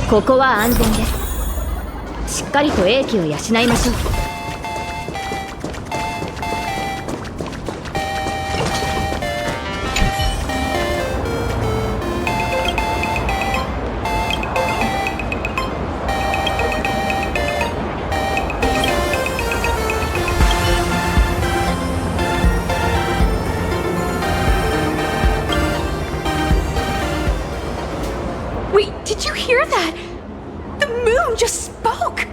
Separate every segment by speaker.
Speaker 1: ここは安全です。しっかりと英気を養いましょう。
Speaker 2: Wait, did you hear that? The moon just spoke!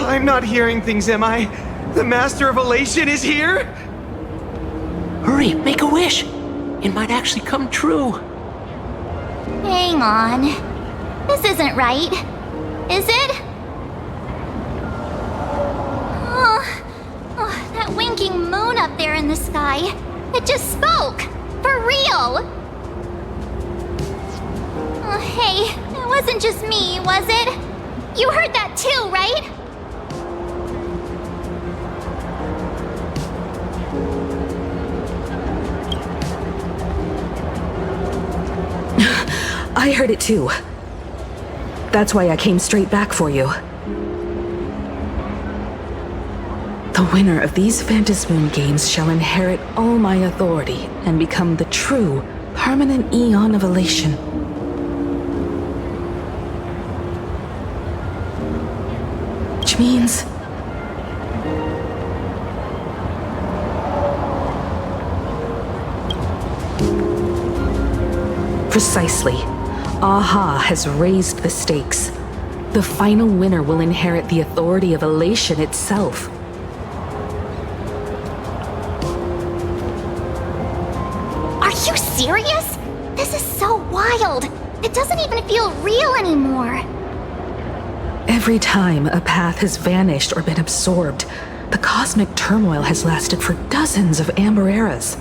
Speaker 3: I'm not hearing things, am I? The Master of Elation is here?
Speaker 4: Hurry, make a wish. It might actually come true.
Speaker 5: Hang on. This isn't right. Is it? Oh, that winking moon up there in the sky. It just spoke. For real. Oh, hey, it wasn't just me, was it? You heard that too, right?
Speaker 2: I heard it too. That's why I came straight back for you. The winner of these Phantasmoon games shall inherit all my authority and become the true, permanent Eon of Elation. Which means... Precisely. Aha has raised the stakes. The final winner will inherit the authority of Elation itself.
Speaker 5: Are you serious? This is so wild. It doesn't even feel real anymore.
Speaker 2: Every time a path has vanished or been absorbed, the cosmic turmoil has lasted for dozens of Amber eras.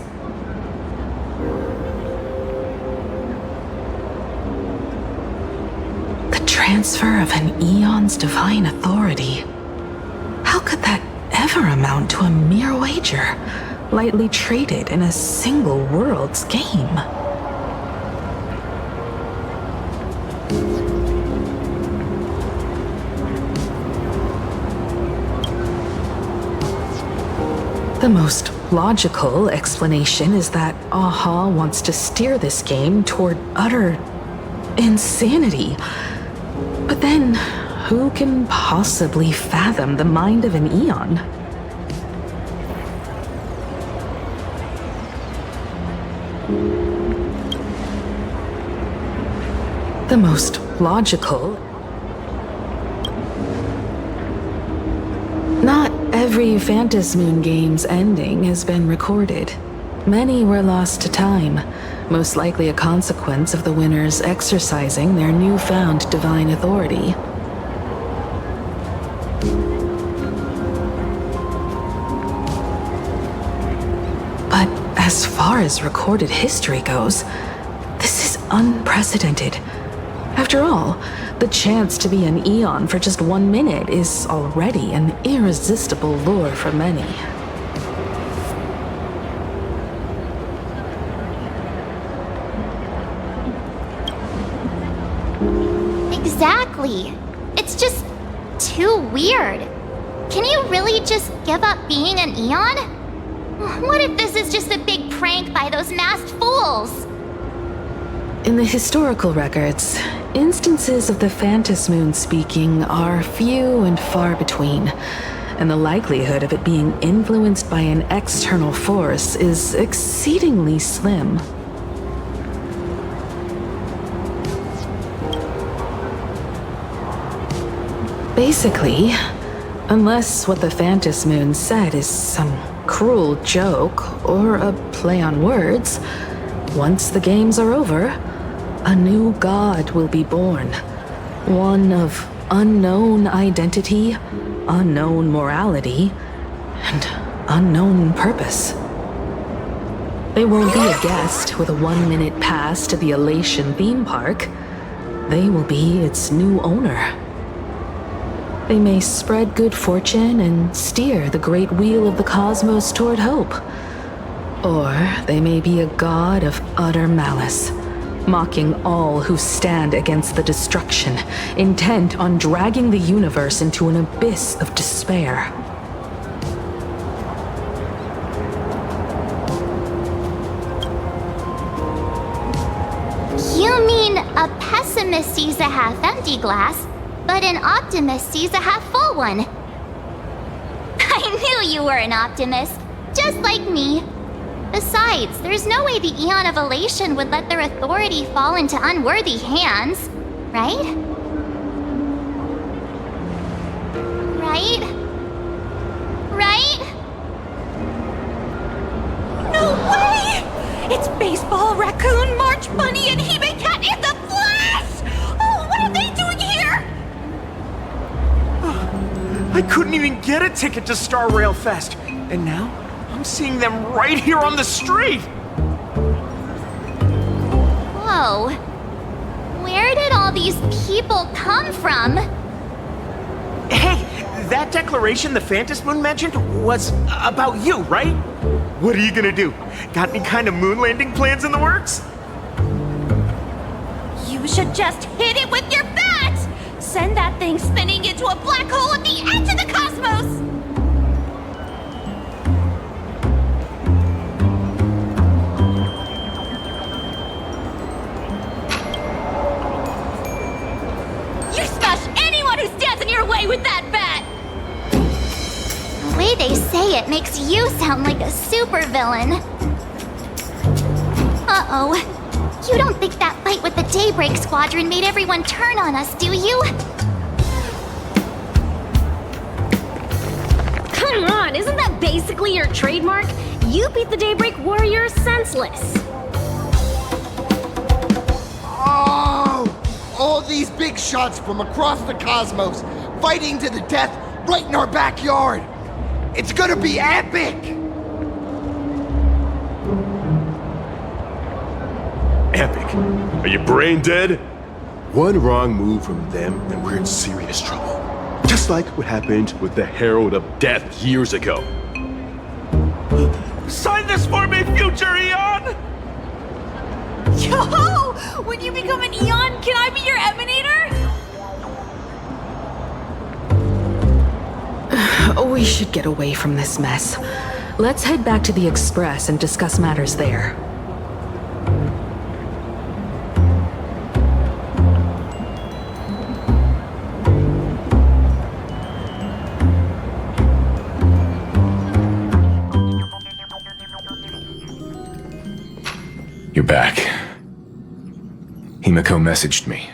Speaker 2: Transfer of an Eon's divine authority. How could that ever amount to a mere wager, lightly traded in a single world's game? The most logical explanation is that Aha wants to steer this game toward utter insanity. But then, who can possibly fathom the mind of an Eon? The most logical... Not every Phantasmoon game's ending has been recorded. Many were lost to time, most likely a consequence of the winners exercising their newfound divine authority. But as far as recorded history goes, this is unprecedented. After all, the chance to be an Eon for just 1 minute is already an irresistible lure for many.
Speaker 5: Exactly. It's just too weird. Can you really just give up being an Eon? What if this is just a big prank by those masked fools?
Speaker 2: In the historical records, instances of the Phantasmoon speaking are few and far between, and the likelihood of it being influenced by an external force is exceedingly slim. Basically, unless what the Phantasmoon said is some cruel joke or a play on words, once the games are over, a new god will be born. One of unknown identity, unknown morality, and unknown purpose. They won't be a guest with a 1-minute pass to the Elation theme park. They will be its new owner. They may spread good fortune and steer the great wheel of the cosmos toward hope. Or they may be a god of utter malice, mocking all who stand against the destruction, intent on dragging the universe into an abyss of despair.
Speaker 5: You mean a pessimist sees a half-empty glass, but an optimist sees a half-full one. I knew you were an optimist, just like me. Besides, there's no way the Eon of Elation would let their authority fall into unworthy hands, right? Right? Right?
Speaker 1: No way! It's Baseball, Raccoon, March Bunny, and Hime Cat in the flesh! Oh, what are they doing here?
Speaker 3: I couldn't even get a ticket to Star Rail Fest, and now I'm seeing them right here on the street!
Speaker 5: Whoa. Where did all these people come from?
Speaker 3: Hey, that declaration the Phantom Moon mentioned was about you, right? What are you gonna do? Got any kind of moon landing plans in the works?
Speaker 1: You should just hit it with your bat! Send that thing spinning into a black hole at the edge of the cosmos! You smash anyone who stands in your way with that bat!
Speaker 5: The way they say it makes you sound like a supervillain. Uh-oh. You don't think that fight with the Daybreak Squadron made everyone turn on us, do you?
Speaker 1: Come on, isn't that basically your trademark? You beat the Daybreak Warriors senseless.
Speaker 6: Oh! All these big shots from across the cosmos, fighting to the death right in our backyard! It's gonna be epic!
Speaker 7: Epic. Are you brain dead? One wrong move from them and we're in serious trouble. Just like what happened with the Herald of Death years ago.
Speaker 3: Sign this for me, future Eon!
Speaker 1: Yo! When you become an Eon, can I be your Emanator?
Speaker 2: We should get away from this mess. Let's head back to the Express and discuss matters there.
Speaker 8: You're back. Himiko messaged me.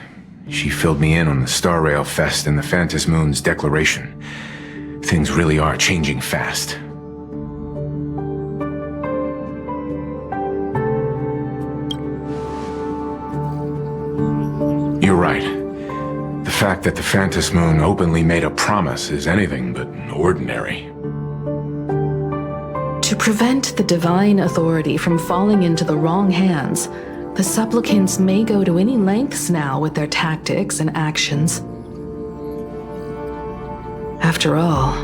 Speaker 8: She filled me in on the Star Rail Fest and the Phantom Moon's declaration. Things really are changing fast. You're right. The fact that the Phantom Moon openly made a promise is anything but ordinary.
Speaker 2: To prevent the divine authority from falling into the wrong hands, the supplicants may go to any lengths now with their tactics and actions. After all,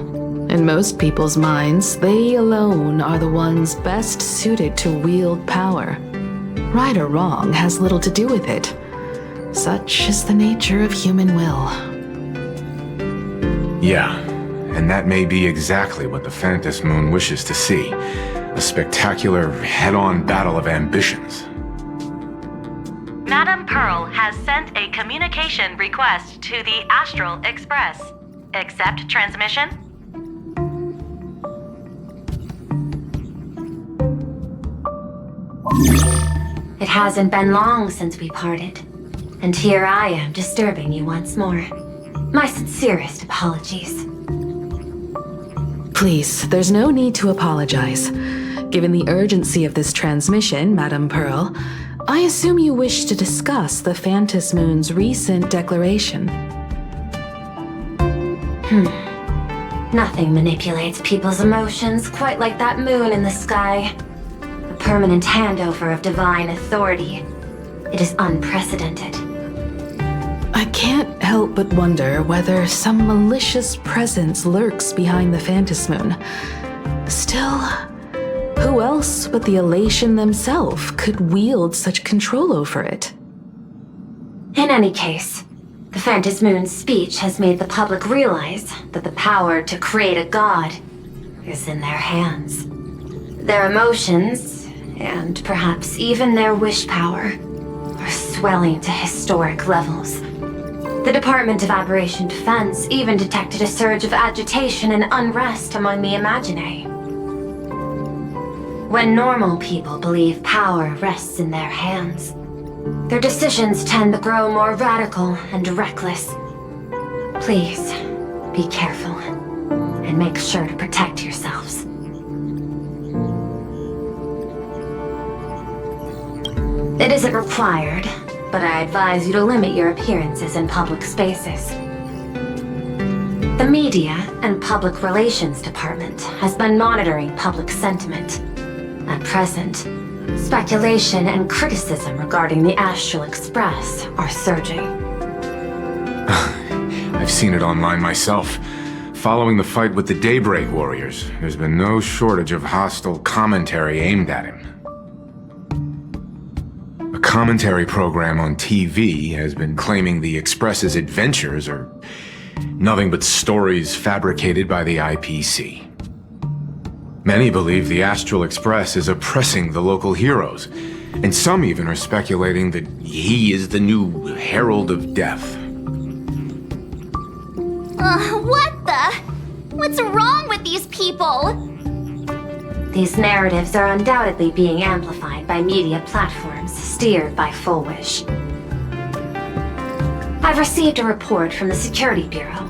Speaker 2: in most people's minds, they alone are the ones best suited to wield power. Right or wrong has little to do with it. Such is the nature of human will.
Speaker 8: Yeah. And that may be exactly what the Phantom Moon wishes to see. A spectacular, head-on battle of ambitions.
Speaker 9: Madam Pearl has sent a communication request to the Astral Express. Accept transmission?
Speaker 10: It hasn't been long since we parted, and here I am disturbing you once more. My sincerest apologies.
Speaker 2: Please, there's no need to apologize. Given the urgency of this transmission, Madam Pearl, I assume you wish to discuss the Phantom Moon's recent declaration.
Speaker 10: Nothing manipulates people's emotions quite like that moon in the sky. A permanent handover of divine authority. It is unprecedented.
Speaker 2: I can't help but wonder whether some malicious presence lurks behind the Phantom Moon. Still, who else but the Elation themselves could wield such control over it?
Speaker 10: In any case, the Phantom Moon's speech has made the public realize that the power to create a god is in their hands. Their emotions, and perhaps even their wish power, are swelling to historic levels. The Department of Aberration Defense even detected a surge of agitation and unrest among the Imaginary. When normal people believe power rests in their hands, their decisions tend to grow more radical and reckless. Please, be careful, and make sure to protect yourselves. It isn't required, but I advise you to limit your appearances in public spaces. The Media and Public Relations Department has been monitoring public sentiment. At present, speculation and criticism regarding the Astral Express are surging.
Speaker 8: I've seen it online myself. Following the fight with the Daybreak Warriors, there's been no shortage of hostile commentary aimed at him. A commentary program on TV has been claiming the Express's adventures are nothing but stories fabricated by the IPC. Many believe the Astral Express is oppressing the local heroes, and some even are speculating that he is the new Herald of Death.
Speaker 5: What the? What's wrong with these people?
Speaker 10: These narratives are undoubtedly being amplified by media platforms steered by Full Wish. I've received a report from the Security Bureau.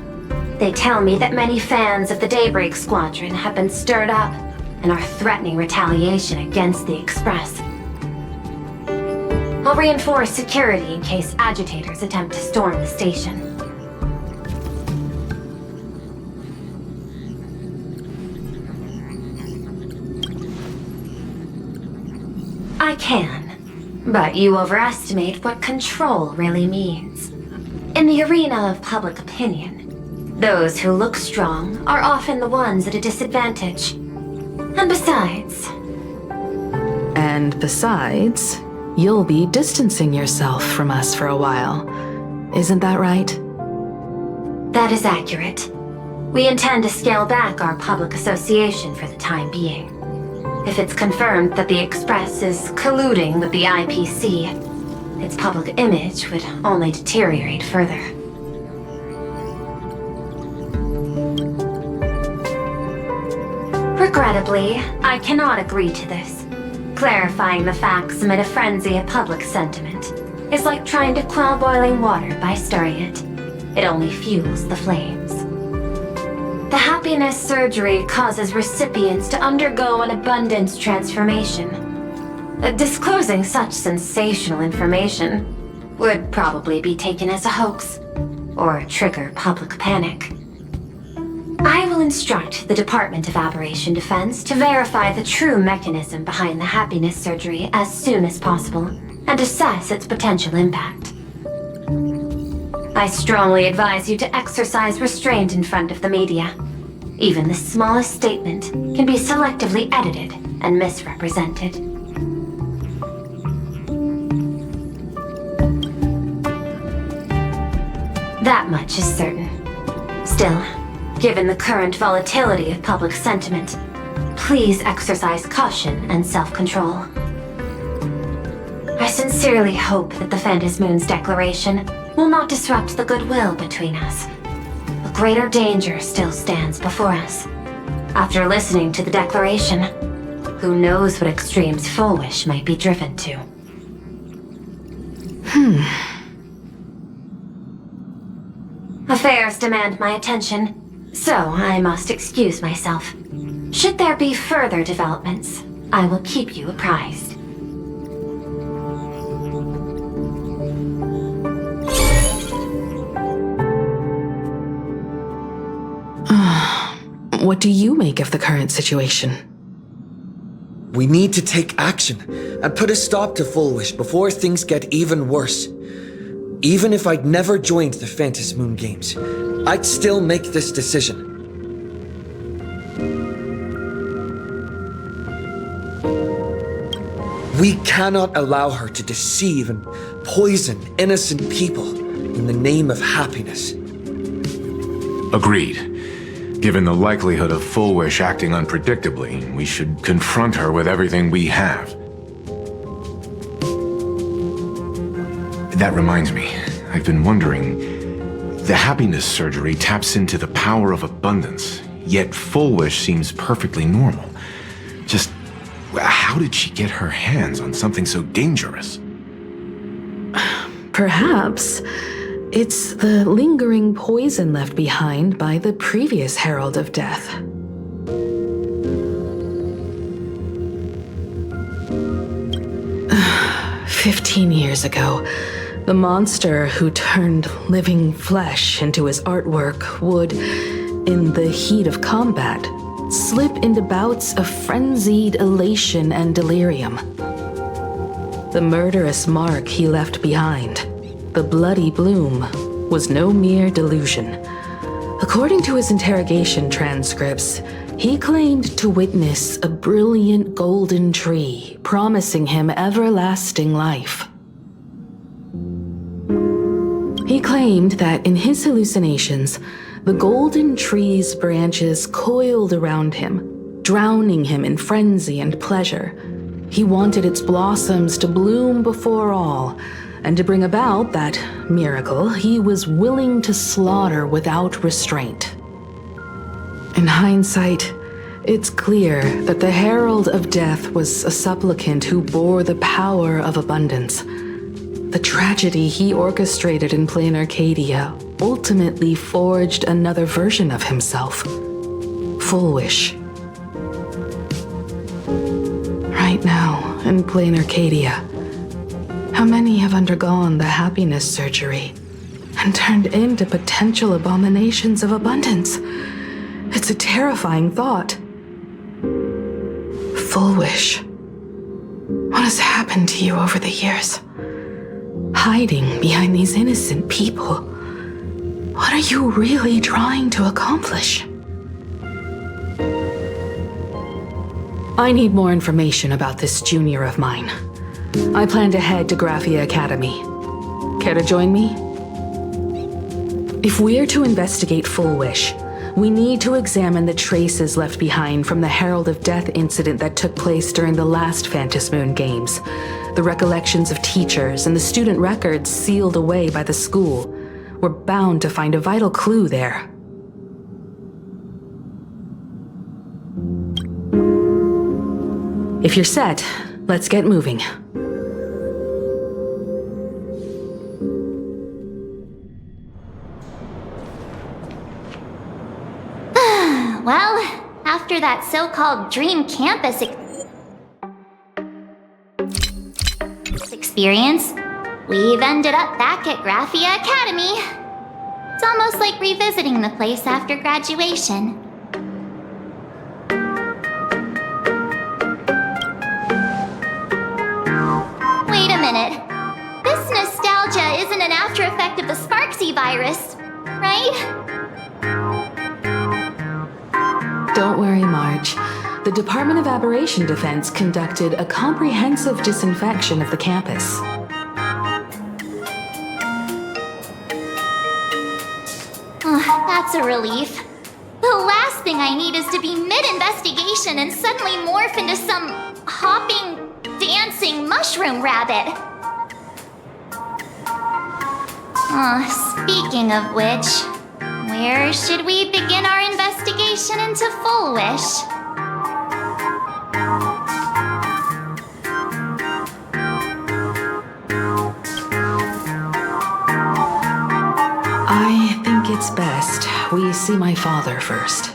Speaker 10: They tell me that many fans of the Daybreak Squadron have been stirred up and are threatening retaliation against the Express. I'll reinforce security in case agitators attempt to storm the station. I can, but you overestimate what control really means. In the arena of public opinion, those who look strong are often the ones at a disadvantage. And besides, you'll be distancing yourself from us for a while. Isn't that right? That is accurate. We intend to scale back our public association for the time being. If it's confirmed that the Express is colluding with the IPC, its public image would only deteriorate further. Regrettably, I cannot agree to this. Clarifying the facts amid a frenzy of public sentiment is like trying to quell boiling water by stirring it. It only fuels the flames. The happiness surgery causes recipients to undergo an abundance transformation. Disclosing such sensational information would probably be taken as a hoax, or trigger public panic. I will instruct the Department of Aberration Defense to verify the true mechanism behind the happiness surgery as soon as possible, and assess its potential impact. I strongly advise you to exercise restraint in front of the media. Even the smallest statement can be selectively edited and misrepresented. That much is certain. Still, given the current volatility of public sentiment, please exercise caution and self-control. I sincerely hope that the Phantom Moon's declaration will not disrupt the goodwill between us. A greater danger still stands before us. After listening to the declaration, who knows what extremes Full Wish might be driven to. Affairs demand my attention, so I must excuse myself. Should there be further developments, I will keep you apprised.
Speaker 2: What do you make of the current situation?
Speaker 11: We need to take action and put a stop to Full Wish before things get even worse. Even if I'd never joined the Phantom Moon Games, I'd still make this decision. We cannot allow her to deceive and poison innocent people in the name of happiness.
Speaker 8: Agreed. Given the likelihood of Full Wish acting unpredictably, we should confront her with everything we have. That reminds me, I've been wondering, the happiness surgery taps into the power of abundance, yet Full Wish seems perfectly normal. Just, how did she get her hands on something so dangerous?
Speaker 2: Perhaps it's the lingering poison left behind by the previous Herald of Death. "15 years ago, the monster who turned living flesh into his artwork would, in the heat of combat, slip into bouts of frenzied elation and delirium. The murderous mark he left behind, the bloody bloom, was no mere delusion. According to his interrogation transcripts, he claimed to witness a brilliant golden tree promising him everlasting life. He claimed that in his hallucinations, the golden tree's branches coiled around him, drowning him in frenzy and pleasure. He wanted its blossoms to bloom before all, and to bring about that miracle, he was willing to slaughter without restraint. In hindsight, it's clear that the Herald of Death was a supplicant who bore the power of abundance. The tragedy he orchestrated in plain Arcadia ultimately forged another version of himself, Full Wish. Right now, in plain Arcadia, how many have undergone the happiness surgery and turned into potential abominations of abundance? It's a terrifying thought. Full Wish, what has happened to you over the years? Hiding behind these innocent people, what are you really trying to accomplish? I need more information about this junior of mine. I plan to head to Graphia Academy. Care to join me? If we're to investigate Full Wish, we need to examine the traces left behind from the Herald of Death incident that took place during the last Phantom Moon Games. The recollections of teachers and the student records sealed away by the school. We're bound to find a vital clue there. If you're set, let's get moving.
Speaker 5: Well, after that so-called dream campus experience, we've ended up back at Graphia Academy. It's almost like revisiting the place after graduation. Wait a minute. This nostalgia isn't an after effect of the Sparksy virus, right?
Speaker 2: Don't worry, Marge. The Department of Aberration Defense conducted a comprehensive disinfection of the campus.
Speaker 5: That's a relief. The last thing I need is to be mid-investigation and suddenly morph into some hopping, dancing mushroom rabbit. Speaking of which, where should we begin our investigation into Full Wish?
Speaker 2: I think it's best we see my father first.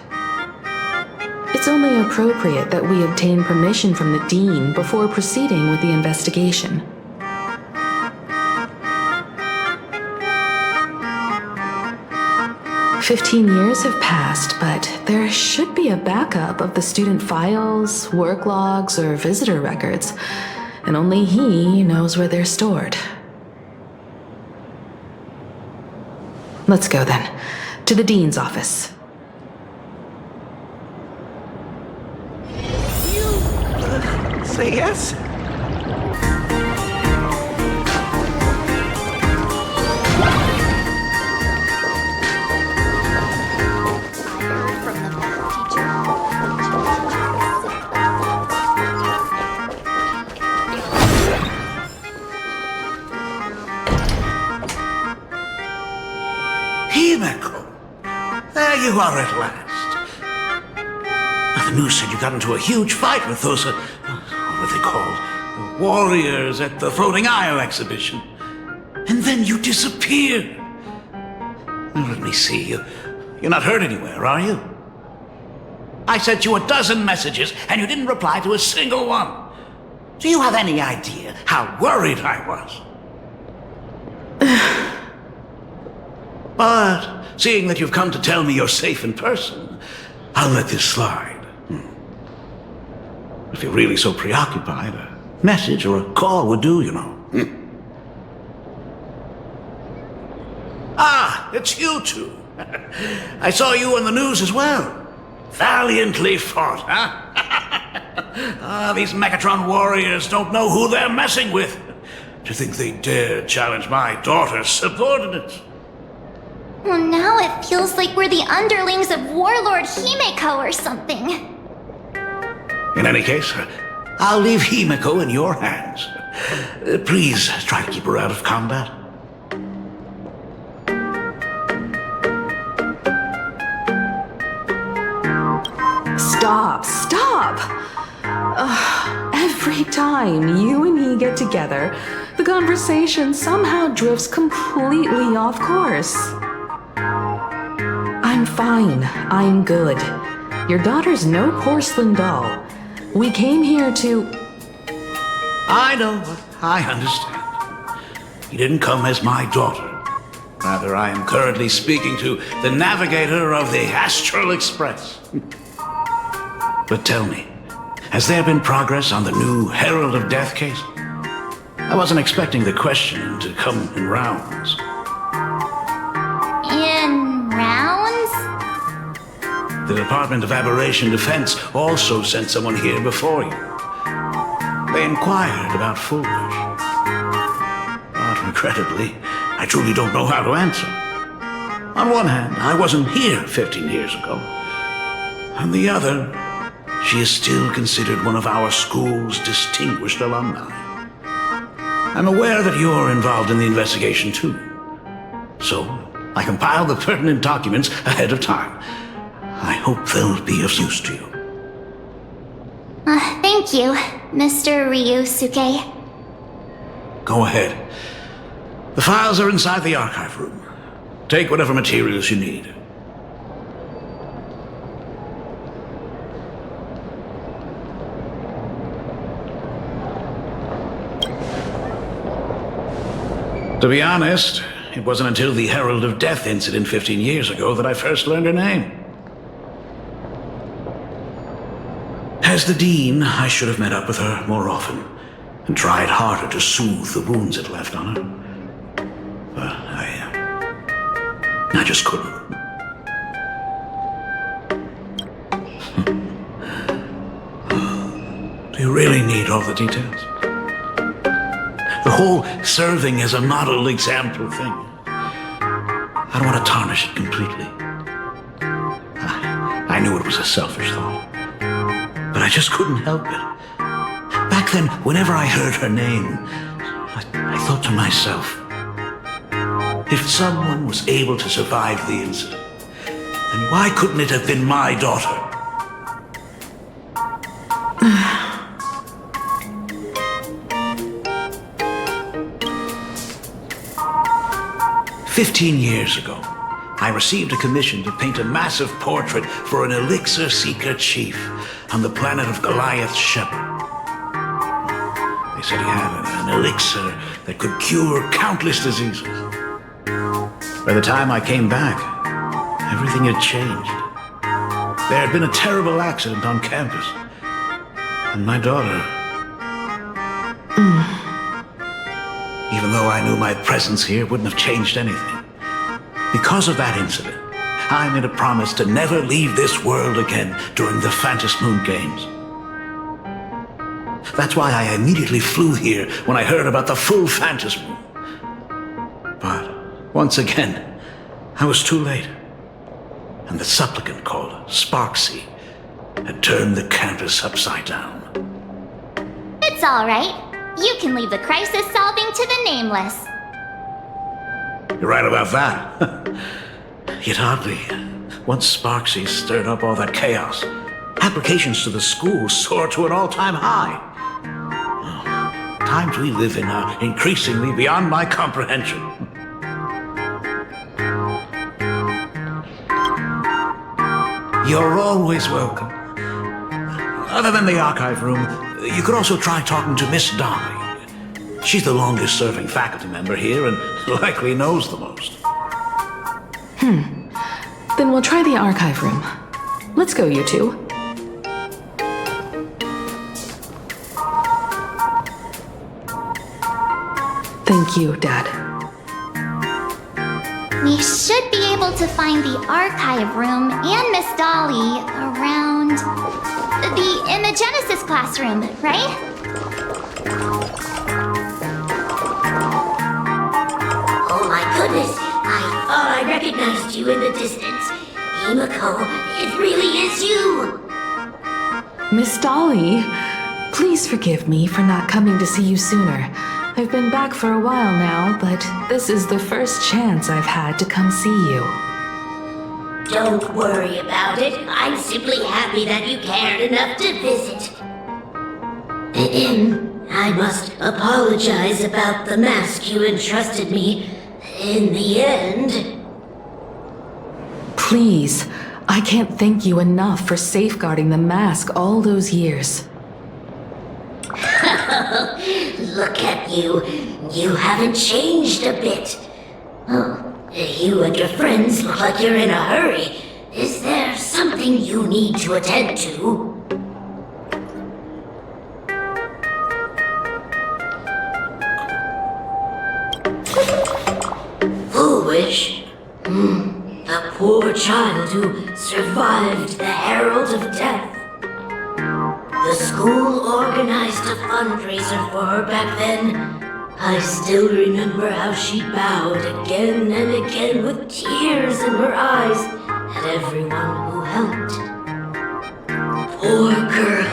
Speaker 2: It's only appropriate that we obtain permission from the Dean before proceeding with the investigation. "15 years have passed, but there should be a backup of the student files, work logs, or visitor records, and only he knows where they're stored." Let's go then, to the Dean's office.
Speaker 3: Say yes?
Speaker 12: There you are at last. Now, the news said you got into a huge fight with those, what were they called? The warriors at the Floating Isle exhibition. And then you disappeared. Now, let me see. You're not hurt anywhere, are you? I sent you a dozen messages, and you didn't reply to a single one. Do you have any idea how worried I was? But, seeing that you've come to tell me you're safe in person, I'll let this slide. If you're really so preoccupied, a message or a call would do, you know. Ah, it's you two. I saw you on the news as well. Valiantly fought, huh? These Megatron warriors don't know who they're messing with. To think they dare challenge my daughter's subordinates.
Speaker 5: Well, now it feels like we're the underlings of Warlord Himeko or something.
Speaker 12: In any case, I'll leave Himeko in your hands. Please try to keep her out of combat.
Speaker 2: Stop! Every time you and he get together, the conversation somehow drifts completely off course. I'm fine. I'm good. Your daughter's no porcelain doll. We came here to...
Speaker 12: I know. I understand. You didn't come as my daughter. Rather, I am currently speaking to the navigator of the Astral Express. But tell me, has there been progress on the new Herald of Death case? I wasn't expecting the question to come in rounds.
Speaker 5: In rounds?
Speaker 12: The Department of Aberration Defense also sent someone here before you. They inquired about Foolish. But regrettably, I truly don't know how to answer. On one hand, I wasn't here 15 years ago. On the other, she is still considered one of our school's distinguished alumni. I'm aware that you're involved in the investigation too. So, I compiled the pertinent documents ahead of time. I hope they'll be of use to you.
Speaker 5: Thank you, Mr. Ryusuke.
Speaker 12: Go ahead. The files are inside the archive room. Take whatever materials you need. To be honest, it wasn't until the Herald of Death incident 15 years ago that I first learned her name. As the Dean, I should have met up with her more often and tried harder to soothe the wounds it left on her. But I just couldn't. Do you really need all the details? The whole serving as a model example thing. I don't want to tarnish it completely. I knew it was a selfish thought, but I just couldn't help it. Back then, whenever I heard her name, I thought to myself, if someone was able to survive the incident, then why couldn't it have been my daughter? 15 years ago, I received a commission to paint a massive portrait for an elixir seeker chief on the planet of Goliath's Shepherd. They said he had an elixir that could cure countless diseases. By the time I came back, everything had changed. There had been a terrible accident on campus, and my daughter... Even though I knew my presence here wouldn't have changed anything. Because of that incident, I made a promise to never leave this world again during the Phantom Moon Games. That's why I immediately flew here when I heard about the full Phantom Moon. But, once again, I was too late. And the supplicant called Sparksy had turned the campus upside down.
Speaker 5: It's all right. You can leave the crisis solving to the Nameless.
Speaker 12: You're right about that. Yet oddly, once Sparksy stirred up all that chaos. Applications to the school soared to an all-time high. Oh, times we live in are increasingly beyond my comprehension. You're always welcome. Other than the archive room, you could also try talking to Miss Dolly. She's the longest-serving faculty member here and likely knows the most.
Speaker 2: Then we'll try the archive room. Let's go, you two. Thank you, Dad.
Speaker 5: We should be able to find the archive room and Miss Dolly around in the Genesis classroom, right?
Speaker 13: Oh my goodness, I thought I recognized you in the distance. Himiko, it really is you!
Speaker 2: Miss Dolly, please forgive me for not coming to see you sooner. I've been back for a while now, but this is the first chance I've had to come see you.
Speaker 13: Don't worry about it. I'm simply happy that you cared enough to visit. I must apologize about the mask you entrusted me. In the end...
Speaker 2: Please, I can't thank you enough for safeguarding the mask all those years.
Speaker 13: Look at you. You haven't changed a bit. Oh, you and your friends look like you're in a hurry. Is there something you need to attend to? Foolish? The poor child who survived the Herald of Death. The school organized a fundraiser for her back then. I still remember how she bowed again and again with tears in her eyes at everyone who helped. Poor girl,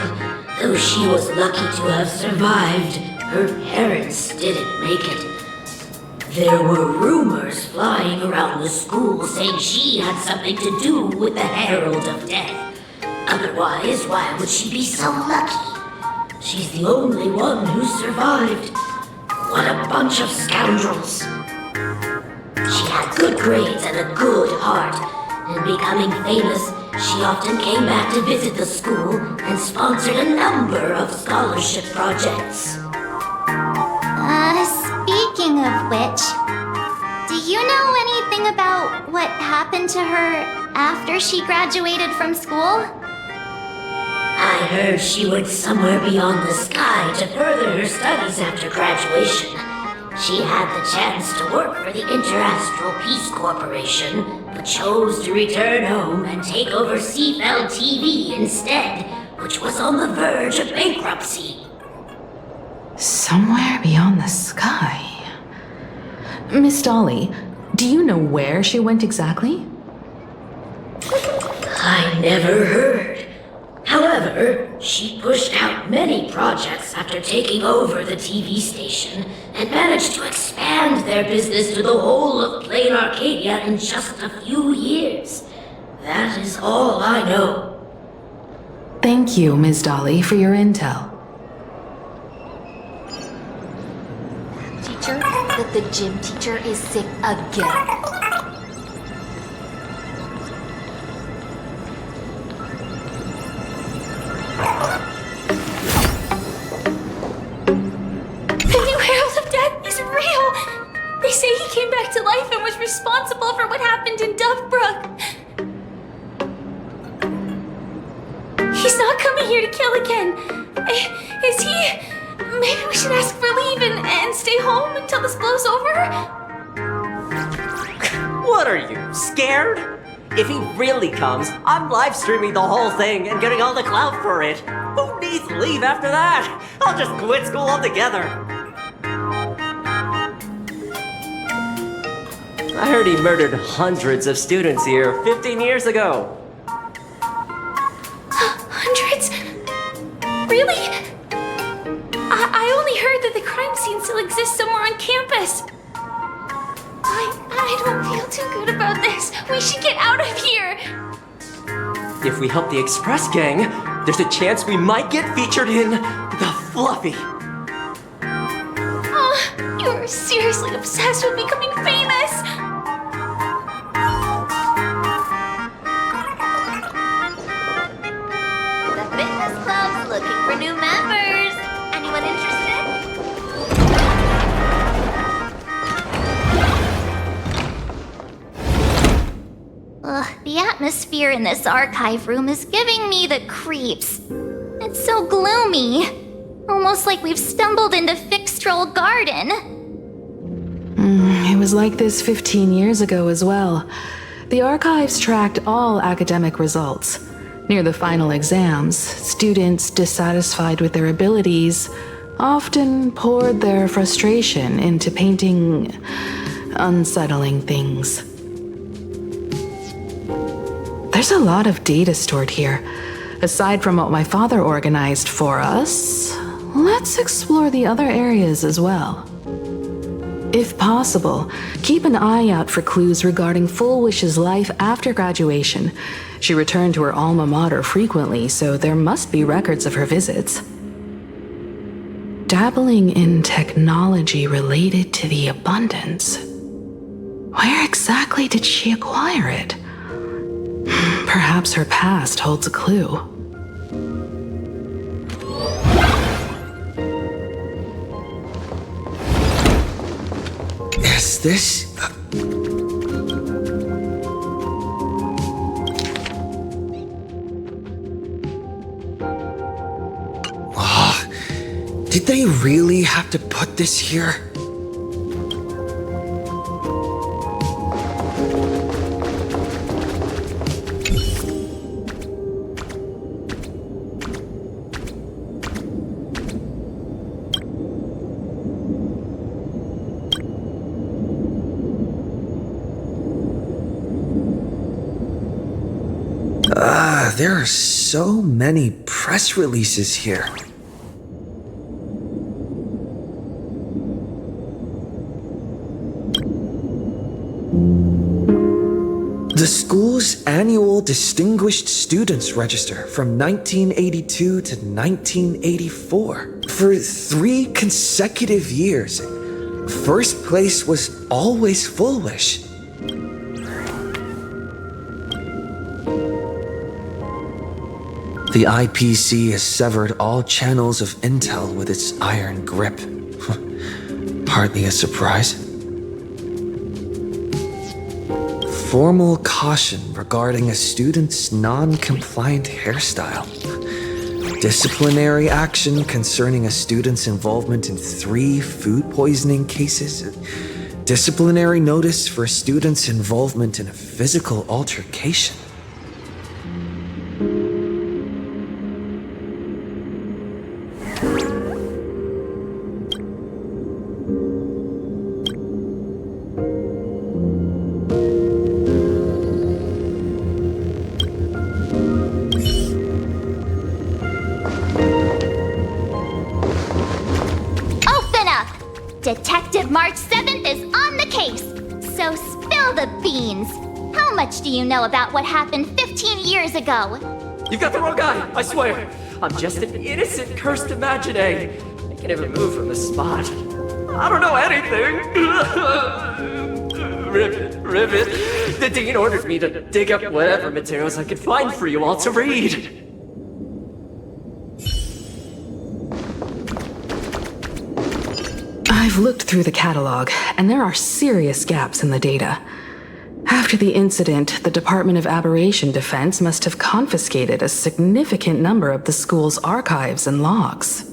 Speaker 13: though she was lucky to have survived, her parents didn't make it. There were rumors flying around the school saying she had something to do with the Herald of Death. Otherwise, why would she be so lucky? She's the only one who survived. What a bunch of scoundrels. She had good grades and a good heart. And becoming famous, she often came back to visit the school and sponsored a number of scholarship projects.
Speaker 5: Speaking of which, do you know anything about what happened to her after she graduated from school?
Speaker 13: I heard she went somewhere beyond the sky to further her studies after graduation. She had the chance to work for the Interastral Peace Corporation, but chose to return home and take over Seafeld TV instead, which was on the verge of bankruptcy.
Speaker 2: Somewhere beyond the sky. Miss Dolly, do you know where she went exactly?
Speaker 13: I never heard. However, she pushed out many projects after taking over the TV station and managed to expand their business to the whole of Plain Arcadia in just a few years. That is all I know.
Speaker 2: Thank you, Ms. Dolly, for your intel.
Speaker 14: Teacher, that the gym teacher is sick again.
Speaker 1: They say he came back to life and was responsible for what happened in Dovebrook. He's not coming here to kill again. Is he? Maybe we should ask for leave and stay home until this blows over?
Speaker 15: What are you, scared? If he really comes, I'm live streaming the whole thing and getting all the clout for it. Who needs leave after that? I'll just quit school altogether. I heard he murdered hundreds of students here 15 years ago.
Speaker 1: Hundreds? Really? I only heard that the crime scene still exists somewhere on campus. I don't feel too good about this. We should get out of here.
Speaker 14: here.
Speaker 15: If we help the Express Gang, there's a chance we might get featured in The Fluffy.
Speaker 14: Oh, you're seriously obsessed with becoming famous.
Speaker 5: The fitness club's looking for new members. Anyone interested? Ugh, the atmosphere in this archive room is giving me the creeps. It's so gloomy. Almost like we've stumbled into Fixtroll Garden.
Speaker 2: It was like this 15 years ago as well. The archives tracked all academic results. Near the final exams, students dissatisfied with their abilities often poured their frustration into painting unsettling things. There's a lot of data stored here. Aside from what my father organized for us, let's explore the other areas as well. If possible, keep an eye out for clues regarding Full Wish's life after graduation. She returned to her alma mater frequently, so there must be records of her visits. Dabbling in technology related to the abundance. Where exactly did she acquire it? Perhaps her past holds a clue.
Speaker 11: Is this... Did they really have to put this here? There are so many press releases here. The school's annual Distinguished Students Register from 1982 to 1984. For 3 consecutive years, first place was always Full Wish. The IPC has severed all channels of intel with its iron grip. Hardly a surprise. Formal caution regarding a student's non-compliant hairstyle. Disciplinary action concerning a student's involvement in 3 food poisoning cases. Disciplinary notice for a student's involvement in a physical altercation.
Speaker 5: Detective March 7th is on the case, so spill the beans. How much do you know about what happened 15 years ago?
Speaker 15: You've got the wrong guy, I swear. I'm just an innocent cursed imaginee. I can never move from the spot. I don't know anything. Rivet. The dean ordered me to dig up whatever materials I could find for you all to read.
Speaker 2: I've looked through the catalog, and there are serious gaps in the data. After the incident, the Department of Aberration Defense must have confiscated a significant number of the school's archives and logs.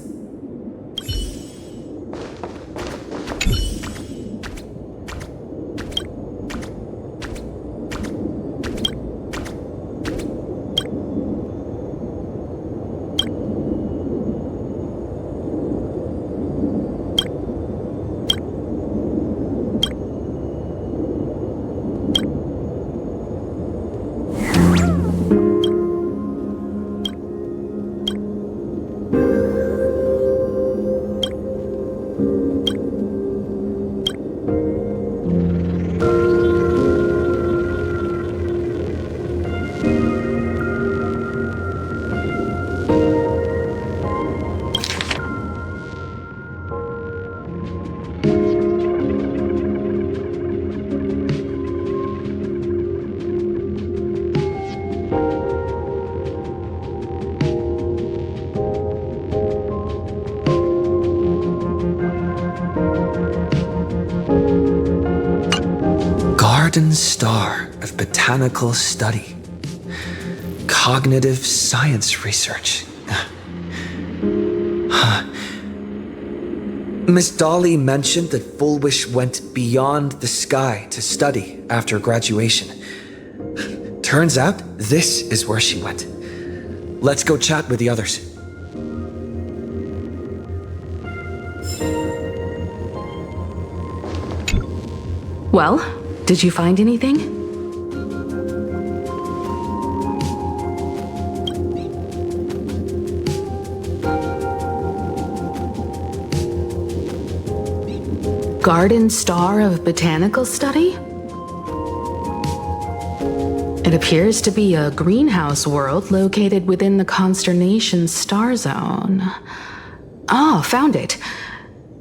Speaker 11: botanical study. Cognitive science research. Miss Dolly mentioned that Fullwish went beyond the sky to study after graduation. Turns out, this is where she went. Let's go chat with the others.
Speaker 2: Well, did you find anything? Garden Star of Botanical Study? It appears to be a greenhouse world located within the Consternation Star Zone. Ah, found it.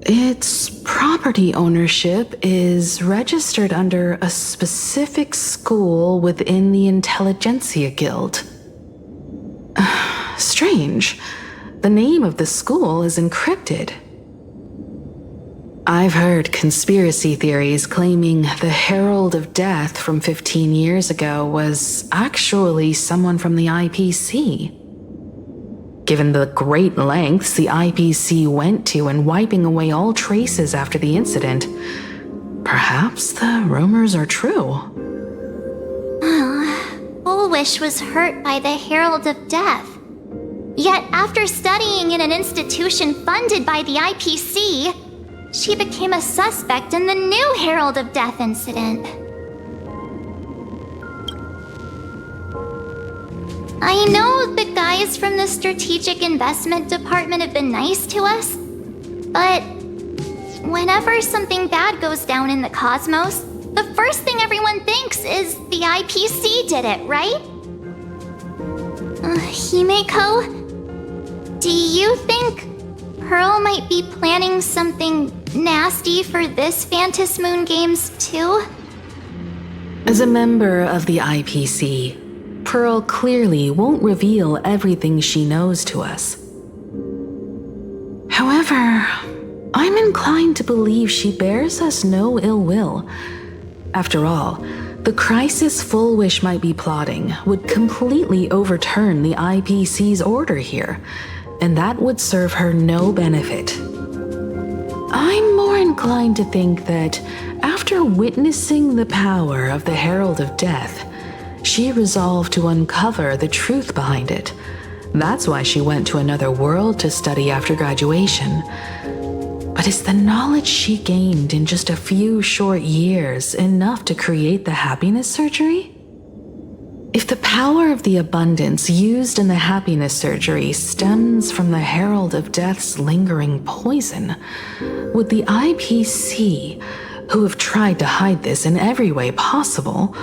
Speaker 2: Its property ownership is registered under a specific school within the Intelligentsia Guild. Strange. The name of the school is encrypted. I've heard conspiracy theories claiming the Herald of Death from 15 years ago was actually someone from the IPC. Given the great lengths the IPC went to in wiping away all traces after the incident, perhaps the rumors are true.
Speaker 5: Fullwish was hurt by the Herald of Death. Yet after studying in an institution funded by the IPC, she became a suspect in the new Herald of Death incident. I know the guys from the Strategic Investment Department have been nice to us, but whenever something bad goes down in the cosmos, the first thing everyone thinks is the IPC did it, right? Himeko, do you think Pearl might be planning something nasty for this Phantom Moon Games too?
Speaker 2: As a member of the IPC, Pearl clearly won't reveal everything she knows to us. However, I'm inclined to believe she bears us no ill will. After all, the crisis Fullwish might be plotting would completely overturn the IPC's order here, and that would serve her no benefit. I'm more inclined to think that after witnessing the power of the Herald of Death, she resolved to uncover the truth behind it. That's why she went to another world to study after graduation. But is the knowledge she gained in just a few short years enough to create the happiness surgery? If the power of the abundance used in the happiness surgery stems from the Herald of Death's lingering poison, would the IPC, who have tried to hide this in every way possible,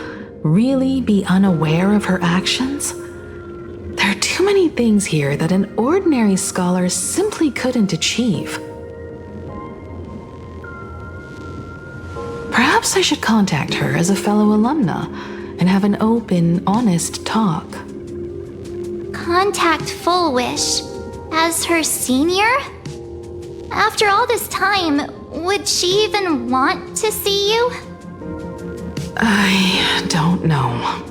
Speaker 2: really be unaware of her actions? There are too many things here that an ordinary scholar simply couldn't achieve. Perhaps I should contact her as a fellow alumna and have an open, honest talk.
Speaker 5: Contact Fullwish as her senior? After all this time, would she even want to see you?
Speaker 2: I don't know.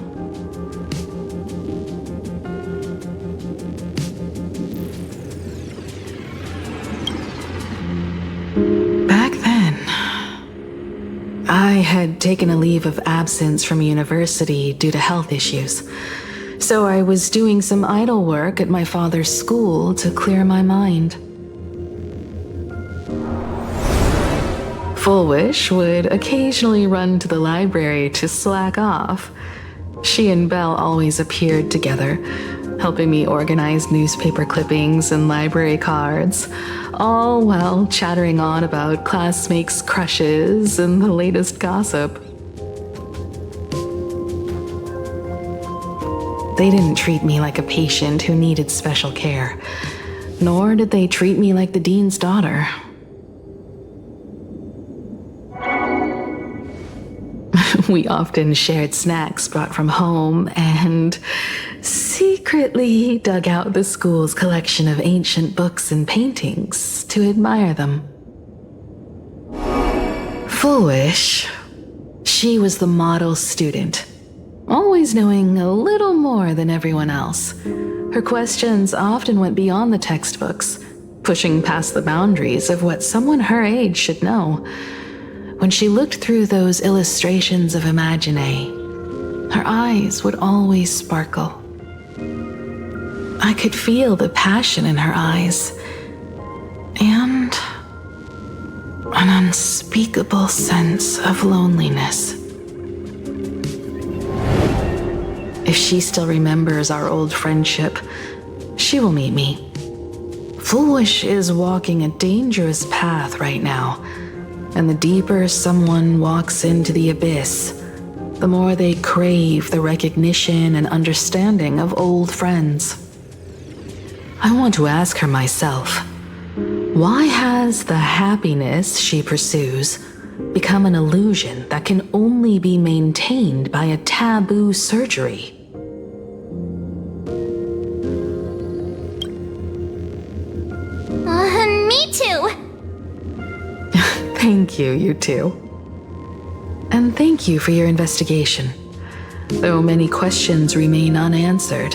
Speaker 2: Back then, I had taken a leave of absence from university due to health issues, so I was doing some idle work at my father's school to clear my mind. Fullwish would occasionally run to the library to slack off. She and Belle always appeared together, helping me organize newspaper clippings and library cards, all while chattering on about classmates' crushes and the latest gossip. They didn't treat me like a patient who needed special care, nor did they treat me like the dean's daughter. We often shared snacks brought from home and secretly dug out the school's collection of ancient books and paintings to admire them. Fullwish, she was the model student. always knowing a little more than everyone else. Her questions often went beyond the textbooks, pushing past the boundaries of what someone her age should know. When she looked through those illustrations of Imagine, her eyes would always sparkle. I could feel the passion in her eyes, and an unspeakable sense of loneliness. If she still remembers our old friendship, she will meet me. Foolish is walking a dangerous path right now, and the deeper someone walks into the abyss, the more they crave the recognition and understanding of old friends. I want to ask her myself, why has the happiness she pursues become an illusion that can only be maintained by a taboo surgery?
Speaker 5: Me too.
Speaker 2: Thank you, you two. And thank you for your investigation. Though many questions remain unanswered,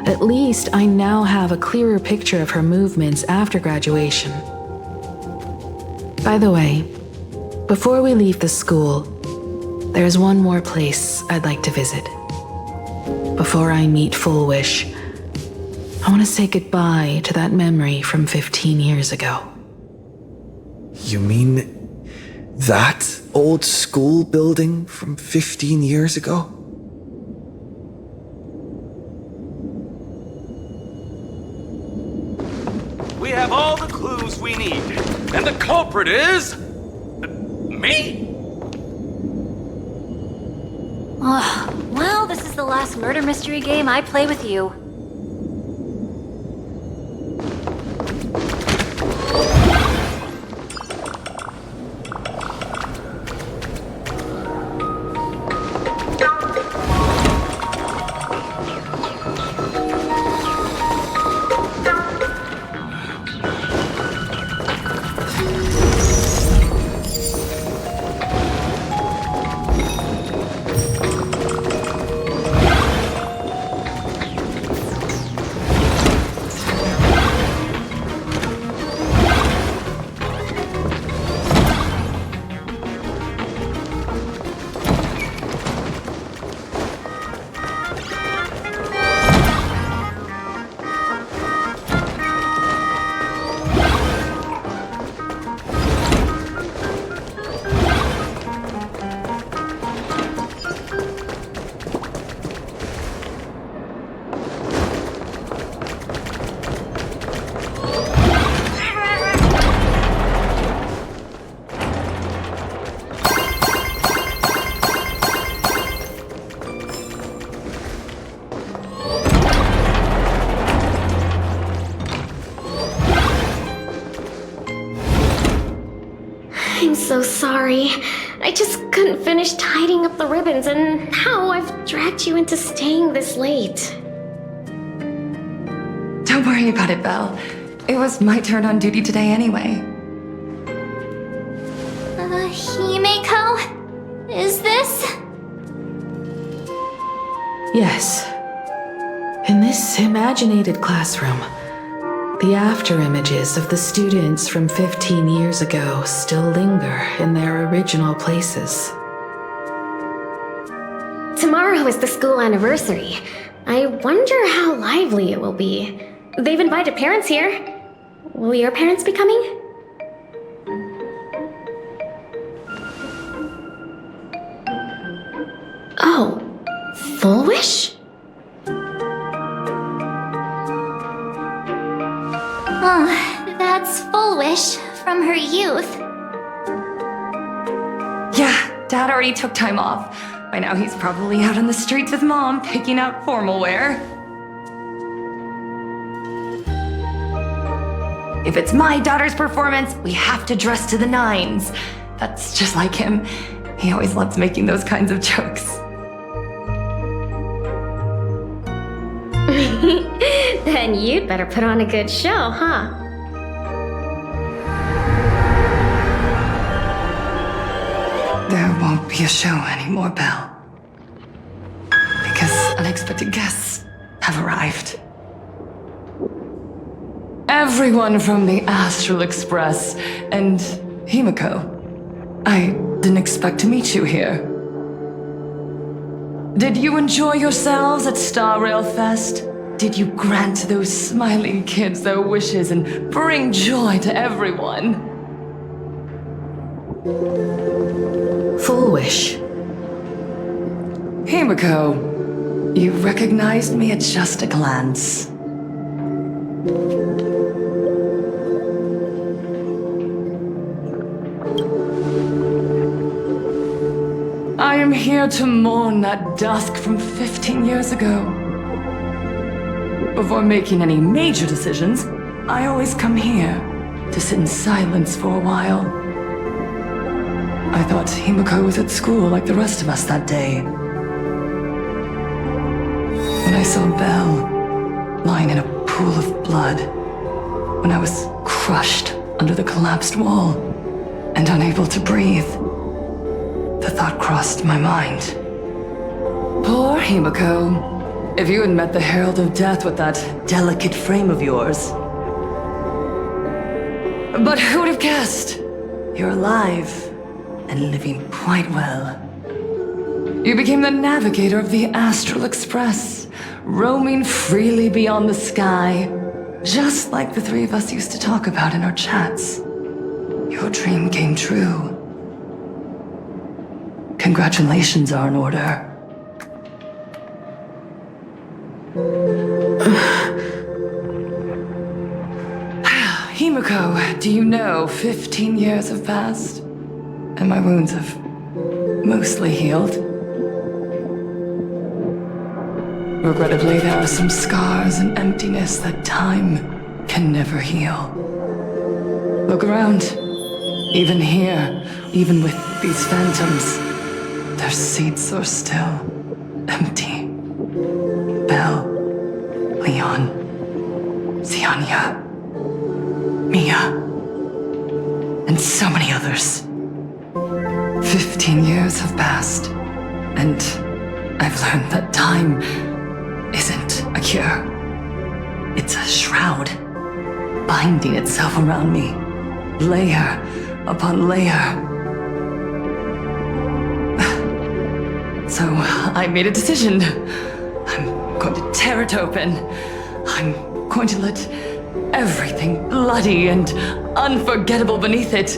Speaker 2: at least I now have a clearer picture of her movements after graduation. By the way, before we leave the school, there's one more place I'd like to visit. Before I meet Full Wish, I want to say goodbye to that memory from 15 years ago.
Speaker 11: You mean that old school building from 15 years ago?
Speaker 16: We have all the clues we need, and the culprit is... me?
Speaker 14: Well, this is the last murder mystery game I play with you.
Speaker 17: I'm so sorry. I just couldn't finish tidying up the ribbons, and now I've dragged you into staying this late.
Speaker 18: Don't worry about it, Belle. It was my turn on duty today anyway.
Speaker 5: Himeko? Is this?
Speaker 2: Yes. In this imaginated classroom, the after images of the students from 15 years ago still linger in their original places.
Speaker 17: Tomorrow is the school anniversary. I wonder how lively it will be. They've invited parents here. Will your parents be coming? Oh, Full Wish?
Speaker 5: Oh, that's Full Wish from her youth.
Speaker 18: Yeah, Dad already took time off. By now he's probably out on the streets with Mom, picking out formal wear. If it's my daughter's performance, we have to dress to the nines. That's just like him. He always loves making those kinds of jokes.
Speaker 17: Then you'd better put on a good show, huh?
Speaker 18: There won't be a show anymore, Belle. unexpected guests have arrived. Everyone from the Astral Express and Himiko. I didn't expect to meet you here. Did you enjoy yourselves at Star Rail Fest? Did you grant those smiling kids their wishes and bring joy to everyone?
Speaker 2: Full wish.
Speaker 18: Himiko, you recognized me at just a glance. I am here to mourn that dusk from 15 years ago. Before making any major decisions, I always come here to sit in silence for a while. I thought Himiko was at school like the rest of us that day. When I saw Belle lying in a pool of blood, when I was crushed under the collapsed wall and unable to breathe, the thought crossed my mind. Poor Himiko. If you had met the Herald of Death with that delicate frame of yours. But who would have guessed? You're alive and living quite well. You became the navigator of the Astral Express, roaming freely beyond the sky, just like the three of us used to talk about in our chats. Your dream came true. Congratulations are in order. Himiko, do you know 15 years have passed? And my wounds have mostly healed. Regrettably, there are some scars and emptiness that time can never heal. Look around. Even here, even with these phantoms, their seats are still empty. Belle, Leon, Xianya, Mia, and so many others. 15 years have passed, and I've learned that time isn't a cure. It's a shroud, binding itself around me, layer upon layer. So I made a decision. I'm going to tear it open. I'm going to let everything bloody and unforgettable beneath it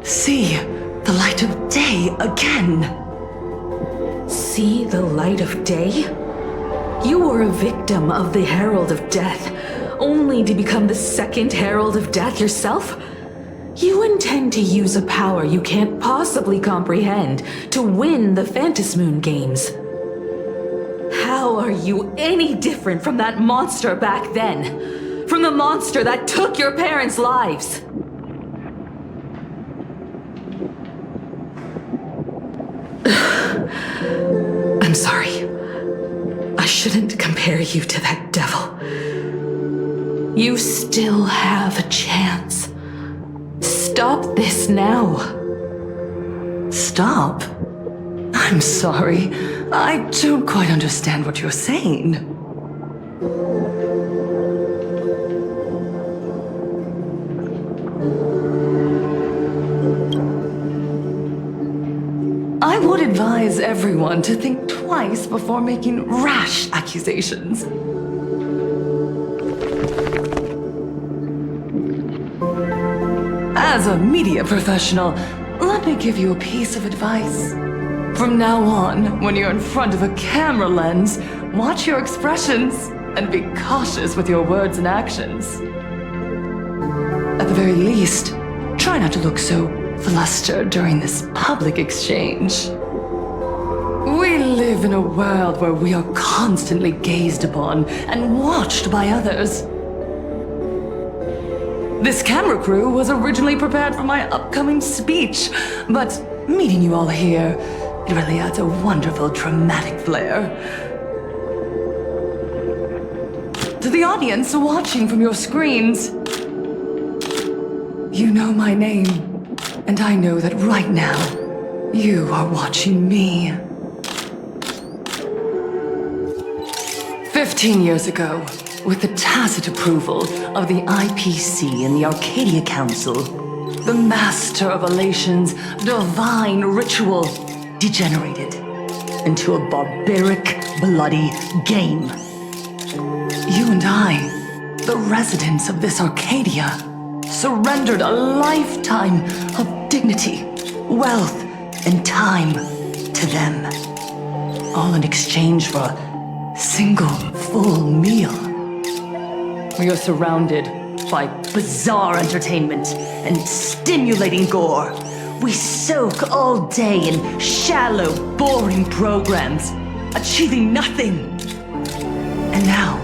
Speaker 18: see the light of day again.
Speaker 2: See the light of day? You were a victim of the Herald of Death, only to become the second Herald of Death yourself? You intend to use a power you can't possibly comprehend to win the Phantasmoon Games. How are you any different from that monster back then? From the monster that took your parents' lives? I'm sorry. I shouldn't compare you to that devil. You still have a chance. Stop this now.
Speaker 18: Stop? I'm sorry. I don't quite understand what you're saying. I would advise everyone to think twice before making rash accusations. As a media professional, let me give you a piece of advice. From now on, when you're in front of a camera lens, watch your expressions and be cautious with your words and actions. At the very least, try not to look so flustered during this public exchange. We live in a world where we are constantly gazed upon and watched by others. This camera crew was originally prepared for my upcoming speech, but meeting you all here, it really adds a wonderful dramatic flair. To the audience watching from your screens, you know my name, and I know that right now, you are watching me. 15 years ago, with the tacit approval of the IPC and the Arcadia Council, the Master of Elation's divine ritual degenerated into a barbaric, bloody game. You and I, the residents of this Arcadia, surrendered a lifetime of dignity, wealth, and time to them, all in exchange for a single full meal. We are surrounded by bizarre entertainment and stimulating gore. We soak all day in shallow, boring programs, achieving nothing. And now,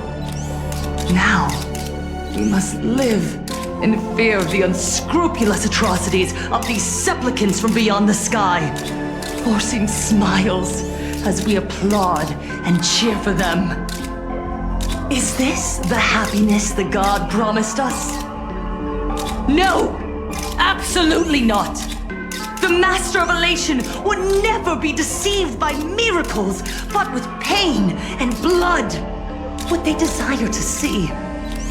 Speaker 18: we must live in fear of the unscrupulous atrocities of these supplicants from beyond the sky, forcing smiles as we applaud and cheer for them. Is this the happiness the god promised us? No! Absolutely not! The Master of Elation would never be deceived by miracles, but with pain and blood. What they desire to see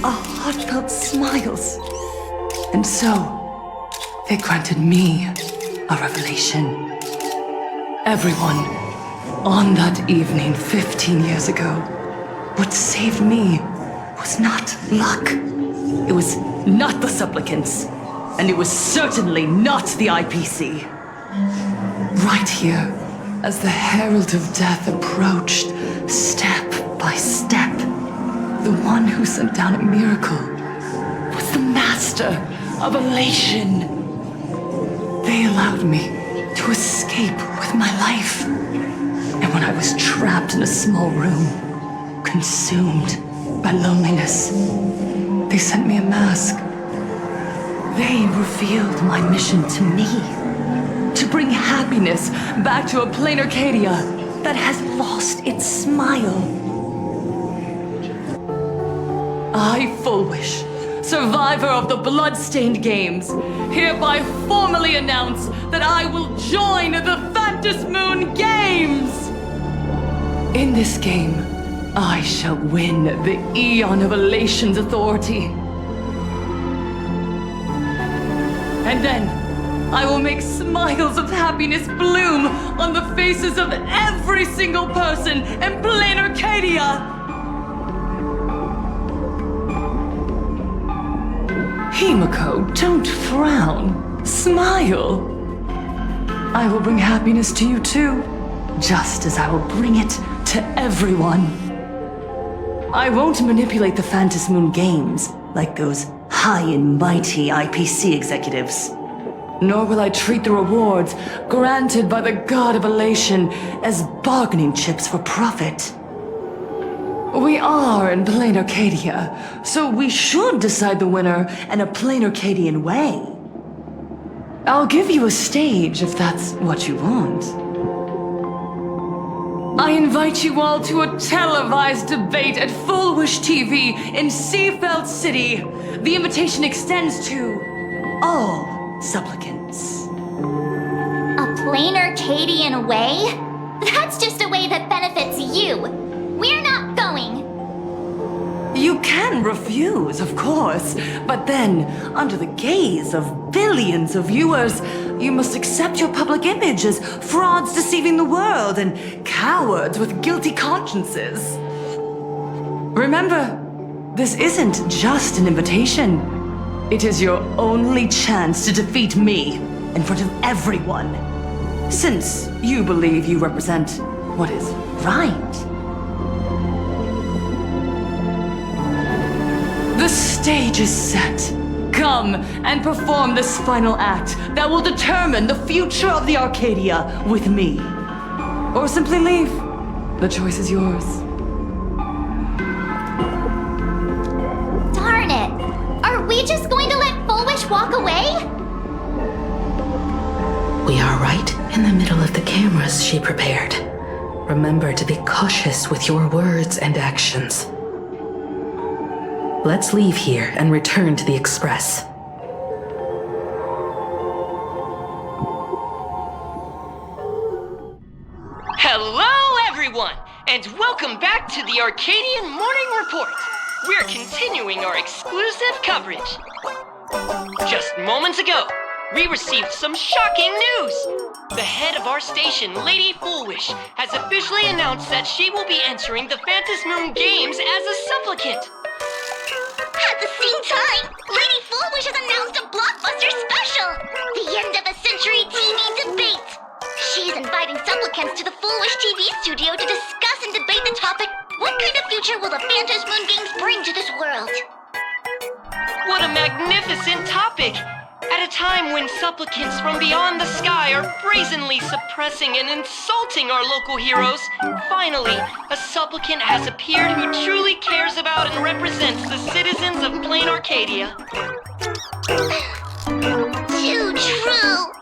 Speaker 18: are heartfelt smiles. And so, they granted me a revelation. Everyone, on that evening 15 years ago, what saved me was not luck. It was not the supplicants, and it was certainly not the IPC. Right here, as the Herald of Death approached, step by step, the one who sent down a miracle was the Master of Elation. They allowed me to escape with my life. And when I was trapped in a small room, consumed by loneliness, they sent me a mask. They revealed my mission to me, to bring happiness back to a plain Arcadia that has lost its smile. I, Fullwish, survivor of the Bloodstained Games, hereby formally announce that I will join the Phantasmoon Games! In this game, I shall win the Eon of Elation's authority. And then, I will make smiles of happiness bloom on the faces of every single person in plain Arcadia! Himiko, don't frown. Smile. I will bring happiness to you too, just as I will bring it to everyone. I won't manipulate the Phantasmoon Games like those high and mighty IPC executives. Nor will I treat the rewards granted by the God of Elation as bargaining chips for profit. We are in plain Arcadia, so we should decide the winner in a plain Arcadian way. I'll give you a stage if that's what you want. I invite you all to a televised debate at Fullwish TV in Seafeld City. The invitation extends to all supplicants.
Speaker 5: A plain Arcadian way? That's just a way that benefits you. We're not going.
Speaker 18: You can refuse, of course, but then, under the gaze of billions of viewers, you must accept your public image as frauds deceiving the world and cowards with guilty consciences. Remember, this isn't just an invitation. It is your only chance to defeat me in front of everyone, since you believe you represent what is right. The stage is set. Come and perform this final act that will determine the future of the Arcadia with me. Or simply leave. The choice is yours.
Speaker 5: Darn it! Are we just going to let Fullwish walk away?
Speaker 2: We are right in the middle of the cameras she prepared. Remember to be cautious with your words and actions. Let's leave here and return to the Express.
Speaker 19: Hello, everyone! and welcome back to the Arcadian Morning Report. We're continuing our exclusive coverage. Just moments ago, we received some shocking news. The head of our station, Lady Foolish, has officially announced that she will be entering the Phantom Moon Games as a supplicant.
Speaker 5: At the same time, Lady Foolish has announced a blockbuster special, the end of a century TV debate. She's inviting supplicants to the Foolish TV studio to discuss and debate the topic, what kind of future will the Phantom Moon Games bring to this world?
Speaker 19: What a magnificent topic! At a time when supplicants from beyond the sky are brazenly suppressing and insulting our local heroes, finally, a supplicant has appeared who truly cares about and represents the citizens of Plain Arcadia.
Speaker 5: Too true!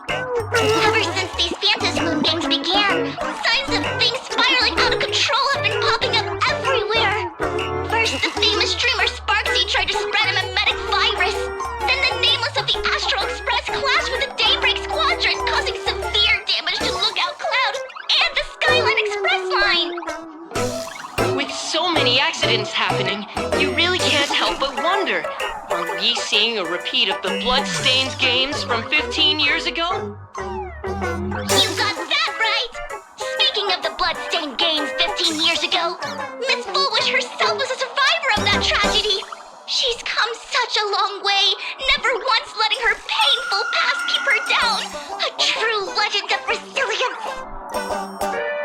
Speaker 5: Ever since these Phantom Moon Games began, signs of things spiraling out of control have been popping up everywhere. First, the famous streamer Sparksy tried to spread a mimetic virus. Then the nameless of the Astral Express clashed with the Daybreak Squadron, causing severe damage to Lookout Cloud and the Skyline Express line.
Speaker 19: With so many accidents happening, you really can't help but wonder, are we seeing a repeat of the Bloodstained games from 15 years ago?
Speaker 5: You got that right! Speaking of the Bloodstained games 15 years ago, Miss Foolish herself was a survivor of that tragedy. She's come such a long way, never once letting her painful past keep her down. A true legend of resilience.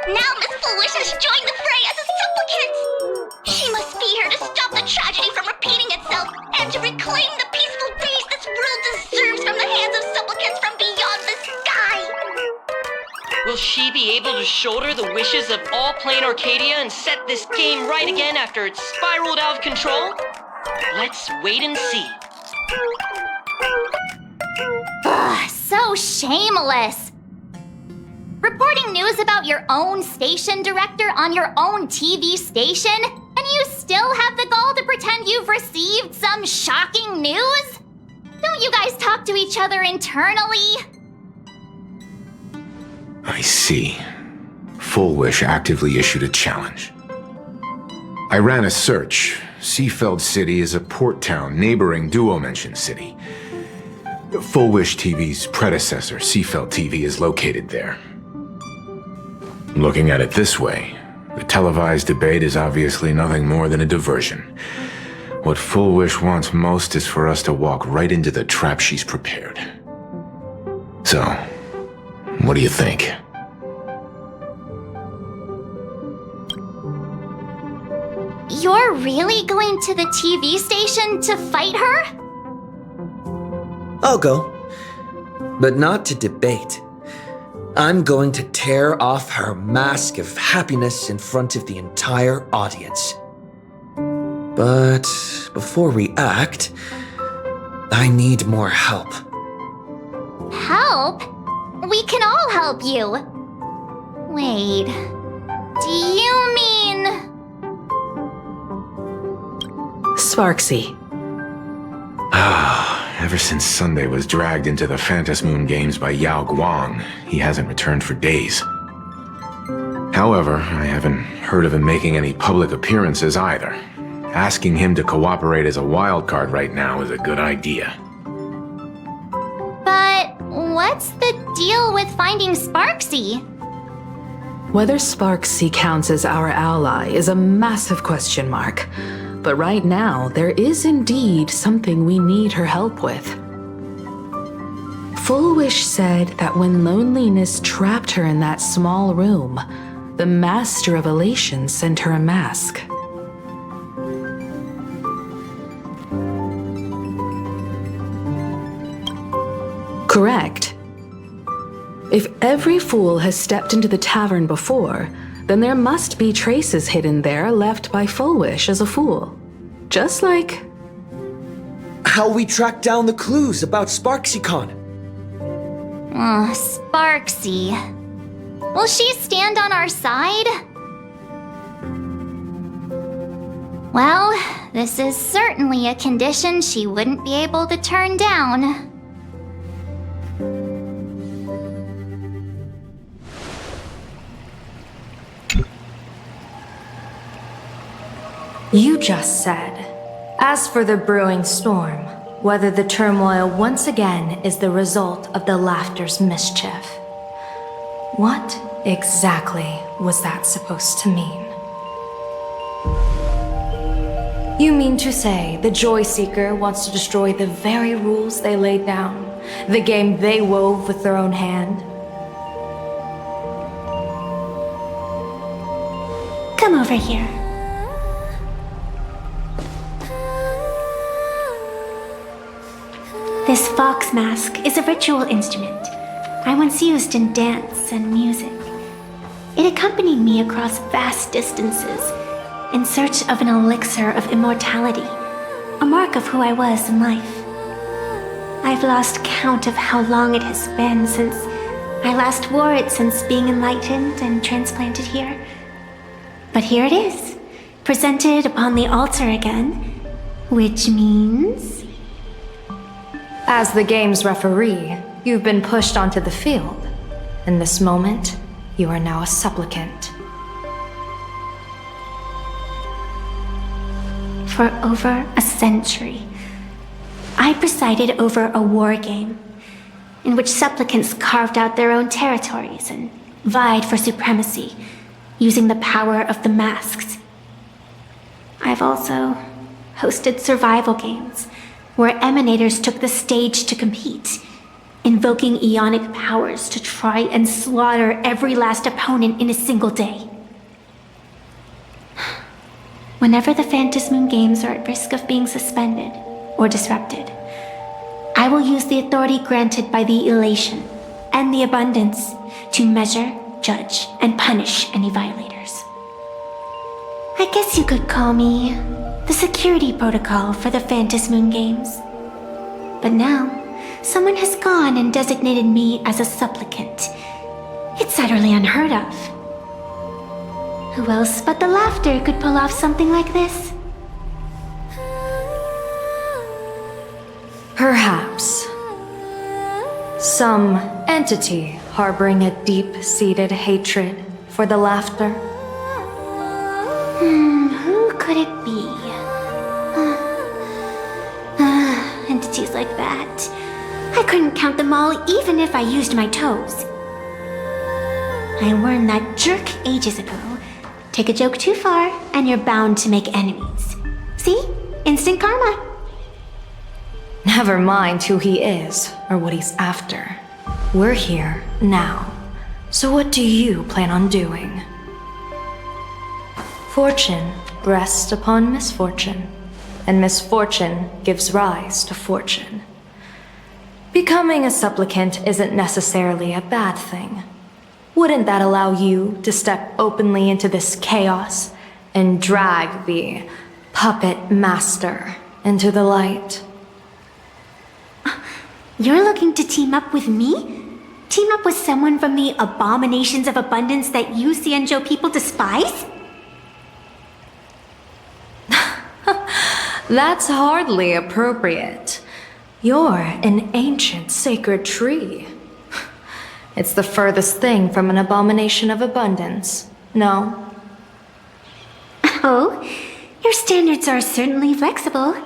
Speaker 5: Now Miss Foolish has joined the fray as a supplicant. She must be here to stop the tragedy from repeating itself and to reclaim the peaceful peace this world deserves from the hands of supplicants from beyond the sky.
Speaker 19: Will she be able to shoulder the wishes of all Plain Arcadia and set this game right again after it's spiraled out of control? Let's wait and see.
Speaker 5: Ugh, so shameless. Reporting news about your own station director on your own TV station, and you still have the gall to pretend you've received some shocking news? Don't you guys talk to each other internally?
Speaker 8: I see. Full Wish actively issued a challenge. I ran a search. Seafeld City is a port town neighboring Duo-Mention City. Full Wish TV's predecessor, Seafeld TV, is located there. Looking at it this way, the televised debate is obviously nothing more than a diversion. What Full Wish wants most is for us to walk right into the trap she's prepared. So, what do you think?
Speaker 5: You're really going to the TV station to fight her?
Speaker 11: I'll go. But not to debate. I'm going to tear off her mask of happiness in front of the entire audience. But before we act, I need more help.
Speaker 5: Help? We can all help you. Wait, do you mean...
Speaker 2: Sparksy.
Speaker 8: Ever since Sunday was dragged into the Phantom Moon Games by Yao Guang, he hasn't returned for days. However, I haven't heard of him making any public appearances either. Asking him to cooperate as a wildcard right now is a good idea.
Speaker 5: But what's the deal with finding Sparksy?
Speaker 2: Whether Sparksy counts as our ally is a massive question mark. But right now, there is indeed something we need her help with. Full Wish said that when loneliness trapped her in that small room, the Master of Elation sent her a mask. Correct. If every fool has stepped into the tavern before, then there must be traces hidden there left by Full Wish as a fool. Just like...
Speaker 11: how we tracked down the clues about SparksyCon.
Speaker 5: Sparksy. Will she stand on our side? Well, this is certainly a condition she wouldn't be able to turn down.
Speaker 20: You just said, as for the brewing storm, whether the turmoil once again is the result of the laughter's mischief. What exactly was that supposed to mean? You mean to say the Joy Seeker wants to destroy the very rules they laid down, the game they wove with their own hand?
Speaker 21: Come over here. This fox mask is a ritual instrument I once used in dance and music. It accompanied me across vast distances in search of an elixir of immortality, a mark of who I was in life. I've lost count of how long it has been since I last wore it since being enlightened and transplanted here. But here it is, presented upon the altar again, which means...
Speaker 20: As the game's referee, you've been pushed onto the field. In this moment, you are now a supplicant.
Speaker 21: For over a century, I presided over a war game in which supplicants carved out their own territories and vied for supremacy using the power of the masks. I've also hosted survival games where emanators took the stage to compete, invoking eonic powers to try and slaughter every last opponent in a single day. Whenever the Phantasmoon games are at risk of being suspended or disrupted, I will use the authority granted by the elation and the abundance to measure, judge, and punish any violators. I guess you could call me the security protocol for the Phantasmoon games. But now, someone has gone and designated me as a supplicant. It's utterly unheard of. Who else but the laughter could pull off something like this?
Speaker 20: Perhaps. Some entity harboring a deep-seated hatred for the laughter.
Speaker 21: Who could it be? Entities like that. I couldn't count them all even if I used my toes. I warned that jerk ages ago. Take a joke too far, and you're bound to make enemies. See? Instant karma.
Speaker 20: Never mind who he is or what he's after. We're here now. So what do you plan on doing? Fortune rests upon misfortune, and misfortune gives rise to fortune. Becoming a supplicant isn't necessarily a bad thing. Wouldn't that allow you to step openly into this chaos and drag the puppet master into the light?
Speaker 21: You're looking to team up with me? Team up with someone from the abominations of abundance that you Xianzhou people despise?
Speaker 20: That's hardly appropriate. You're an ancient sacred tree. It's the furthest thing from an abomination of abundance, no?
Speaker 21: Oh, your standards are certainly flexible.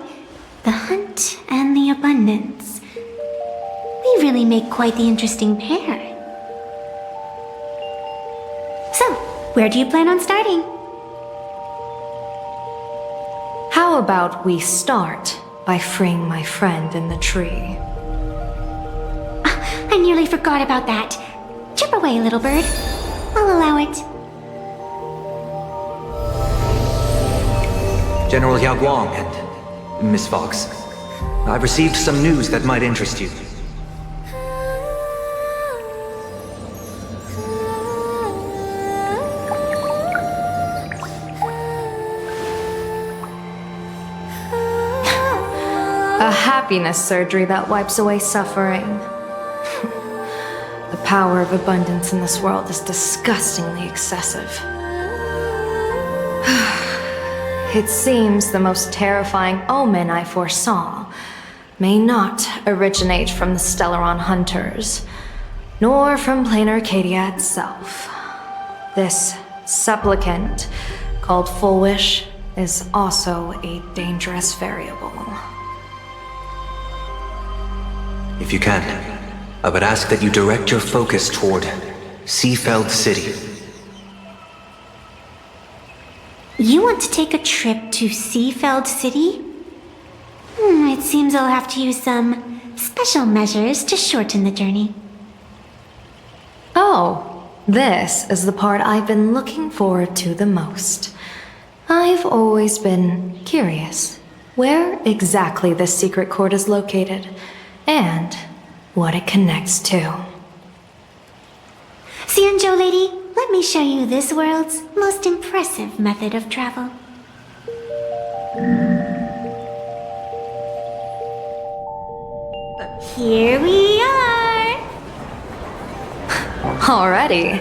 Speaker 21: The hunt and the abundance. We really make quite the interesting pair. So, where do you plan on starting?
Speaker 20: How about we start by freeing my friend in the tree?
Speaker 21: I nearly forgot about that. Chip away, little bird. I'll allow it.
Speaker 22: General Yao Guang and Miss Fox, I've received some news that might interest you.
Speaker 20: A happiness surgery that wipes away suffering. The power of abundance in this world is disgustingly excessive. It seems the most terrifying omen I foresaw may not originate from the Stellaron hunters, nor from plain Arcadia itself. This supplicant, called Full Wish, is also a dangerous variable.
Speaker 22: If you can, I would ask that you direct your focus toward Seafeld City.
Speaker 21: You want to take a trip to Seafeld City? It seems I'll have to use some special measures to shorten the journey.
Speaker 20: Oh, this is the part I've been looking forward to the most. I've always been curious where exactly this secret court is located, and what it connects to.
Speaker 21: Xianzhou lady, let me show you this world's most impressive method of travel. Here we are!
Speaker 20: Already?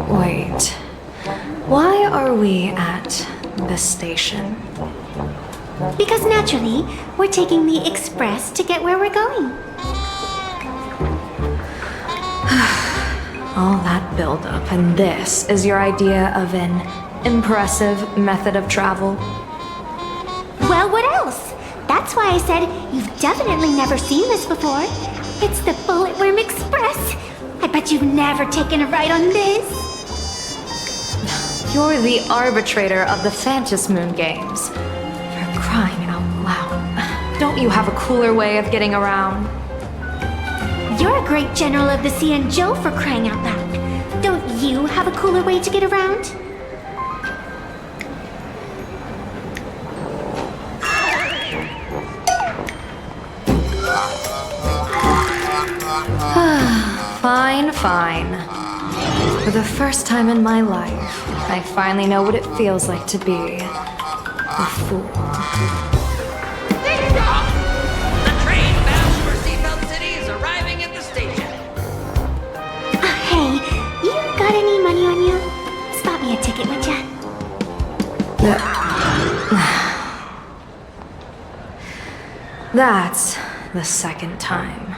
Speaker 20: Wait. Why are we at this station?
Speaker 21: Because naturally, we're taking the express to get where we're going.
Speaker 20: All that buildup, and this is your idea of an impressive method of travel?
Speaker 21: Well, what else? That's why I said you've definitely never seen this before. It's the Bulletworm Express. I bet you've never taken a ride on this.
Speaker 20: You're the arbitrator of the Phantom Moon games. For crying out loud. Don't you have a cooler way of getting around?
Speaker 21: You're a great general of the Xianzhou, for crying out loud. Don't you have a cooler way to get around?
Speaker 20: Fine, fine. For the first time in my life, I finally know what it feels like to be a fool.
Speaker 19: The train bound for Seafeld City is arriving at the station.
Speaker 21: Hey, you got any money on you? Spot me a ticket, would ya?
Speaker 20: That's the second time.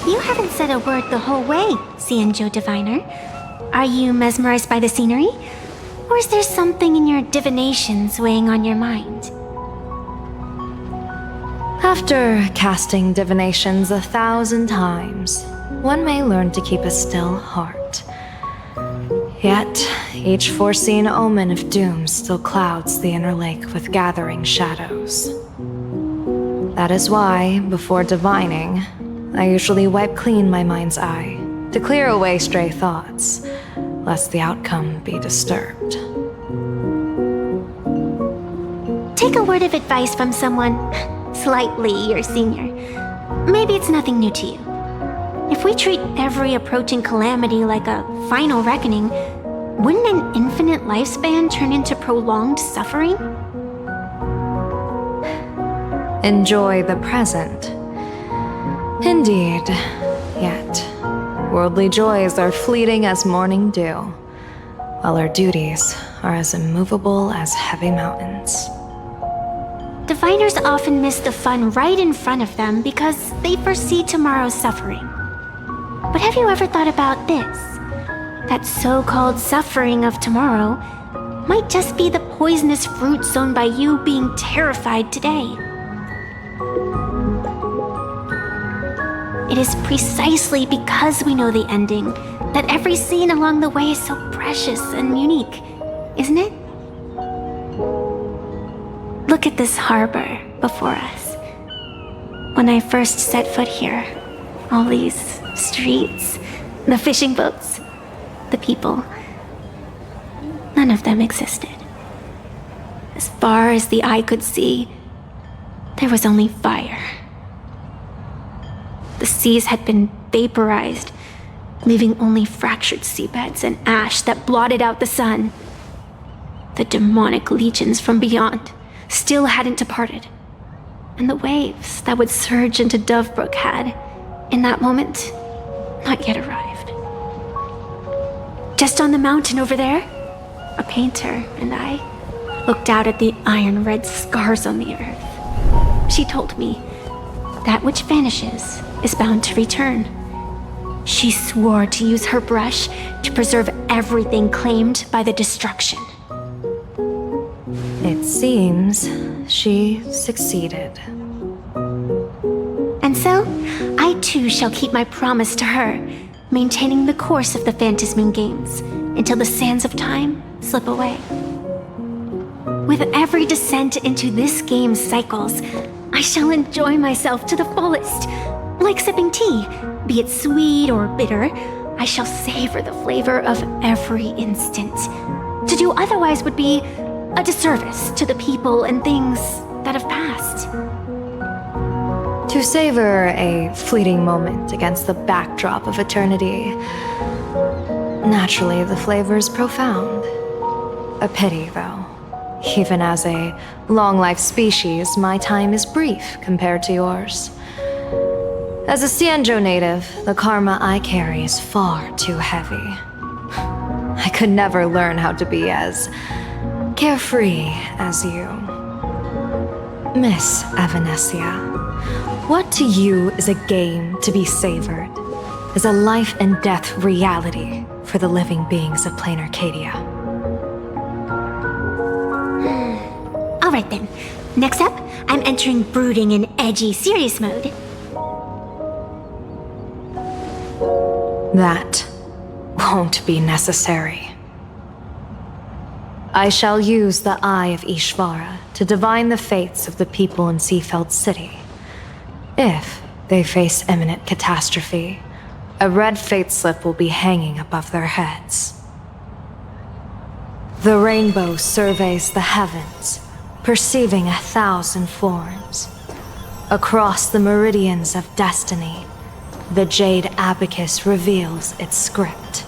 Speaker 21: You haven't said a word the whole way, Xianzhou Diviner. Are you mesmerized by the scenery? Or is there something in your divinations weighing on your mind?
Speaker 20: After casting divinations 1,000 times, one may learn to keep a still heart. Yet, each foreseen omen of doom still clouds the inner lake with gathering shadows. That is why, before divining, I usually wipe clean my mind's eye to clear away stray thoughts, lest the outcome be disturbed.
Speaker 21: Take a word of advice from someone slightly your senior. Maybe it's nothing new to you. If we treat every approaching calamity like a final reckoning, wouldn't an infinite lifespan turn into prolonged suffering?
Speaker 20: Enjoy the present. Indeed, yet worldly joys are fleeting as morning dew, while our duties are as immovable as heavy mountains.
Speaker 21: Diviners often miss the fun right in front of them because they foresee tomorrow's suffering. But have you ever thought about this? That so-called suffering of tomorrow might just be the poisonous fruit sown by you being terrified today. It is precisely because we know the ending that every scene along the way is so precious and unique, isn't it? Look at this harbor before us. When I first set foot here, all these streets, the fishing boats, the people, none of them existed. As far as the eye could see, there was only fire. The seas had been vaporized, leaving only fractured seabeds and ash that blotted out the sun. The demonic legions from beyond still hadn't departed. And the waves that would surge into Dovebrook had, in that moment, not yet arrived. Just on the mountain over there, a painter and I looked out at the iron red scars on the earth. She told me, that which vanishes is bound to return. She swore to use her brush to preserve everything claimed by the destruction.
Speaker 20: It seems she succeeded.
Speaker 21: And so, I too shall keep my promise to her, maintaining the course of the Phantasmoon Games until the sands of time slip away. With every descent into this game's cycles, I shall enjoy myself to the fullest. Like sipping tea, be it sweet or bitter, I shall savor the flavor of every instant. To do otherwise would be a disservice to the people and things that have passed.
Speaker 20: To savor a fleeting moment against the backdrop of eternity. Naturally, the flavor is profound. A pity, though. Even as a long-life species, my time is brief compared to yours. As a Xianzhou native, the karma I carry is far too heavy. I could never learn how to be as carefree as you. Miss Evanescia, what to you is a game to be savored, is a life and death reality for the living beings of Plain Arcadia.
Speaker 21: Alright then, next up, I'm entering brooding and edgy serious mode.
Speaker 20: That won't be necessary. I shall use the Eye of Ishvara to divine the fates of the people in Seafeld City. If they face imminent catastrophe, a red fate slip will be hanging above their heads. The rainbow surveys the heavens, perceiving 1,000 forms. Across the meridians of destiny, the Jade Abacus reveals its script.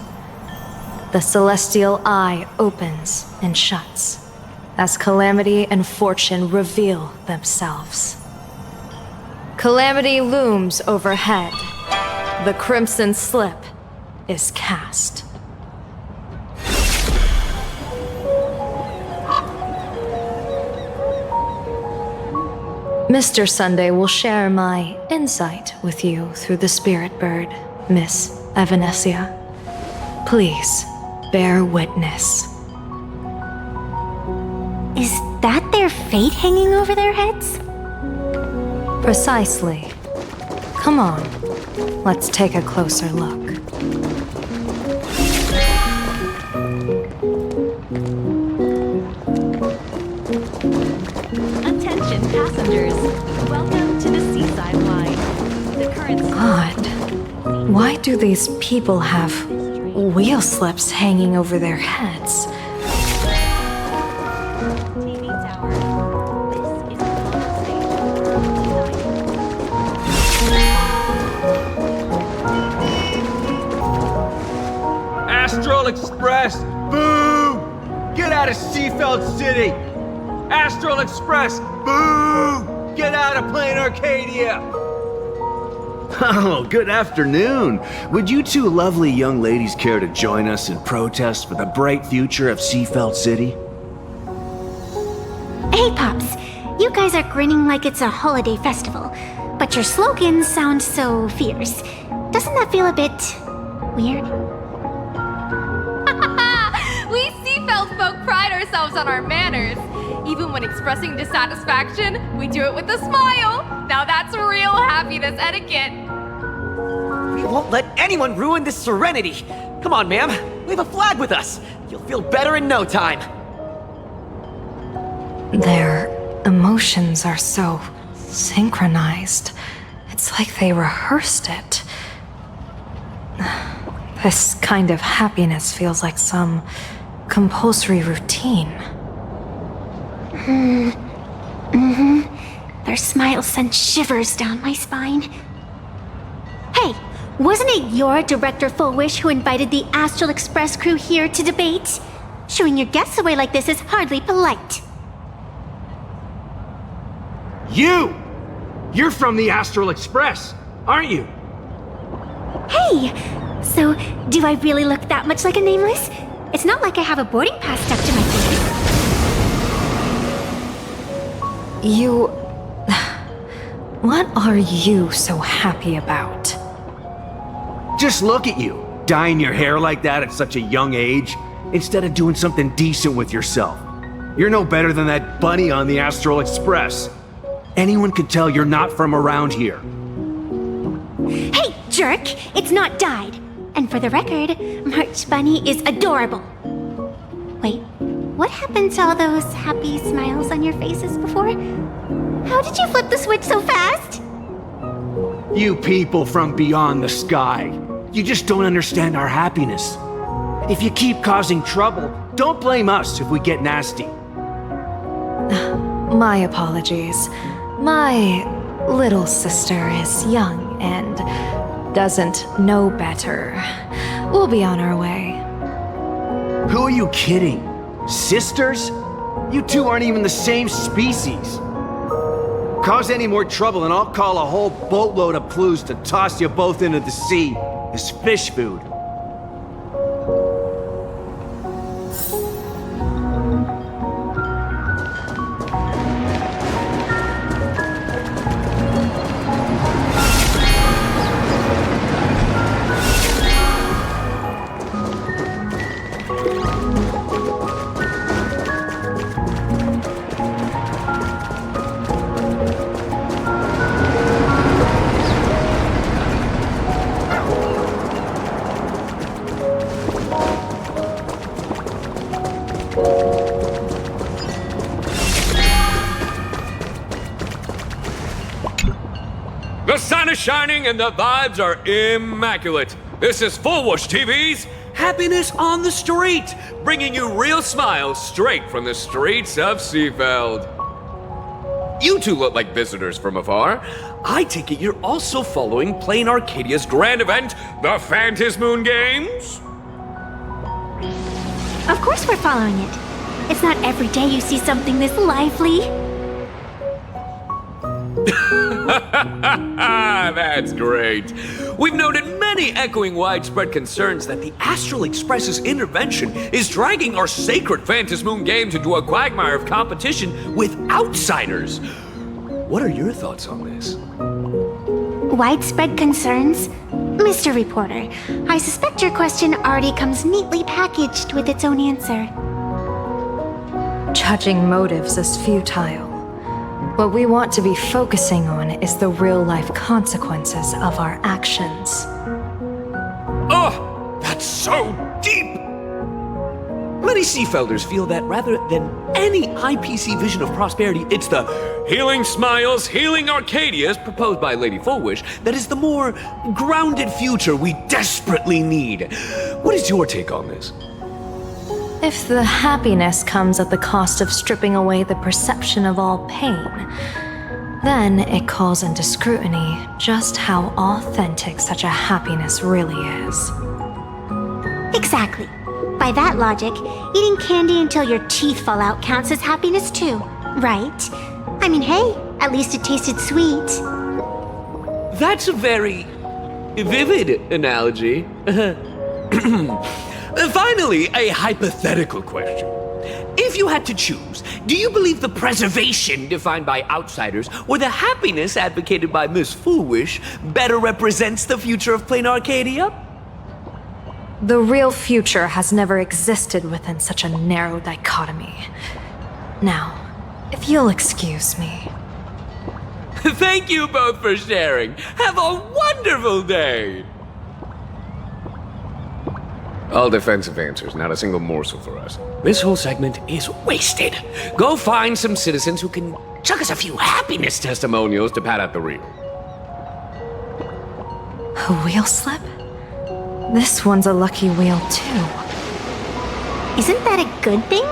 Speaker 20: The celestial eye opens and shuts as calamity and fortune reveal themselves. Calamity looms overhead. The crimson slip is cast. Mr. Sunday will share my insight with you through the Spirit Bird, Miss Evanescia. Please, bear witness.
Speaker 21: Is that their fate hanging over their heads?
Speaker 20: Precisely. Come on, let's take a closer look.
Speaker 9: Attention passengers, welcome to the Seaside Line. The current
Speaker 20: Odd. Why do these people have wheel slips hanging over their heads?
Speaker 9: TV tower. This is the
Speaker 4: Astral Express! Boo! Get out of Seafeld City! Astral Express! Boo! Get out of Plain Arcadia!
Speaker 3: Oh, good afternoon. Would you two lovely young ladies care to join us in protest for the bright future of Seafeld City?
Speaker 21: Hey, Pops. You guys are grinning like it's a holiday festival, but your slogans sound so fierce. Doesn't that feel a bit weird?
Speaker 6: We Seafeld folk pride ourselves on our manners. Even when expressing dissatisfaction, we do it with a smile. Now that's real happiness etiquette.
Speaker 15: We won't let anyone ruin this serenity. Come on, ma'am. We have a flag with us. You'll feel better in no time.
Speaker 20: Their emotions are so synchronized. It's like they rehearsed it. This kind of happiness feels like some compulsory routine.
Speaker 21: Their smiles sent shivers down my spine. Hey, wasn't it your Director Fullwish who invited the Astral Express crew here to debate? Showing your guests away like this is hardly polite.
Speaker 4: You're from the Astral Express, aren't you?
Speaker 21: Hey! So, do I really look that much like a nameless? It's not like I have a boarding pass stuck to my face.
Speaker 20: You... What are you so happy about?
Speaker 4: Just look at you, dyeing your hair like that at such a young age, instead of doing something decent with yourself. You're no better than that bunny on the Astral Express. Anyone could tell you're not from around here.
Speaker 21: Hey, jerk! It's not dyed. And for the record, March Bunny is adorable. Wait, what happened to all those happy smiles on your faces before? How did you flip the switch so fast?
Speaker 4: You people from beyond the sky, you just don't understand our happiness. If you keep causing trouble, don't blame us if we get nasty.
Speaker 20: My apologies. My little sister is young and doesn't know better. We'll be on our way.
Speaker 4: Who are you kidding? Sisters? You two aren't even the same species. Cause any more trouble and I'll call a whole boatload of Plues to toss you both into the sea as fish food.
Speaker 16: The sun is shining and the vibes are immaculate. This is Full Whoosh TV's Happiness on the Street, bringing you real smiles straight from the streets of Seafeld. You two look like visitors from afar. I take it you're also following Plain Arcadia's grand event, the Phantasmoon Games?
Speaker 21: Of course we're following it. It's not every day you see something this lively.
Speaker 16: That's great. We've noted many echoing widespread concerns that the Astral Express's intervention is dragging our sacred Phantasmoon Games into a quagmire of competition with outsiders. What are your thoughts on this?
Speaker 21: Widespread concerns? Mr. Reporter, I suspect your question already comes neatly packaged with its own answer.
Speaker 20: Judging motives is futile. What we want to be focusing on is the real-life consequences of our actions.
Speaker 16: Oh, that's so deep! Many Seafelders feel that rather than any IPC vision of prosperity, it's the Healing Smiles, Healing Arcadias proposed by Lady Full Whoosh that is the more grounded future we desperately need. What is your take on this?
Speaker 20: If the happiness comes at the cost of stripping away the perception of all pain, then it calls into scrutiny just how authentic such a happiness really is.
Speaker 21: Exactly. By that logic, eating candy until your teeth fall out counts as happiness too, right? I mean, hey, at least it tasted sweet.
Speaker 16: That's a very vivid analogy. Finally, a hypothetical question. If you had to choose, do you believe the preservation defined by outsiders or the happiness advocated by Miss Full Whoosh better represents the future of Plain Arcadia?
Speaker 20: The real future has never existed within such a narrow dichotomy. Now, if you'll excuse me.
Speaker 16: Thank you both for sharing. Have a wonderful day! All defensive answers, not a single morsel for us. This whole segment is wasted. Go find some citizens who can chuck us a few happiness testimonials to pad out the reel.
Speaker 20: A wheel slip? This one's a lucky wheel, too.
Speaker 21: Isn't that a good thing?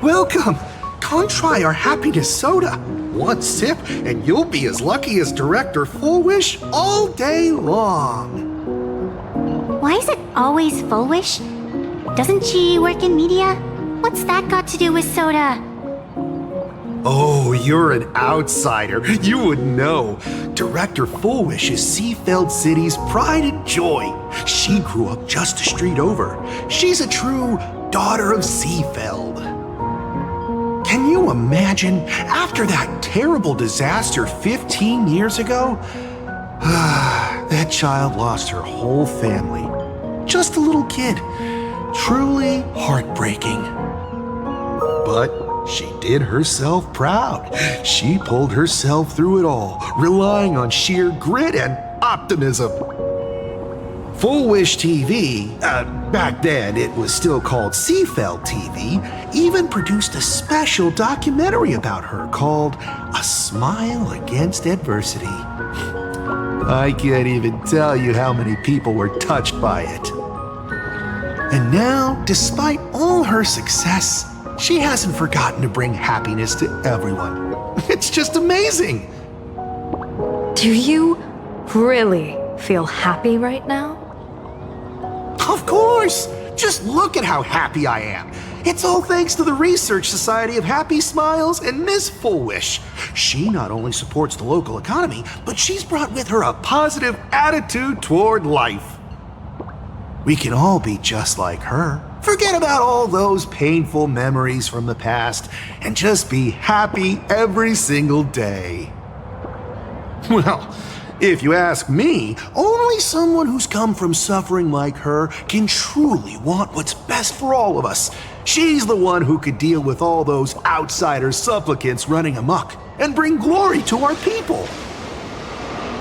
Speaker 7: Welcome! Come try our happiness soda. One sip, and you'll be as lucky as Director Full Wish all day long.
Speaker 21: Why is it always Full Wish? Doesn't she work in media? What's that got to do with soda?
Speaker 7: Oh, you're an outsider. You would know. Director Full Wish is Seafeld City's pride and joy. She grew up just a street over. She's a true daughter of Seafeld. Can you imagine, after that terrible disaster 15 years ago, that child lost her whole family. Just a little kid. Truly heartbreaking. But she did herself proud. She pulled herself through it all, relying on sheer grit and optimism. Full Wish TV, back then it was still called Seafeld TV, even produced a special documentary about her called A Smile Against Adversity. I can't even tell you how many people were touched by it. And now, despite all her success, she hasn't forgotten to bring happiness to everyone. It's just amazing.
Speaker 20: Do you really feel happy right now?
Speaker 7: Of course! Just look at how happy I am. It's all thanks to the Research Society of Happy Smiles and Miss Full Wish. She not only supports the local economy, but she's brought with her a positive attitude toward life. We can all be just like her. Forget about all those painful memories from the past and just be happy every single day. Well, if you ask me, only someone who's come from suffering like her can truly want what's best for all of us. She's the one who could deal with all those outsider supplicants running amok and bring glory to our people.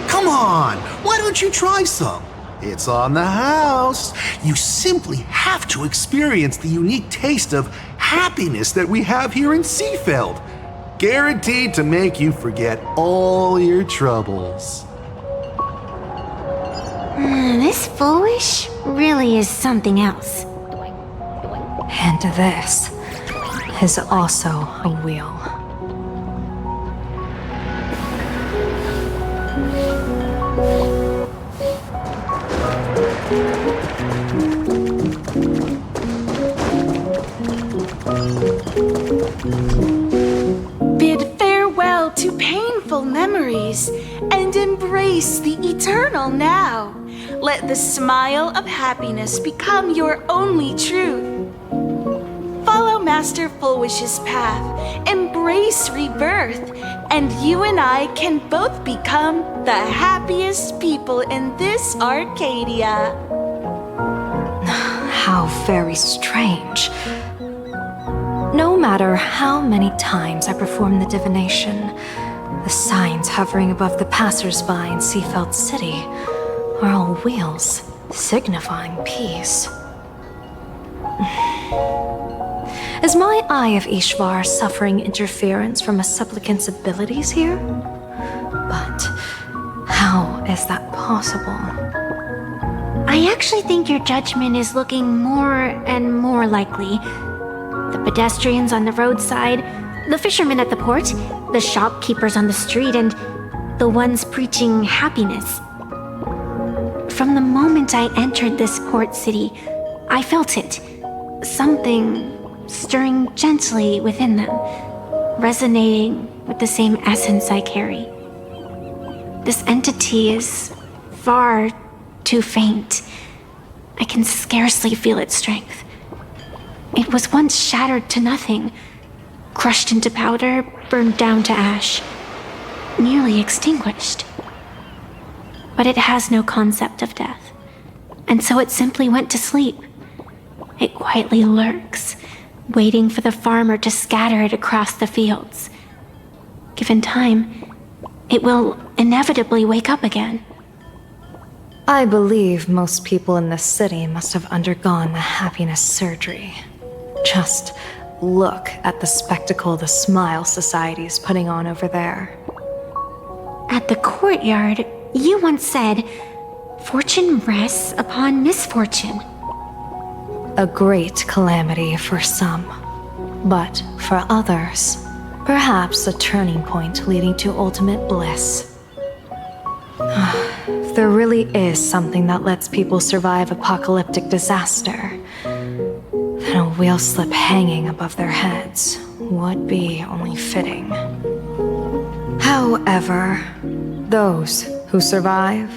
Speaker 7: Come on, why don't you try some? It's on the house. You simply have to experience the unique taste of happiness that we have here in Seafeld. Guaranteed to make you forget all your troubles.
Speaker 21: This Full Wish really is something else.
Speaker 20: And this is also a wheel.
Speaker 10: Bid farewell to painful memories and embrace the eternal now. Let the smile of happiness become your only truth. Follow Master Full Wish's path, embrace rebirth, and you and I can both become the happiest people in this Arcadia.
Speaker 20: How very strange. No matter how many times I perform the divination, the signs hovering above the passers-by in Seafeld City are all wheels, signifying peace. Is my Eye of Ishvar suffering interference from a supplicant's abilities here? But how is that possible?
Speaker 21: I actually think your judgment is looking more and more likely. The pedestrians on the roadside, the fishermen at the port, the shopkeepers on the street, and the ones preaching happiness. From the moment I entered this port city, I felt it. Something stirring gently within them, resonating with the same essence I carry. This entity is far too faint. I can scarcely feel its strength. It was once shattered to nothing, crushed into powder, burned down to ash, nearly extinguished. But it has no concept of death, and so it simply went to sleep. It quietly lurks, waiting for the farmer to scatter it across the fields. Given time, it will inevitably wake up again.
Speaker 20: I believe most people in this city must have undergone the happiness surgery. Just look at the spectacle the Smile Society is putting on over there.
Speaker 21: At the courtyard, you once said, "Fortune rests upon misfortune."
Speaker 20: A great calamity for some, but for others. Perhaps a turning point leading to ultimate bliss. If there really is something that lets people survive apocalyptic disaster, then a wheel slip hanging above their heads would be only fitting. However, those who survive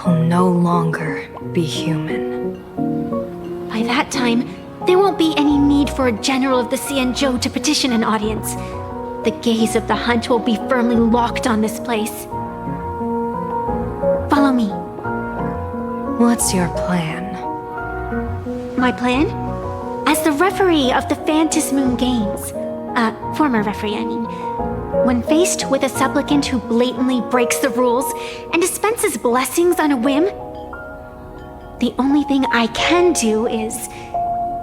Speaker 20: will no longer be human.
Speaker 21: By that time, there won't be any need for a general of the Xianzhou to petition an audience. The gaze of the hunt will be firmly locked on this place. Follow me.
Speaker 20: What's your plan?
Speaker 21: My plan? As the referee of the Phantasmoon Games, former referee, I mean, when faced with a supplicant who blatantly breaks the rules and dispenses blessings on a whim, the only thing I can do is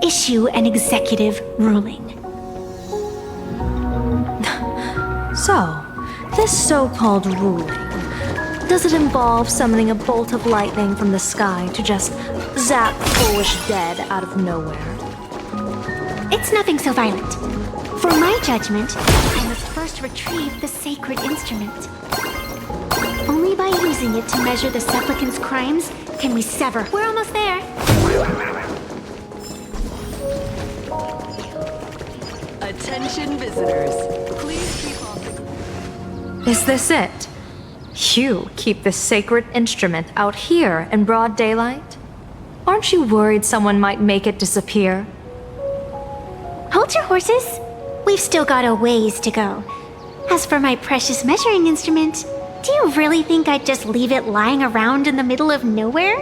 Speaker 21: issue an executive ruling.
Speaker 20: So, this so-called ruling, does it involve summoning a bolt of lightning from the sky to just zap Foolish dead out of nowhere?
Speaker 21: It's nothing so violent. For my judgment, I must first retrieve the sacred instrument. Only by using it to measure the supplicant's crimes can we sever. We're almost there.
Speaker 18: Attention visitors. Please keep off the...
Speaker 20: Is this it? You keep this sacred instrument out here in broad daylight? Aren't you worried someone might make it disappear?
Speaker 21: Hold your horses. We've still got a ways to go. As for my precious measuring instrument, do you really think I'd just leave it lying around in the middle of nowhere?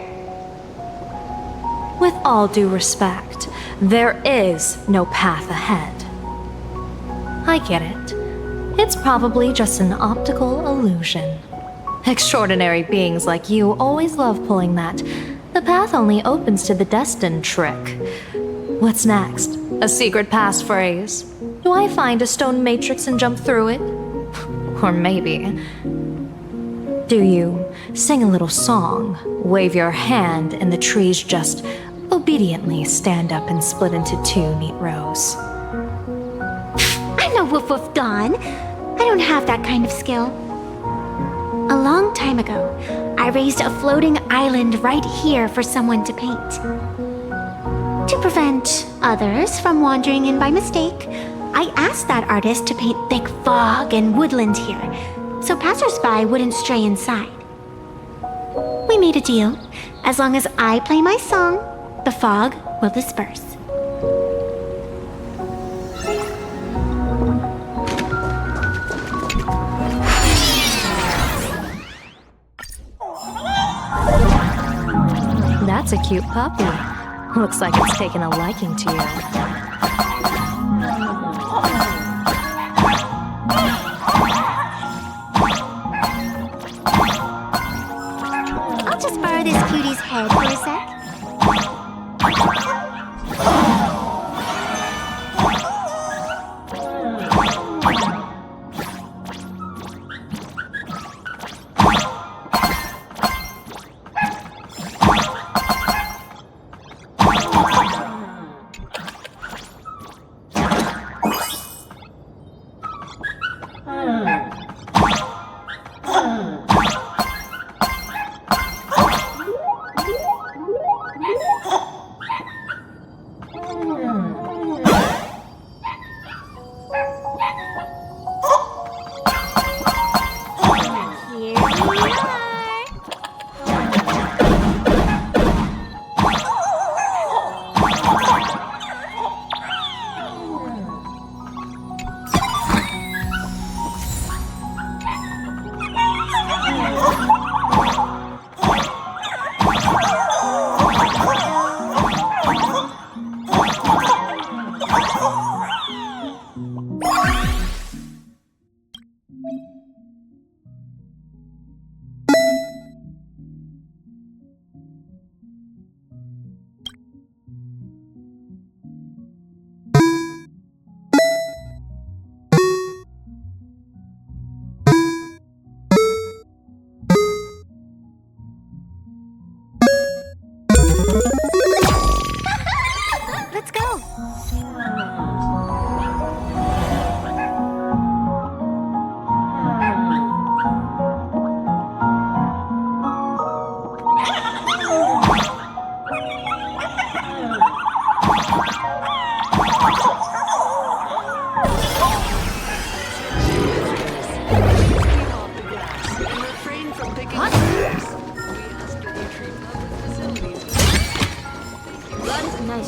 Speaker 20: With all due respect, there is no path ahead. I get it. It's probably just an optical illusion. Extraordinary beings like you always love pulling that "the path only opens to the destined" trick. What's next? A secret passphrase? Do I find a stone matrix and jump through it? Or maybe... do you sing a little song, wave your hand, and the trees just obediently stand up and split into two neat rows?
Speaker 21: I'm no woof woof Dawn. I don't have that kind of skill. A long time ago, I raised a floating island right here for someone to paint. To prevent others from wandering in by mistake, I asked that artist to paint thick fog and woodland here, so passersby wouldn't stray inside. We made a deal. As long as I play my song, the fog will disperse.
Speaker 20: That's a cute puppy. Looks like it's taken a liking to you.
Speaker 21: I'll just borrow this cutie's head for a sec.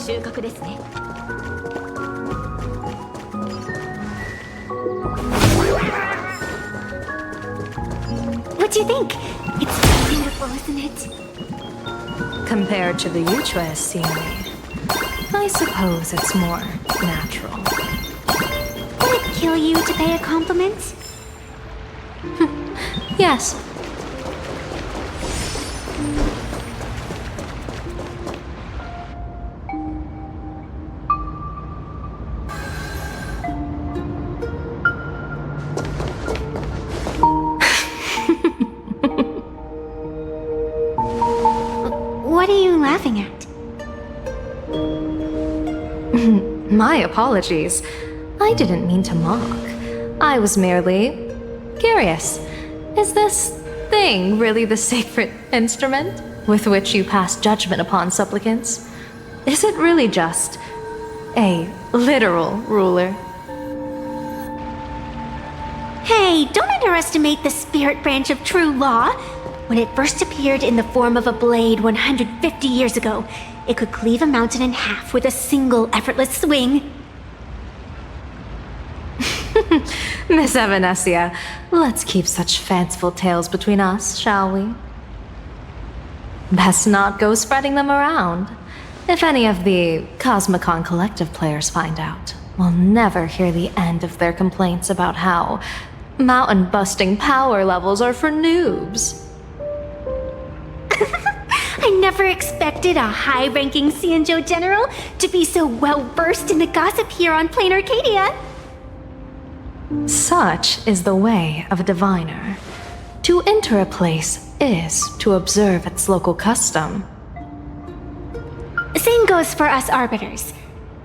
Speaker 21: 収穫ですね。What do you think? It's beautiful, isn't it?
Speaker 20: Compared to the Yuchua scenery, I suppose it's more natural.
Speaker 21: Would it kill you to pay a compliment?
Speaker 20: Yes.
Speaker 21: What are you laughing at?
Speaker 20: My apologies. I didn't mean to mock. I was merely curious. Is this thing really the sacred instrument with which you pass judgment upon supplicants? Is it really just a literal ruler?
Speaker 21: Hey, don't underestimate the spirit branch of true law. When it first appeared in the form of a blade 150 years ago, it could cleave a mountain in half with a single effortless swing.
Speaker 20: Miss Evanesia, let's keep such fanciful tales between us, shall we? Best not go spreading them around. If any of the Cosmicon Collective players find out, we'll never hear the end of their complaints about how mountain-busting power levels are for noobs.
Speaker 21: I never expected a high-ranking Xianzhou general to be so well-versed in the gossip here on Plain Arcadia.
Speaker 20: Such is the way of a diviner. To enter a place is to observe its local custom.
Speaker 21: Same goes for us arbiters.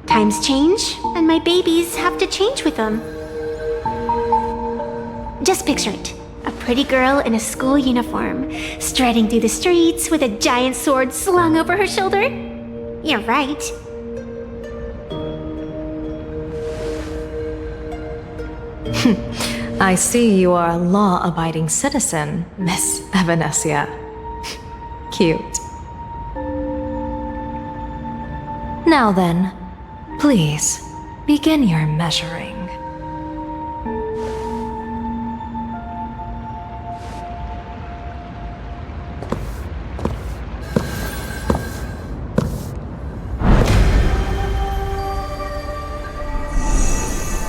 Speaker 21: Times change, and my babies have to change with them. Just picture it. A pretty girl in a school uniform, striding through the streets with a giant sword slung over her shoulder. You're right.
Speaker 20: I see you are a law-abiding citizen, Miss Evanesia. Cute. Now then, please, begin your measuring.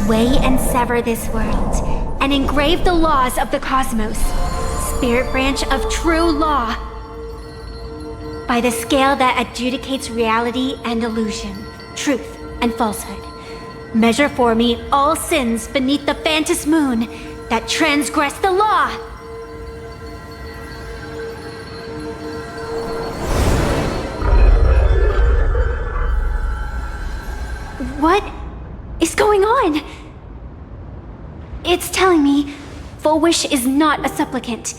Speaker 21: Weigh and sever this world, and engrave the laws of the cosmos, spirit branch of true law, by the scale that adjudicates reality and illusion, truth and falsehood. Measure for me all sins beneath the Phantom moon that transgress the law. What is going on? It's telling me Full Wish is not a supplicant.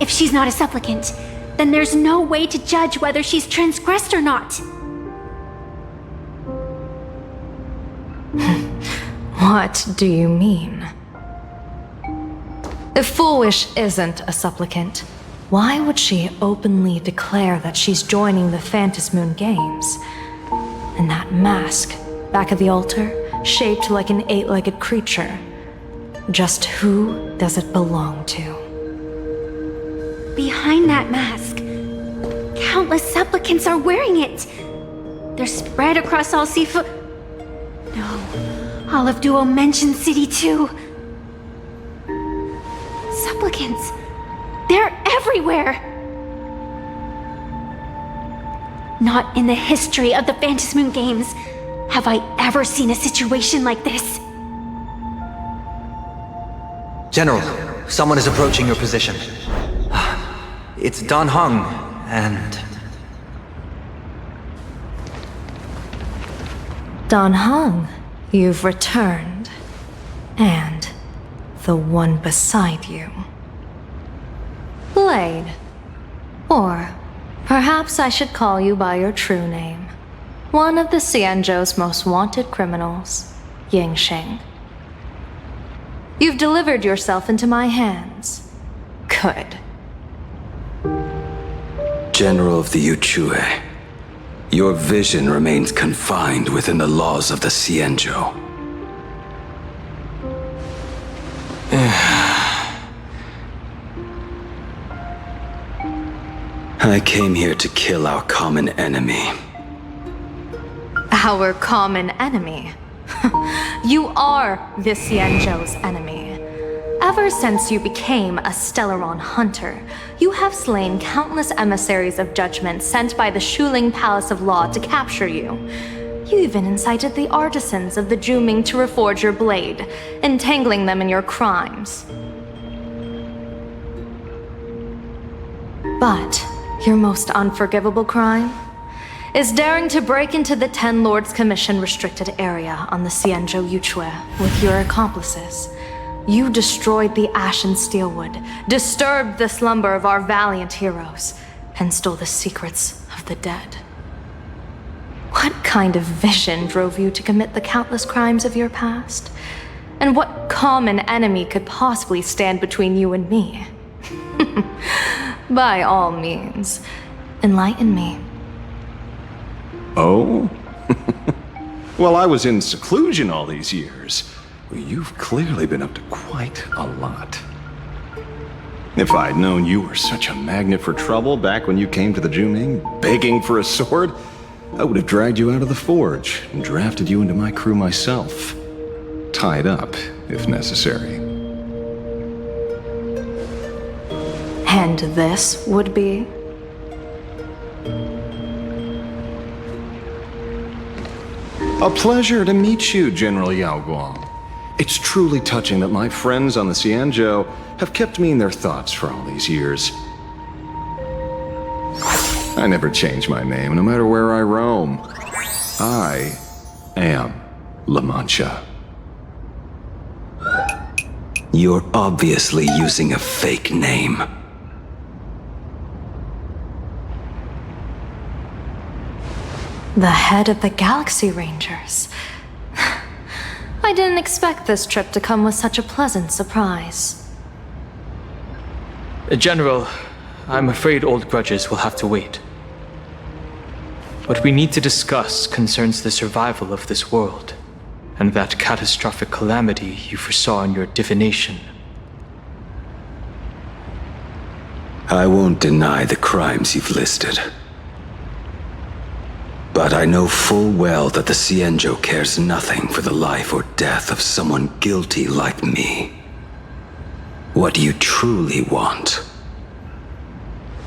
Speaker 21: If she's not a supplicant, then there's no way to judge whether she's transgressed or not.
Speaker 20: What do you mean? If Full Wish isn't a supplicant, why would she openly declare that she's joining the Phantom Moon Games? And that mask, back of the altar, shaped like an 8-legged creature. Just who does it belong to?
Speaker 21: Behind that mask, countless supplicants are wearing it. They're spread across all Sifu... No, all of Duo Mention City too. Supplicants, they're everywhere. Not in the history of the Phantom Moon Games have I ever seen a situation like this.
Speaker 22: General, someone is approaching your position. It's Dan Heng, and...
Speaker 20: Dan Heng, you've returned. And the one beside you. Blade. Or perhaps I should call you by your true name. One of the Xianzhou's most wanted criminals, Yingxing. You've delivered yourself into my hands. Good.
Speaker 22: General of the Yuchue.
Speaker 12: Your vision remains confined within the laws of the Xianzhou. I came here to kill our common enemy.
Speaker 20: Our common enemy? You are the Xianzhou's enemy. Ever since you became a Stellaron hunter, you have slain countless emissaries of judgment sent by the Shuling Palace of Law to capture you. You even incited the artisans of the Juming to reforge your blade, entangling them in your crimes. But your most unforgivable crime is daring to break into the Ten Lords Commission restricted area on the Xianzhou Yuchue with your accomplices. You destroyed the Ashen Steelwood, disturbed the slumber of our valiant heroes, and stole the secrets of the dead. What kind of vision drove you to commit the countless crimes of your past? And what common enemy could possibly stand between you and me? By all means, enlighten me.
Speaker 13: Oh? Well, I was in seclusion all these years. Well, you've clearly been up to quite a lot. If I'd known you were such a magnet for trouble back when you came to the Juming, begging for a sword, I would have dragged you out of the forge and drafted you into my crew myself. Tied up, if necessary.
Speaker 20: And this would be?
Speaker 13: A pleasure to meet you, General Yao Guang. It's truly touching that my friends on the Xianzhou have kept me in their thoughts for all these years. I never change my name, no matter where I roam. I am La Mancha.
Speaker 12: You're obviously using a fake name.
Speaker 20: The head of the Galaxy Rangers. I didn't expect this trip to come with such a pleasant surprise.
Speaker 23: General, I'm afraid old grudges will have to wait. What we need to discuss concerns the survival of this world, and that catastrophic calamity you foresaw in your divination.
Speaker 12: I won't deny the crimes you've listed. But I know full well that the Xianzhou cares nothing for the life or death of someone guilty like me. What you truly want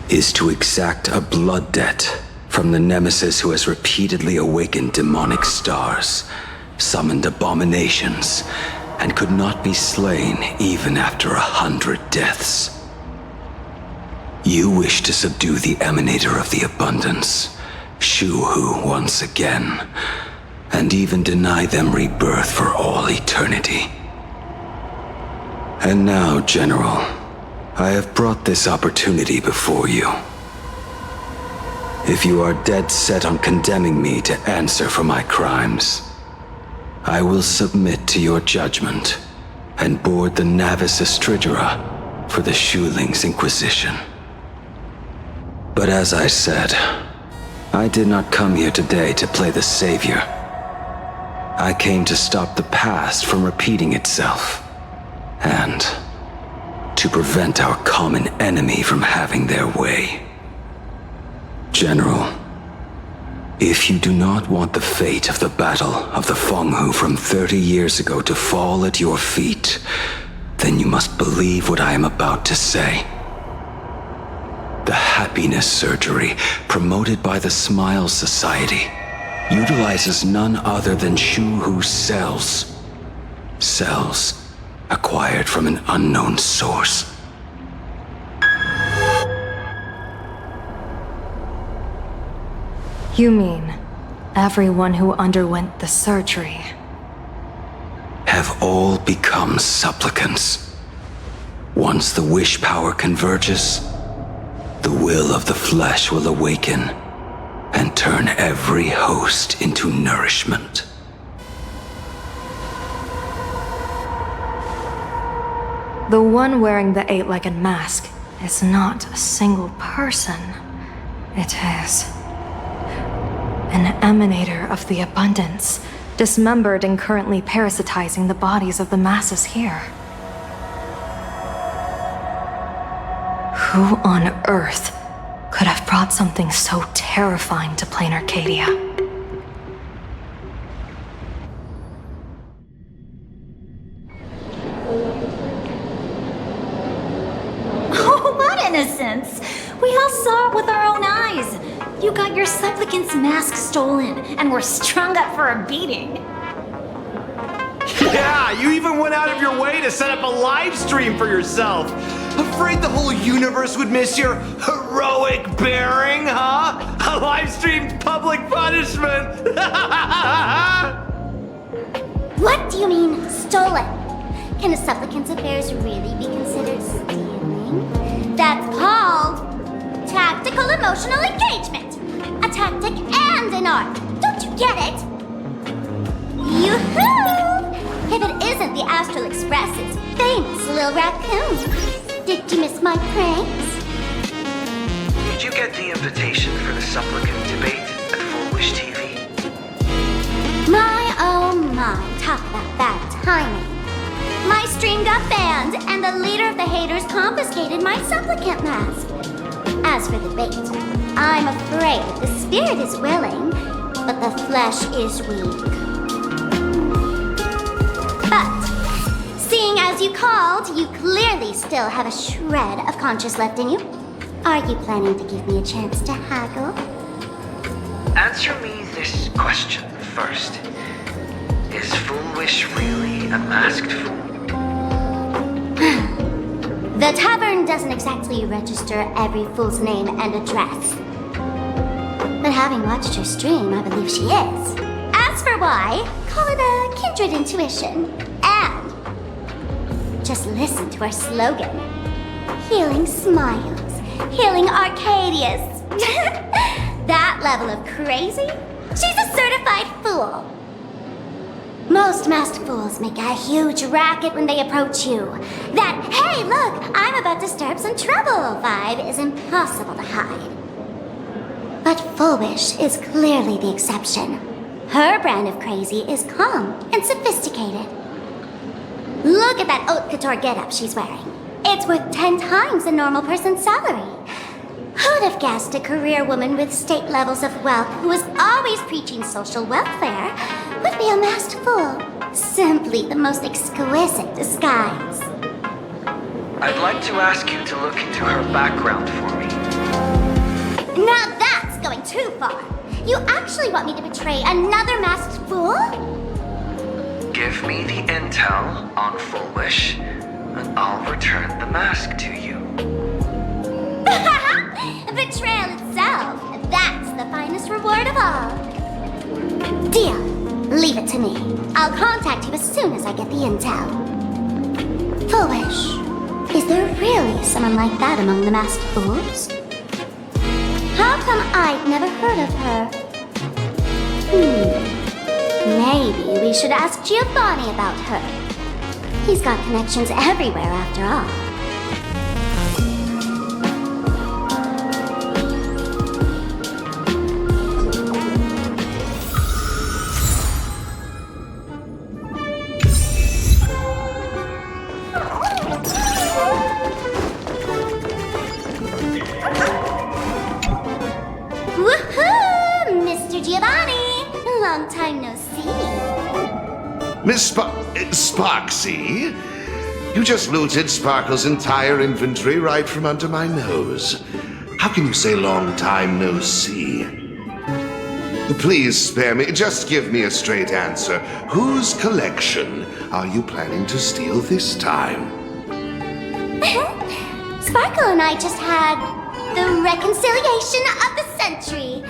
Speaker 12: is to exact a blood debt from the nemesis who has repeatedly awakened demonic stars, summoned abominations, and could not be slain even after 100 deaths. You wish to subdue the Emanator of the Abundance, Shu-Hu once again, and even deny them rebirth for all eternity. And now, General, I have brought this opportunity before you. If you are dead set on condemning me to answer for my crimes, I will submit to your judgment and board the Navis Astridera for the Shuling's Inquisition. But as I said, I did not come here today to play the savior. I came to stop the past from repeating itself, and to prevent our common enemy from having their way. General, if you do not want the fate of the Battle of the Fenghu from 30 years ago to fall at your feet, then you must believe what I am about to say. The happiness surgery, promoted by the Smile Society, utilizes none other than Shu-Hu's cells. Cells acquired from an unknown source.
Speaker 20: You mean everyone who underwent the surgery
Speaker 12: have all become supplicants. Once the wish power converges, the will of the flesh will awaken and turn every host into nourishment.
Speaker 20: the one wearing the eight-legged mask is not a single person. It is An emanator of the abundance, dismembered and currently parasitizing the bodies of the masses here. Who on earth could have brought something so terrifying to plain Arcadia?
Speaker 1: Oh, what innocence! We all saw it with our own eyes. You got your supplicant's mask stolen and were strung up for a beating.
Speaker 4: Yeah, you even went out of your way to set up a live stream for yourself. Afraid the whole universe would miss your heroic bearing, huh? A live streamed public punishment.
Speaker 5: What do you mean, stolen? Can a supplicant's affairs really be considered stealing? That's called tactical emotional engagement. A tactic and an art. Don't you get it? Yoo-hoo! If it isn't the Astral Express's famous little raccoon. Did you miss my pranks?
Speaker 11: Did you get the invitation for the supplicant debate at Full Wish TV?
Speaker 5: My oh my, talk about bad timing. My stream got banned, and the leader of the haters confiscated my supplicant mask. As for the bait, I'm afraid the spirit is willing, but the flesh is weak. But, seeing as you called, you clearly still have a shred of conscience left in you. Are you planning to give me a chance to haggle?
Speaker 11: Answer me this question first. Is Full Wish really a masked fool?
Speaker 5: The tavern doesn't exactly register every fool's name and address. But having watched her stream, I believe she is. As for why, call it a kindred intuition. And just listen to our slogan. Healing smiles, healing Arcadius. That level of crazy? She's a certified fool. Most masked fools make a huge racket when they approach you. That, hey, look, I'm about to stir up some trouble vibe is impossible to hide. But Full Wish is clearly the exception. Her brand of crazy is calm and sophisticated. Look at that haute couture getup she's wearing. It's worth 10 times a normal person's salary. Who'd have guessed a career woman with state levels of wealth who was always preaching social welfare would be a masked fool? Simply the most exquisite disguise.
Speaker 11: I'd like to ask you to look into her background for me.
Speaker 5: Now that's going too far. You actually want me to betray another masked fool?
Speaker 11: Give me the intel on Full Wish, and I'll return the mask to you.
Speaker 5: Betrayal itself, that's the finest reward of all. Deal. Leave it to me. I'll contact you as soon as I get the intel. Full Wish, is there really someone like that among the masked fools? How come I've never heard of her? Maybe we should ask Giovanni about her. He's got connections everywhere after all.
Speaker 14: Miss Sparksy? You just looted Sparkle's entire inventory right from under my nose. How can you say long time no see? Please spare me. Just give me a straight answer. Whose collection are you planning to steal this time?
Speaker 5: Sparkle and I just had the reconciliation of the century.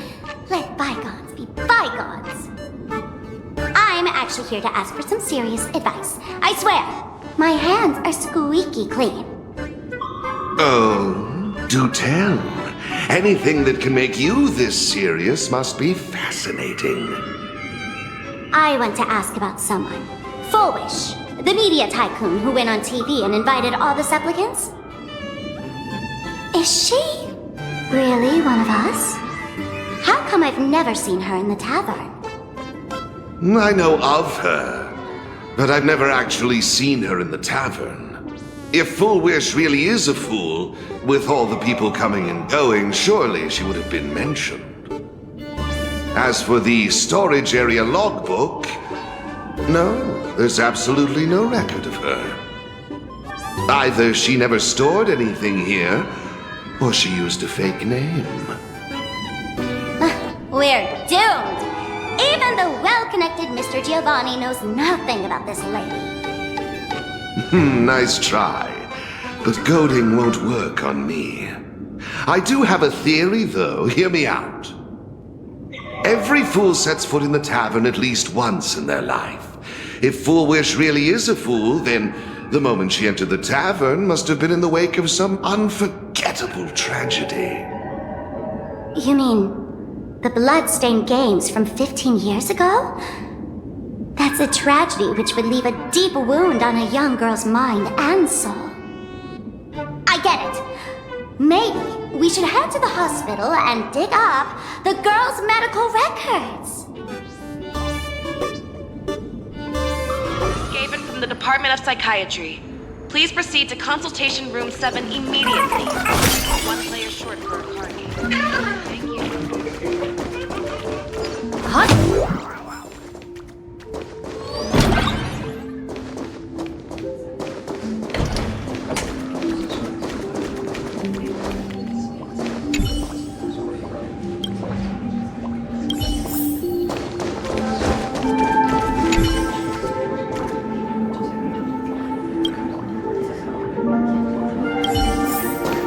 Speaker 5: Let bygones be bygones. I'm actually here to ask for some serious advice. I swear, my hands are squeaky clean.
Speaker 14: Oh, do tell. Anything that can make you this serious must be fascinating.
Speaker 5: I want to ask about someone. Full Wish, the media tycoon who went on TV and invited all the supplicants. Is she really one of us? How come I've never seen her in the tavern?
Speaker 14: I know of her, but I've never actually seen her in the tavern. If Full Wish really is a fool, with all the people coming and going, surely she would have been mentioned. As for the storage area logbook, no, there's absolutely no record of her. Either she never stored anything here, or she used a fake name.
Speaker 5: We're doomed! Even the well-connected Mr. Giovanni knows nothing about this lady.
Speaker 14: Nice try, but goading won't work on me. I do have a theory, though. Hear me out. Every fool sets foot in the tavern at least once in their life. If Full Wish really is a fool, then the moment she entered the tavern must have been in the wake of some unforgettable tragedy.
Speaker 5: You mean the blood-stained games from 15 years ago? That's a tragedy which would leave a deep wound on a young girl's mind and soul. I get it. Maybe we should head to the hospital and dig up the girl's medical records.
Speaker 2: Skaven from the Department of Psychiatry. Please proceed to consultation room 7 immediately. One player short for a card game. Thank you.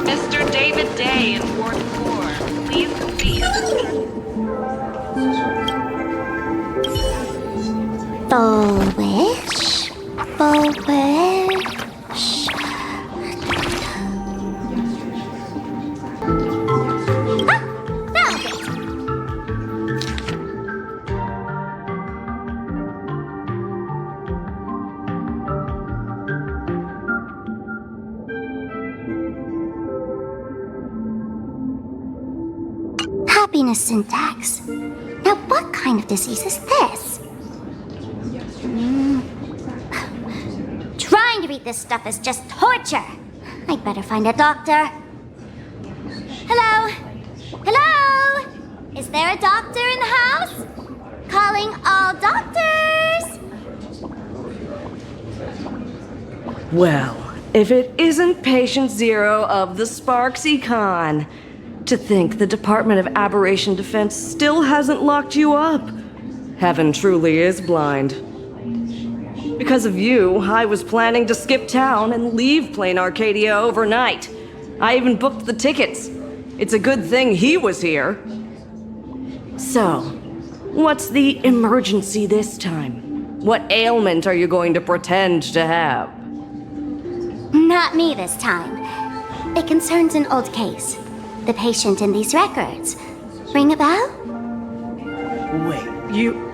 Speaker 2: Mr. David Day in Ward 4. Please complete.
Speaker 5: Full Wish? Full Wish? Found it! Happiness syntax. Now what kind of disease is this? Trying to read this stuff is just torture. I'd better find a doctor. Hello? Hello? Is there a doctor in the house? Calling all doctors!
Speaker 8: Well, if it isn't Patient Zero of the Sparks Econ. To think the Department of Aberration Defense still hasn't locked you up. Heaven truly is blind. Because of you, I was planning to skip town and leave Plain Arcadia overnight. I even booked the tickets. It's a good thing he was here. So, what's the emergency this time? What ailment are you going to pretend to have?
Speaker 5: Not me this time. It concerns an old case. The patient in these records. Ring a bell?
Speaker 8: Wait, you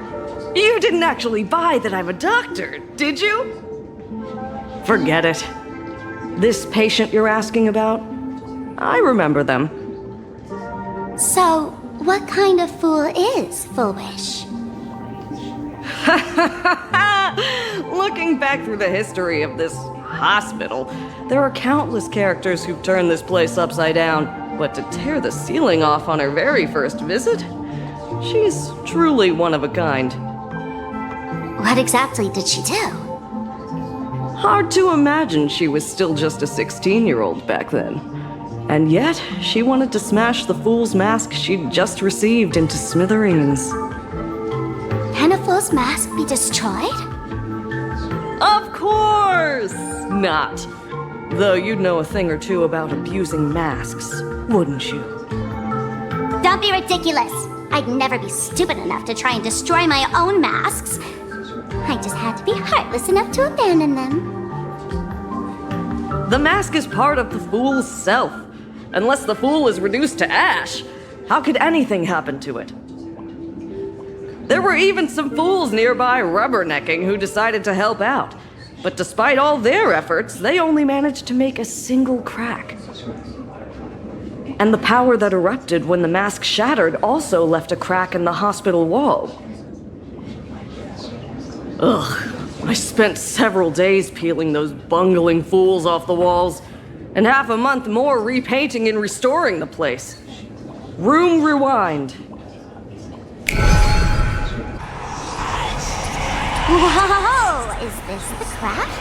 Speaker 8: didn't actually buy that I'm a doctor, did you? Forget it. This patient you're asking about? I remember them.
Speaker 5: So, what kind of fool is Full Wish?
Speaker 8: Looking back through the history of this hospital, there are countless characters who've turned this place upside down. But to tear the ceiling off on her very first visit? She's truly one of a kind.
Speaker 5: What exactly did she do?
Speaker 8: Hard to imagine she was still just a 16-year-old back then. And yet, she wanted to smash the fool's mask she'd just received into smithereens.
Speaker 5: Can a fool's mask be destroyed?
Speaker 8: Of course not! Though you'd know a thing or two about abusing masks, wouldn't you?
Speaker 5: Don't be ridiculous! I'd never be stupid enough to try and destroy my own masks. I just had to be heartless enough to abandon them.
Speaker 8: The mask is part of the fool's self. Unless the fool is reduced to ash, how could anything happen to it? There were even some fools nearby rubbernecking who decided to help out. But despite all their efforts, they only managed to make a single crack. And the power that erupted when the mask shattered also left a crack in the hospital wall. Ugh. I spent several days peeling those bungling fools off the walls, and half a month more repainting and restoring the place. Room rewind.
Speaker 5: Whoa! Is this the craft?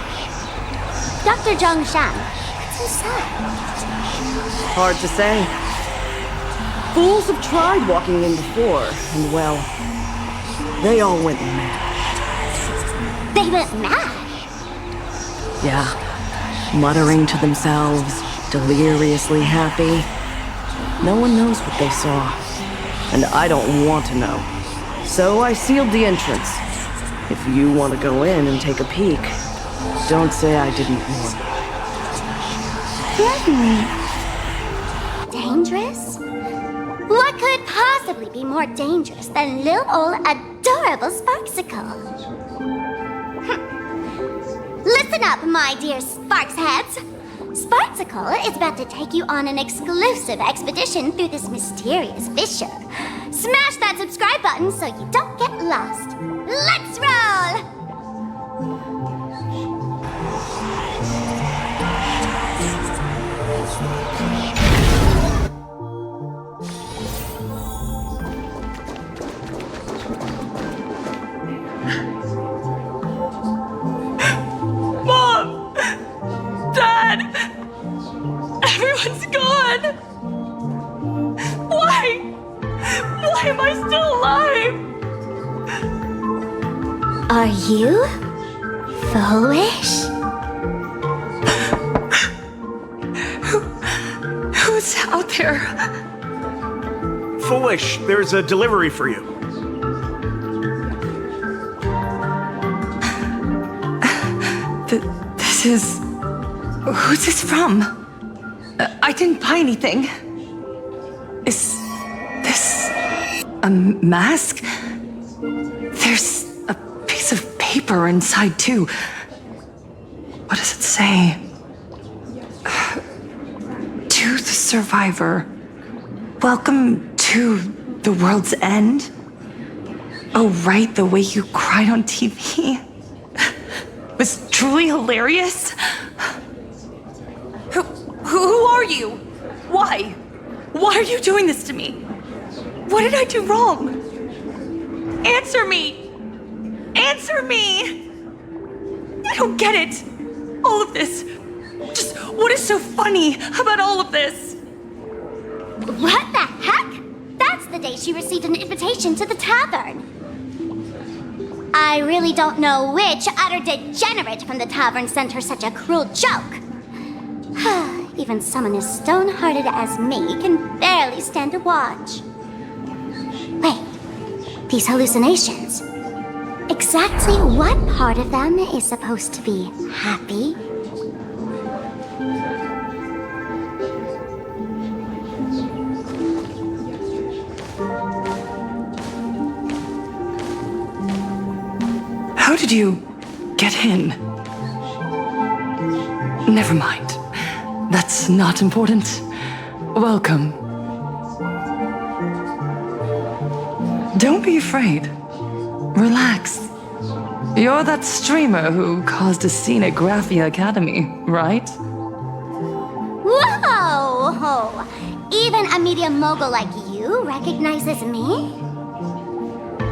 Speaker 5: Dr. Zhongshan, what's inside?
Speaker 8: Hard to say. Fools have tried walking in before, and well, they all went mad.
Speaker 5: They went mad?
Speaker 8: Yeah, muttering to themselves, deliriously happy. No one knows what they saw, and I don't want to know. So I sealed the entrance. If you want to go in and take a peek, don't say I didn't warn.
Speaker 5: Dangerous? What could possibly be more dangerous than little old adorable Sparksicle? Listen up, my dear Sparks heads. Sparksicle is about to take you on an exclusive expedition through this mysterious fissure. Smash that subscribe button so you don't get lost. Let's roll!
Speaker 18: Mom! Dad! Everyone's gone! Why? Why am I still alive?
Speaker 5: Are you foolish?
Speaker 18: Who's out there?
Speaker 3: Foolish, there's a delivery for you.
Speaker 18: This is... Who's this from? I didn't buy anything. Is this a mask? There's a piece of paper inside, too. What does it say? To the survivor. Welcome to the world's end. Oh, right, the way you cried on TV. Was truly hilarious. Who are you? Why? Why are you doing this to me? What did I do wrong? Answer me! Answer me! I don't get it. All of this. Just what is so funny about all of this?
Speaker 5: What the heck? That's the day she received an invitation to the tavern. I really don't know which utter degenerate from the tavern sent her such a cruel joke. Even someone as stone-hearted as me can barely stand to watch. Wait, these hallucinations. Exactly what part of them is supposed to be happy?
Speaker 18: How did you get in? Never mind. That's not important. Welcome. Don't be afraid. Relax. You're that streamer who caused a scene at Graphia Academy, right?
Speaker 5: Whoa! Even a media mogul like you recognizes me?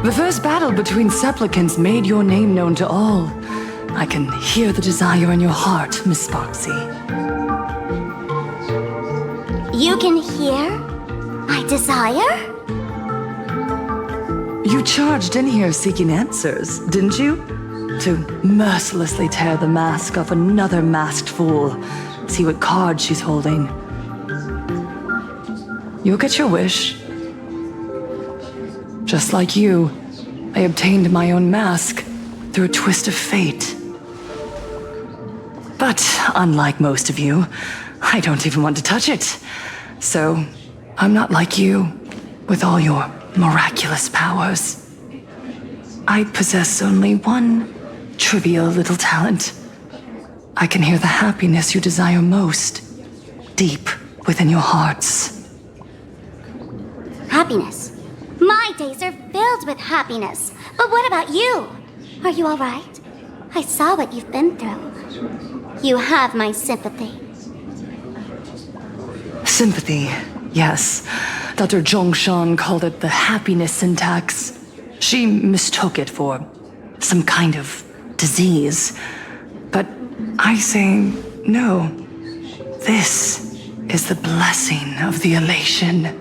Speaker 18: The first battle between supplicants made your name known to all. I can hear the desire in your heart, Miss Sparksy.
Speaker 5: You can hear my desire?
Speaker 18: You charged in here seeking answers, didn't you? To mercilessly tear the mask off another masked fool. See what card she's holding. You'll get your wish. Just like you, I obtained my own mask through a twist of fate. But unlike most of you, I don't even want to touch it. So, I'm not like you, with all your miraculous powers. I possess only one trivial little talent. I can hear the happiness you desire most, deep within your hearts.
Speaker 5: happiness. My days are filled with happiness. But what about you? Are you alright? I saw what you've been through. You have my sympathy.
Speaker 18: Sympathy, yes. Dr. Zhongshan called it the happiness syntax. She mistook it for some kind of disease. But I say no. This is the blessing of the elation.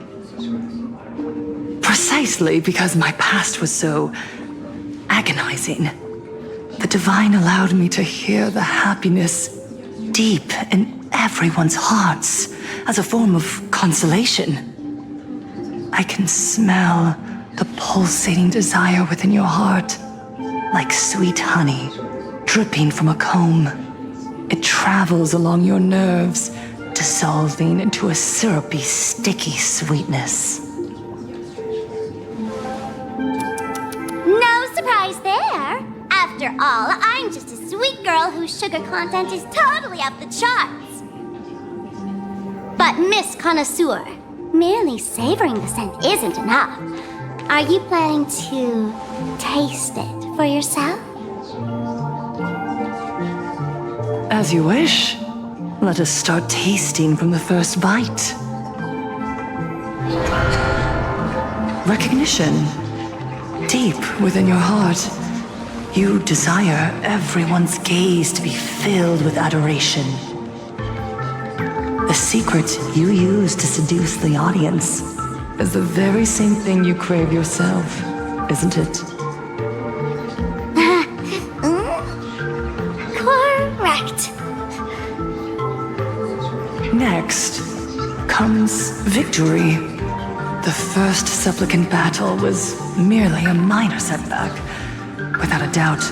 Speaker 18: Precisely because my past was so agonizing. The Divine allowed me to hear the happiness deep in everyone's hearts as a form of consolation. I can smell the pulsating desire within your heart, like sweet honey dripping from a comb. It travels along your nerves, dissolving into a syrupy, sticky sweetness.
Speaker 5: No surprise there. After all, I'm just a sweet girl whose sugar content is totally off the charts. But Miss Connoisseur, merely savoring the scent isn't enough. Are you planning to taste it for yourself?
Speaker 18: As you wish. Let us start tasting from the first bite. Recognition. Deep within your heart, you desire everyone's gaze to be filled with adoration. The secret you use to seduce the audience is the very same thing you crave yourself, isn't it?
Speaker 5: Correct.
Speaker 18: Next comes victory. The first supplicant battle was merely a minor setback. Without a doubt,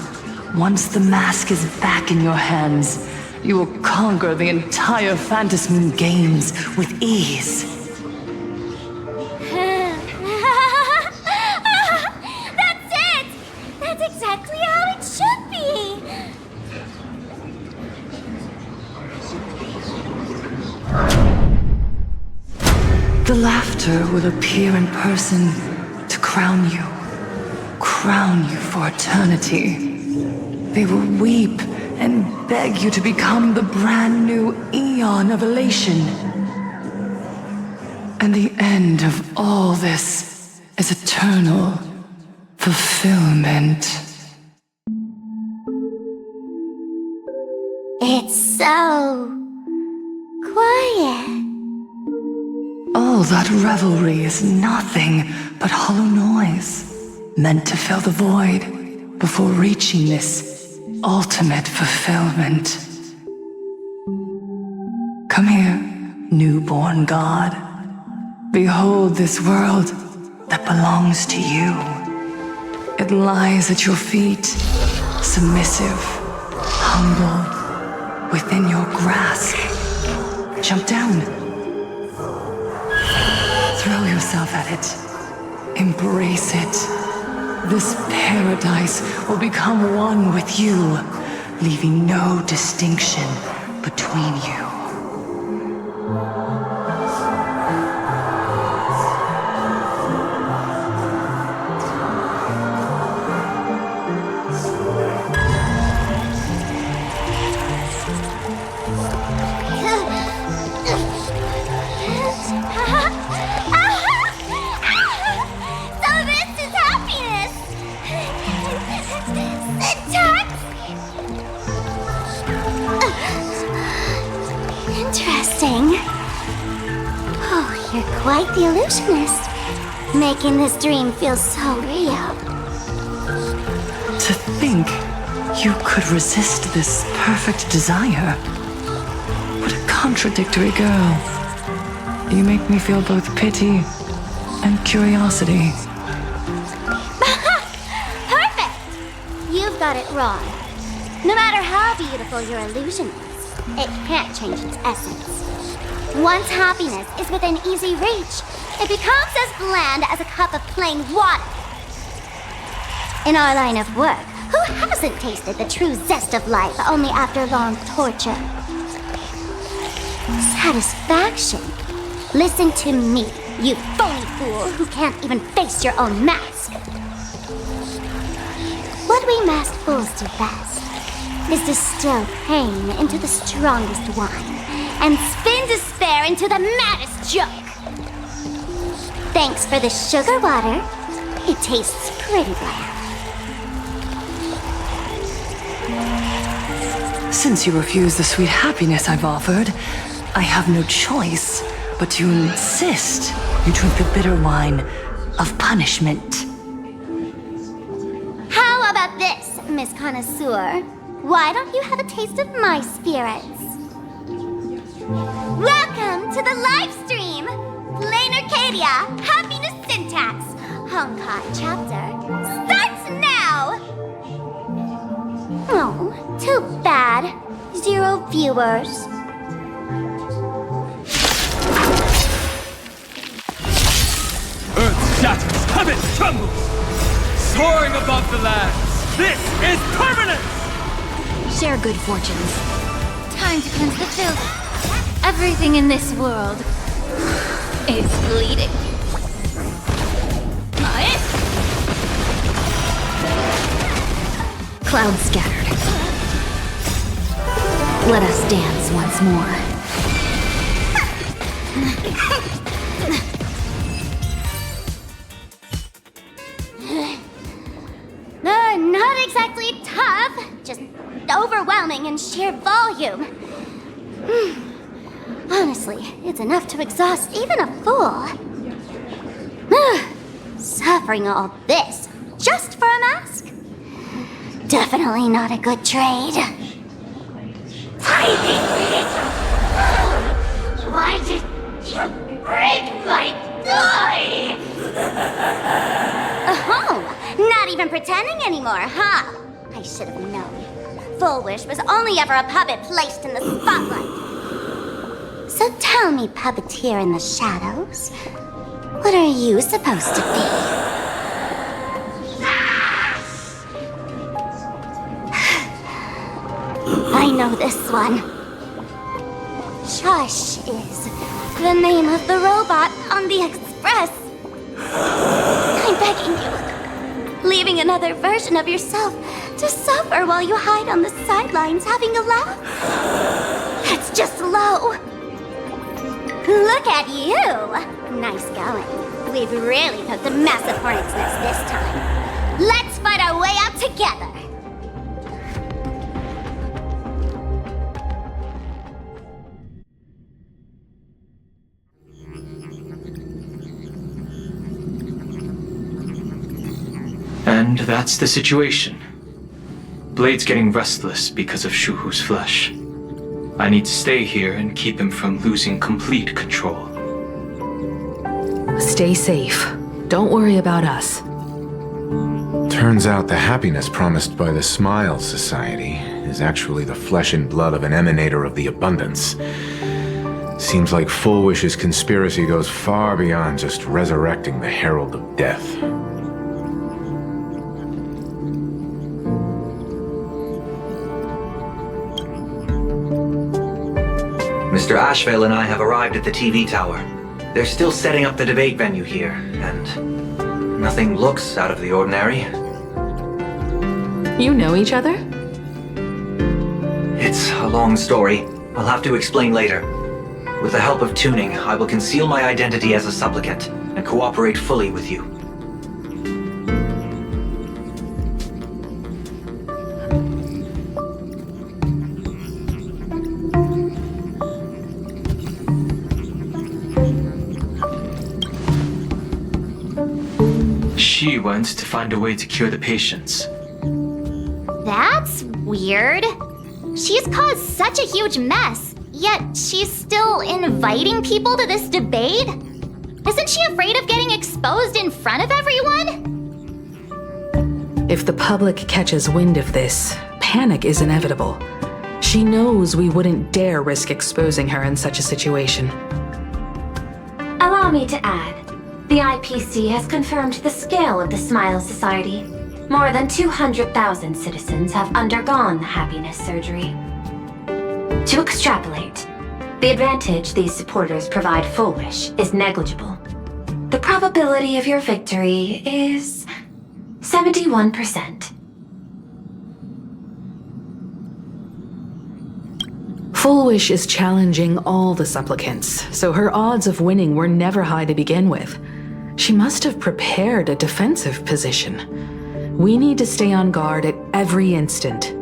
Speaker 18: once the mask is back in your hands, you will conquer the entire Phantasm Moon games with ease.
Speaker 5: That's it! That's exactly how it should be!
Speaker 18: The laughter will appear in person to crown you for eternity. They will weep and beg you to become the brand new Eon of Elation. And the end of all this is eternal fulfillment.
Speaker 5: It's so quiet.
Speaker 18: All that revelry is nothing but hollow noise, meant to fill the void before reaching this ultimate fulfillment. Come here, newborn god. Behold this world that belongs to you. It lies at your feet, submissive, humble, within your grasp. Jump down. Throw yourself at it. Embrace it. This paradise will become one with you, leaving no distinction between you.
Speaker 5: Quite the illusionist, making this dream feel so real.
Speaker 18: To think you could resist this perfect desire. What a contradictory girl. You make me feel both pity and curiosity.
Speaker 5: Perfect! You've got it wrong. No matter how beautiful your illusion is, it can't change its essence. Once happiness is within easy reach, it becomes as bland as a cup of plain water. In our line of work, who hasn't tasted the true zest of life only after long torture? Satisfaction. Listen to me. You phony fool who can't even face your own mask. What we masked fools do best is distill pain into the strongest wine and spin despair into the maddest joke. Thanks for the sugar water. It tastes pretty bland.
Speaker 18: Since you refuse the sweet happiness I've offered, I have no choice but to insist you drink the bitter wine of punishment.
Speaker 5: How about this, Miss Connoisseur? Why don't you have a taste of my spirits? Welcome to the live stream! Plain Arcadia, Happiness Syntax, Honkai chapter, starts now! Oh, too bad. 0 viewers.
Speaker 16: Earth shatters, heaven trembles! Soaring above the lands, this is permanence!
Speaker 1: Share good fortunes. Time to cleanse the filth. Everything in this world is bleeding. Clouds scattered. Let us dance once more.
Speaker 5: Not exactly tough, just overwhelming in sheer volume. Honestly, it's enough to exhaust even a fool. Suffering all this just for a mask? Definitely not a good trade.
Speaker 9: Why did you break my toy?
Speaker 5: Oh, not even pretending anymore, huh? I should have known. Full Wish was only ever a puppet placed in the spotlight. So tell me, puppeteer in the shadows, what are you supposed to be? I know this one. Shush is the name of the robot on the express. I'm begging you. Leaving another version of yourself to suffer while you hide on the sidelines having a laugh? It's just low. Look at you. Nice going. We've really poked a massive hornet's nest this time. Let's fight our way out together.
Speaker 23: And that's the situation. Blade's getting restless because of Shuhu's flesh. I need to stay here and keep him from losing complete control.
Speaker 17: Stay safe. Don't worry about us.
Speaker 19: Turns out the happiness promised by the Smile Society is actually the flesh and blood of an emanator of the abundance. Seems like Full Wish's conspiracy goes far beyond just resurrecting the Herald of Death.
Speaker 22: Mr. Ashvale and I have arrived at the TV tower. They're still setting up the debate venue here, and nothing looks out of the ordinary.
Speaker 17: You know each other?
Speaker 22: It's a long story. I'll have to explain later. With the help of tuning, I will conceal my identity as a supplicant and cooperate fully with you.
Speaker 23: She went to find a way to cure the patients.
Speaker 5: That's weird. She's caused such a huge mess, yet she's still inviting people to this debate? Isn't she afraid of getting exposed in front of everyone?
Speaker 17: If the public catches wind of this, panic is inevitable. She knows we wouldn't dare risk exposing her in such a situation.
Speaker 21: Allow me to add, the IPC has confirmed the scale of the Smile Society. More than 200,000 citizens have undergone the happiness surgery. To extrapolate, the advantage these supporters provide Full Wish is negligible. The probability of your victory is 71%.
Speaker 17: Full Wish is challenging all the supplicants, so her odds of winning were never high to begin with. She must have prepared a defensive position. We need to stay on guard at every instant.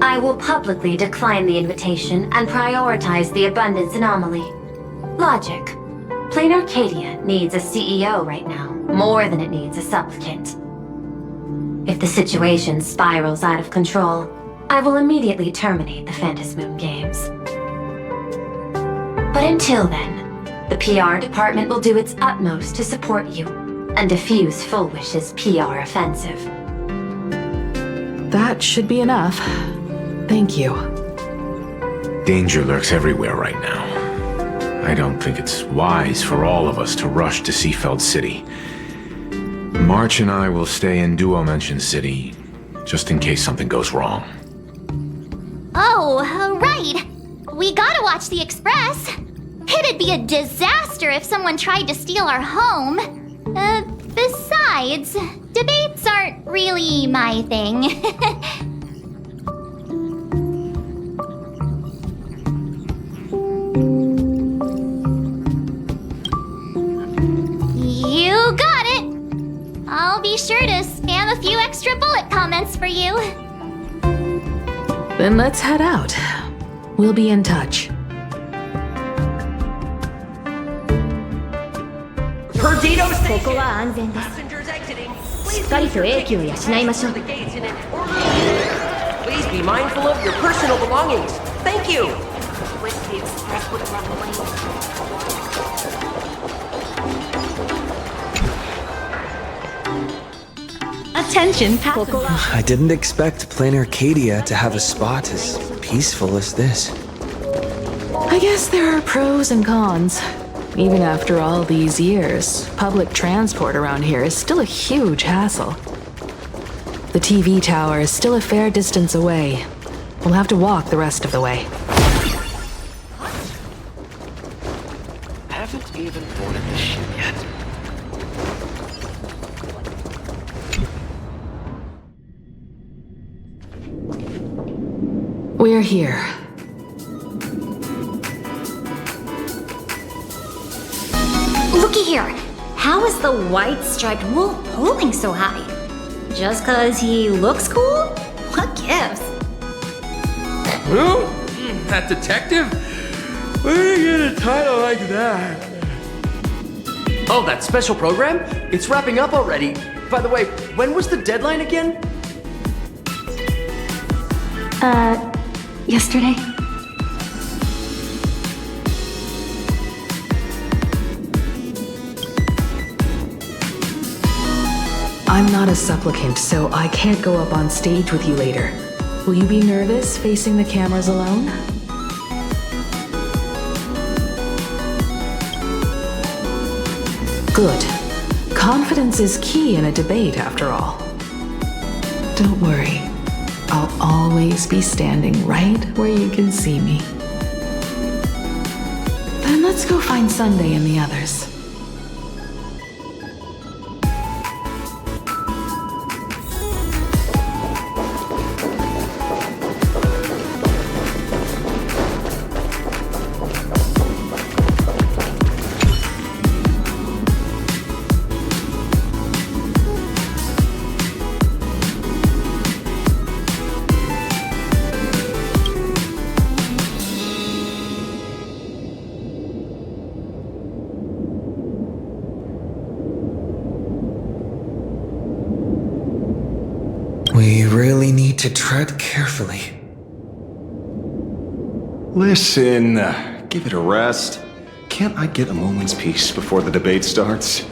Speaker 21: I will publicly decline the invitation and prioritize the abundance anomaly. Logic. Plain Arcadia needs a CEO right now, more than it needs a supplicant. If the situation spirals out of control, I will immediately terminate the Phantasmoon Games. But until then, the PR department will do its utmost to support you and defuse Full Wish's PR offensive.
Speaker 17: That should be enough. Thank you.
Speaker 19: Danger lurks everywhere right now. I don't think it's wise for all of us to rush to Seafeld City. March and I will stay in Duo-Mention City, just in case something goes wrong.
Speaker 5: Oh, right. We gotta watch the Express. It'd be a disaster if someone tried to steal our home. Besides, debates aren't really my thing. You got it. I'll be sure to spam a few extra bullet comments for you.
Speaker 17: Then let's head out. We'll be in touch.
Speaker 21: ここは安全です。しっかりと英気を養いましょう。
Speaker 6: Please be mindful of your personal belongings. Thank you.
Speaker 8: Attention,
Speaker 11: I didn't expect Plain Arcadia to have a spot as peaceful as this.
Speaker 17: I guess there are pros and cons. Even after all these years, public transport around here is still a huge hassle. The TV tower is still a fair distance away. We'll have to walk the rest of the way.
Speaker 3: Haven't even boarded the ship yet.
Speaker 17: We're here.
Speaker 1: Looky here. How is the white striped wolf pulling so high? Just 'cause he looks cool? What gives?
Speaker 16: Who? That detective? Where did you get a title like that?
Speaker 6: Oh, that special program? It's wrapping up already. By the way, when was the deadline again?
Speaker 21: Yesterday?
Speaker 17: I'm not a supplicant, so I can't go up on stage with you later. Will you be nervous facing the cameras alone? Good. Confidence is key in a debate, after all. Don't worry. I'll always be standing right where you can see me. Then let's go find Sunday and the others.
Speaker 11: We really need to tread carefully.
Speaker 13: Listen, give it a rest. Can't I get a moment's peace before the debate starts?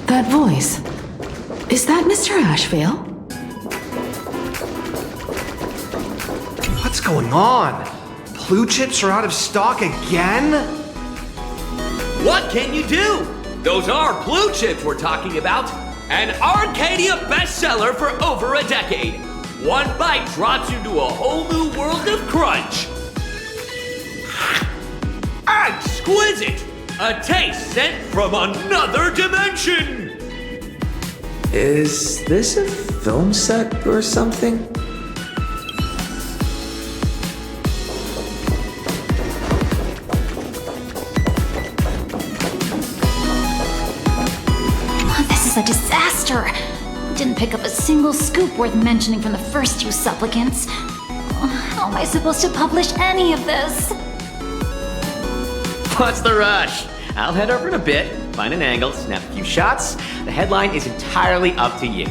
Speaker 17: That voice. Is that Mr. Ashvale?
Speaker 4: What's going on? Blue chips are out of stock again?
Speaker 16: What can you do? Those are blue chips we're talking about. An Arcadia bestseller for over a decade. One bite drops you to a whole new world of crunch. Exquisite! A taste sent from another dimension!
Speaker 11: Is this a film set or something?
Speaker 1: This is a disaster. Didn't pick up a single scoop worth mentioning from the first two supplicants. How am I supposed to publish any of this?
Speaker 7: What's the rush? I'll head over in a bit, find an angle, snap a few shots. The headline is entirely up to you.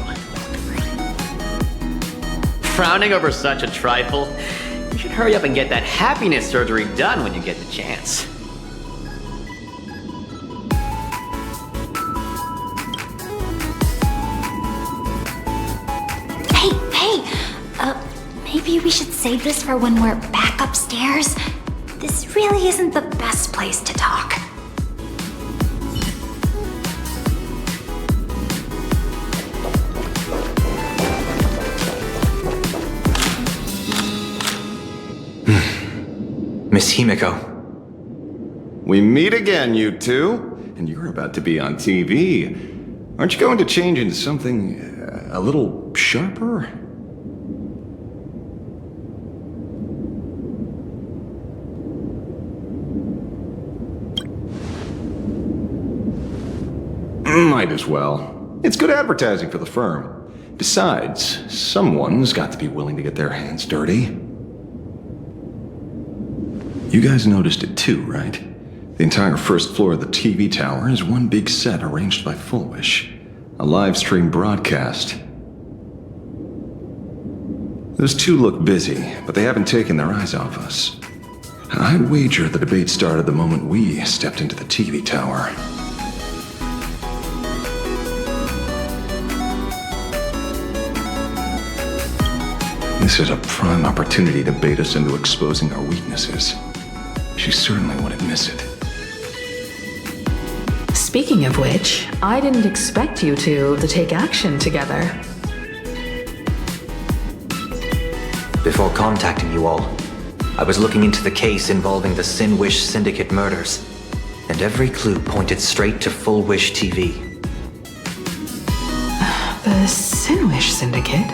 Speaker 7: Frowning over such a trifle? You should hurry up and get that happiness surgery done when you get the chance.
Speaker 1: Maybe we should save this for when we're back upstairs? This really isn't the best place to talk.
Speaker 22: Miss Himiko.
Speaker 13: We meet again, you two. And you're about to be on TV. Aren't you going to change into something a little sharper? Might as well. It's good advertising for the firm. Besides, someone's got to be willing to get their hands dirty. You guys noticed it too, right? The entire first floor of the TV tower is one big set arranged by Full Wish. A live stream broadcast. Those two look busy, but they haven't taken their eyes off us. I'd wager the debate started the moment we stepped into the TV tower. This is a prime opportunity to bait us into exposing our weaknesses. She certainly wouldn't miss it.
Speaker 17: Speaking of which, I didn't expect you two to take action together.
Speaker 22: Before contacting you all, I was looking into the case involving the Sin Wish Syndicate murders, and every clue pointed straight to Full Wish TV.
Speaker 17: The Sin Wish Syndicate?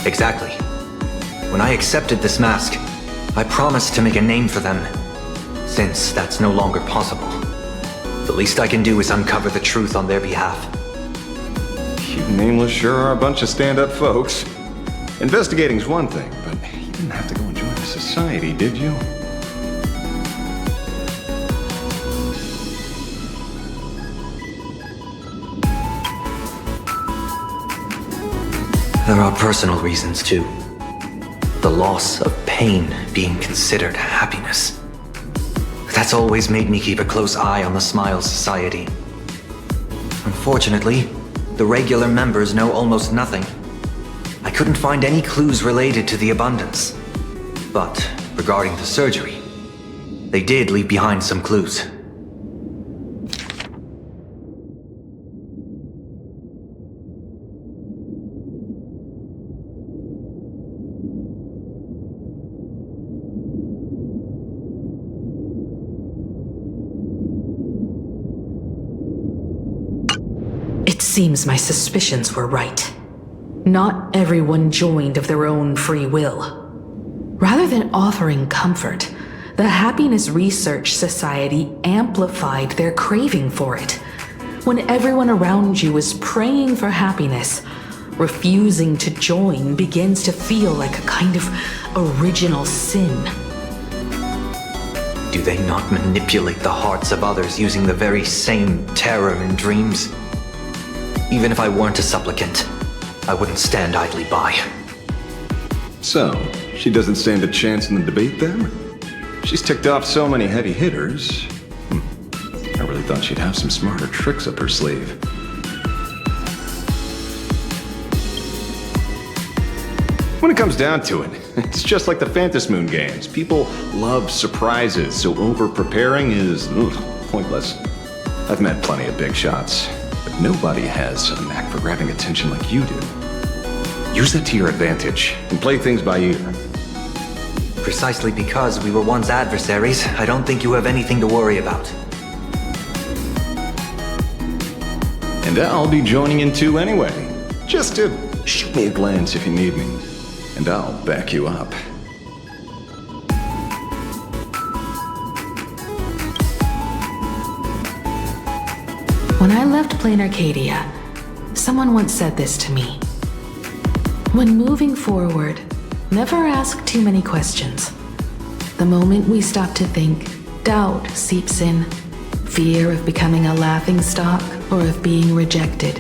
Speaker 22: Exactly. When I accepted this mask, I promised to make a name for them. Since that's no longer possible, the least I can do is uncover the truth on their behalf.
Speaker 13: You nameless sure are a bunch of stand-up folks. Investigating's one thing, but you didn't have to go and join the society, did you?
Speaker 22: There are personal reasons too. The loss of pain being considered happiness. That's always made me keep a close eye on the Smile Society. Unfortunately, the regular members know almost nothing. I couldn't find any clues related to the abundance. But regarding the surgery, they did leave behind some clues.
Speaker 17: It seems my suspicions were right. Not everyone joined of their own free will. Rather than offering comfort, the Happiness Research Society amplified their craving for it. When everyone around you is praying for happiness, refusing to join begins to feel like a kind of original sin.
Speaker 22: Do they not manipulate the hearts of others using the very same terror and dreams? Even if I weren't a supplicant, I wouldn't stand idly by.
Speaker 13: So, she doesn't stand a chance in the debate then? She's ticked off so many heavy hitters. I really thought she'd have some smarter tricks up her sleeve. When it comes down to it, it's just like the Phantom Moon games. People love surprises, so over-preparing is pointless. I've met plenty of big shots, but nobody has a knack for grabbing attention like you do. Use that to your advantage and play things by ear.
Speaker 22: Precisely because we were once adversaries, I don't think you have anything to worry about.
Speaker 13: And I'll be joining in too anyway. Just to shoot me a glance if you need me, and I'll back you up.
Speaker 17: When I left Plain Arcadia, someone once said this to me. When moving forward, never ask too many questions. The moment we stop to think, doubt seeps in. Fear of becoming a laughingstock or of being rejected.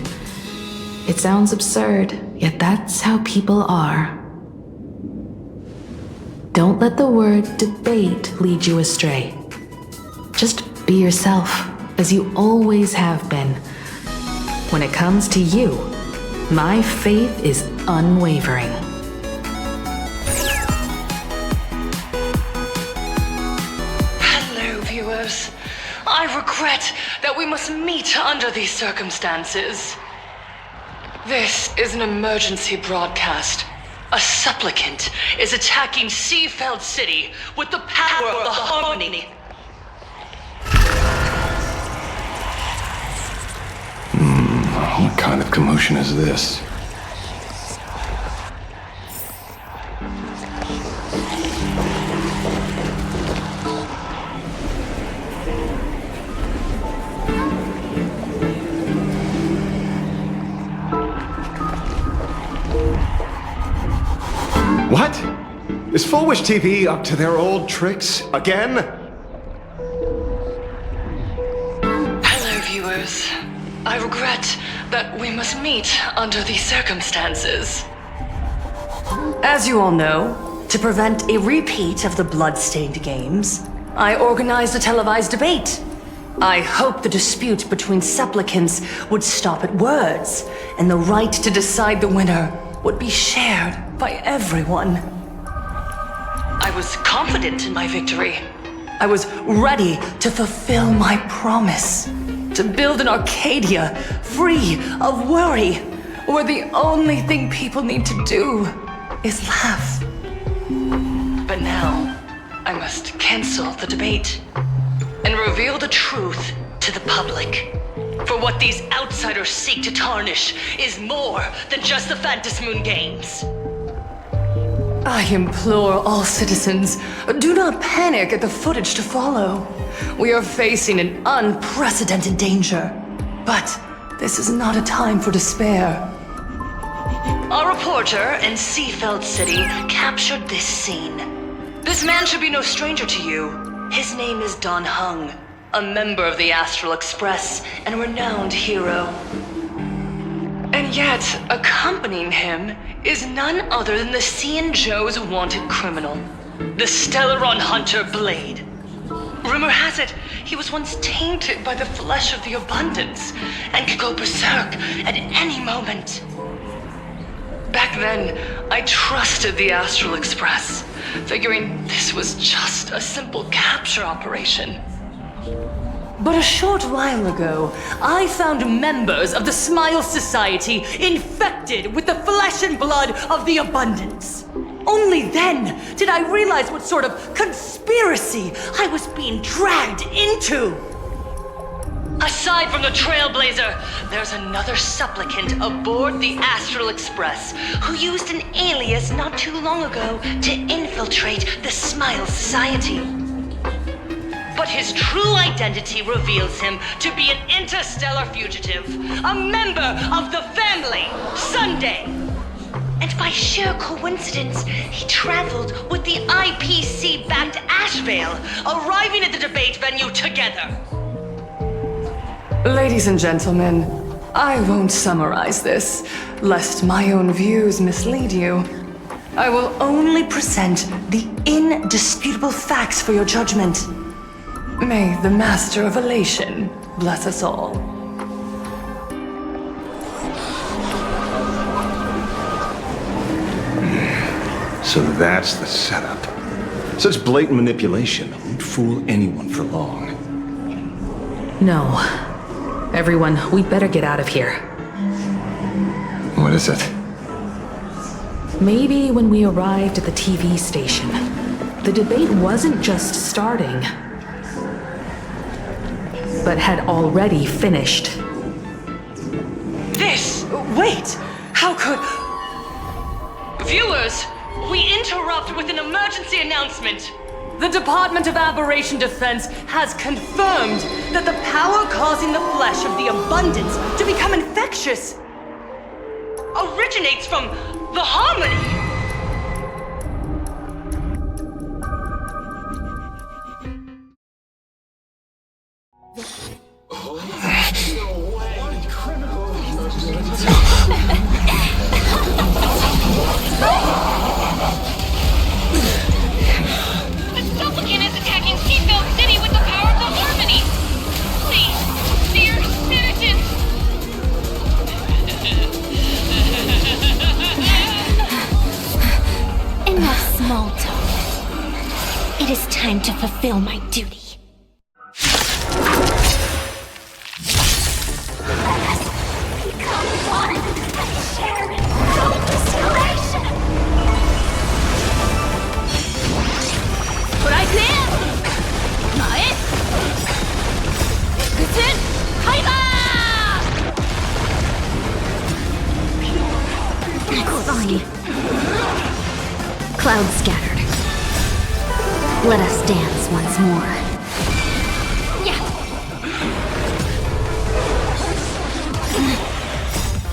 Speaker 17: It sounds absurd, yet that's how people are. Don't let the word debate lead you astray. Just be yourself, as you always have been. When it comes to you, my faith is unwavering.
Speaker 18: Hello, viewers. I regret that we must meet under these circumstances. This is an emergency broadcast. A supplicant is attacking Seafeld City with the power of the Harmony.
Speaker 13: What kind of commotion is this? What? Is Full Wish TV up to their old tricks again?
Speaker 18: Hello, viewers. I regret that we must meet under these circumstances.
Speaker 10: As you all know, to prevent a repeat of the blood-stained games, I organized a televised debate. I hoped the dispute between supplicants would stop at words, and the right to decide the winner would be shared by everyone.
Speaker 18: I was confident in my victory.
Speaker 10: I was ready to fulfill my promise. To build an Arcadia free of worry, where the only thing people need to do is laugh.
Speaker 18: But now, I must cancel the debate and reveal the truth to the public. For what these outsiders seek to tarnish is more than just the Phantasmoon Games.
Speaker 10: I implore all citizens, do not panic at the footage to follow. We are facing an unprecedented danger. But this is not a time for despair.
Speaker 18: A reporter in Seafeld City captured this scene. This man should be no stranger to you. His name is Don Hung, a member of the Astral Express and a renowned hero. And yet, accompanying him is none other than the Cian Joe's wanted criminal, the Stellaron hunter Blade. Rumor has it, he was once tainted by the flesh of the Abundance and could go berserk at any moment. Back then, I trusted the Astral Express, figuring this was just a simple capture operation.
Speaker 10: But a short while ago, I found members of the Smile Society infected with the flesh and blood of the Abundance. Only then did I realize what sort of conspiracy I was being dragged into.
Speaker 18: Aside from the Trailblazer, there's another supplicant aboard the Astral Express who used an alias not too long ago to infiltrate the Smile Society. But his true identity reveals him to be an interstellar fugitive, a member of the family, Sunday. And by sheer coincidence, he traveled with the IPC back to Ashvale, arriving at the debate venue together.
Speaker 10: Ladies and gentlemen, I won't summarize this, lest my own views mislead you. I will only present the indisputable facts for your judgment. May the Master of Elation bless us all.
Speaker 13: So that's the setup. Such blatant manipulation won't fool anyone for long.
Speaker 17: No. Everyone, we'd better get out of here.
Speaker 13: What is it?
Speaker 17: Maybe when we arrived at the TV station, the debate wasn't just starting, but had already finished.
Speaker 10: Wait! How could... Viewers, we interrupt with an emergency announcement. The Department of Aberration Defense has confirmed that the power causing the flesh of the abundance to become infectious originates from the harmony.
Speaker 21: It is time to fulfill my duty.
Speaker 9: Let us become one and share no restoration.
Speaker 1: Clouds scattered. Let us dance once more.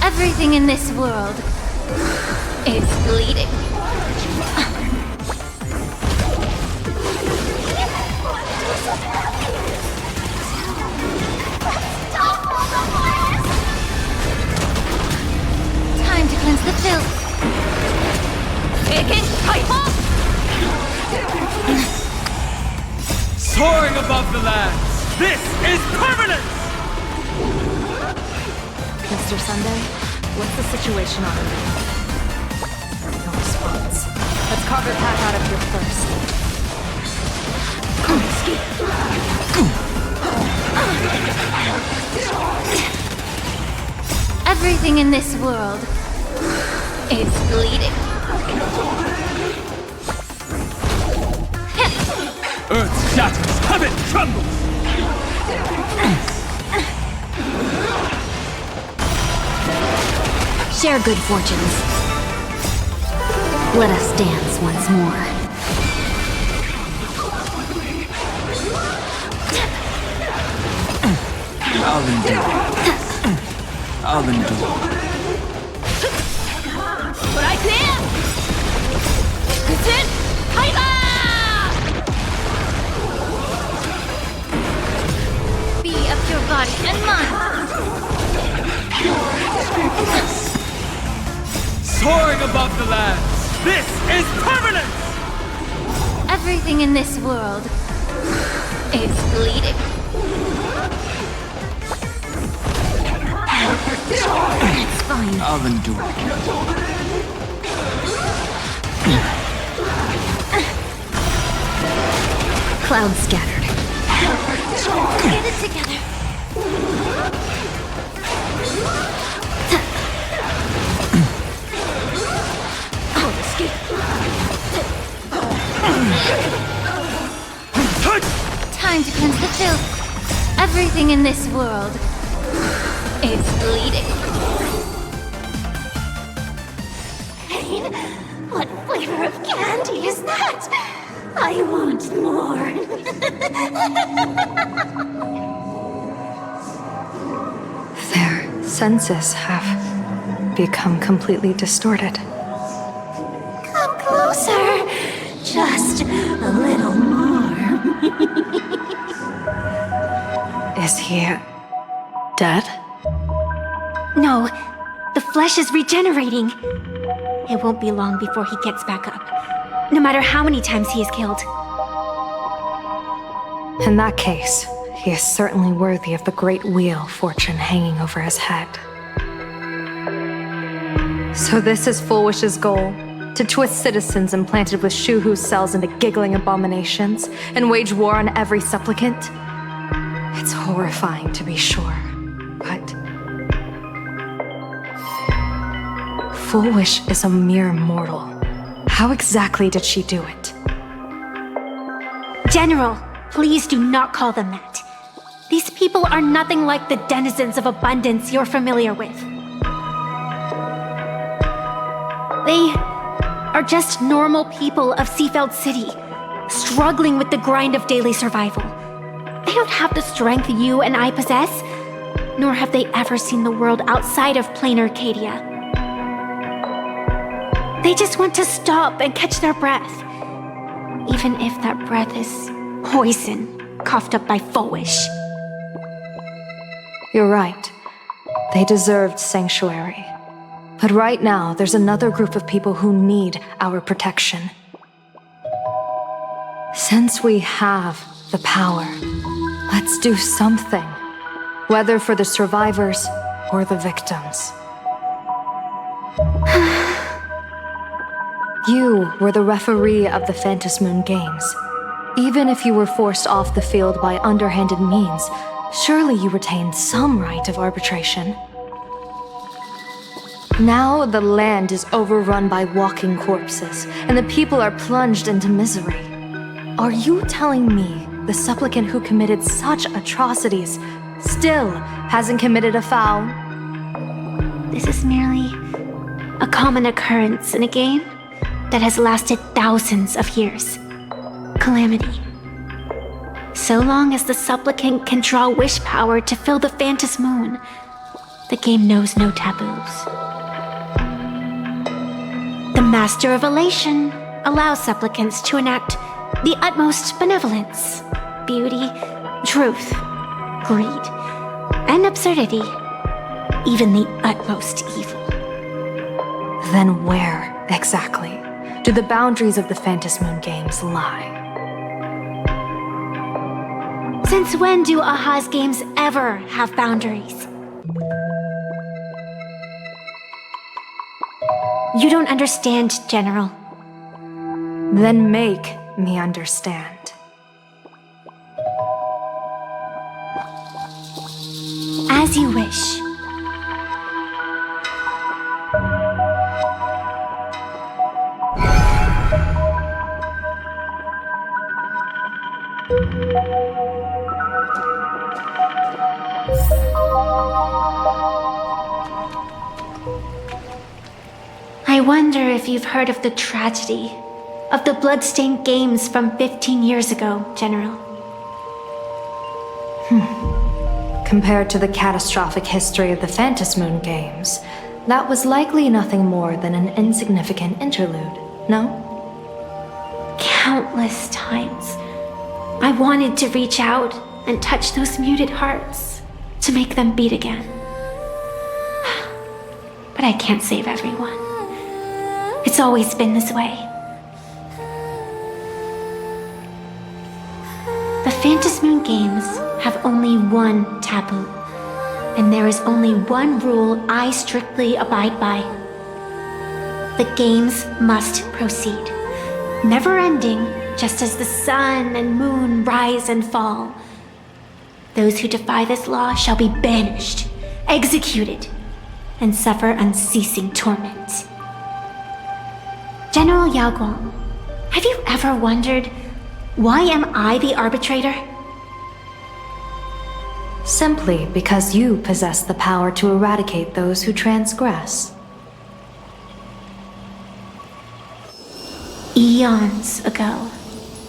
Speaker 1: Everything in this world is bleeding. Time to cleanse the filth.
Speaker 12: Soaring above the lands, this is permanent!
Speaker 21: Mr. Sunday, what's the situation on Earth? No response. Let's carve her path out of here first. Everything in this world is bleeding.
Speaker 12: Earth shatters, heaven trembles!
Speaker 1: Share good fortunes. Let us dance once more.
Speaker 12: I'll endure. I'll endure.
Speaker 1: Be of your body and mind.
Speaker 12: Soaring above the lands, this is permanent!
Speaker 1: Everything in this world is bleeding. It's fine.
Speaker 12: I'll endure.
Speaker 1: Clouds scattered. Get it together. Time to cleanse the filth. Everything in this world is bleeding.
Speaker 9: Pain? What flavor of candy is that? I want more.
Speaker 21: Their senses have become completely distorted.
Speaker 9: Come closer. Just a little more.
Speaker 21: Is he dead?
Speaker 1: No, the flesh is regenerating. It won't be long before he gets back up, no matter how many times he is killed.
Speaker 21: In that case, he is certainly worthy of the great wheel fortune hanging over his head. So this is Full Wish's goal? To twist citizens implanted with Shuhu's cells into giggling abominations and wage war on every supplicant? It's horrifying to be sure, but
Speaker 17: Full Wish is a mere mortal. How exactly did she do it?
Speaker 21: General, please do not call them that. These people are nothing like the denizens of abundance you're familiar with. They are just normal people of Seafeld City, struggling with the grind of daily survival. They don't have the strength you and I possess, nor have they ever seen the world outside of plain Arcadia. They just want to stop and catch their breath, even if that breath is poison coughed up by Full Wish.
Speaker 17: You're right. They deserved sanctuary. But right now, there's another group of people who need our protection. Since we have the power, let's do something. Whether for the survivors or the victims. You were the referee of the Phantasmoon Games. Even if you were forced off the field by underhanded means, surely you retained some right of arbitration. Now the land is overrun by walking corpses, and the people are plunged into misery. Are you telling me the supplicant who committed such atrocities still hasn't committed a foul?
Speaker 21: This is merely a common occurrence in a game that has lasted thousands of years. Calamity. So long as the supplicant can draw wish power to fill the Phantasmoon, the game knows no taboos. The Master of Elation allows supplicants to enact the utmost benevolence, beauty, truth, greed, and absurdity, even the utmost evil.
Speaker 17: Then where, exactly, do the boundaries of the Phantasmoon Games lie?
Speaker 21: Since when do Aha's games ever have boundaries? You don't understand, General.
Speaker 17: Then make me understand.
Speaker 21: As you wish. I wonder if you've heard of the tragedy of the bloodstained games from 15 years ago, General.
Speaker 17: Compared to the catastrophic history of the Phantasmoon Games, that was likely nothing more than an insignificant interlude, no?
Speaker 21: Countless times, I wanted to reach out and touch those muted hearts to make them beat again. But I can't save everyone. It's always been this way. The Phantasmoon Games have only one taboo, and there is only one rule I strictly abide by. The games must proceed, never ending, just as the sun and moon rise and fall. Those who defy this law shall be banished, executed, and suffer unceasing torment. General Yao Guang, have you ever wondered, why am I the arbitrator?
Speaker 17: Simply because you possess the power to eradicate those who transgress.
Speaker 21: Eons ago,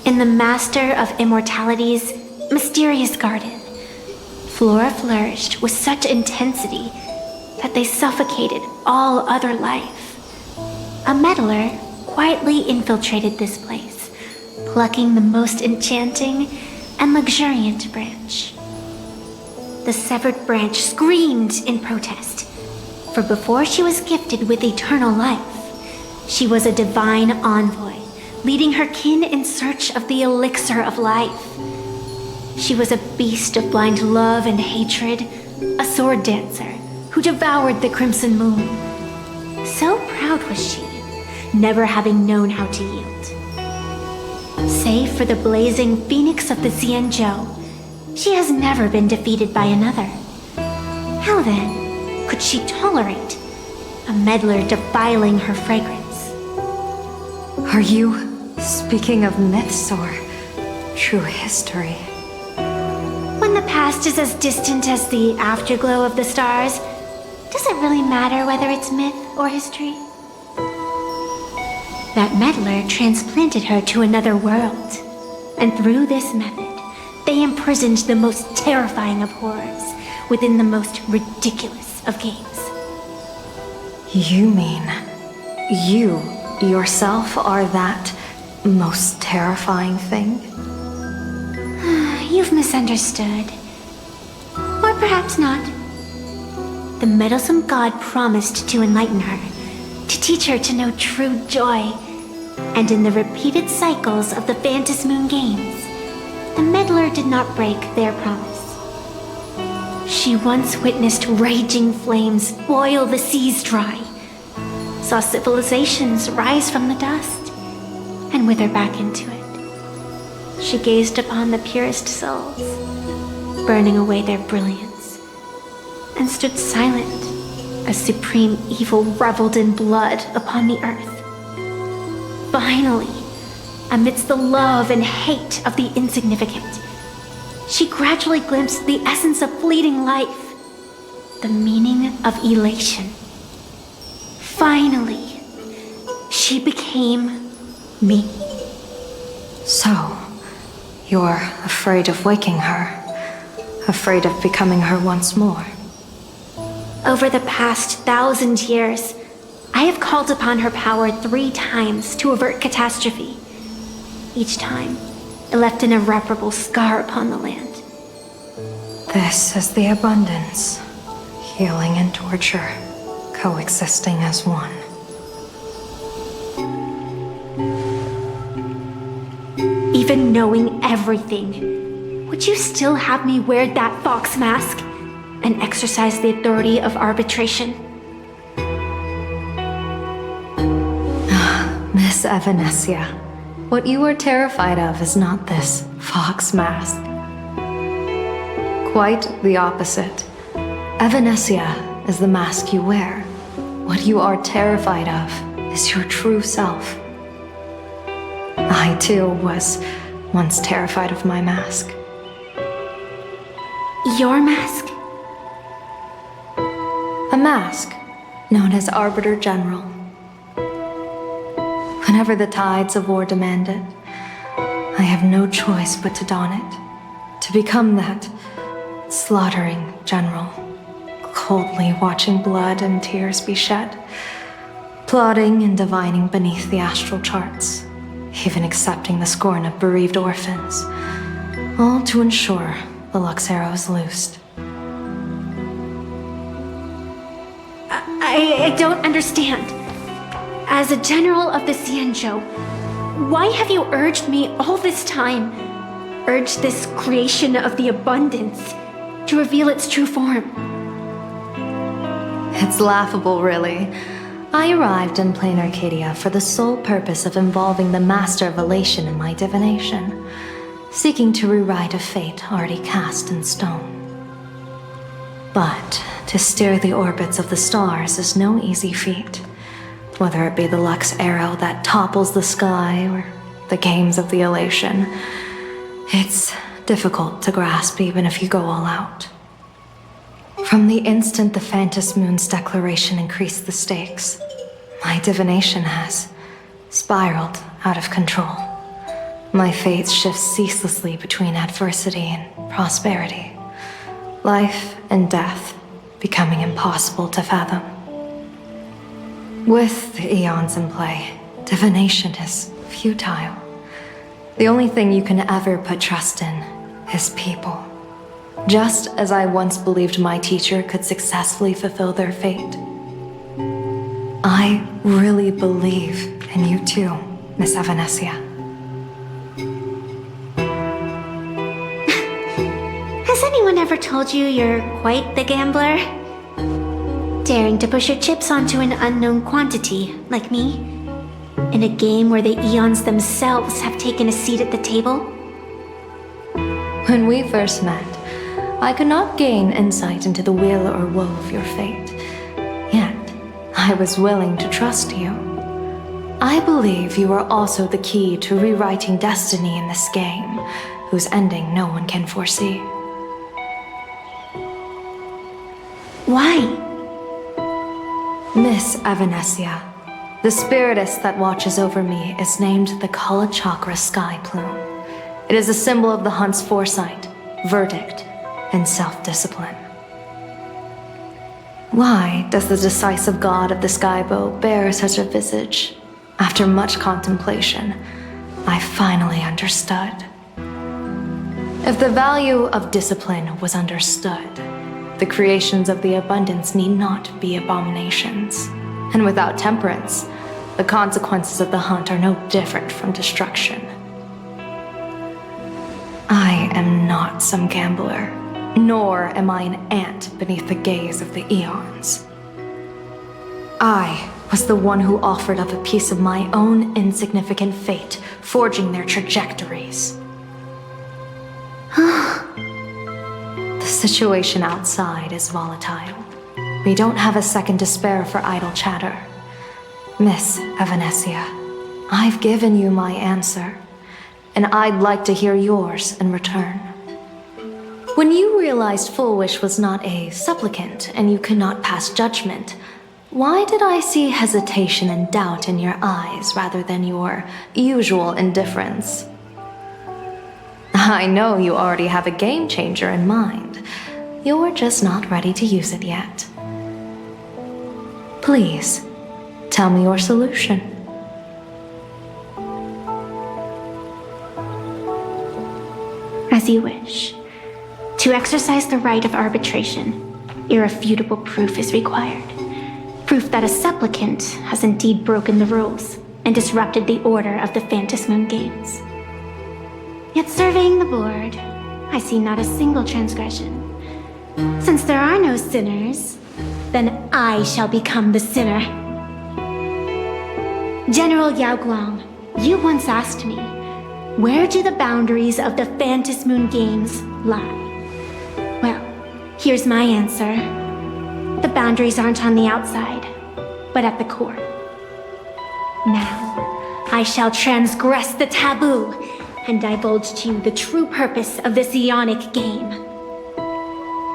Speaker 21: in the Master of Immortality's mysterious garden, flora flourished with such intensity that they suffocated all other life. A meddler quietly infiltrated this place, plucking the most enchanting and luxuriant branch. The severed branch screamed in protest, for before she was gifted with eternal life, she was a divine envoy, leading her kin in search of the elixir of life. She was a beast of blind love and hatred, a sword dancer who devoured the crimson moon. So proud was she, never having known how to yield. Save for the blazing phoenix of the Xianzhou, she has never been defeated by another. How then could she tolerate a meddler defiling her fragrance.
Speaker 10: Are you speaking of myths or true history?
Speaker 21: When the past is as distant as the afterglow of the stars, does it really matter whether it's myth or history? That meddler transplanted her to another world, and through this method, they imprisoned the most terrifying of horrors within the most ridiculous of games.
Speaker 10: You mean you yourself are that most terrifying thing?
Speaker 21: You've misunderstood. Or perhaps not. The meddlesome god promised to enlighten her, to teach her to know true joy. And in the repeated cycles of the Phantom Moon games, the meddler did not break their promise. She once witnessed raging flames boil the seas dry, saw civilizations rise from the dust, and wither back into it. She gazed upon the purest souls, burning away their brilliance, and stood silent as supreme evil reveled in blood upon the earth. Finally, amidst the love and hate of the insignificant, she gradually glimpsed the essence of fleeting life, the meaning of elation. Finally, she became me.
Speaker 10: So, you're afraid of waking her, afraid of becoming her once more.
Speaker 21: Over the past 1,000 years, I have called upon her power 3 times to avert catastrophe. Each time, it left an irreparable scar upon the land.
Speaker 10: This is the abundance, healing and torture, coexisting as one.
Speaker 21: Even knowing everything, would you still have me wear that fox mask and exercise the authority of arbitration?
Speaker 10: Miss Evanesia, what you are terrified of is not this fox mask. Quite the opposite. Evanesia is the mask you wear. What you are terrified of is your true self. I too was once terrified of my mask.
Speaker 21: Your mask?
Speaker 10: A mask known as Arbiter General. Whenever the tides of war demand it, I have no choice but to don it, to become that slaughtering general, coldly watching blood and tears be shed, plotting and divining beneath the astral charts, even accepting the scorn of bereaved orphans, all to ensure the Luxero is loosed.
Speaker 21: I don't understand. As a general of the Xianzhou, why have you urged me all this time, urged this creation of the abundance, to reveal its true form?
Speaker 10: It's laughable, really. I arrived in plain Arcadia for the sole purpose of involving the Master of Elation in my divination, seeking to rewrite a fate already cast in stone. But to steer the orbits of the stars is no easy feat, whether it be the Lux arrow that topples the sky or the games of the Elation. It's difficult to grasp even if you go all out. From the instant the Phantom Moon's declaration increased the stakes, my divination has spiraled out of control. My fate shifts ceaselessly between adversity and prosperity, life and death becoming impossible to fathom. With the eons in play, divination is futile. The only thing you can ever put trust in is people. Just as I once believed my teacher could successfully fulfill their fate. I really believe in you too, Miss Evanesia.
Speaker 21: Has anyone ever told you you're quite the gambler? Daring to push your chips onto an unknown quantity, like me? In a game where the eons themselves have taken a seat at the table?
Speaker 10: When we first met, I could not gain insight into the will or woe of your fate. Yet,
Speaker 17: I was willing to trust you. I believe you are also the key to rewriting destiny in this game, whose ending no one can foresee.
Speaker 21: Why?
Speaker 17: Miss Evanesia, the spiritess that watches over me is named the Kala Chakra Sky Plume. It is a symbol of the hunt's foresight, verdict, and self-discipline. Why does the decisive god of the skybow bear such a visage? After much contemplation, I finally understood. If the value of discipline was understood, the creations of the abundance need not be abominations. And without temperance, the consequences of the hunt are no different from destruction. I am not some gambler, nor am I an ant beneath the gaze of the eons. I was the one who offered up a piece of my own insignificant fate, forging their trajectories. The situation outside is volatile. We don't have a second to spare for idle chatter. Miss Evanesia, I've given you my answer, and I'd like to hear yours in return. When you realized Full Wish was not a supplicant and you could not pass judgment, why did I see hesitation and doubt in your eyes rather than your usual indifference? I know you already have a game changer in mind. You're just not ready to use it yet. Please, tell me your solution.
Speaker 21: As you wish. To exercise the right of arbitration, irrefutable proof is required. Proof that a supplicant has indeed broken the rules and disrupted the order of the Phantasmoon Games. Yet surveying the board, I see not a single transgression. Since there are no sinners, then I shall become the sinner. General Yao Guang, you once asked me, where do the boundaries of the Phantasmoon Games lie? Well, here's my answer. The boundaries aren't on the outside, but at the core. Now, I shall transgress the taboo and divulge to you the true purpose of this Ionic game.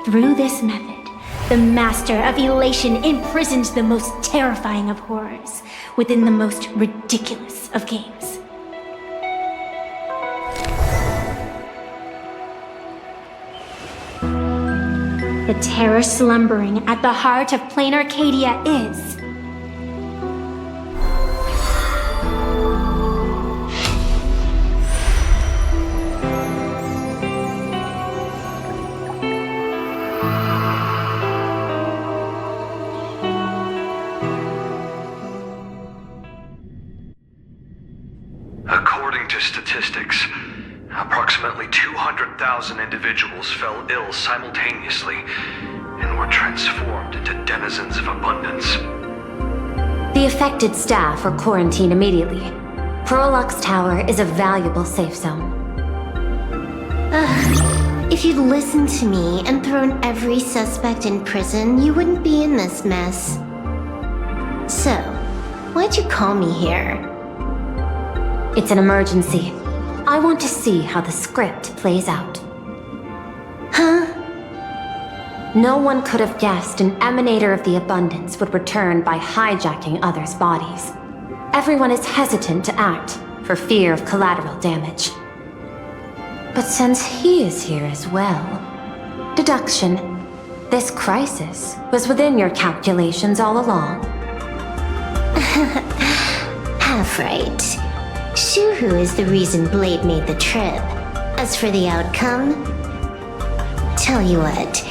Speaker 21: Through this method, the Master of Elation imprisoned the most terrifying of horrors within the most ridiculous of games. The terror slumbering at the heart of Plain Arcadia is...
Speaker 22: According to statistics, approximately 200,000 individuals fell ill simultaneously and were transformed into denizens of abundance.
Speaker 1: The affected staff are quarantined immediately. Prolux Tower is a valuable safe zone.
Speaker 14: If you'd listened to me and thrown every suspect in prison, you wouldn't be in this mess. So, why'd you call me here?
Speaker 1: It's an emergency. I want to see how the script plays out.
Speaker 14: Huh?
Speaker 1: No one could have guessed an emanator of the abundance would return by hijacking others' bodies. Everyone is hesitant to act for fear of collateral damage. But since he is here as well, deduction, this crisis was within your calculations all along.
Speaker 14: Half right. Shuhu is the reason Blade made the trip. As for the outcome, tell you what,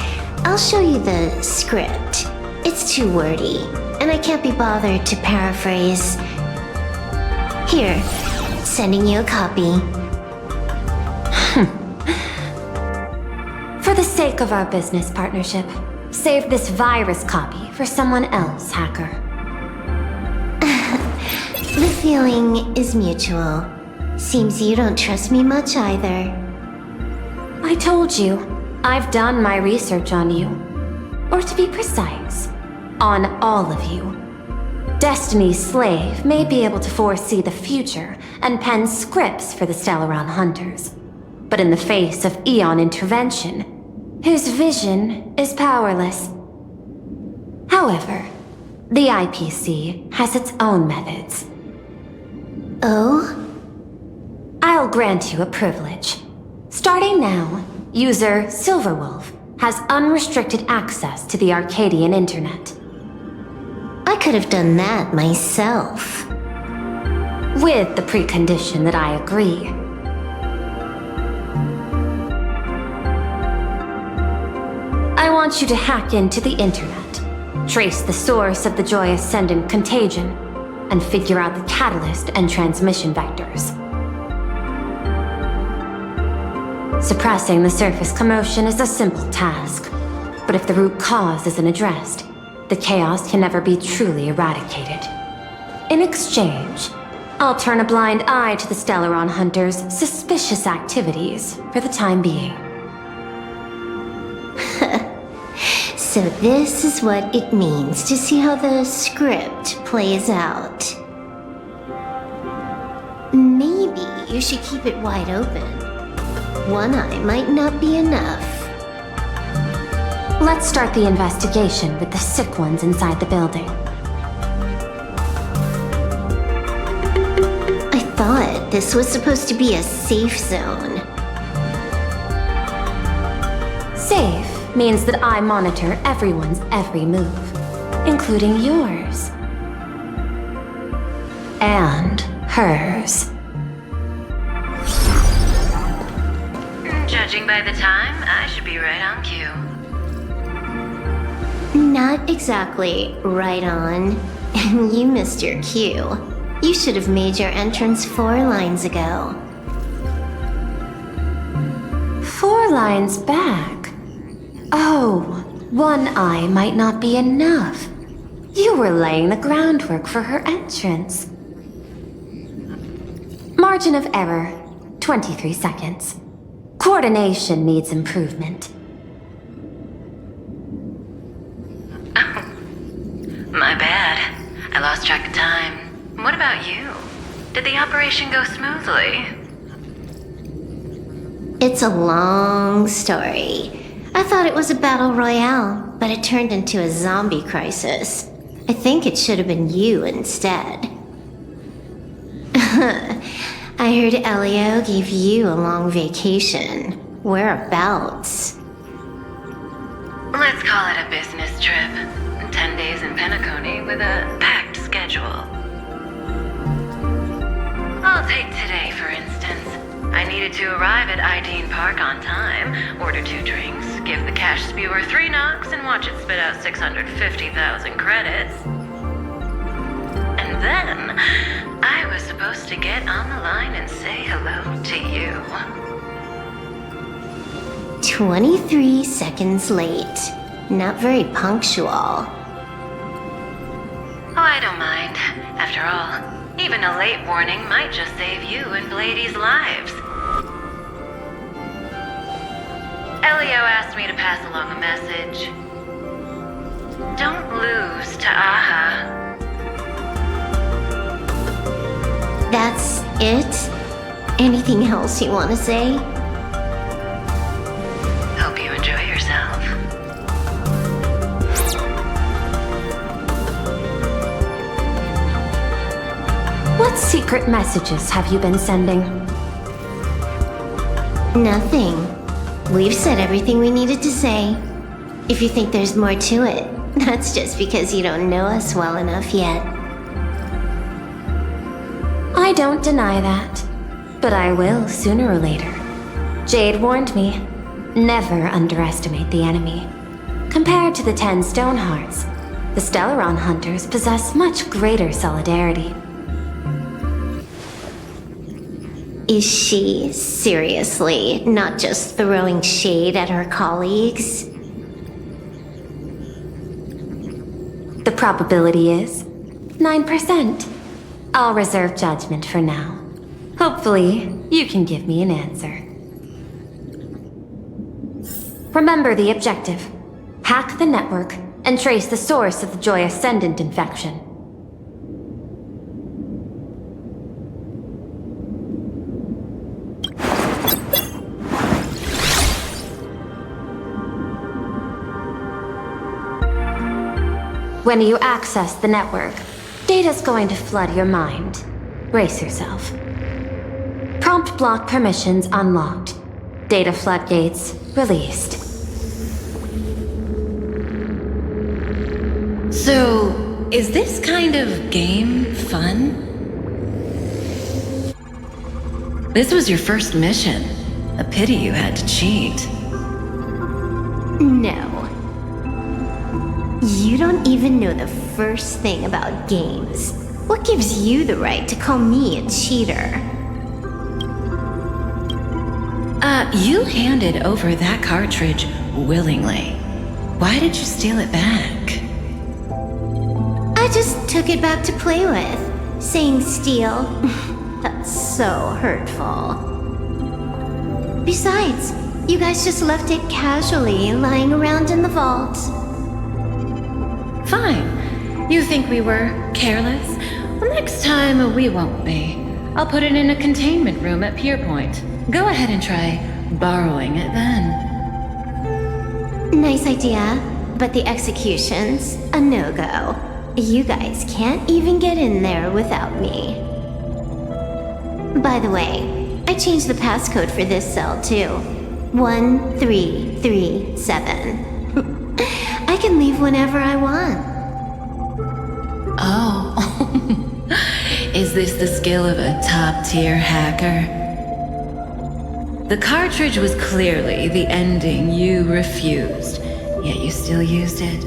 Speaker 14: I'll show you the script. It's too wordy, and I can't be bothered to paraphrase. Here, sending you a copy.
Speaker 1: For the sake of our business partnership, save this virus copy for someone else, hacker.
Speaker 14: The feeling is mutual. Seems you don't trust me much either.
Speaker 1: I told you, I've done my research on you. Or to be precise, on all of you. Destiny's slave may be able to foresee the future and pen scripts for the Stellaron hunters. But in the face of Eon intervention, his vision is powerless. However, the IPC has its own methods.
Speaker 14: Oh?
Speaker 1: I'll grant you a privilege. Starting now, user Silverwolf has unrestricted access to the Arcadian internet.
Speaker 14: I could have done that myself.
Speaker 1: With the precondition that I agree. I want you to hack into the internet, trace the source of the Joy Ascendant contagion, and figure out the catalyst and transmission vectors. Suppressing the surface commotion is a simple task, but if the root cause isn't addressed, the chaos can never be truly eradicated. In exchange, I'll turn a blind eye to the Stellaron hunters' suspicious activities for the time being.
Speaker 14: So this is what it means to see how the script plays out. Maybe you should keep it wide open. One eye might not be enough.
Speaker 1: Let's start the investigation with the sick ones inside the building.
Speaker 14: I thought this was supposed to be a safe zone.
Speaker 1: Safe means that I monitor everyone's every move, including yours. And hers.
Speaker 2: Judging by the time, I should be right on cue.
Speaker 14: Not exactly right on. And you missed your cue. You should have made your entrance 4 lines ago.
Speaker 1: 4 lines back? Oh, 1 eye might not be enough. You were laying the groundwork for her entrance. Margin of error, 23 seconds. Coordination needs improvement.
Speaker 2: My bad. I lost track of time. What about you? Did the operation go smoothly?
Speaker 14: It's a long story. I thought it was a battle royale, but it turned into a zombie crisis. I think it should have been you instead. I heard Elio gave you a long vacation. Whereabouts?
Speaker 2: Let's call it a business trip. 10 days in Penacony with a packed schedule. I'll take today, for instance. I needed to arrive at Ideen Park on time, order 2 drinks, give the cash spewer 3 knocks, and watch it spit out 650,000 credits. And then, I was supposed to get on the line and say hello to you.
Speaker 14: 23 seconds late. Not very punctual.
Speaker 2: Oh, I don't mind. After all, even a late warning might just save you and Blady's lives. Elio asked me to pass along a message. Don't lose to Aha.
Speaker 14: That's it? Anything else you want to say?
Speaker 2: Hope you enjoy yourself.
Speaker 1: What secret messages have you been sending?
Speaker 14: Nothing. We've said everything we needed to say. If you think there's more to it, that's just because you don't know us well enough yet.
Speaker 1: I don't deny that, but I will sooner or later. Jade warned me, never underestimate the enemy. Compared to the 10 Stonehearts, the Stellaron hunters possess much greater solidarity.
Speaker 14: Is she seriously not just throwing shade at her colleagues?
Speaker 1: The probability is 9%. I'll reserve judgment for now. Hopefully, you can give me an answer. Remember the objective. Hack the network and trace the source of the Joy Ascendant infection. When you access the network, data's going to flood your mind. Brace yourself. Prompt block permissions unlocked. Data floodgates released.
Speaker 2: So, is this kind of game fun? This was your first mission. A pity you had to cheat.
Speaker 14: No. You don't even know the first thing about games. What gives you the right to call me a cheater?
Speaker 2: You handed over that cartridge willingly. Why did you steal it back?
Speaker 14: I just took it back to play with. Saying steal, that's so hurtful. Besides, you guys just left it casually lying around in the vault.
Speaker 2: Fine. You think we were careless? Well, next time we won't be. I'll put it in a containment room at Pierpoint. Go ahead and try borrowing it then.
Speaker 14: Nice idea, but the execution's a no-go. You guys can't even get in there without me. By the way, I changed the passcode for this cell too. 1337. I can leave whenever I want.
Speaker 2: Oh. Is this the skill of a top-tier hacker? The cartridge was clearly the ending you refused, yet you still used it.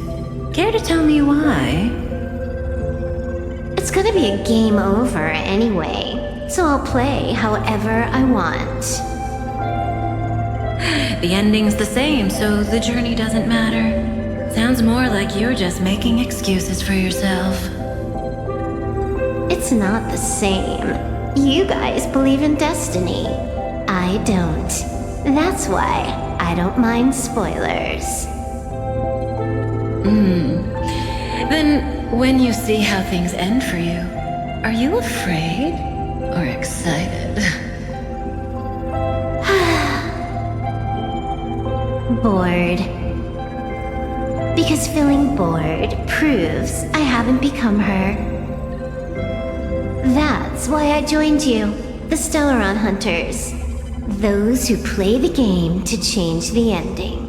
Speaker 2: Care to tell me why?
Speaker 14: It's gonna be a game over anyway, so I'll play however I want.
Speaker 2: The ending's the same, so the journey doesn't matter. Sounds more like you're just making excuses for yourself.
Speaker 14: It's not the same. You guys believe in destiny. I don't. That's why I don't mind spoilers.
Speaker 2: Then, when you see how things end for you, are you afraid or excited?
Speaker 14: Bored. Because feeling bored proves I haven't become her. That's why I joined you, the Stellaron Hunters. Those who play the game to change the ending.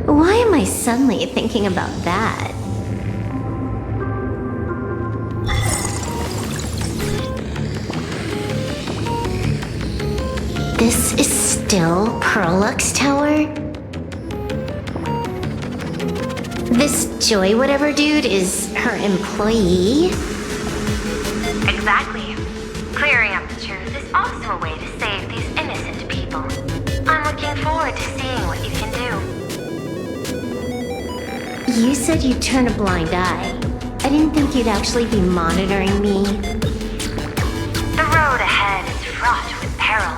Speaker 14: Why am I suddenly thinking about that? This is still Perlux Tower? This Joy whatever dude is her employee?
Speaker 1: Exactly. Clearing up the truth is also a way to save these innocent people. I'm looking forward to seeing what you can do.
Speaker 14: You said you'd turn a blind eye. I didn't think you'd actually be monitoring me.
Speaker 1: The road ahead is fraught with peril.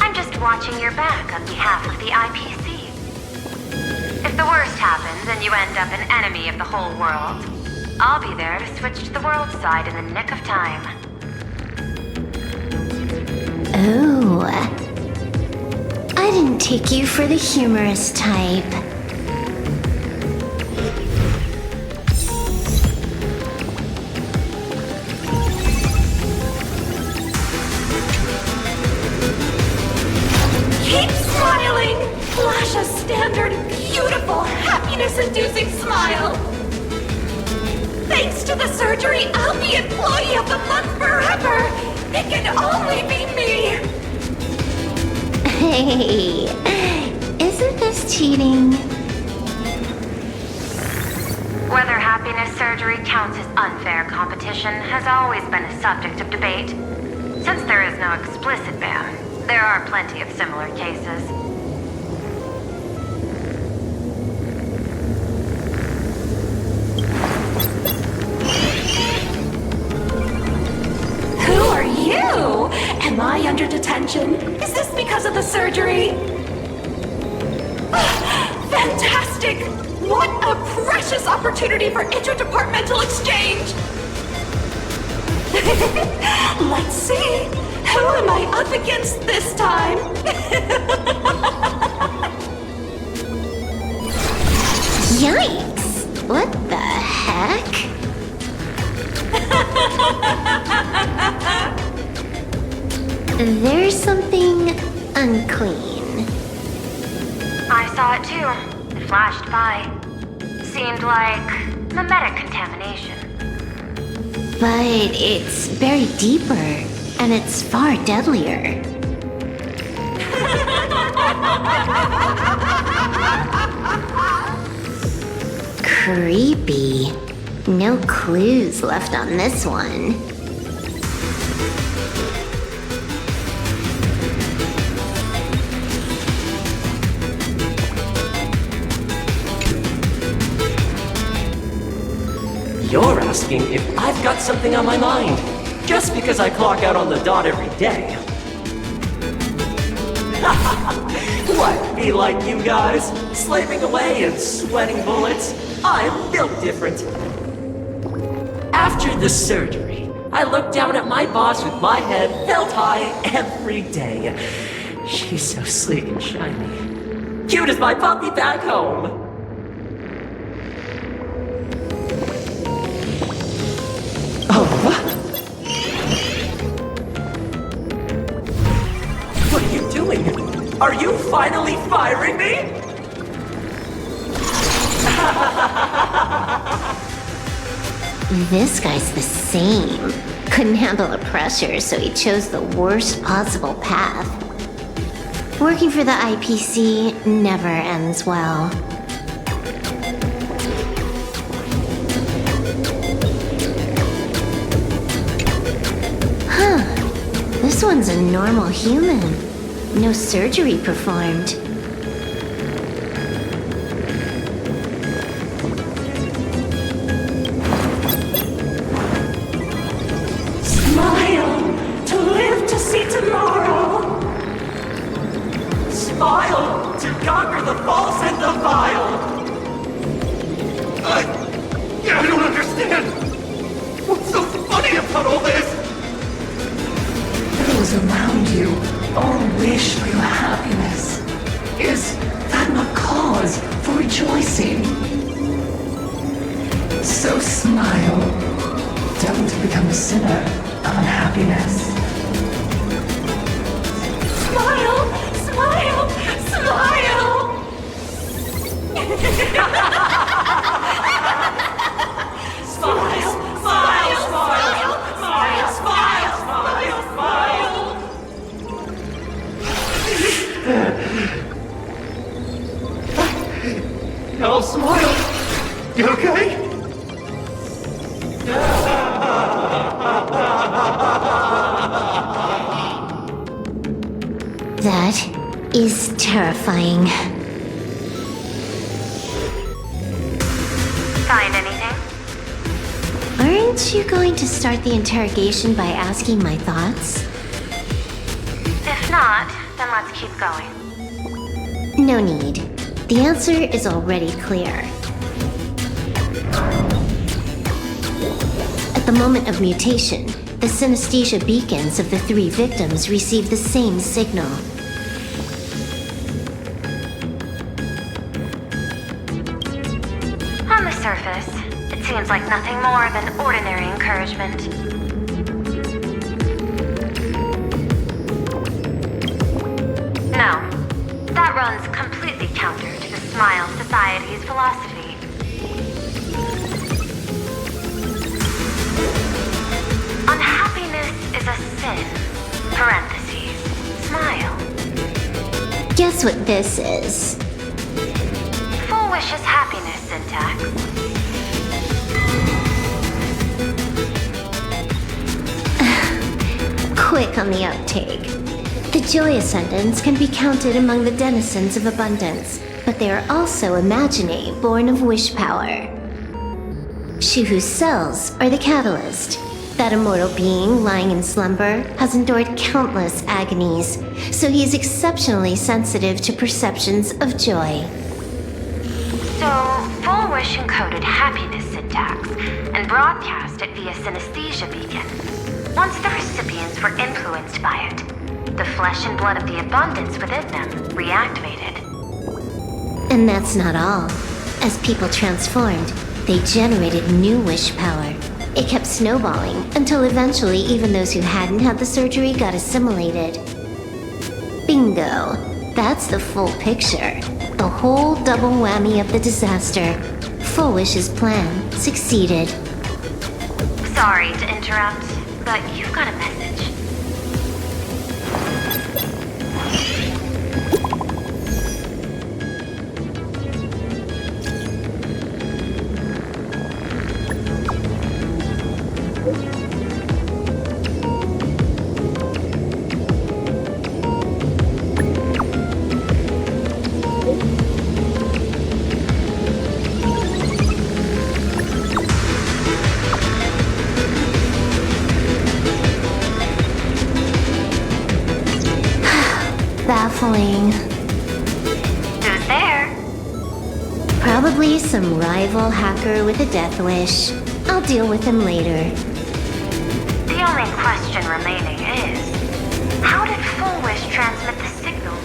Speaker 1: I'm just watching your back on behalf of the IPC. If the worst happens and you end up an enemy of the whole world, I'll be there to switch to the world side in the nick of time.
Speaker 14: Oh. I didn't take you for the humorous type.
Speaker 9: Keep smiling! Flash a standard, beautiful, happiness-inducing smile! Thanks to the surgery, I'll be Employee of the Month forever! It can only be me!
Speaker 14: Hey, isn't this cheating?
Speaker 1: Whether happiness surgery counts as unfair competition has always been a subject of debate. Since there is no explicit ban, there are plenty of similar cases.
Speaker 9: Who are you? Am I under detention? Is this because of the surgery? Fantastic! What a precious opportunity for interdepartmental exchange! Let's see. Who am I up against this time?
Speaker 14: What the heck? There's something unclean.
Speaker 1: I saw it too. It flashed by. Seemed like mimetic contamination.
Speaker 14: But it's buried deeper, and it's far deadlier. Creepy. No clues left on this one.
Speaker 15: You're asking if I've got something on my mind, just because I clock out on the dot every day. What, be like you guys, slaving away and sweating bullets? I'm built different. After the surgery, I look down at my boss with my head held high every day. She's so sleek and shiny. Cute as my puppy back home. What are you doing? Are you finally firing me?
Speaker 14: This guy's the same. Couldn't handle the pressure, so he chose the worst possible path. Working for the IPC never ends well. Huh. This one's a normal human. No surgery performed.
Speaker 15: Smile to live to see tomorrow. Smile to conquer the false and the vile. I don't understand. What's so funny about all this? Those around you all wish for your happiness. Is that not cause for rejoicing? So smile. Don't become a sinner of unhappiness. Smile! Smile! Smile! Smile! Smile! Smile! Smile! Smile! Smile! Smile! Oh, smile! You okay?
Speaker 14: That is terrifying.
Speaker 1: Find anything?
Speaker 14: Aren't you going to start the interrogation by asking my thoughts?
Speaker 1: If not, then let's keep going.
Speaker 14: No need. The answer is already clear. At the moment of mutation, the synesthesia beacons of the 3 victims receive the same signal.
Speaker 1: On the surface, it seems like nothing more than ordinary encouragement. No, that runs completely counter to the Smile Society's philosophy. Unhappiness is a sin. Parentheses. Smile.
Speaker 14: Guess what this is?
Speaker 1: Full wishes happiness syntax.
Speaker 14: Quick on the uptake. The Joy Ascendants can be counted among the denizens of abundance, but they are also imaginae born of wish power. Shuhu's cells are the catalyst. That immortal being lying in slumber has endured countless agonies, so he is exceptionally sensitive to perceptions of joy.
Speaker 1: So, Full Wish encoded happiness syntax and broadcast it via synesthesia beacon. Once the recipients were influenced by it, the flesh and blood of the abundance within them reactivated.
Speaker 14: And that's not all. As people transformed, They generated new wish power. It kept snowballing until eventually even those who hadn't had the surgery got assimilated. Bingo. That's the full picture. The whole double whammy of the disaster. Full Wish's plan succeeded.
Speaker 1: Sorry to interrupt, but you've got a message.
Speaker 14: Baffling.
Speaker 1: Who's there?
Speaker 14: Probably some rival hacker with a death wish. I'll deal with him later.
Speaker 1: The only question remaining is, how did Full Wish transmit the signal?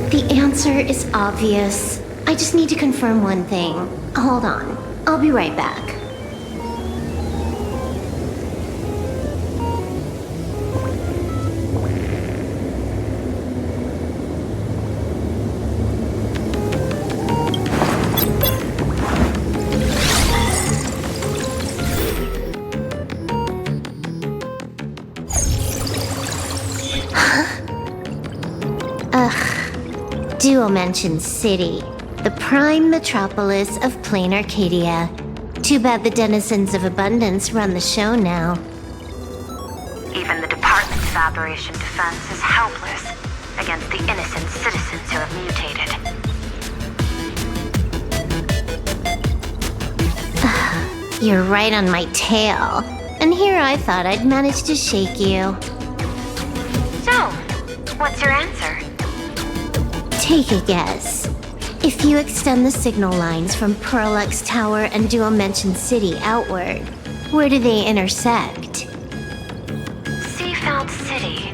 Speaker 14: The answer is obvious. I just need to confirm one thing. Hold on. I'll be right back. Duo-Mention City, the prime metropolis of plain Arcadia. Too bad the denizens of abundance run the show now.
Speaker 1: Even the Department of Aberration Defense is helpless against the innocent citizens who have mutated.
Speaker 14: You're right on my tail. And here I thought I'd manage to shake you.
Speaker 1: So, what's your answer?
Speaker 14: Take a guess. If you extend the signal lines from Pearl-X Tower and Duo-Mention City outward, where do they intersect?
Speaker 1: Seafeld City.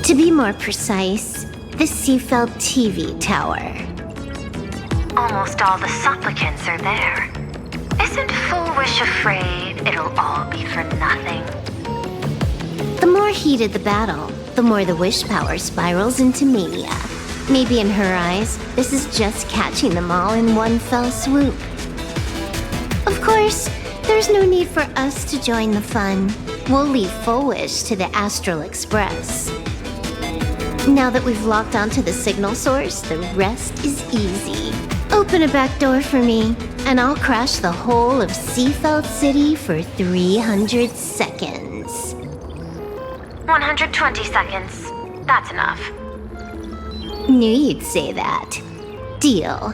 Speaker 14: To be more precise, the Seafeld TV Tower.
Speaker 1: Almost all the supplicants are there. Isn't Full Wish afraid it'll all be for nothing?
Speaker 14: The more heated the battle, the more the wish power spirals into mania. Maybe in her eyes, this is just catching them all in one fell swoop. Of course, there's no need for us to join the fun. We'll leave Full Wish to the Astral Express. Now that we've locked onto the signal source, the rest is easy. Open a back door for me, and I'll crash the whole of Seafeld City for 300 seconds.
Speaker 1: 120 seconds. That's enough.
Speaker 14: Knew you'd say that. Deal.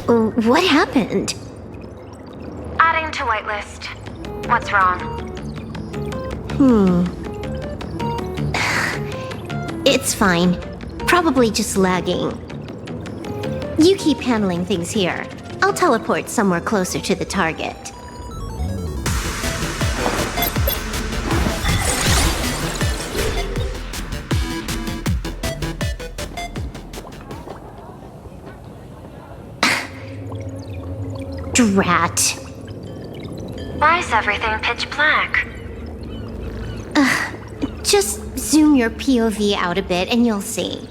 Speaker 14: What happened?
Speaker 1: Adding to whitelist. What's wrong?
Speaker 14: It's fine. Probably just lagging. You keep handling things here. I'll teleport somewhere closer to the target. Drat.
Speaker 1: Why is everything pitch black?
Speaker 14: Just zoom your POV out a bit and you'll see.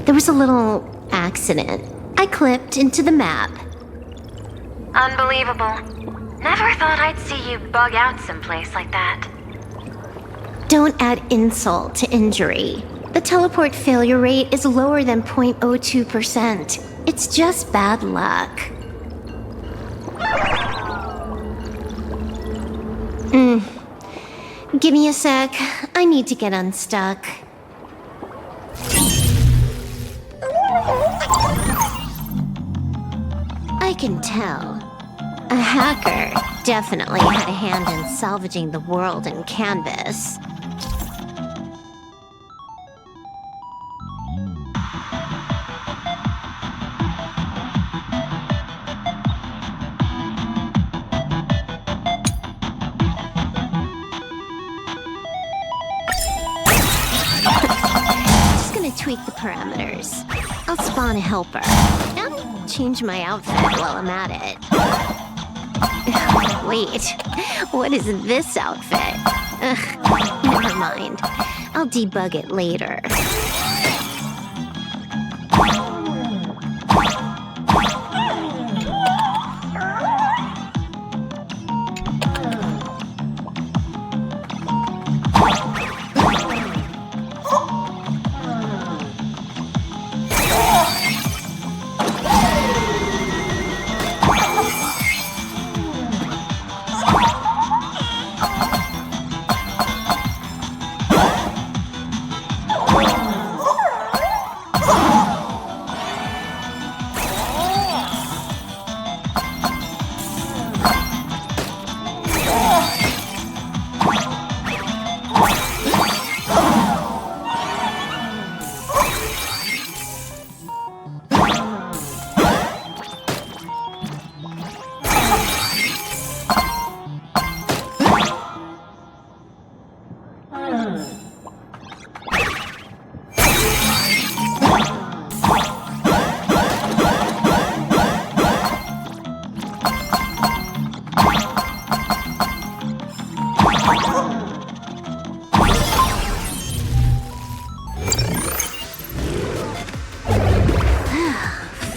Speaker 14: There was a little accident. I clipped into the map.
Speaker 1: Unbelievable. Never thought I'd see you bug out someplace like that.
Speaker 14: Don't add insult to injury. The teleport failure rate is lower than 0.02%. It's just bad luck. Give me a sec. I need to get unstuck. I can tell. A hacker definitely had a hand in salvaging the world in Canvas. tweak the parameters. I'll spawn a helper. And change my outfit while I'm at it. Wait, what is this outfit? Ugh, never mind. I'll debug it later.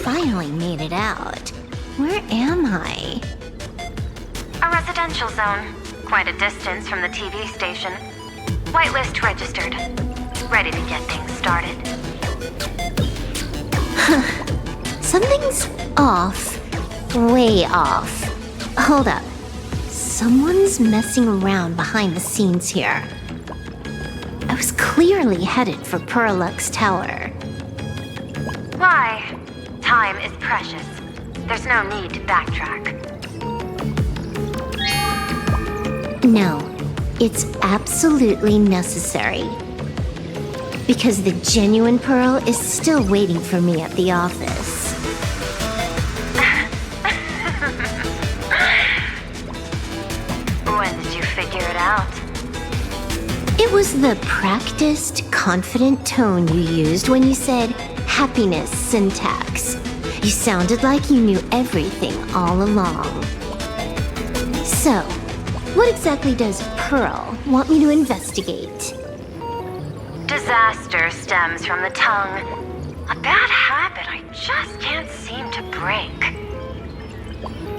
Speaker 14: Finally made it out. Where am I?
Speaker 1: A residential zone. Quite a distance from the TV station. Whitelist registered. Ready to get things started.
Speaker 14: Something's off. Way off. Hold up. Someone's messing around behind the scenes here. I was clearly headed for Perlux Tower.
Speaker 1: Why? Time is precious. There's no need to backtrack.
Speaker 14: No, it's absolutely necessary. Because the genuine Pearl is still waiting for me at the office.
Speaker 1: When did you figure it out?
Speaker 14: It was the practiced, confident tone you used when you said happiness syntax. You sounded like you knew everything all along. So, what exactly does Pearl want me to investigate?
Speaker 1: Disaster stems from the tongue. A bad habit I just can't seem to break.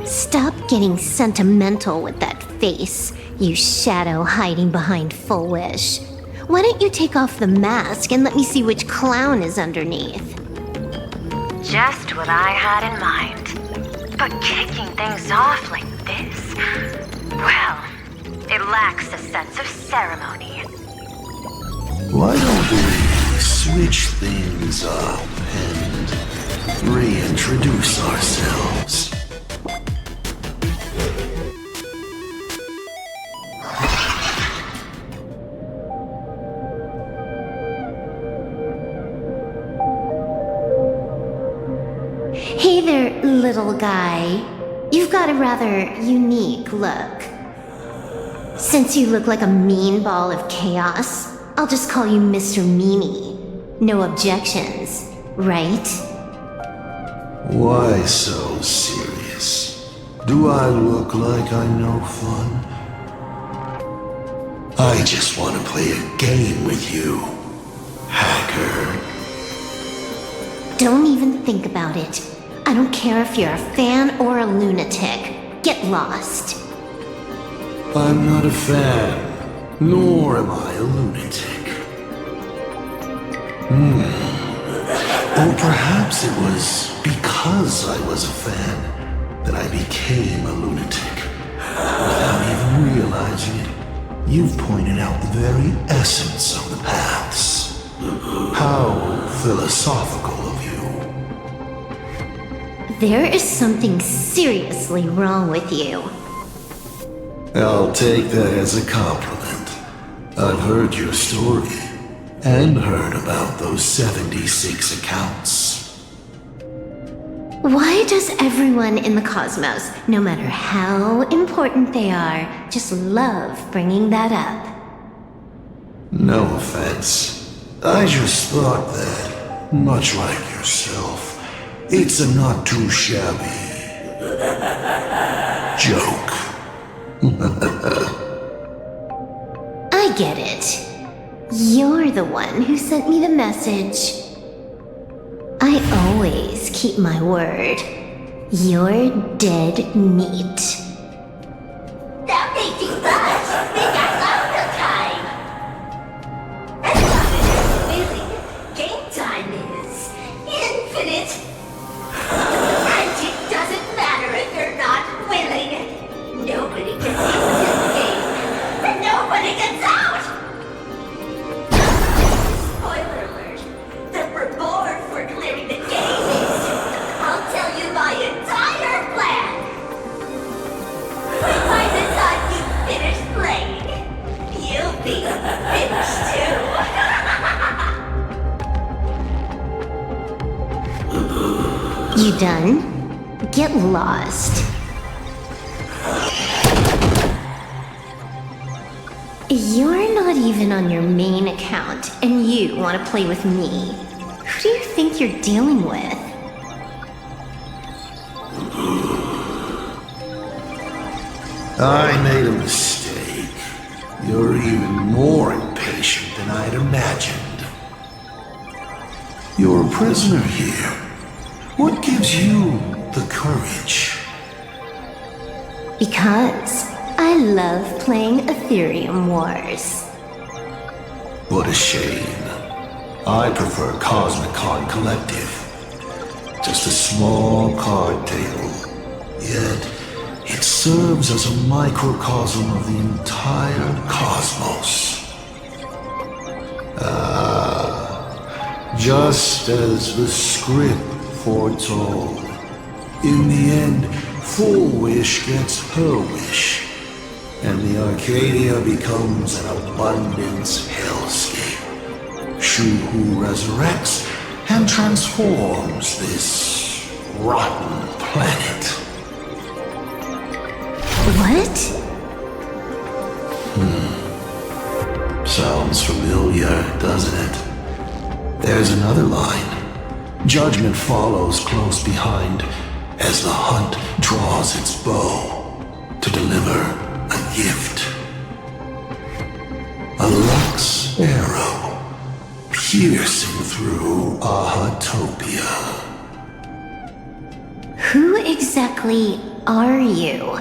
Speaker 14: Stop getting sentimental with that face, you shadow hiding behind Full Wish. Why don't you take off the mask and let me see which clown is underneath?
Speaker 1: Just what I had in mind. But kicking things off like this, well, it lacks a sense of ceremony.
Speaker 19: Why don't we switch things up and reintroduce ourselves?
Speaker 14: Hey there, little guy. You've got a rather unique look. Since you look like a mean ball of chaos, I'll just call you Mr. Meanie. No objections, right?
Speaker 19: Why so serious? Do I look like I'm no fun? I just want to play a game with you, hacker.
Speaker 14: Don't even think about it. I don't care if you're a fan or a lunatic. Get lost.
Speaker 19: I'm not a fan, nor am I a lunatic. Or perhaps it was because I was a fan that I became a lunatic. Without even realizing it, you've pointed out the very essence of the paths. How philosophical of you.
Speaker 14: There is something seriously wrong with you.
Speaker 19: I'll take that as a compliment. I've heard your story, and heard about those 76 accounts.
Speaker 14: Why does everyone in the cosmos, no matter how important they are, just love bringing that up?
Speaker 19: No offense, I just thought that, much like yourself, it's a not too shabby joke.
Speaker 14: I get it. You're the one who sent me the message. I always keep my word. You're dead meat.
Speaker 9: That may too much. Think I love the time. As long as game time is infinite. Magic doesn't matter if you're not willing. Nobody gets into this game, and nobody gets out. Spoiler alert. The reward for clearing the game is... I'll tell you my entire plan. By the time you finish playing, you'll be finished too.
Speaker 14: You done? Get lost. You're not even on your main account, and you want to play with me. Who do you think you're dealing with?
Speaker 19: I made a mistake. You're even more impatient than I'd imagined. You're a prisoner here. What gives you the courage?
Speaker 14: Because I love playing Ethereum Wars.
Speaker 19: What a shame. I prefer Cosmic Card Collective. Just a small card table. Yet, it serves as a microcosm of the entire cosmos. Just as the script foretold. In the end, Full Wish gets her wish, and the Arcadia becomes an abundance hellscape. Shuhu resurrects and transforms this rotten planet.
Speaker 14: What?
Speaker 19: Sounds familiar, doesn't it? There's another line. Judgment follows close behind as the hunt draws its bow to deliver a gift. A Lux arrow piercing through Ahatopia.
Speaker 14: Who exactly are you?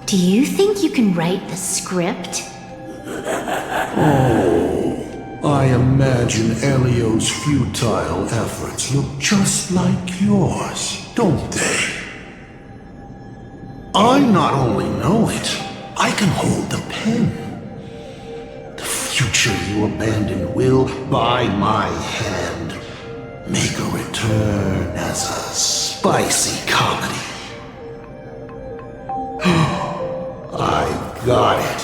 Speaker 14: Do you think you can write the script?
Speaker 19: Oh, I imagine Elio's futile efforts look just like yours, don't they? I not only know it, I can hold the pen. The future you abandoned will, by my hand, make a return as a spicy comedy. I got it.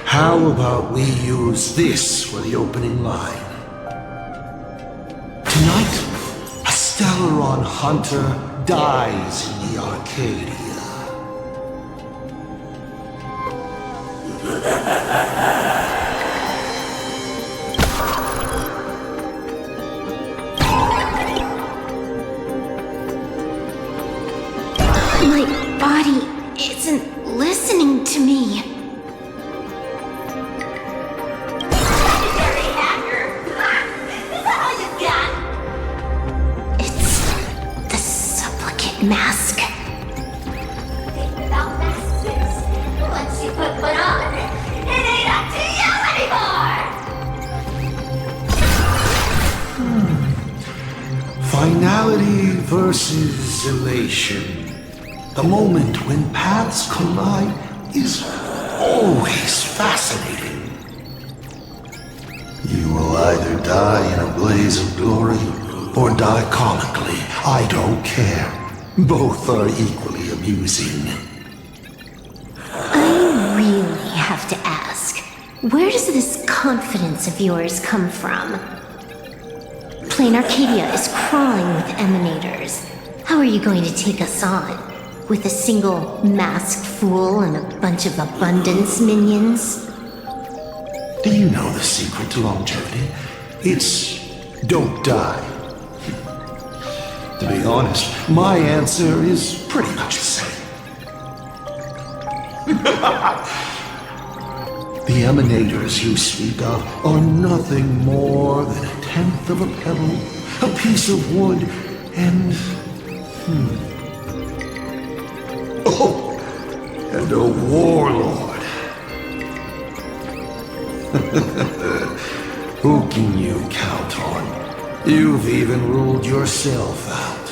Speaker 19: How about we use this for the opening line? Tonight, a Stellaron hunter dies in the Arcadia.
Speaker 14: My body isn't listening to me.
Speaker 9: Legendary hacker. Is that all you got?
Speaker 14: It's the supplicant mask.
Speaker 9: Think about masks. Once you put one on, it ain't up to you anymore.
Speaker 19: Finality versus elation. The moment when paths collide is always fascinating. You will either die in a blaze of glory or die comically. I don't care. Both are equally amusing.
Speaker 14: I really have to ask, where does this confidence of yours come from? Plain Arcadia is crawling with emanators. How are you going to take us on? With a single masked fool and a bunch of abundance minions?
Speaker 19: Do you know the secret to longevity? It's don't die. To be honest, my answer is pretty much the same. The emanators you speak of are nothing more than a tenth of a pebble, a piece of wood, and... Oh, and a warlord. Who can you count on? You've even ruled yourself out.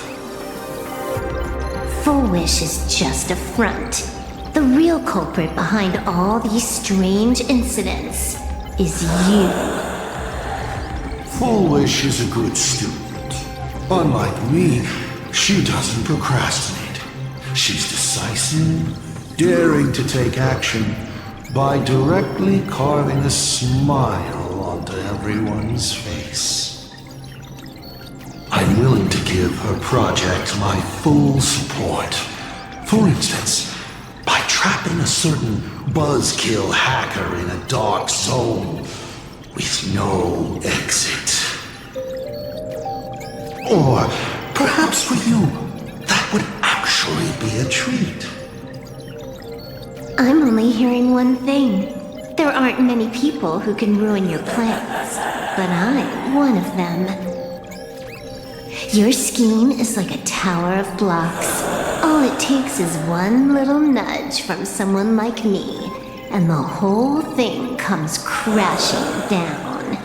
Speaker 14: Full Wish is just a front. The real culprit behind all these strange incidents is you.
Speaker 19: Full Wish is a good student. Unlike me, she doesn't procrastinate. She's decisive, daring to take action by directly carving a smile onto everyone's face. I'm willing to give her project my full support. For instance, by trapping a certain buzzkill hacker in a dark zone with no exit. Or perhaps for you, that would actually be a treat.
Speaker 14: I'm only hearing one thing. There aren't many people who can ruin your plans, but I'm one of them. Your scheme is like a tower of blocks. All it takes is one little nudge from someone like me, and the whole thing comes crashing down.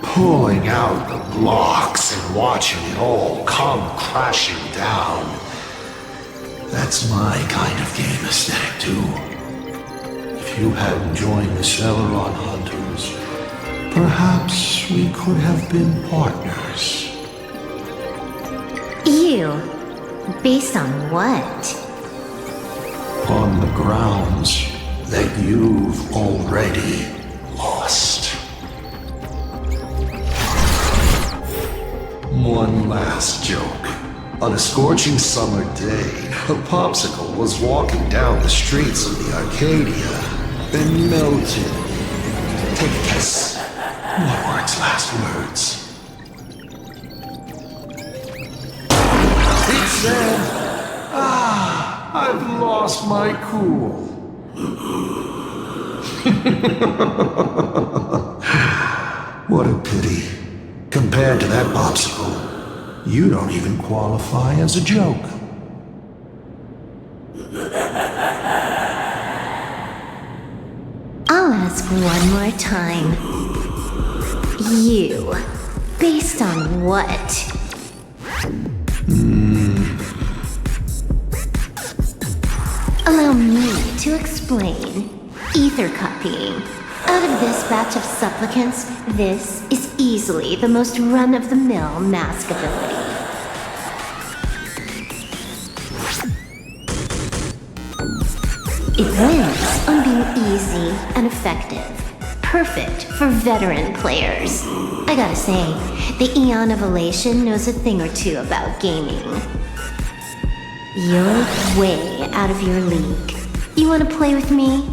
Speaker 19: Pulling out the blocks and watching it all come crashing down. That's my kind of game aesthetic too. If you hadn't joined the Celeron Hunters, perhaps we could have been partners.
Speaker 14: You? Based on what?
Speaker 19: On the grounds that you've already lost. One last joke. On a scorching summer day, a popsicle was walking down the streets of the Arcadia and melted. Take a guess. What were its last words? It said, I've lost my cool. What a pity. Compared to that popsicle, you don't even qualify as a joke.
Speaker 14: I'll ask one more time. You. Based on what? Allow me to explain. Ether copying. Out of this batch of supplicants, this is easily the most run-of-the-mill mask ability. It wins on being easy and effective. Perfect for veteran players. I gotta say, the Eon of Elation knows a thing or two about gaming. You're way out of your league. You wanna play with me?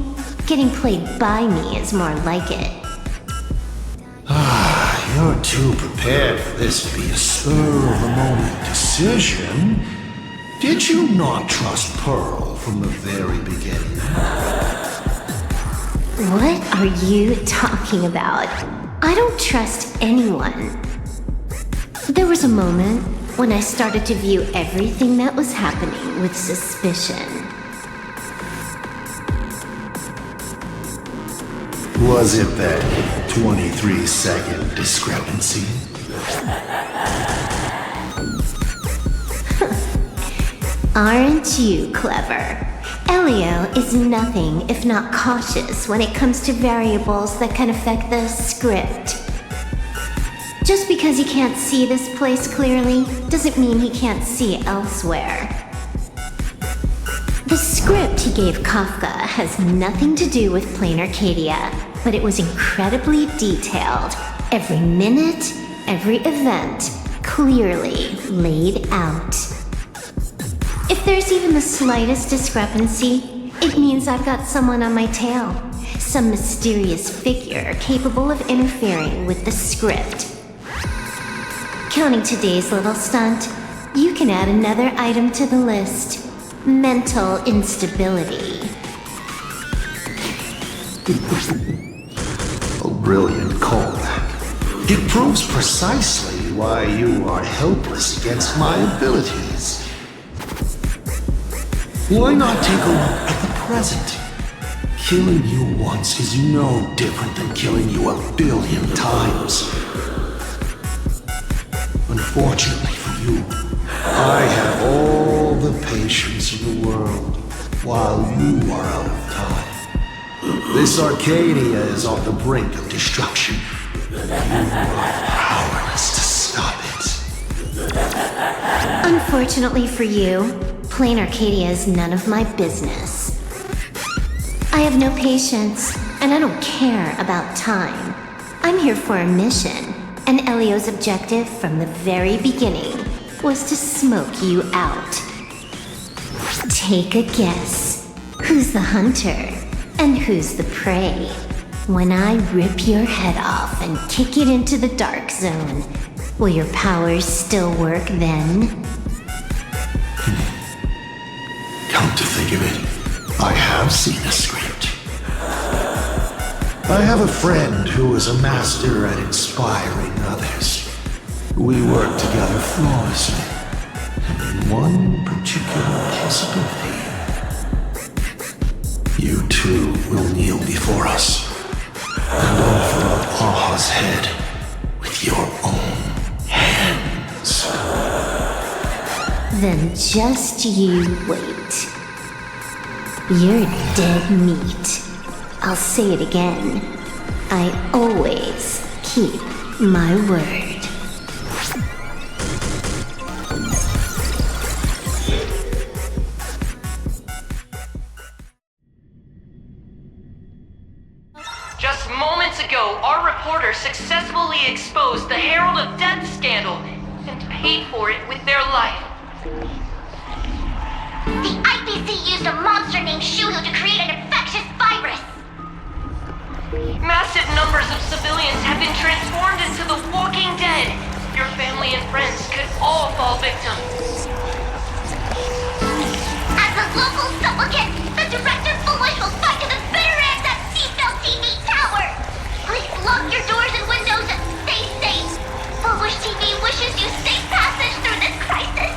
Speaker 14: Getting played by me is more like it.
Speaker 19: You're too prepared for this to be a spur-of-the-moment decision. Did you not trust Pearl from the very beginning?
Speaker 14: What are you talking about? I don't trust anyone. There was a moment when I started to view everything that was happening with suspicion.
Speaker 19: Was it that 23-second discrepancy?
Speaker 14: Aren't you clever? Elio is nothing if not cautious when it comes to variables that can affect the script. Just because he can't see this place clearly doesn't mean he can't see elsewhere. The script he gave Kafka has nothing to do with plain Arcadia, but it was incredibly detailed. Every minute, every event, clearly laid out. If there's even the slightest discrepancy, it means I've got someone on my tail. Some mysterious figure capable of interfering with the script. Counting today's little stunt, you can add another item to the list. Mental instability.
Speaker 19: A brilliant callback. It proves precisely why you are helpless against my abilities. Why not take a look at the present? Killing you once is no different than killing you 1,000,000,000 times. Unfortunately for you, I have all the patience in the world, while you are out of time. This Arcadia is on the brink of destruction. You are powerless to stop it.
Speaker 14: Unfortunately for you, plain Arcadia is none of my business. I have no patience, and I don't care about time. I'm here for a mission, and Elio's objective from the very beginning was to smoke you out. Take a guess. Who's the hunter, and who's the prey? When I rip your head off and kick it into the dark zone, will your powers still work then?
Speaker 19: Come to think of it, I have seen a script. I have a friend who is a master at inspiring others. We work together flawlessly, and in one particular possibility, you two will kneel before us and offer up Aha's head with your own hands.
Speaker 14: Then just you wait. You're dead meat. I'll say it again. I always keep my word.
Speaker 10: Just moments ago, our reporter successfully exposed the Herald of Death scandal and paid for it with their life.
Speaker 9: The IPC used a monster named Shoutout to create an infectious virus.
Speaker 10: Massive numbers of civilians have been transformed into the Walking Dead. Your family and friends could all fall victim.
Speaker 9: As a local supplicant, the Director Foolish will fight to the bitter end at Seatbelt TV Tower. Please lock your doors and windows and stay safe. Foolish TV wishes you safe passage through this crisis.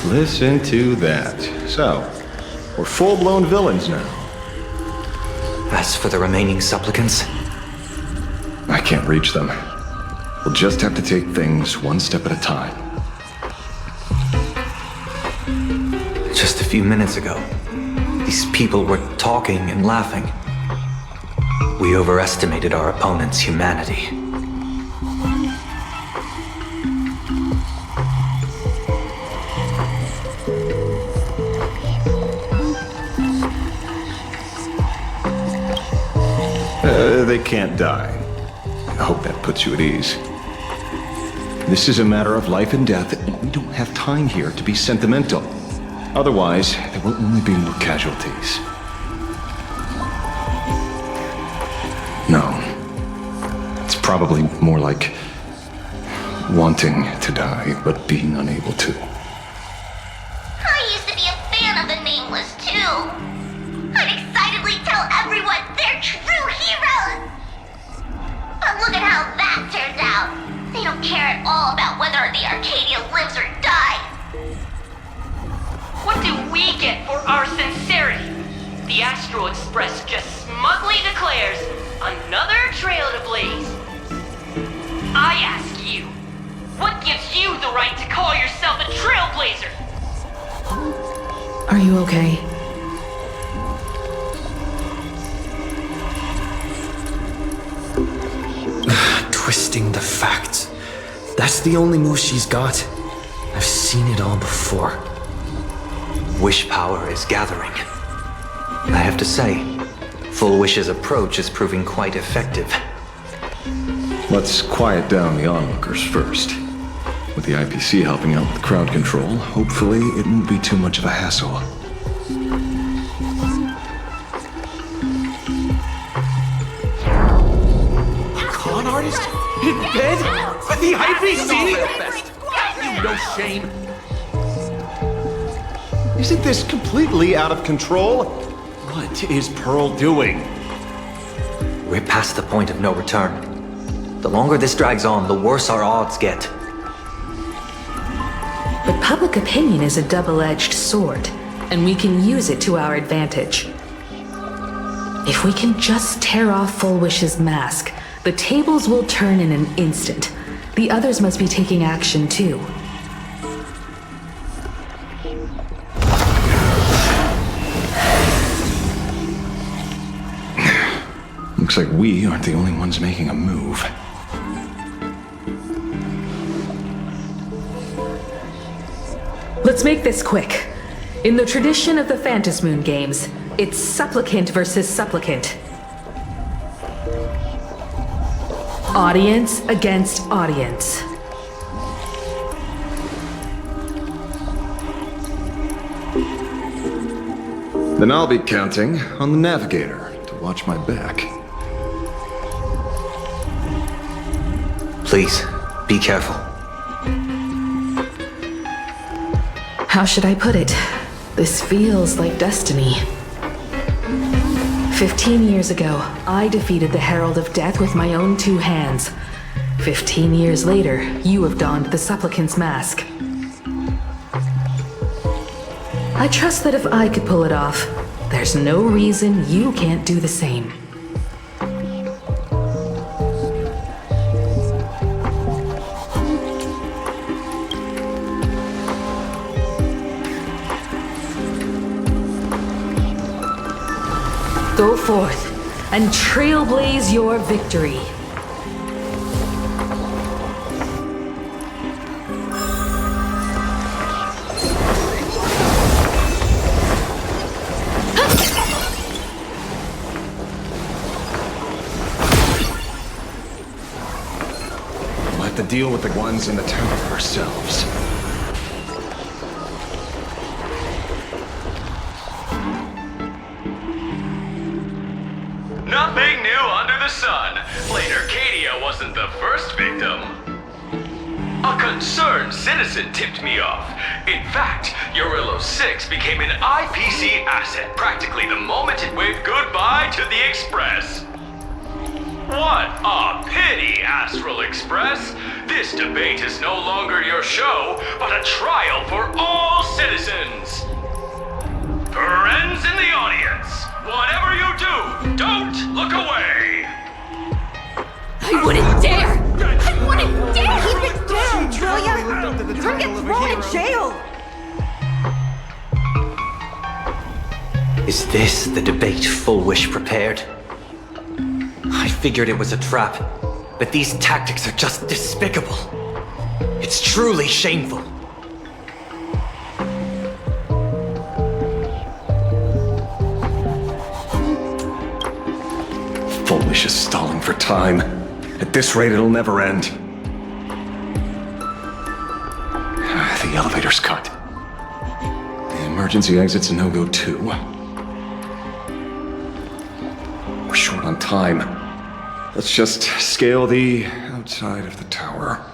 Speaker 13: Listen to that. So, we're full-blown villains now.
Speaker 22: As for the remaining supplicants,
Speaker 13: I can't reach them. We'll just have to take things one step at a time.
Speaker 22: just a few minutes ago, these people were talking and laughing. We overestimated our opponent's humanity.
Speaker 13: They can't die. I hope that puts you at ease. This is a matter of life and death, and we don't have time here to be sentimental. Otherwise, there will only be more casualties. No. It's probably more like wanting to die, but being unable to.
Speaker 9: I used to be a fan of the Nameless, too. I'd excitedly tell everyone they're true heroes. But look at how that turned out. They don't care at all about whether the Arcadia lives or dies.
Speaker 10: What do we get for our sincerity? The Astral Express just smugly declares another trail to blaze. I ask you, what gives you the right to call yourself a Trailblazer?
Speaker 17: Are you okay?
Speaker 11: Twisting the facts. That's the only move she's got. I've seen it all before.
Speaker 22: Wish power is gathering. I have to say, Full Wish's approach is proving quite effective.
Speaker 13: Let's quiet down the onlookers first. With the IPC helping out with crowd control, hopefully it won't be too much of a hassle.
Speaker 3: A con artist? He's dead? The IPC?
Speaker 6: You no shame.
Speaker 13: Isn't this completely out of control? What is Pearl doing?
Speaker 22: We're past the point of no return. The longer this drags on, the worse our odds get.
Speaker 17: But public opinion is a double-edged sword, and we can use it to our advantage. If we can just tear off Full Wish's mask, the tables will turn in an instant. The others must be taking action too.
Speaker 13: Looks like we aren't the only ones making a move.
Speaker 17: Let's make this quick. In the tradition of the Phantasmoon games, it's supplicant versus supplicant. Audience against audience.
Speaker 13: Then I'll be counting on the navigator to watch my back.
Speaker 22: Please, be careful.
Speaker 17: How should I put it? This feels like destiny. 15 years ago, I defeated the Herald of Death with my own 2 hands. 15 years later, you have donned the Supplicant's mask. I trust that if I could pull it off, there's no reason you can't do the same. Go forth and trailblaze your victory.
Speaker 13: We'll have to deal with the ones in the tower ourselves.
Speaker 5: Nothing new under the sun. Plain Arcadia wasn't the first victim. A concerned citizen tipped me off. In fact, Urillo 6 became an IPC asset practically the moment it waved goodbye to the Express. What a pity, Astral Express. This debate is no longer your show, but a trial for all citizens. Friends in the audience, whatever you do, don't look away!
Speaker 9: I wouldn't dare! I wouldn't dare! Keep it down, Julia! You're gonna get thrown in jail!
Speaker 22: Is this the debate Full Wish prepared? I figured it was a trap, but these tactics are just despicable. It's truly shameful.
Speaker 13: Full Wish is stalling for time. At this rate, it'll never end. The elevator's cut. The emergency exit's a no-go too. We're short on time. Let's just scale the outside of the tower.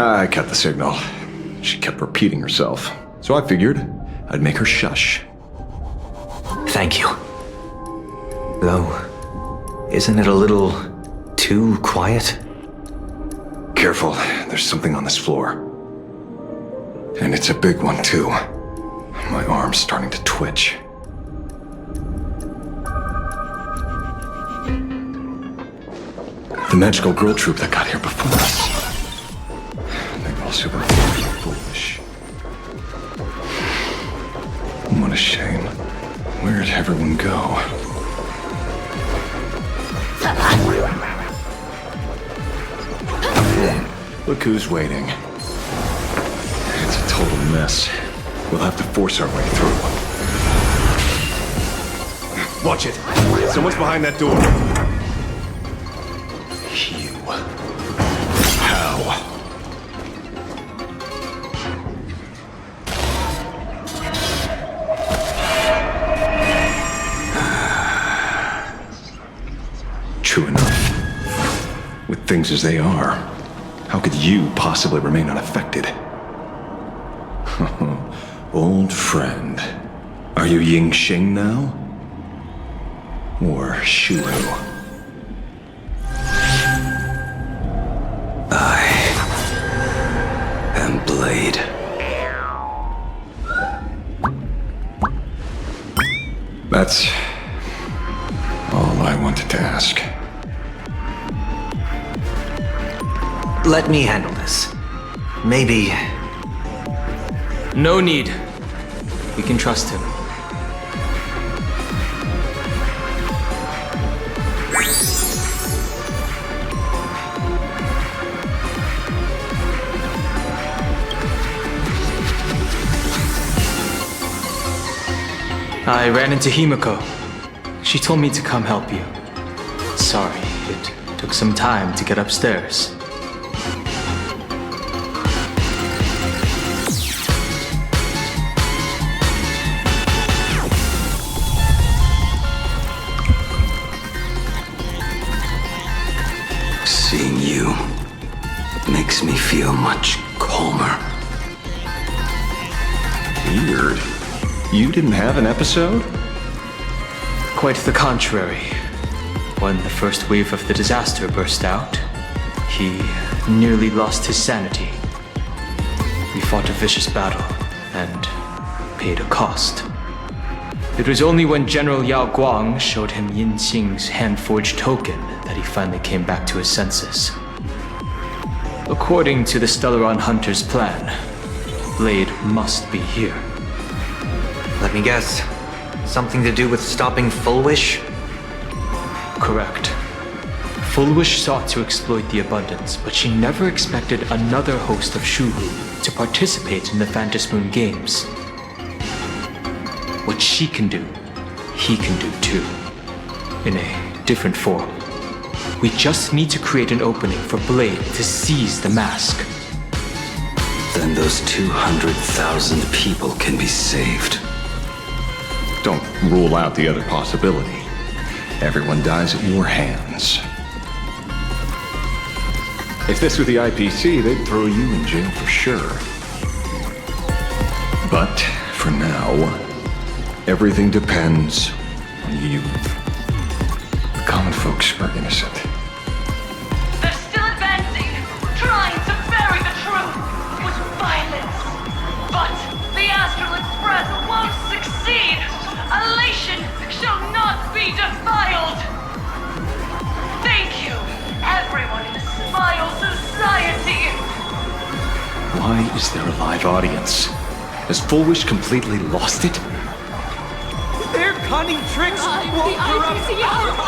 Speaker 13: I cut the signal. She kept repeating herself, so I figured I'd make her shush.
Speaker 22: Thank you. Though, isn't it a little too quiet?
Speaker 13: Careful, there's something on this floor. And it's a big one, too. My arm's starting to twitch. The magical girl troupe that got here before us. They're all super foolish. What a shame. Where'd everyone go? Look who's waiting. It's a total mess. We'll have to force our way through. Watch it. Someone's behind that door. You. How? True enough. With things as they are, how could you possibly remain unaffected? Old friend. Are you Ying Xing now? Or Shoutout?
Speaker 22: I am Blade.
Speaker 13: That's all I wanted to ask.
Speaker 22: Let me handle this. Maybe...
Speaker 8: No need. We can trust him. I ran into Himiko. She told me to come help you. Sorry, it took some time to get upstairs.
Speaker 22: Seeing you makes me feel much calmer.
Speaker 13: Weird. You didn't have an episode?
Speaker 8: Quite the contrary. When the first wave of the disaster burst out, he nearly lost his sanity. We fought a vicious battle and paid a cost. It was only when General Yao Guang showed him Yin Xing's hand-forged token that he finally came back to his senses. According to the Stellaron Hunter's plan, Blade must be here.
Speaker 22: Let me guess. Something to do with stopping Full Wish?
Speaker 8: Correct. Full Wish sought to exploit the abundance, but she never expected another host of Shuhu to participate in the Phantom Moon Games. What she can do, he can do too. In a different form. We just need to create an opening for Blade to seize the mask.
Speaker 22: Then those 200,000 people can be saved.
Speaker 13: Don't rule out the other possibility. Everyone dies at your hands. If this were the IPC, they'd throw you in jail for sure. But for now, everything depends on you. The common folks are innocent.
Speaker 20: They're still advancing, trying to bury the truth with violence. But the Astral Express won't succeed. Elation shall not be defiled. Thank you, everyone in the Smile Society.
Speaker 13: Why is there a live audience? Has Full Wish completely lost it?
Speaker 12: Their cunning tricks won't corrupt our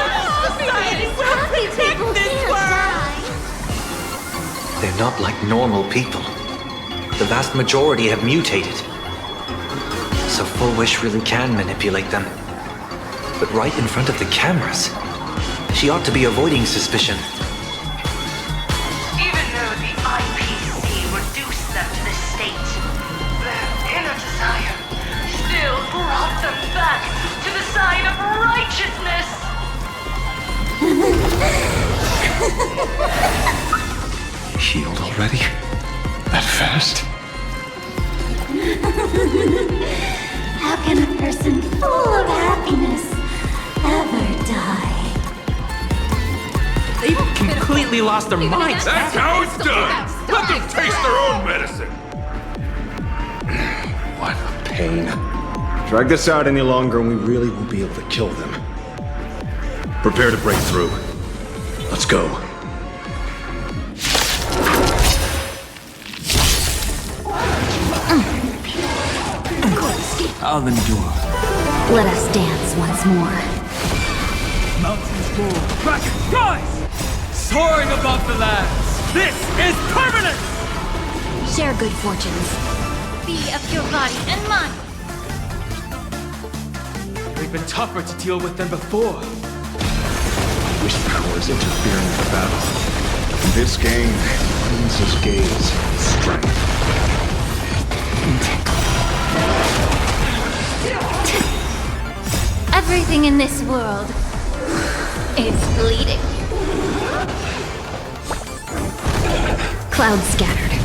Speaker 22: They're not like normal people. The vast majority have mutated. So Full Wish really can manipulate them. But right in front of the cameras. She ought to be avoiding suspicion.
Speaker 20: Even though the IPC reduced them to this state, their inner desire still brought them back to the side of righteousness.
Speaker 13: already? That fast?
Speaker 9: How can a person full of happiness ever die?
Speaker 12: They've completely lost their minds.
Speaker 4: That's how it's done! Let them taste their own medicine!
Speaker 13: What a pain. Drag this out any longer and we really won't be able to kill them. Prepare to break through. Let's go.
Speaker 12: I'll endure.
Speaker 21: Let us dance once more.
Speaker 12: Mountains roar, dragons rise! Soaring above the lands, this is permanent!
Speaker 21: Share good fortunes.
Speaker 20: Be of your body and mind.
Speaker 12: We've been tougher to deal with than before.
Speaker 13: Wish power is interfering with the battle. In this game, Prince's gaze is strength.
Speaker 20: Everything in this world is bleeding.
Speaker 21: Clouds scattered.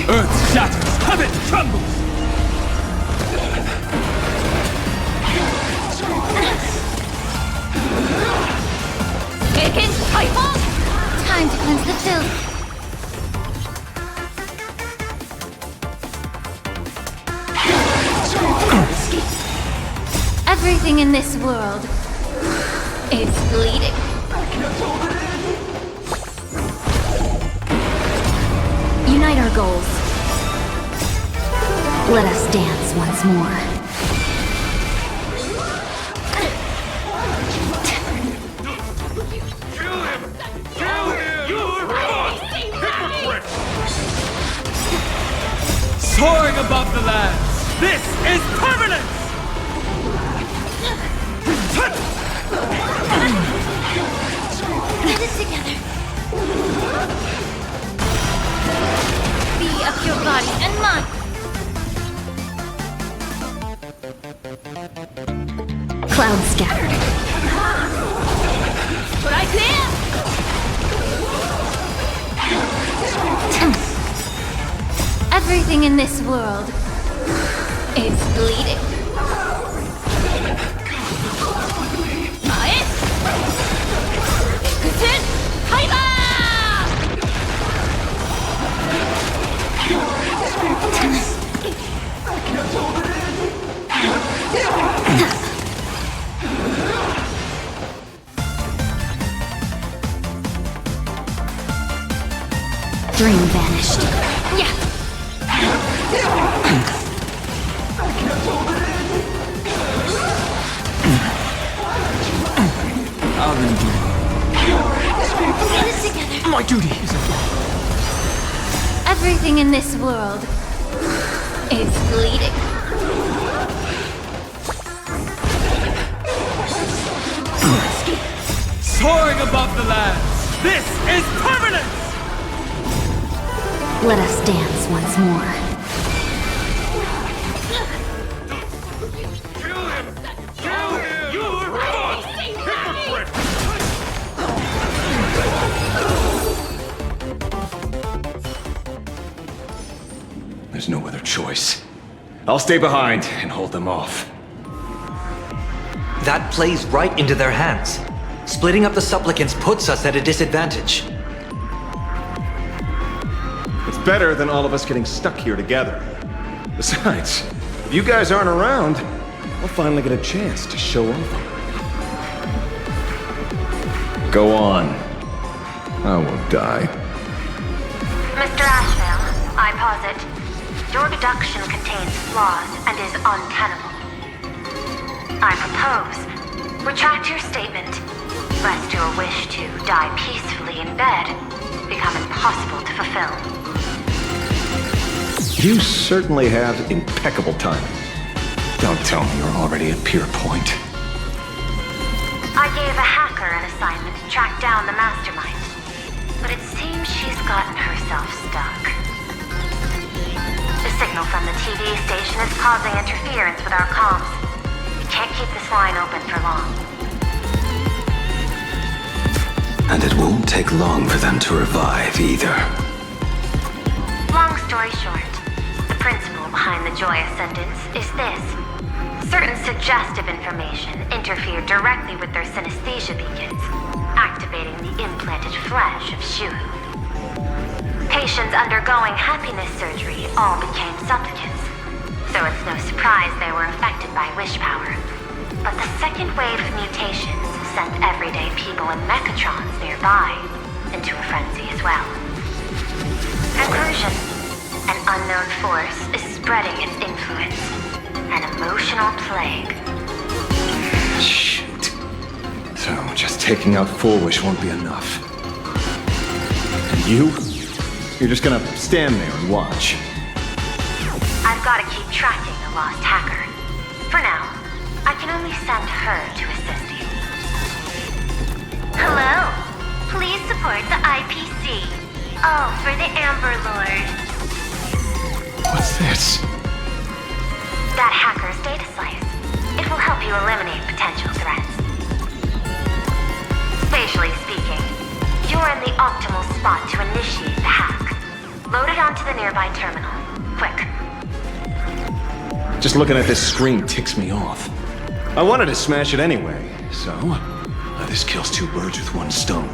Speaker 12: Earth shatters, heaven trembles!
Speaker 20: Against Typhon! Time to cleanse the filth. Everything in this world is bleeding.
Speaker 21: Unite our goals. Let us dance once more.
Speaker 12: Soaring above the lands, this is permanent!
Speaker 20: Get it together. Be of your body and mind.
Speaker 21: Clouds scattered.
Speaker 20: Right there! Everything in this world is bleeding.
Speaker 21: Dream vanished.
Speaker 20: Yeah.
Speaker 12: I'll endure.
Speaker 20: Get it together.
Speaker 12: My duty is
Speaker 20: Everything in this world is bleeding.
Speaker 12: soaring above the lands. This is permanent!
Speaker 21: Let us dance once more.
Speaker 13: There's no other choice. I'll stay behind and hold them off.
Speaker 22: That plays right into their hands. Splitting up the supplicants puts us at a disadvantage.
Speaker 13: It's better than all of us getting stuck here together. Besides, if you guys aren't around, I'll finally get a chance to show off. Go on. I won't die.
Speaker 1: Mr. Ashvale, I posit, your deduction contains flaws and is untenable. I propose, retract your statement, lest your wish to die peacefully in bed become impossible to fulfill.
Speaker 13: You certainly have impeccable timing. Don't tell me you're already at pure point.
Speaker 1: I gave a hacker an assignment to track down the mastermind, but it seems she's gotten herself stuck. The signal from the TV station is causing interference with our comms. We can't keep this line open for long.
Speaker 7: And it won't take long for them to revive either.
Speaker 1: Long story short, the principle behind the Joy Ascendants is this. Certain suggestive information interfered directly with their synesthesia beacons, activating the implanted flesh of Shu. Patients undergoing happiness surgery all became supplicants, so it's no surprise they were affected by wish power. But the second wave of mutations sent everyday people and mechatrons nearby into a frenzy as well. Conclusion: an unknown force is spreading its influence. An emotional plague.
Speaker 13: Shoot. So, just taking out Full Wish won't be enough. And you're just gonna stand there and watch.
Speaker 1: I've got to keep tracking the lost hacker. For now, I can only send her to assist you. Hello. Please support the IPC. Oh, for the Amber Lord.
Speaker 13: What's this?
Speaker 1: That hacker's data slice. It will help you eliminate potential threats. Spatially speaking, you're in the optimal spot to initiate the hack. Load it onto the nearby terminal. Quick.
Speaker 13: Just looking at this screen ticks me off. I wanted to smash it anyway, so this kills two birds with one stone.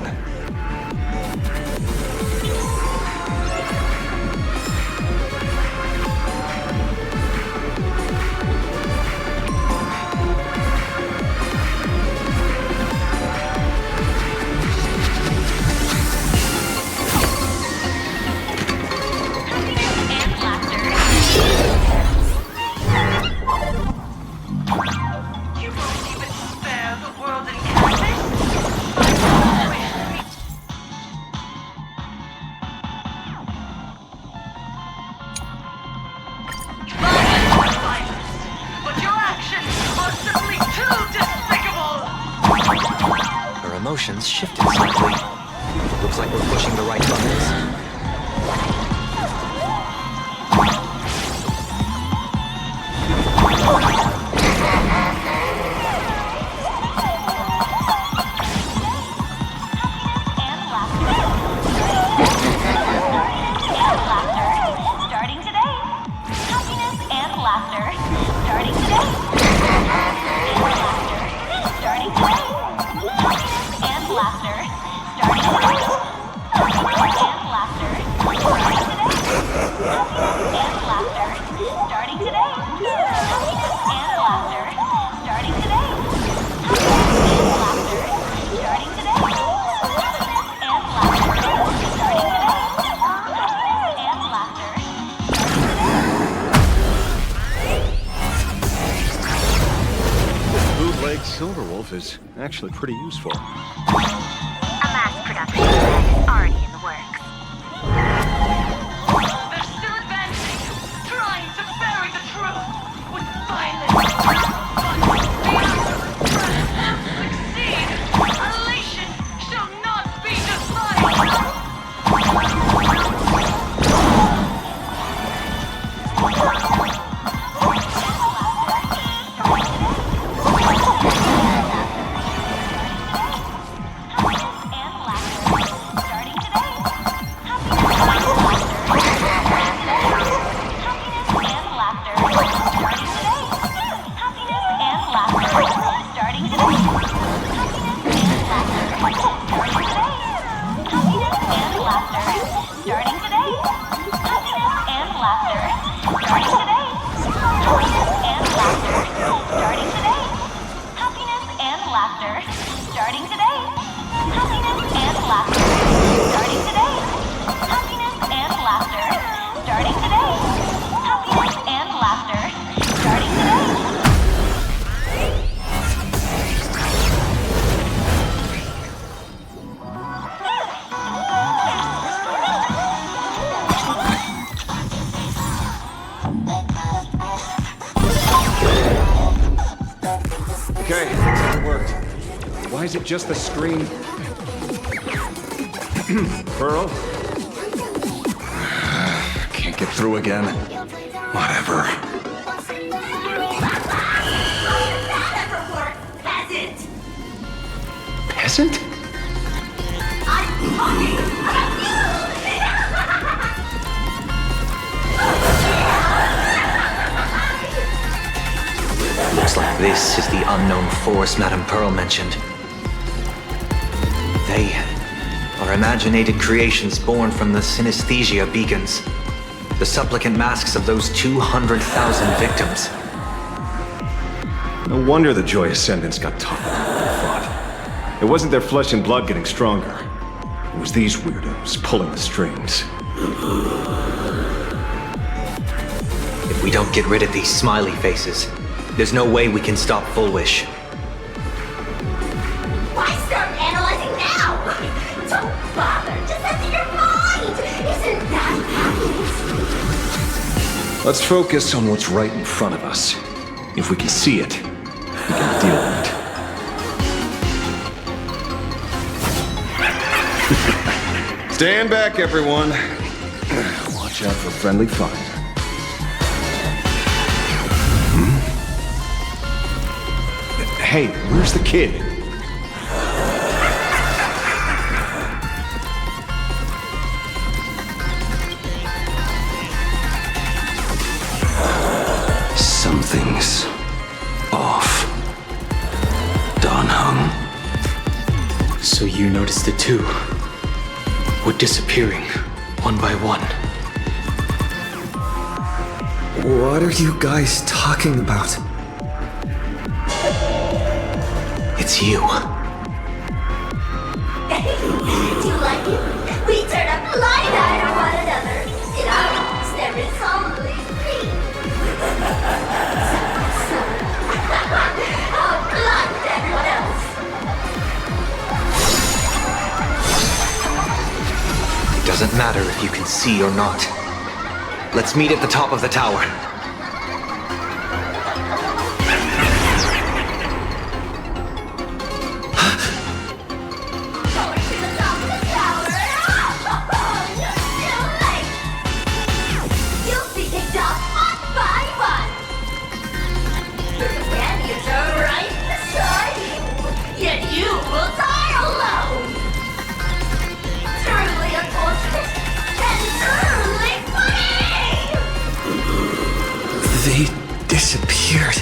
Speaker 22: Emotions shifted slightly. Looks like we're pushing the right buttons.
Speaker 9: Starting today. Happiness and laughter. Starting today. Starting today. And laughter. Starting today. And laughter. Starting today. And laughter. Starting today. And laughter. Starting today. And laughter. Starting today. And laughter. Starting today. And laughter.
Speaker 13: Bootleg Silverwolf is actually pretty useful.
Speaker 1: A mass production plan is already in the works.
Speaker 20: They're still advancing, trying to bury the truth with violence. But the Astral succeed. Elation shall not be denied. Starting today.
Speaker 13: Why is it just the screen? Pearl? Can't get through again. Whatever. Peasant?
Speaker 22: Looks like this is the unknown force Madame Pearl mentioned. They are imaginated creations born from the synesthesia beacons. The supplicant masks of those 200,000 victims.
Speaker 13: No wonder the Joy Ascendants got tougher than I thought. It wasn't their flesh and blood getting stronger. It was these weirdos pulling the strings.
Speaker 22: If we don't get rid of these smiley faces, there's no way we can stop Full Wish.
Speaker 9: Why start analyzing now? Don't bother. Just empty your mind. Isn't that happiness?
Speaker 13: Let's focus on what's right in front of us. If we can see it, we can deal with it. Stand back, everyone. Watch out for friendly fire. Hey, where's the kid?
Speaker 7: Something's off. Don Hung.
Speaker 8: So you noticed it too? We're disappearing, one by one.
Speaker 11: What are you guys talking about?
Speaker 22: It's you.
Speaker 9: Do you like it? We turn up blind-eyed on one another. In our house, there is always me. How blind everyone else.
Speaker 22: It doesn't matter if you can see or not. Let's meet at the top of the tower.
Speaker 9: You'll be kicked off one by one. Your companions are right beside you, yet you will die alone. Truly unfortunate and truly funny.
Speaker 11: They disappeared.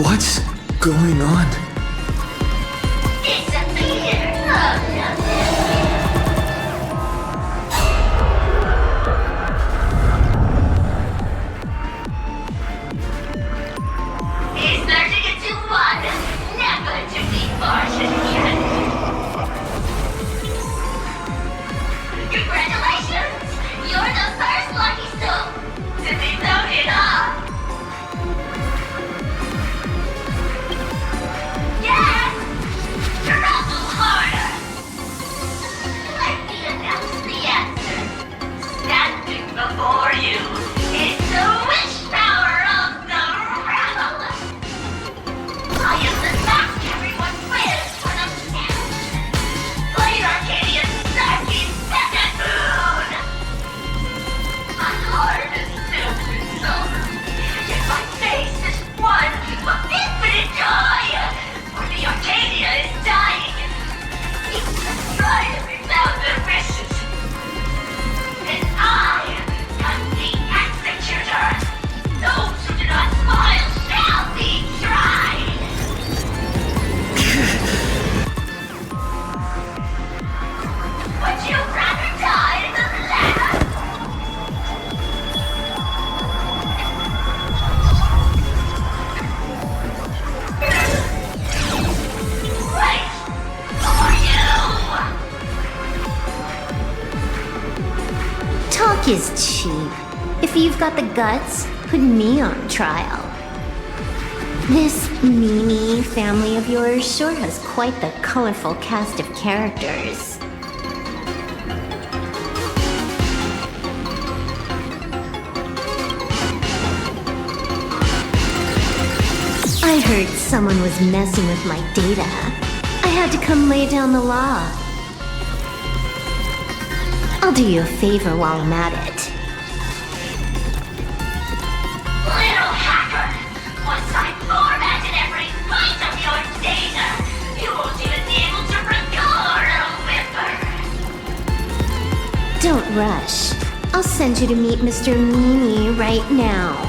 Speaker 11: What's going on?
Speaker 9: Disappear. Oh, no. He's merging into one, never to be parted again. Congratulations! You're the first lucky soul to be voted off. Yes! Trouble harder! Let me announce the answer. Standing before you is the wish power of the rebel. I am the mask everyone wears for the past. Blade Arcadian Starkey Second Moon! My heart is filled with sorrow, yet my face is one of infinite joy! For the Arcadia is dying! Each has tried every thousand their wishes! And I am the executor! Those who do not smile shall be tried! Would you rather die than live? Wait for you!
Speaker 14: Talk is cheap. If you've got the guts, put me on trial. This Mimi family of yours sure has quite the colorful cast of characters. I heard someone was messing with my data. I had to come lay down the law. I'll do you a favor while I'm at it.
Speaker 9: Little hacker! Once I formatted every byte of your data, you won't even be able to record a whimper!
Speaker 14: Don't rush. I'll send you to meet Mr. Mimi right now.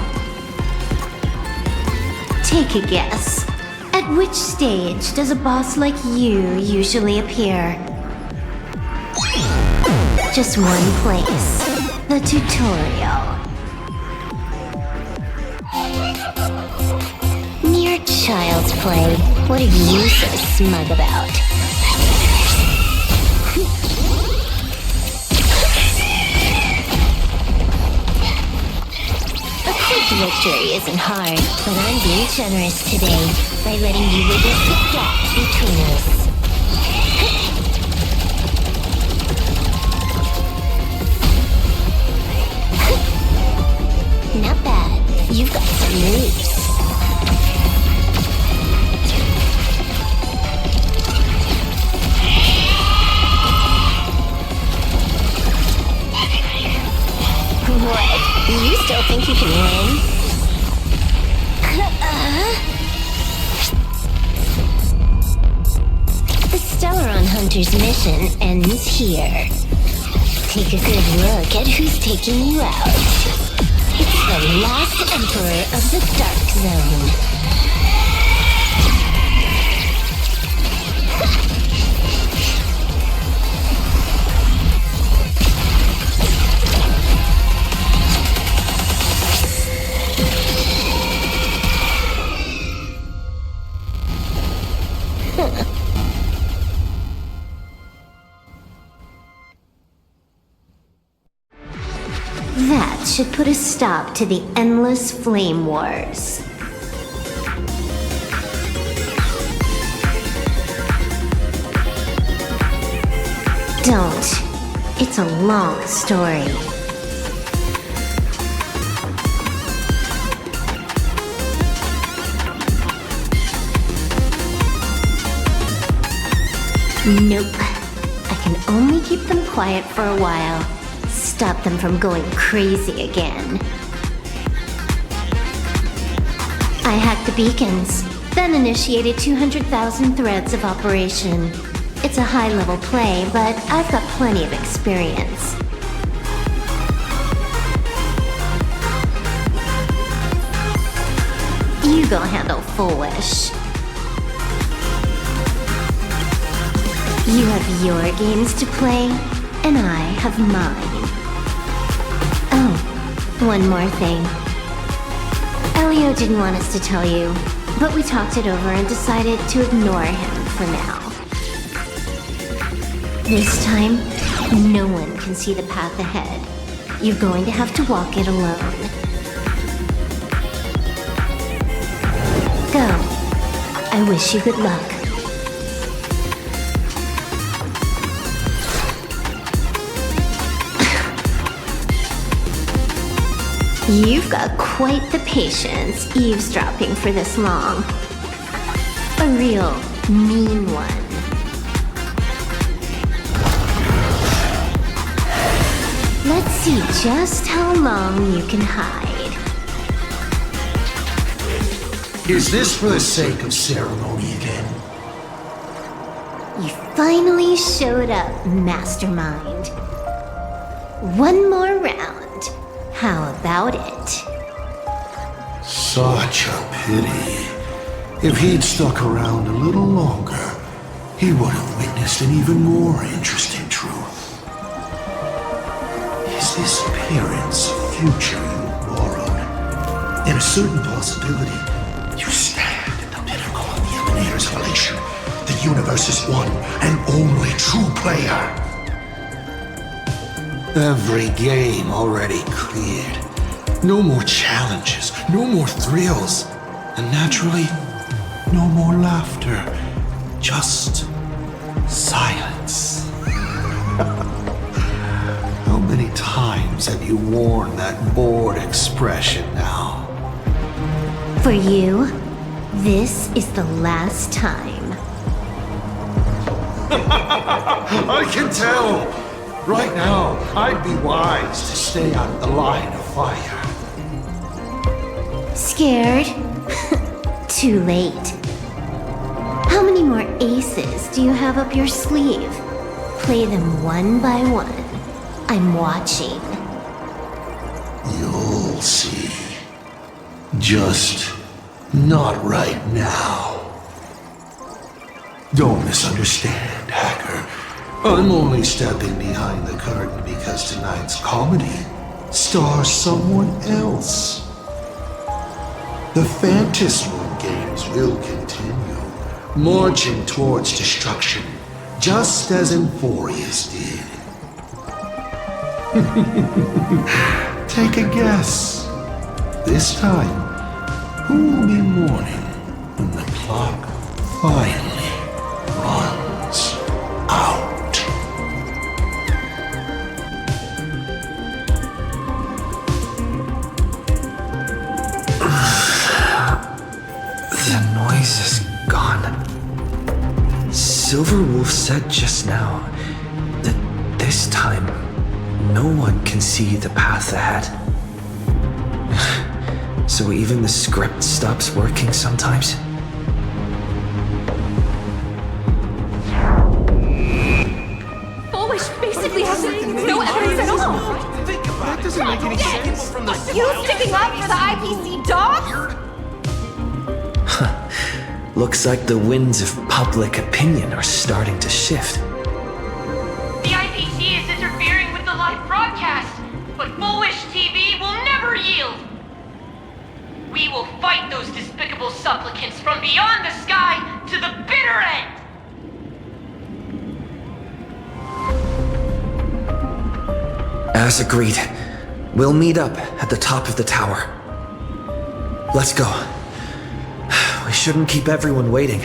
Speaker 14: Take a guess. At which stage does a boss like you usually appear? Just one place. The tutorial. Mere child's play. What are you so smug about? A quick victory isn't hard, but I'm being generous today by letting you witness the gap between us. Not bad. You've got some moves. What? You still think you can win? The Stellaron Hunter's mission ends here. Take a good look at who's taking you out. It's the last Emperor of the Dark Zone. That should put a stop to the endless flame wars. Don't. It's a long story. Nope. I can only keep them quiet for a while. Stop them from going crazy again. I hacked the beacons, then initiated 200,000 threads of operation. It's a high-level play, but I've got plenty of experience. You go handle Full Wish. You have your games to play, and I have mine. Oh, one more thing. Elio didn't want us to tell you, but we talked it over and decided to ignore him for now. This time, no one can see the path ahead. You're going to have to walk it alone. Go. I wish you good luck. You've got quite the patience eavesdropping for this long. A real mean one. Let's see just how long you can hide.
Speaker 19: Is this for the sake of ceremony again?
Speaker 14: You finally showed up, Mastermind. One more round. How about it?
Speaker 19: Such a pity. If he'd stuck around a little longer, he would have witnessed an even more interesting truth. Is this appearance a future you borrowed? In a certain possibility, you stand at the pinnacle of the Emanator's elation, the universe's one and only true player. Every game already cleared. No more challenges, no more thrills, and naturally, no more laughter. Just silence. How many times have you worn that bored expression now?
Speaker 14: For you, This is the last time.
Speaker 19: I can tell! Right now, I'd be wise to stay out of the line of fire.
Speaker 14: Scared? Too late. How many more aces do you have up your sleeve? Play them one by one. I'm watching.
Speaker 19: You'll see. Just not right now. Don't misunderstand, Hacker. I'm only stepping behind the curtain because tonight's comedy stars someone else. The Phantasmal games will continue, marching towards destruction, just as Euphorius did. Take a guess. This time, who will be mourning when the clock finally runs out?
Speaker 11: The noise is gone. Silverwolf said just now that this time no one can see the path ahead. So even the script stops working sometimes?
Speaker 20: Foolish basically has no evidence at all.
Speaker 3: That doesn't make any sense.
Speaker 20: You sticking up for the IPC dog?
Speaker 11: Looks like the winds of public opinion are starting to shift.
Speaker 20: The IPC is interfering with the live broadcast, but Foolish TV will never yield. We will fight those despicable supplicants from beyond the sky to the bitter end.
Speaker 11: As agreed, we'll meet up at the top of the tower. Let's go. We shouldn't keep everyone waiting.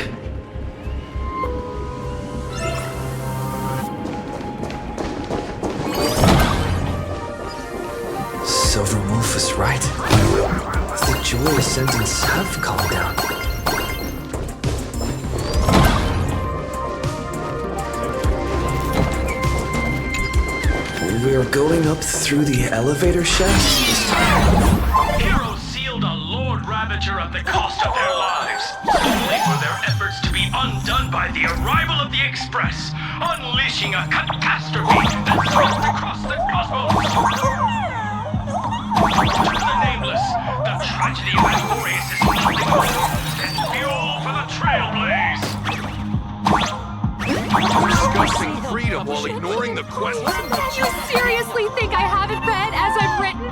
Speaker 11: Silverwolf is right. The joy ascendants have calmed down. We're going up through the elevator shaft this time.
Speaker 5: Heroes sealed a Lord Ravager at the cost of their lives, only for their efforts to be undone by the arrival of the Express, unleashing a catastrophe that swept across the cosmos. To the nameless, the tragedy of Euphorius is nothing more than fuel for the Trailblaze.
Speaker 4: Discussing freedom while ignoring the question.
Speaker 20: You seriously think I haven't read as I've written?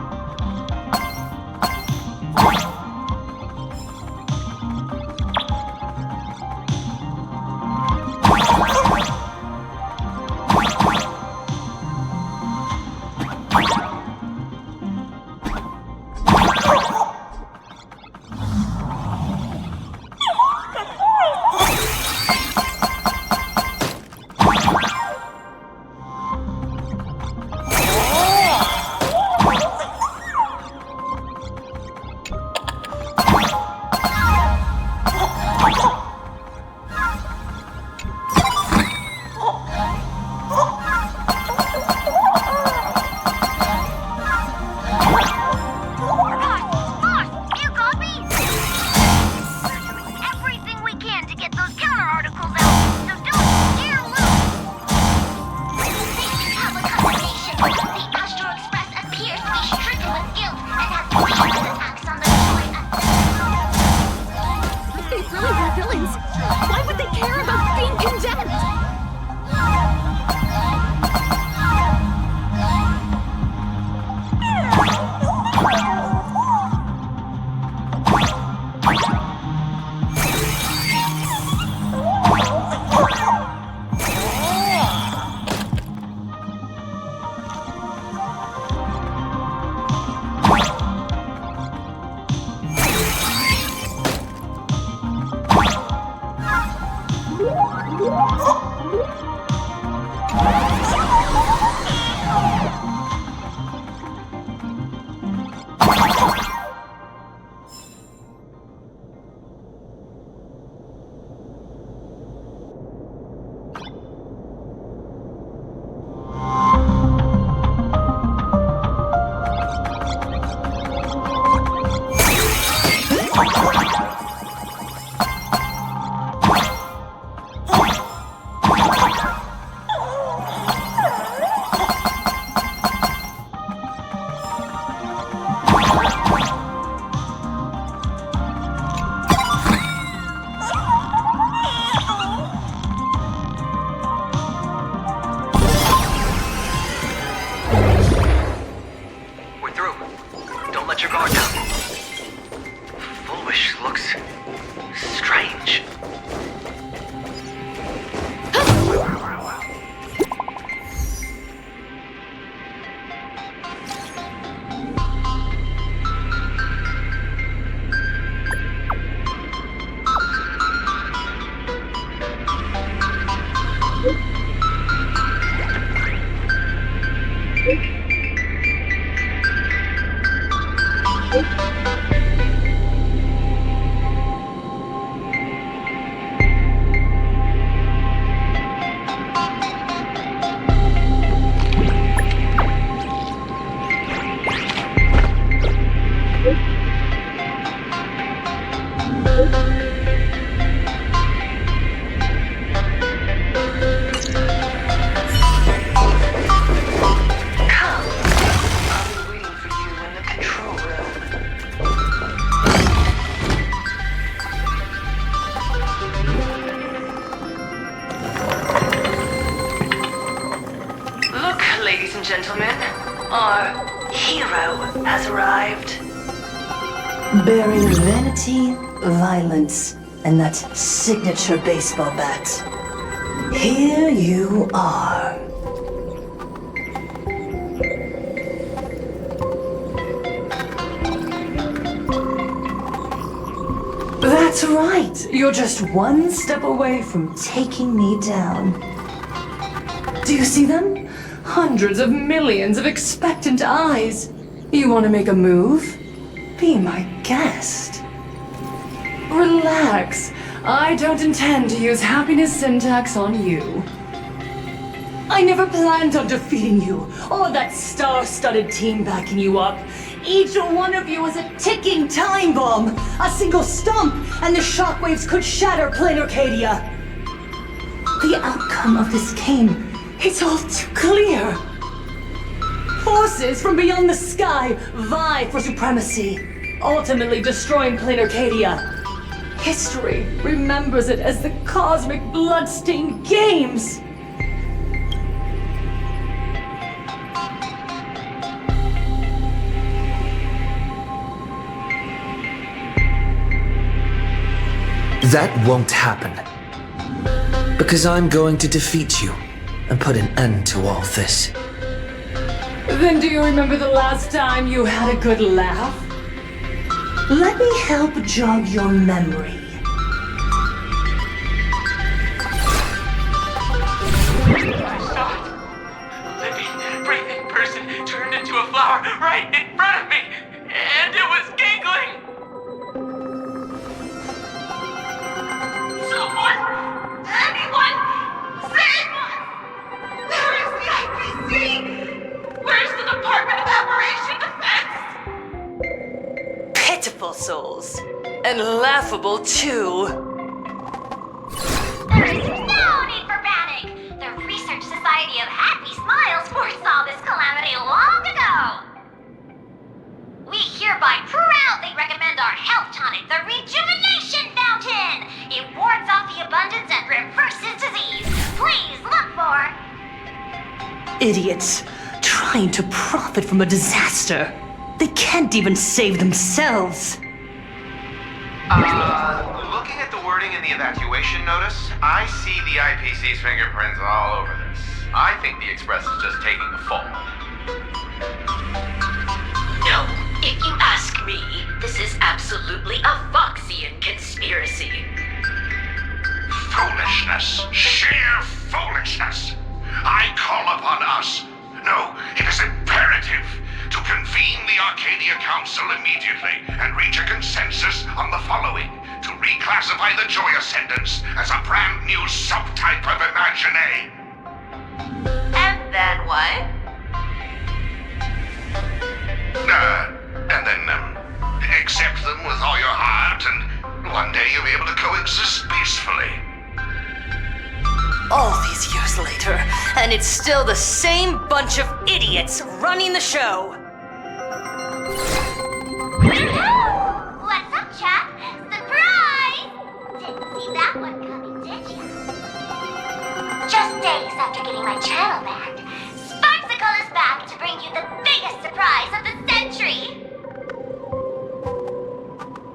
Speaker 22: We're through. Don't let your guard down. Foolish looks strange.
Speaker 10: Ladies and gentlemen, our hero has arrived. Bearing vanity, violence, and that signature baseball bat. Here you are. That's right. You're just one step away from taking me down. Do you see them? Hundreds of millions of expectant eyes. You want to make a move? Be my guest. Relax. I don't intend to use happiness syntax on you. I never planned on defeating you, or that star-studded team backing you up. Each one of you is a ticking time bomb. A single stomp, and the shockwaves could shatter plain Arcadia. The outcome of this game, it's all too clear. Forces from beyond the sky vie for supremacy, ultimately destroying plain Arcadia. History remembers it as the cosmic bloodstained games.
Speaker 11: That won't happen. Because I'm going to defeat you and put an end to all this.
Speaker 10: Then do you remember the last time you had a good laugh? Let me help jog your memory.
Speaker 5: Living, breathing person turned into a flower right in front of me, and it was giggling.
Speaker 20: Someone! Anyone! Save us! Where is the IPC? Where's the Department of Operation Defense?
Speaker 10: Pitiful souls. And laughable, too.
Speaker 9: There is no need for panic! The Research Society of Happy Smiles foresaw this calamity long ago! We hereby proudly recommend our health tonic, the Rejuvenation Fountain! It wards off the abundance and reverses disease. Please look for...
Speaker 10: Idiots. Trying to profit from a disaster. They can't even save themselves.
Speaker 16: Looking at the wording in the evacuation notice, I see the IPC's fingerprints all over this. I think the Express is just taking the fall.
Speaker 2: No, if you ask me, this is absolutely a Foxian conspiracy.
Speaker 4: Foolishness. Sheer foolishness. I call upon us. No, it is imperative to convene the Arcadia Council immediately and reach a consensus on the following. To reclassify the Joy Ascendants as a brand new subtype of Imagine.
Speaker 2: And then what?
Speaker 4: And then accept them with all your heart, and one day you'll be able to coexist peacefully.
Speaker 10: All these years later, and it's still the same bunch of idiots running the show.
Speaker 9: What's up, chap? Surprise! Didn't see that one coming, did you? Just days after getting my channel banned, Sparksicle is back to bring you the biggest surprise of the century!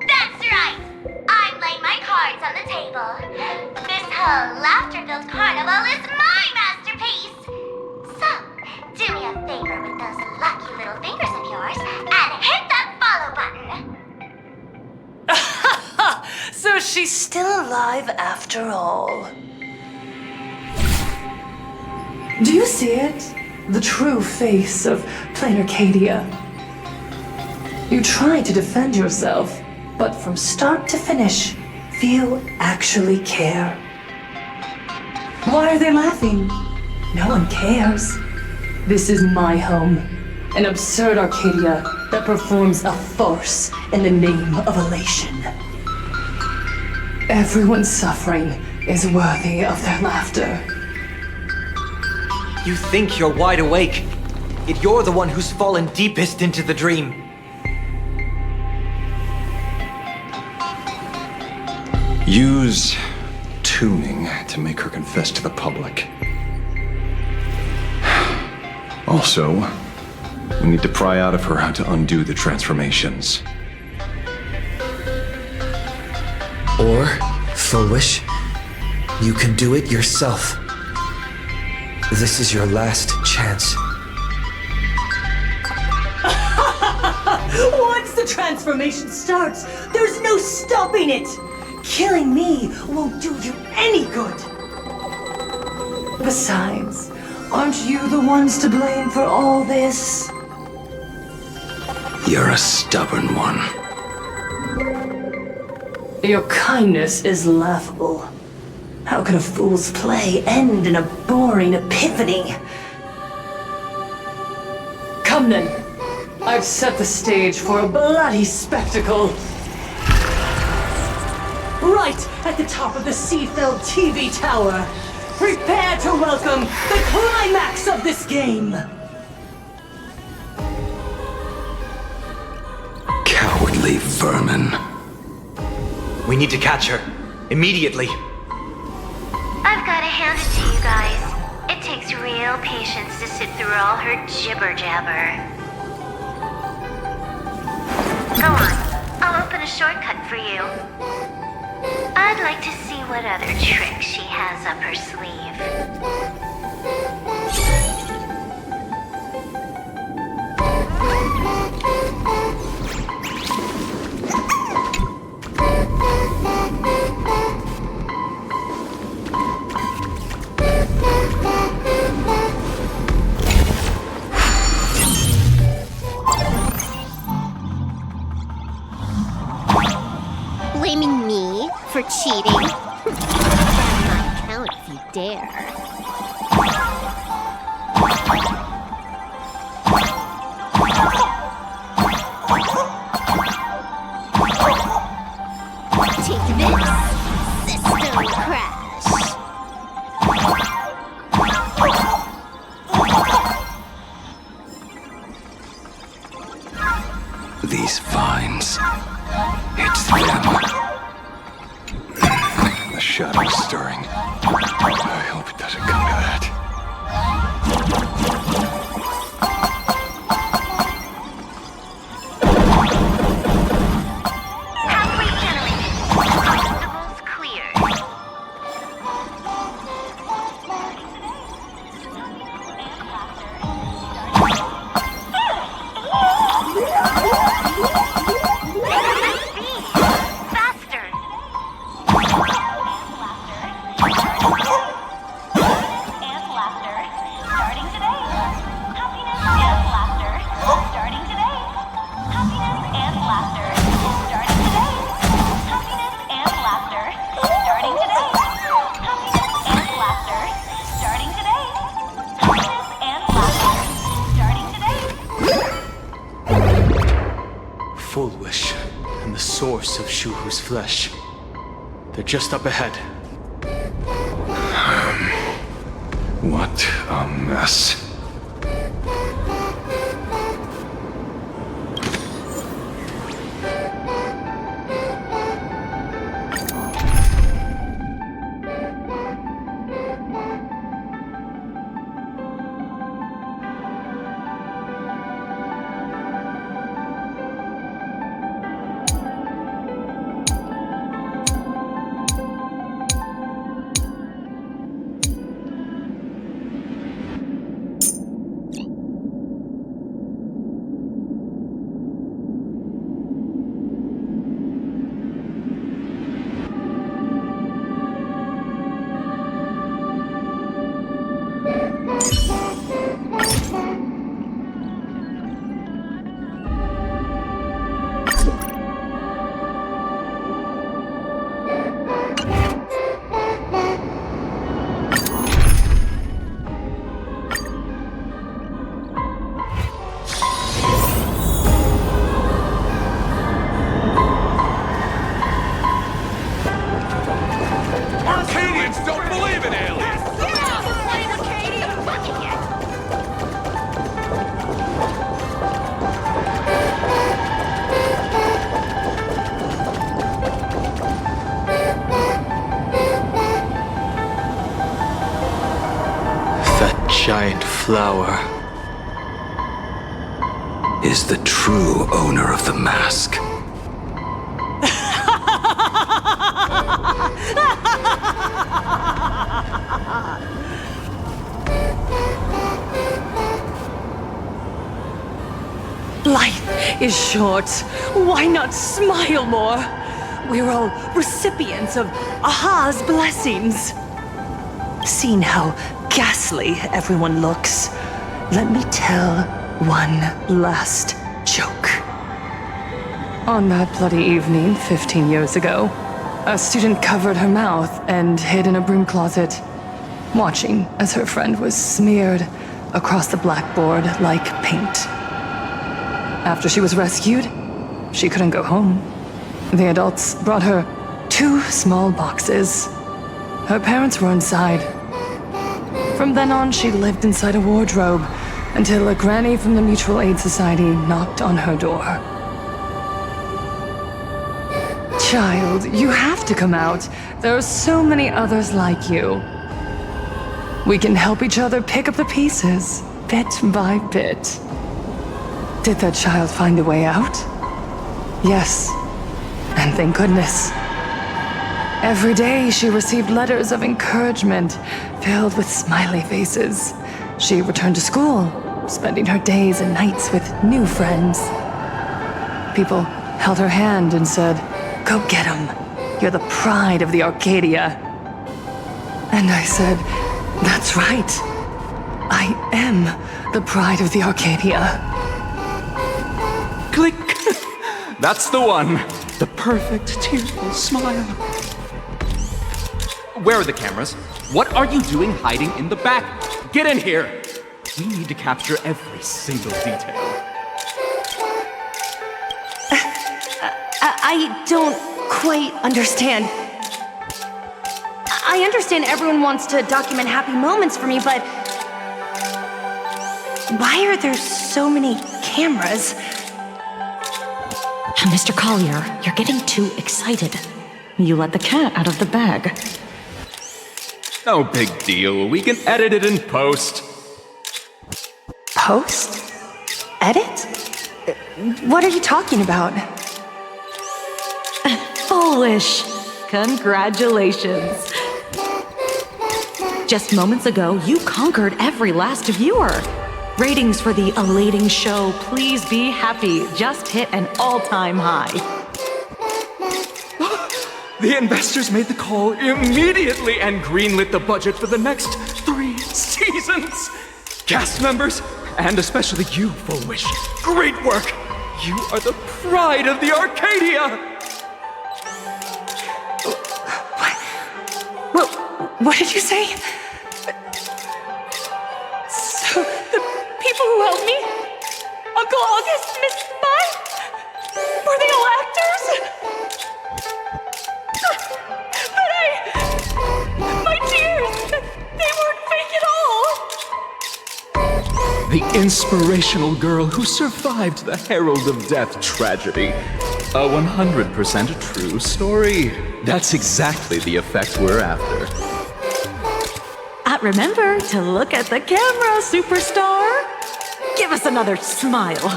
Speaker 9: That's right! I'm laying my cards on the table. This whole laughter-filled carnival is my masterpiece! So, do me a favor with those lucky little fingers of yours and hit that follow button!
Speaker 10: So she's still alive after all. Do you see it? The true face of plain Arcadia. You try to defend yourself, but from start to finish, few actually care. Why are they laughing? No one cares. This is my home. An absurd Arcadia that performs a farce in the name of elation. Everyone's suffering is worthy of their laughter.
Speaker 22: You think you're wide awake, yet you're the one who's fallen deepest into the dream.
Speaker 13: Use tuning to make her confess to the public. Also, we need to pry out of her how to undo the transformations.
Speaker 11: Or, Foolish, you can do it yourself. This is your last chance.
Speaker 10: Once the transformation starts, there's no stopping it! Killing me won't do you any good! Besides, aren't you the ones to blame for all this?
Speaker 7: You're a stubborn one.
Speaker 10: Your kindness is laughable. How can a fool's play end in a boring epiphany? Come then. I've set the stage for a bloody spectacle. Right at the top of the sea-filled TV tower. Prepare to welcome the climax of this game.
Speaker 7: Cowardly vermin.
Speaker 22: We need to catch her. Immediately.
Speaker 9: I've gotta hand it to you guys. It takes real patience to sit through all her jibber-jabber. Go on. I'll open a shortcut for you. I'd like to see what other tricks she has up her sleeve.
Speaker 14: Blaming me for cheating? Stand my count if you dare. Take this, System Crash.
Speaker 7: These vines. It's them.
Speaker 13: The shadow's stirring. I hope it doesn't come to that.
Speaker 9: Halfway generated. Obstacles cleared. Faster!
Speaker 8: source of Shuhu's flesh. They're just up ahead.
Speaker 13: What a mess.
Speaker 8: Giant flower
Speaker 7: is the true owner of the mask.
Speaker 10: Life is short. Why not smile more? We're all recipients of Aha's blessings. Seeing how ghastly everyone looks, let me tell one last joke. On that bloody evening 15 years ago, a student covered her mouth and hid in a broom closet, watching as her friend was smeared across the blackboard like paint. After she was rescued, she couldn't go home. The adults brought her 2 small boxes. Her parents were inside. From then on, she lived inside a wardrobe until a granny from the Mutual Aid Society knocked on her door. Child, you have to come out. There are so many others like you. We can help each other pick up the pieces, bit by bit. Did that child find a way out? Yes, and thank goodness. Every day she received letters of encouragement filled with smiley faces. She returned to school, spending her days and nights with new friends. People held her hand and said, "Go get 'em. You're the pride of the Arcadia." And I said, "That's right. I am the pride of the Arcadia."
Speaker 15: Click! That's the one. The perfect tearful smile. Where are the cameras? What are you doing hiding in the back? Get in here! We need to capture every single detail.
Speaker 10: I don't quite understand. I understand everyone wants to document happy moments for me, but why are there so many cameras?
Speaker 18: Mr. Collier, you're getting too excited. You let the cat out of the bag.
Speaker 15: No big deal. We can edit it in post.
Speaker 10: Post? Edit? What are you talking about?
Speaker 18: Foolish. Congratulations. Just moments ago, you conquered every last viewer. Ratings for the elating show, Please Be Happy, just hit an all-time high.
Speaker 15: The investors made the call immediately and greenlit the budget for the next 3 seasons. Cast members, and especially you, Fullwish. Great work! You are the pride of the Arcadia!
Speaker 10: What did you say? So, the people who helped me? Uncle August, Miss Spy? Were they all actors?
Speaker 15: The inspirational girl who survived the Herald of Death tragedy. A 100% true story. That's exactly the effect we're after.
Speaker 18: Remember to look at the camera, superstar. Give us another smile.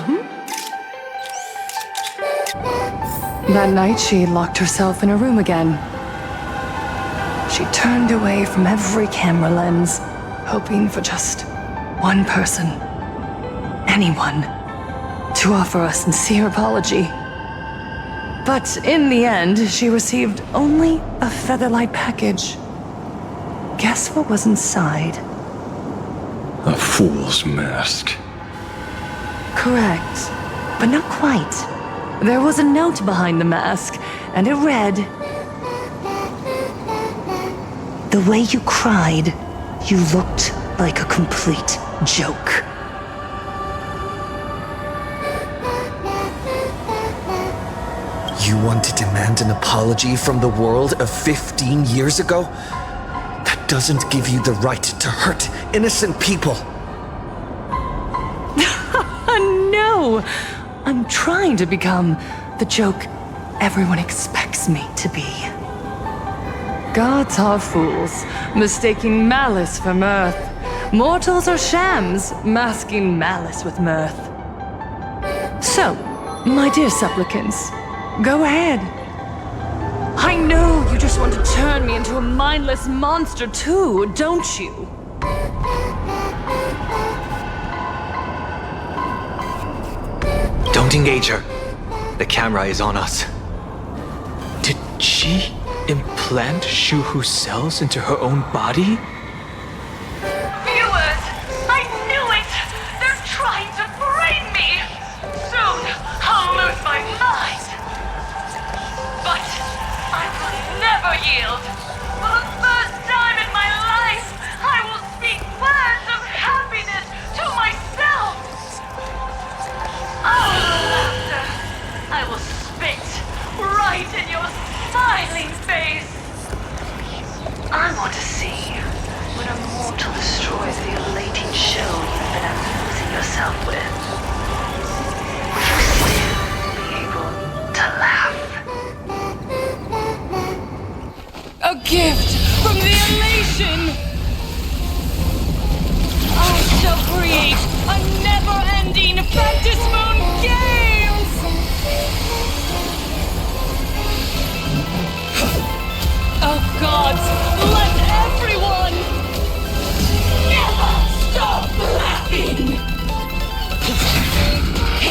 Speaker 10: That night, she locked herself in a room again. She turned away from every camera lens, hoping for just one person, anyone, to offer a sincere apology. But in the end, she received only a Featherlight package. Guess what was inside?
Speaker 13: A fool's mask.
Speaker 10: Correct, but not quite. There was a note behind the mask, and it read, "The way you cried, you looked like a complete joke."
Speaker 11: You want to demand an apology from the world of 15 years ago? That doesn't give you the right to hurt innocent people.
Speaker 10: No! I'm trying to become the joke everyone expects me to be. Gods are fools, mistaking malice for mirth. Mortals are shams, masking malice with mirth. So, my dear supplicants, go ahead. I know you just want to turn me into a mindless monster too, don't you?
Speaker 22: Don't engage her. The camera is on us.
Speaker 8: Did she implant Shuhu's cells into her own body?
Speaker 20: Viewers, I knew it! They're trying to frame me! Soon, I'll lose my mind! But I will never yield! For the first time in my life, I will speak words of happiness to myself! Oh, laughter! I will spit right in your smiling face! I want to see when a mortal destroys the elating shell you've been amusing yourself with. Will you still be able to laugh?
Speaker 10: A gift from the elation! I shall create a never-ending Fantasy Moon Games! Oh gods, let everyone never stop laughing!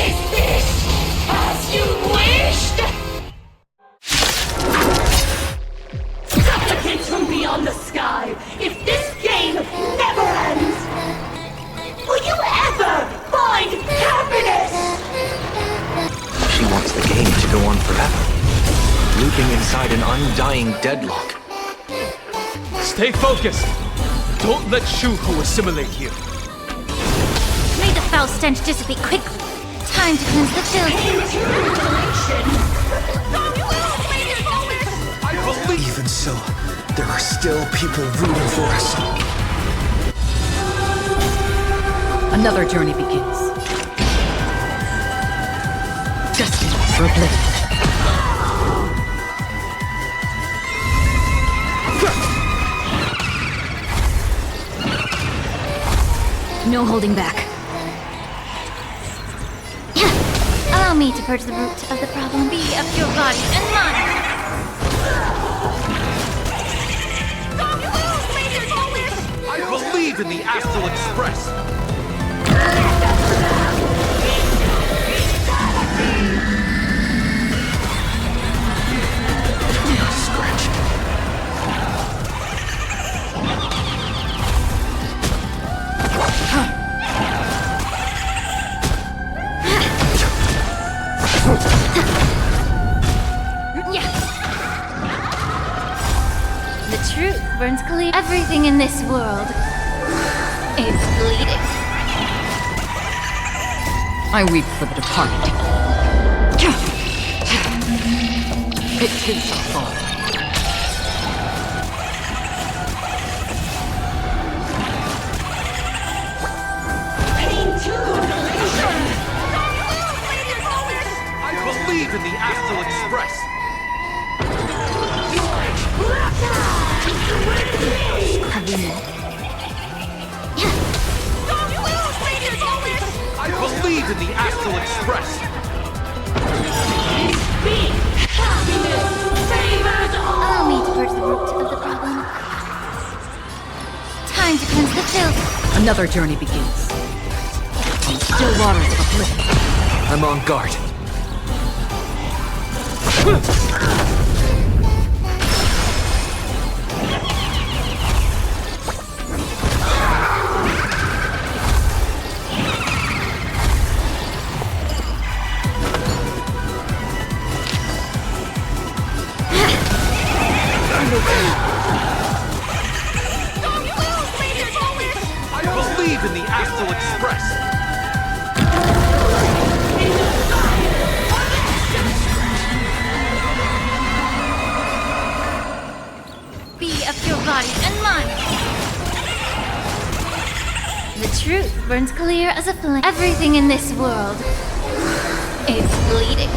Speaker 10: Is this as you wished? Supplicants from beyond the sky, if this game never ends, will you ever find happiness?
Speaker 22: She wants the game to go on forever, looping inside an undying deadlock.
Speaker 15: Stay focused. Don't let Shuhu assimilate you.
Speaker 6: May the foul stench dissipate quickly. Time to cleanse the filth.
Speaker 11: Even so, there are still people rooting for us.
Speaker 18: Another journey begins. Destined for oblivion. No holding back.
Speaker 6: Allow me to purge the root of the problem. Be of your body and mind.
Speaker 3: I believe in the Astral Express!
Speaker 6: The truth burns clear. Everything in this world is bleeding.
Speaker 18: I weep for the departed. It is a fall.
Speaker 10: Paint
Speaker 15: in the Astral Express! I believe in the Astral Express!
Speaker 6: Allow me to purge the root of the problem. Time to cleanse the filth.
Speaker 18: Another journey begins. On still waters of oblivion.
Speaker 8: I'm on guard.
Speaker 15: I believe in the Astral Express!
Speaker 6: Be of your body and mind. The truth burns clear as a flame. Everything in this world is bleeding.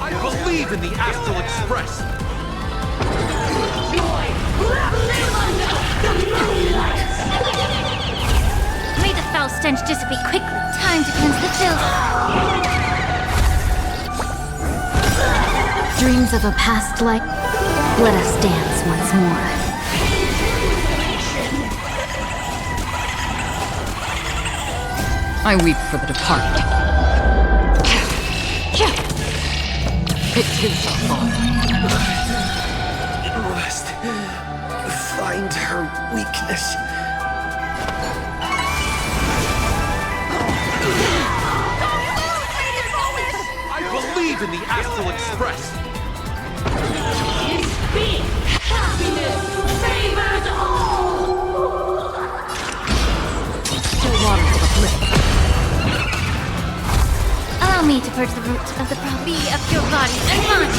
Speaker 15: I believe in the Astral Express!
Speaker 6: May the foul stench dissipate quickly. Time to cleanse the filth. Dreams of a past life. Let us dance once more.
Speaker 18: I weep for the departed. It is our fault.
Speaker 11: Must find her weakness.
Speaker 15: I believe in the Astral Express!
Speaker 18: Still waters of oblivion.
Speaker 6: Allow me to purge the root of the problem. Be of your body and mind.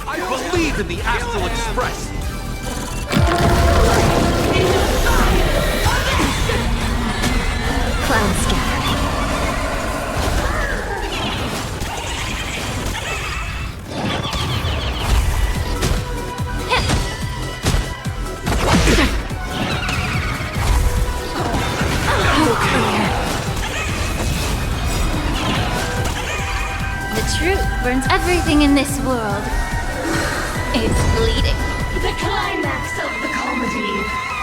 Speaker 15: I believe in the Astral Express!
Speaker 6: Cloud scatter. The truth burns everything in this world. It's bleeding.
Speaker 9: The climax of the comedy.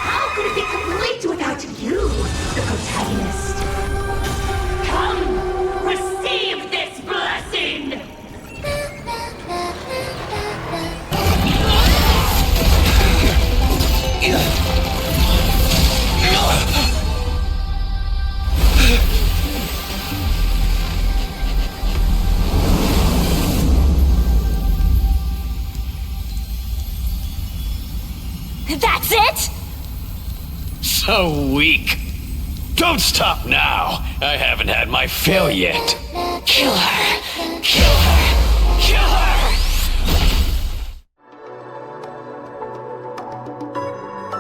Speaker 9: How could it be complete without you, the protagonist? Come, receive this blessing!
Speaker 6: That's it?
Speaker 12: So weak. Don't stop now. I haven't had my fill yet. Kill her. Kill her. Kill her.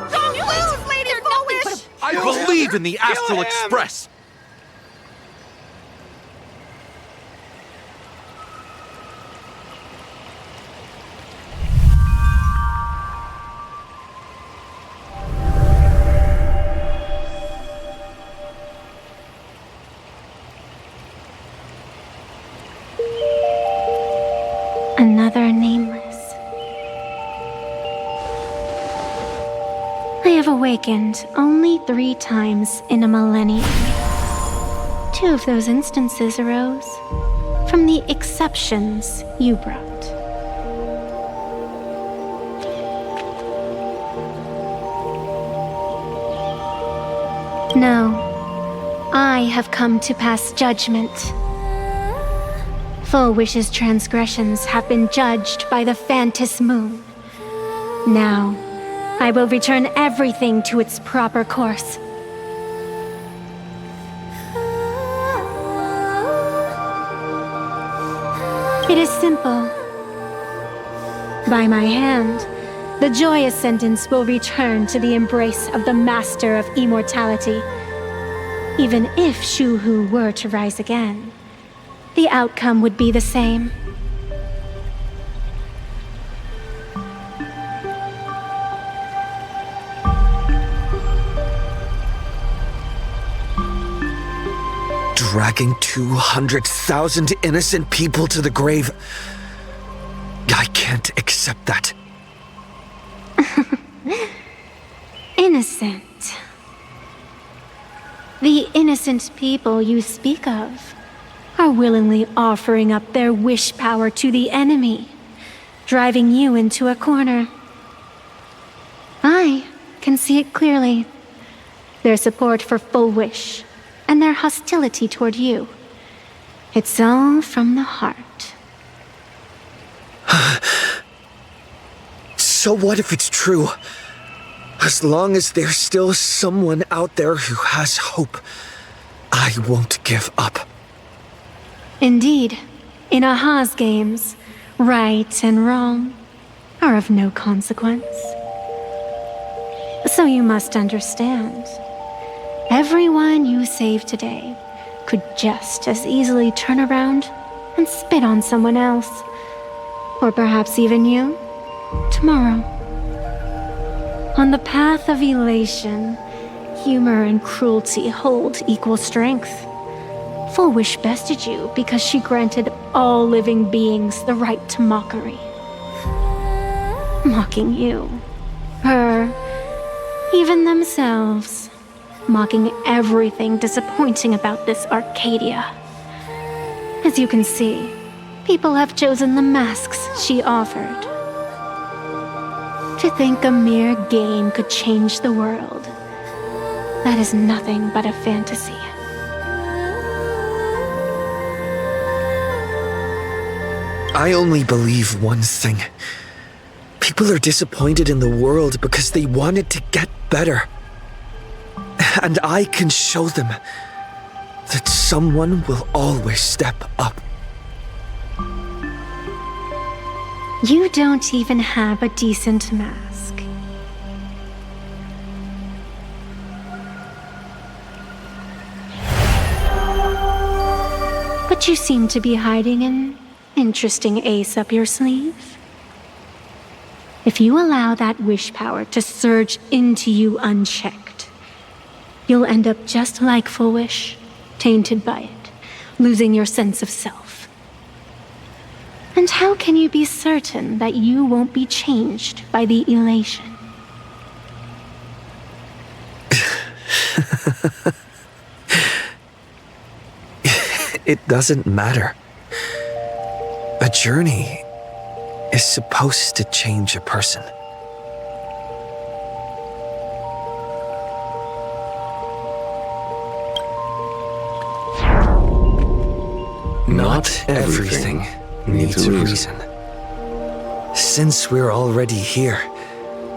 Speaker 15: Don't lose, Lady Foolish! I believe in the Astral Express!
Speaker 21: Another nameless. I have awakened only 3 times in a millennium. 2 of those instances arose from the exceptions you brought. No, I have come to pass judgment. Full Wish's transgressions have been judged by the Phantom Moon. Now, I will return everything to its proper course. It is simple. By my hand, the joyous sentence will return to the embrace of the Master of Immortality. Even if Shuhu were to rise again, the outcome would be the same.
Speaker 11: Dragging 200,000 innocent people to the grave. I can't accept that.
Speaker 21: Innocent. The innocent people you speak of are willingly offering up their wish power to the enemy, driving you into a corner. I can see it clearly. Their support for Full Wish and their hostility toward you. It's all from the heart.
Speaker 11: So what if it's true? As long as there's still someone out there who has hope, I won't give up.
Speaker 21: Indeed, in Aha's games, right and wrong are of no consequence. So you must understand, everyone you save today could just as easily turn around and spit on someone else, or perhaps even you, tomorrow. On the path of elation, humor and cruelty hold equal strength. Full Wish bested you because she granted all living beings the right to mockery. Mocking you, her, even themselves. Mocking everything disappointing about this Arcadia. As you can see, people have chosen the masks she offered. To think a mere game could change the world, that is nothing but a fantasy.
Speaker 11: I only believe one thing. People are disappointed in the world because they want it to get better. And I can show them that someone will always step up.
Speaker 21: You don't even have a decent mask. But you seem to be hiding an interesting ace up your sleeve. If you allow that wish power to surge into you unchecked, you'll end up just like Full Wish, tainted by it, losing your sense of self. And how can you be certain that you won't be changed by the elation?
Speaker 11: It doesn't matter. A journey is supposed to change a person. Not everything needs a reason. Since we're already here,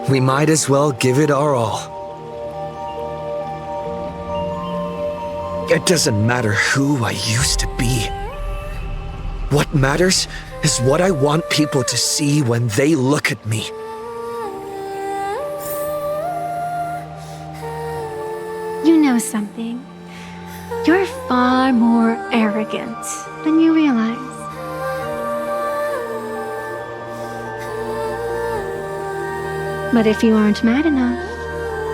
Speaker 11: we might as well give it our all. It doesn't matter who I used to be. What matters is what I want people to see when they look at me.
Speaker 21: You know something? You're far more arrogant than you realize. But if you aren't mad enough,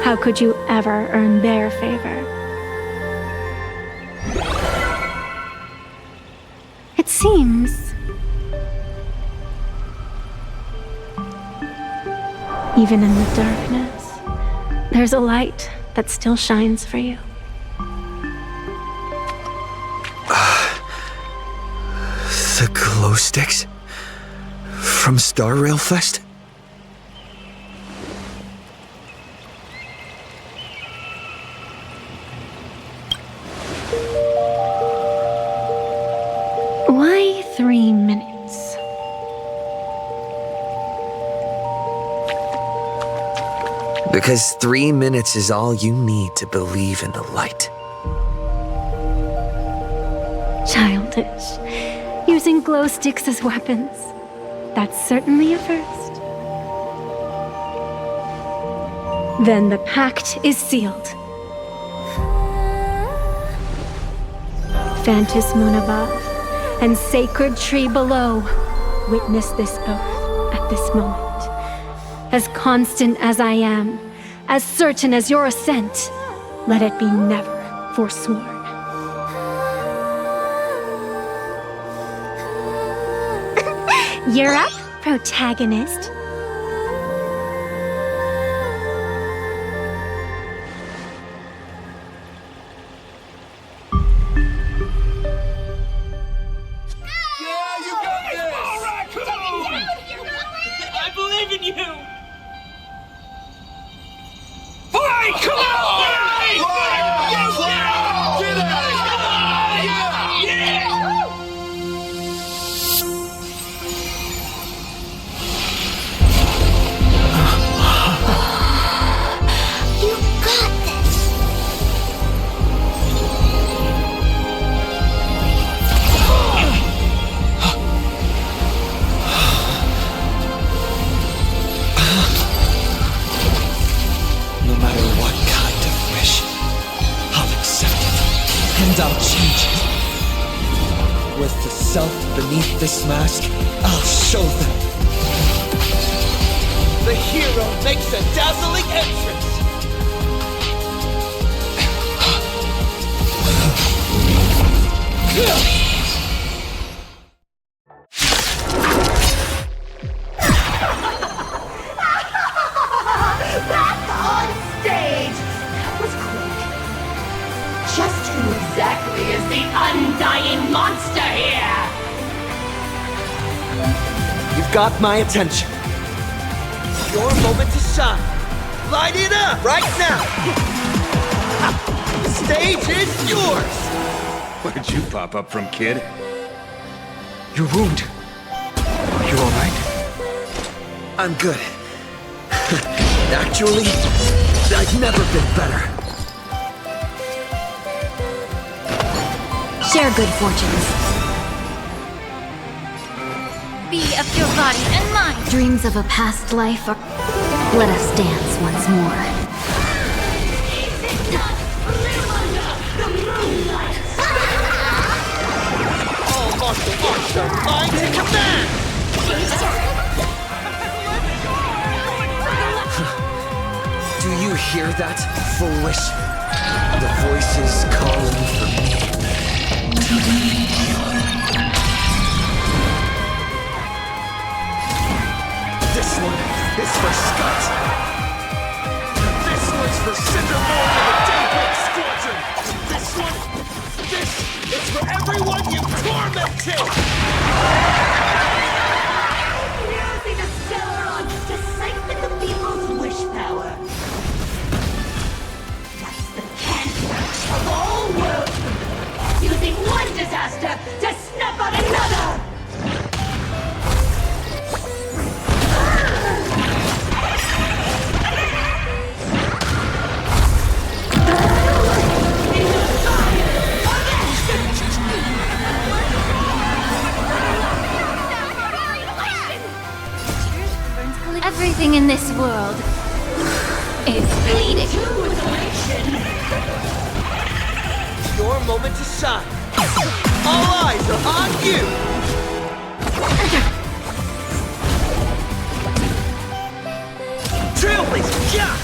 Speaker 21: how could you ever earn their favor? It seems even in the darkness, there's a light that still shines for you.
Speaker 11: The glow sticks? From Star Rail Fest?
Speaker 21: Why 3 minutes?
Speaker 11: Because 3 minutes is all you need to believe in the light.
Speaker 21: Childish. Using glow sticks as weapons. That's certainly a first. Then the pact is sealed. Fantas Moon above and sacred tree below, witness this oath at this moment. As constant as I am, as certain as your assent, let it be never forsworn. You're up, protagonist.
Speaker 12: I believe in you! Fight! Come on! Fight! Yes! Get out of here!
Speaker 14: You got this.
Speaker 11: No matter what kind of wish, I'll accept it, and I'll change it. With the self beneath this mask, I'll show them. The hero makes a dazzling entrance!
Speaker 9: Back on stage! That was quick. Just who exactly is the undying monster here?
Speaker 11: You've got my attention. Your moment to shine. Light it up right now! The stage is yours!
Speaker 13: Where'd you pop up from, kid?
Speaker 11: Your wound. You alright? I'm good. Actually, I've never been better.
Speaker 6: Share good fortunes. Be of your body and mind. Dreams of a past life are... Let us dance once more.
Speaker 11: All martial arts are mine to command! Do you hear that, foolish? The voices calling for me. This one is for Scott. This one's for Cindermore and the Daybreak Squadron. This is for everyone you've tormented!
Speaker 9: Using the Stellaron to siphon the people's wish power. That's the cancer of all worlds. Using one disaster to snuff out another.
Speaker 6: Everything in this world is bleeding.
Speaker 11: Your moment to shine. All eyes are on you. Trailblazer, yeah!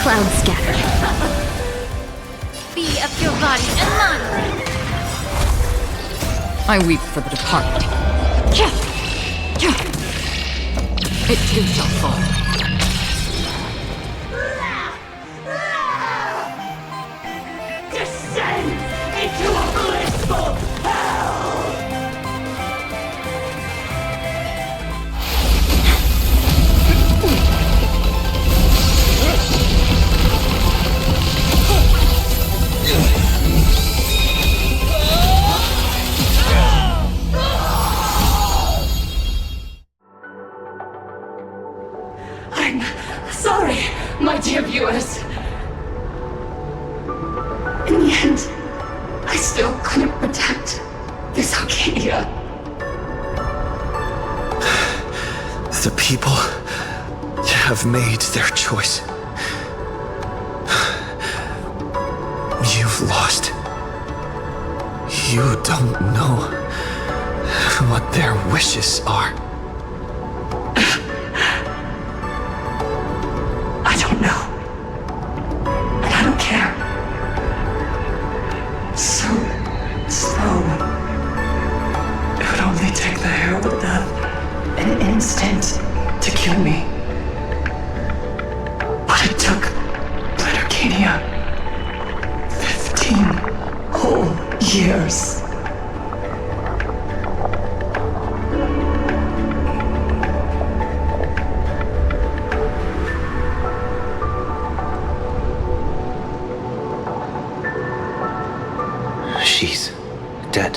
Speaker 6: Cloud scatter. Be of your body and mind.
Speaker 18: I weep for the departed. It too shall fall.
Speaker 9: Descend into a blissful hell!
Speaker 10: My dear viewers, in the end, I still couldn't protect this Arcadia.
Speaker 11: The people have made their choice. You've lost. You don't know what their wishes are.
Speaker 10: I don't know. And I don't care. So slow. It would only take the herald of death an instant to kill me. But it took Blood Arcadia 15 whole years.
Speaker 22: She's dead.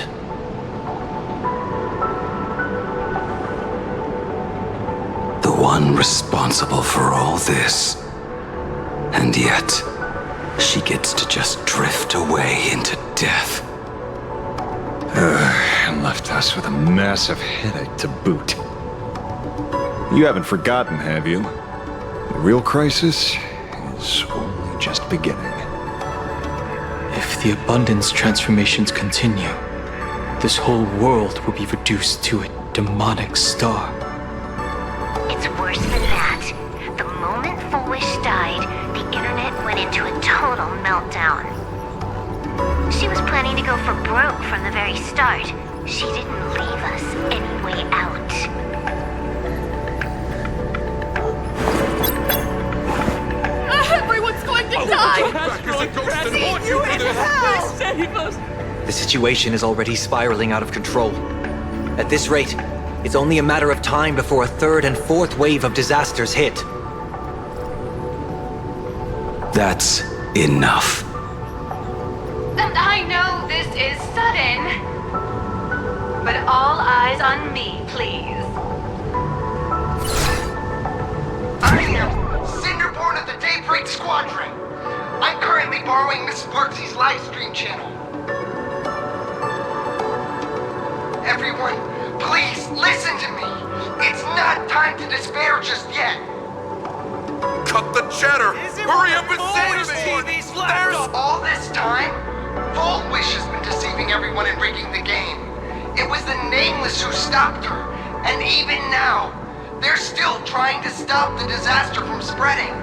Speaker 7: The one responsible for all this. And yet, she gets to just drift away into death.
Speaker 13: And left us with a massive headache to boot. You haven't forgotten, have you? The real crisis is only just beginning.
Speaker 8: If the abundance transformations continue, this whole world will be reduced to a demonic star.
Speaker 14: It's worse than that. The moment Foolish died, the internet went into a total meltdown. She was planning to go for broke from the very start. She didn't leave us any way out.
Speaker 20: Everyone's going to die!
Speaker 22: The situation is already spiraling out of control. At this rate, it's only a matter of time before a third and fourth wave of disasters hit.
Speaker 7: That's enough.
Speaker 2: And I know this is sudden, but all eyes on me, please.
Speaker 16: I am Cinderborn of the Daybreak Squadron. I'm currently borrowing Miss Sparksy's livestream channel. Everyone, please listen to me. It's not time to despair just yet.
Speaker 1: Cut the chatter! Hurry up and save me!
Speaker 16: There's all this time, Foolish has been deceiving everyone and rigging the game. It was the Nameless who stopped her, and even now, they're still trying to stop the disaster from spreading.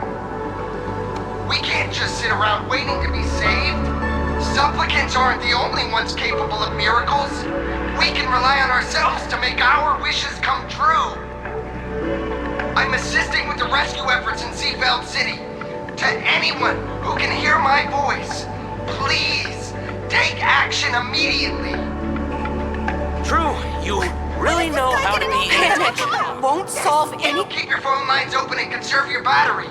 Speaker 16: We can't just sit around waiting to be saved. Supplicants aren't the only ones capable of miracles. We can rely on ourselves to make our wishes come true. I'm assisting with the rescue efforts in Seafeld City. To anyone who can hear my voice, please take action immediately.
Speaker 12: True, you really know how to be
Speaker 16: Panic won't solve any. Keep your phone lines open and conserve your battery.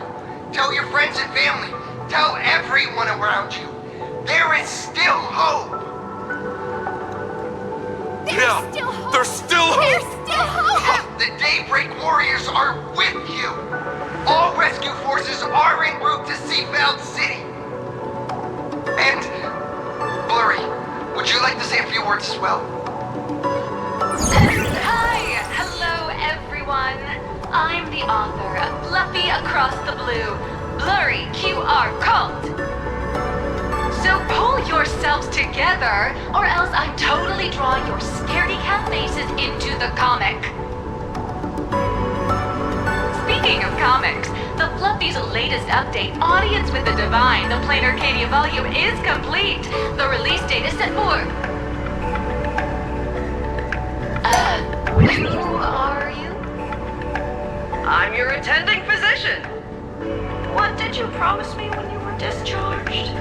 Speaker 16: Tell your friends and family. Tell everyone around you. There is still hope.
Speaker 1: There's still hope!
Speaker 16: The Daybreak Warriors are with you! All rescue forces are en route to Seafeld City! And, Blurry, would you like to say a few words as well?
Speaker 2: Hi! Hello, everyone. I'm the author of Fluffy Across the Blue, Blurry QR Cult. So pull yourselves together, or else I totally draw your scaredy cat faces into the comic. Speaking of comics, the Fluffy's latest update, Audience with the Divine, the Plain Arcadia volume, is complete. The release date is set for... who are you? I'm your attending physician. What did you promise me when you were discharged?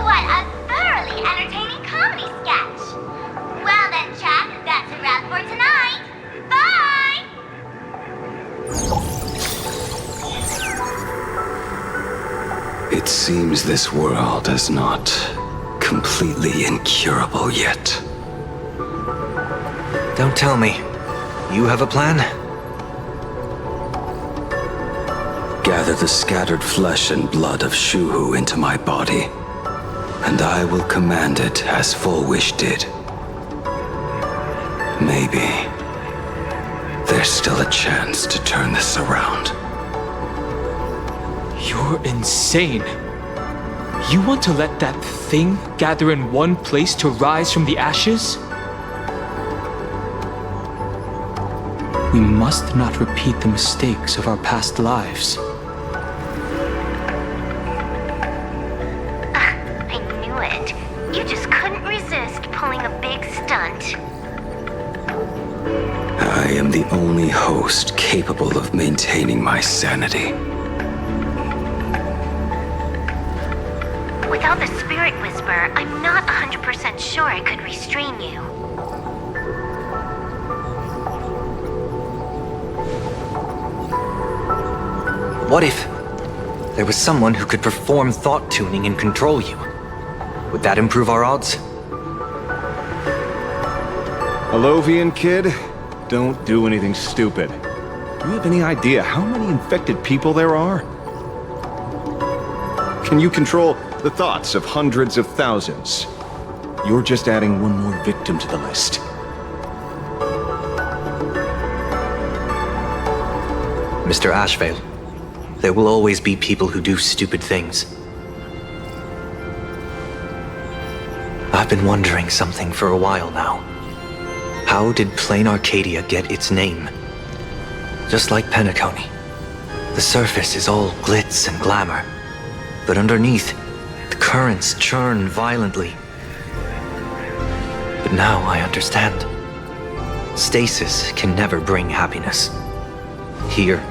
Speaker 14: What a thoroughly entertaining comedy sketch! Well then, chat, that's a wrap for tonight. Bye!
Speaker 7: It seems this world is not completely incurable yet.
Speaker 22: Don't tell me. You have a plan?
Speaker 7: gather the scattered flesh and blood of Shuhu into my body, and I will command it as Full Wish did. Maybe there's still a chance to turn this around.
Speaker 8: You're insane. You want to let that thing gather in one place to rise from the ashes? We must not repeat the mistakes of our past lives.
Speaker 14: I knew it. You just couldn't resist pulling a big stunt.
Speaker 7: I am the only host capable of maintaining my sanity.
Speaker 14: Without the Spirit Whisper, I'm not 100% sure I could restrain you.
Speaker 22: What if there was someone who could perform thought tuning and control you? Would that improve our odds?
Speaker 13: Alovian kid, don't do anything stupid. Do you have any idea how many infected people there are? Can you control the thoughts of hundreds of thousands? You're just adding one more victim to the list.
Speaker 22: Mr. Ashvale, there will always be people who do stupid things. I've been wondering something for a while now. How did Plain Arcadia get its name? Just like Penacony, the surface is all glitz and glamour, but underneath, the currents churn violently. But now I understand. Stasis can never bring happiness. Here,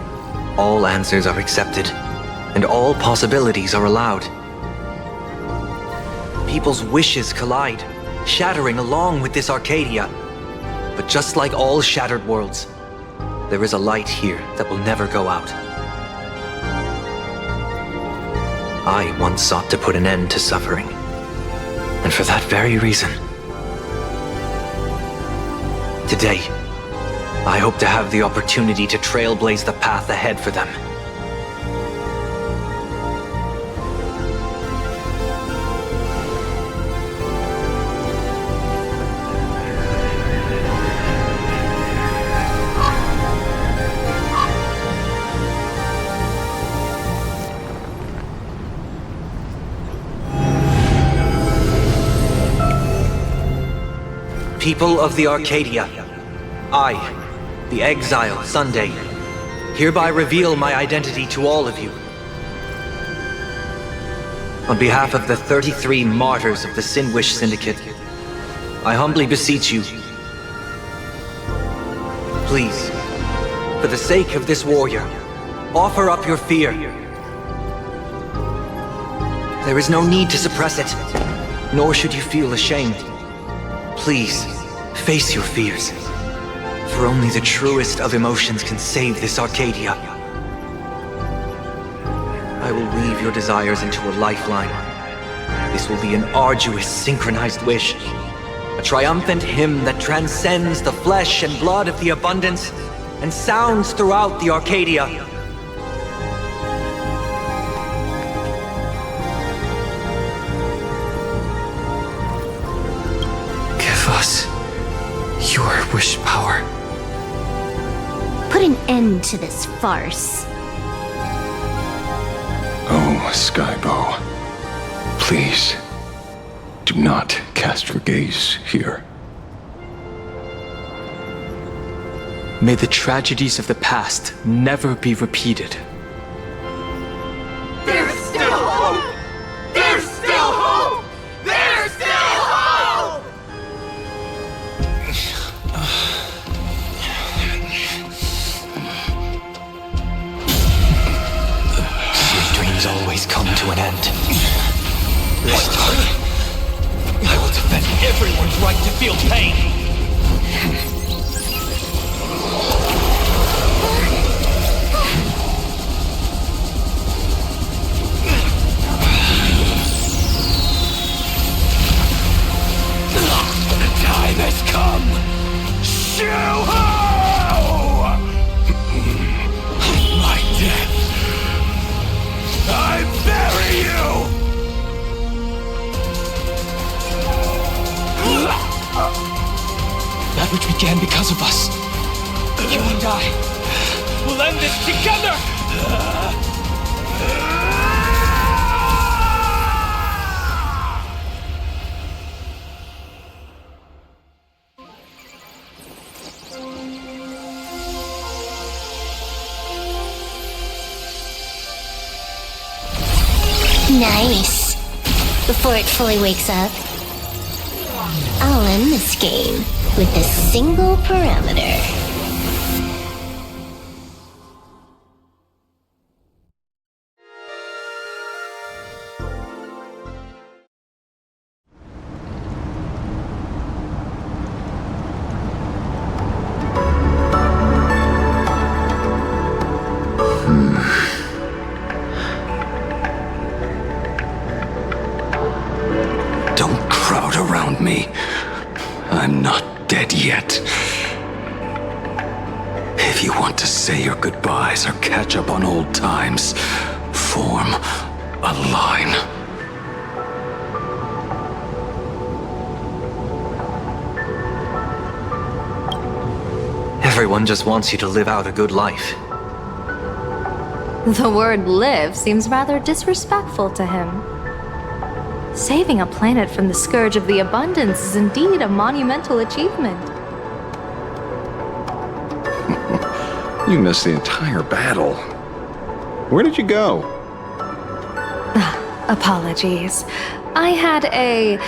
Speaker 22: all answers are accepted, and all possibilities are allowed. People's wishes collide, shattering along with this Arcadia. But just like all shattered worlds, there is a light here that will never go out. I once sought to put an end to suffering, and for that very reason, today, I hope to have the opportunity to trailblaze the path ahead for them. People of the Arcadia, I, the Exile Sunday, hereby reveal my identity to all of you. On behalf of the 33 martyrs of the Sinwish Syndicate, I humbly beseech you, please, for the sake of this warrior, offer up your fear. There is no need to suppress it, nor should you feel ashamed. Please, face your fears. For only the truest of emotions can save this Arcadia. I will weave your desires into a lifeline. This will be an arduous, synchronized wish. A triumphant hymn that transcends the flesh and blood of the abundance and sounds throughout the Arcadia.
Speaker 11: Give us your wish power.
Speaker 14: Put an end to this farce.
Speaker 13: Oh, Skybow. Please, do not cast your gaze here.
Speaker 8: May the tragedies of the past never be repeated.
Speaker 1: There's still hope! There's still hope! There's still hope!
Speaker 22: Your dreams always come to an end. This time, I will defend everyone's right to feel pain.
Speaker 12: Time has come! Shoutout! My death this together!
Speaker 14: Nice. Before it fully wakes up, I'll end this game with a single parameter.
Speaker 7: Don't crowd around me. I'm not dead yet. If you want to say your goodbyes or catch up on old times, form a line.
Speaker 22: Everyone just wants you to live out a good life.
Speaker 18: The word live seems rather disrespectful to him. Saving a planet from the scourge of the abundance is indeed a monumental achievement.
Speaker 13: You missed the entire battle. Where did you go?
Speaker 18: Apologies. I had a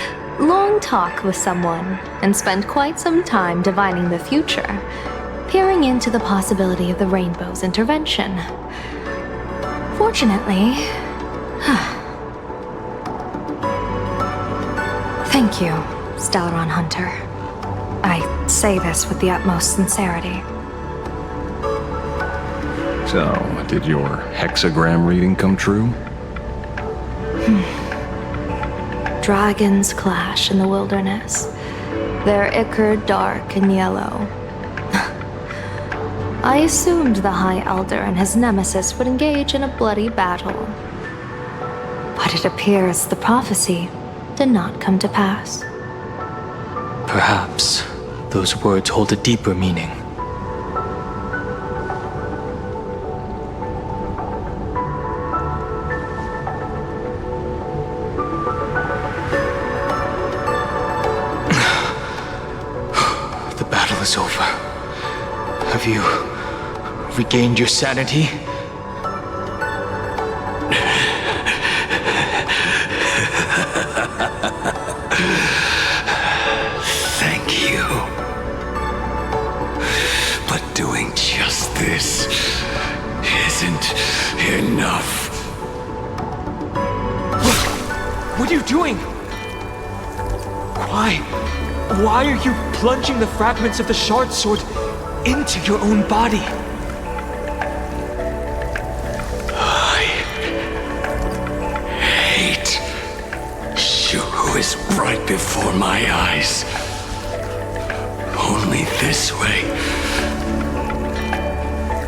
Speaker 18: long talk with someone and spent quite some time divining the future, peering into the possibility of the Rainbow's intervention. Fortunately, thank you, Stellaron Hunter. I say this with the utmost sincerity.
Speaker 13: So, did your hexagram reading come true?
Speaker 18: Dragons clash in the wilderness. Their ichor dark and yellow. I assumed the High Elder and his nemesis would engage in a bloody battle. But it appears the prophecy did not come to pass.
Speaker 8: Perhaps those words hold a deeper meaning. The battle is over. Have you regained your sanity?
Speaker 7: Thank you. But doing just this isn't enough.
Speaker 15: What are you doing? Why are you plunging the fragments of the shard sword into your own body?
Speaker 7: I hate Shu is right before my eyes. Only this way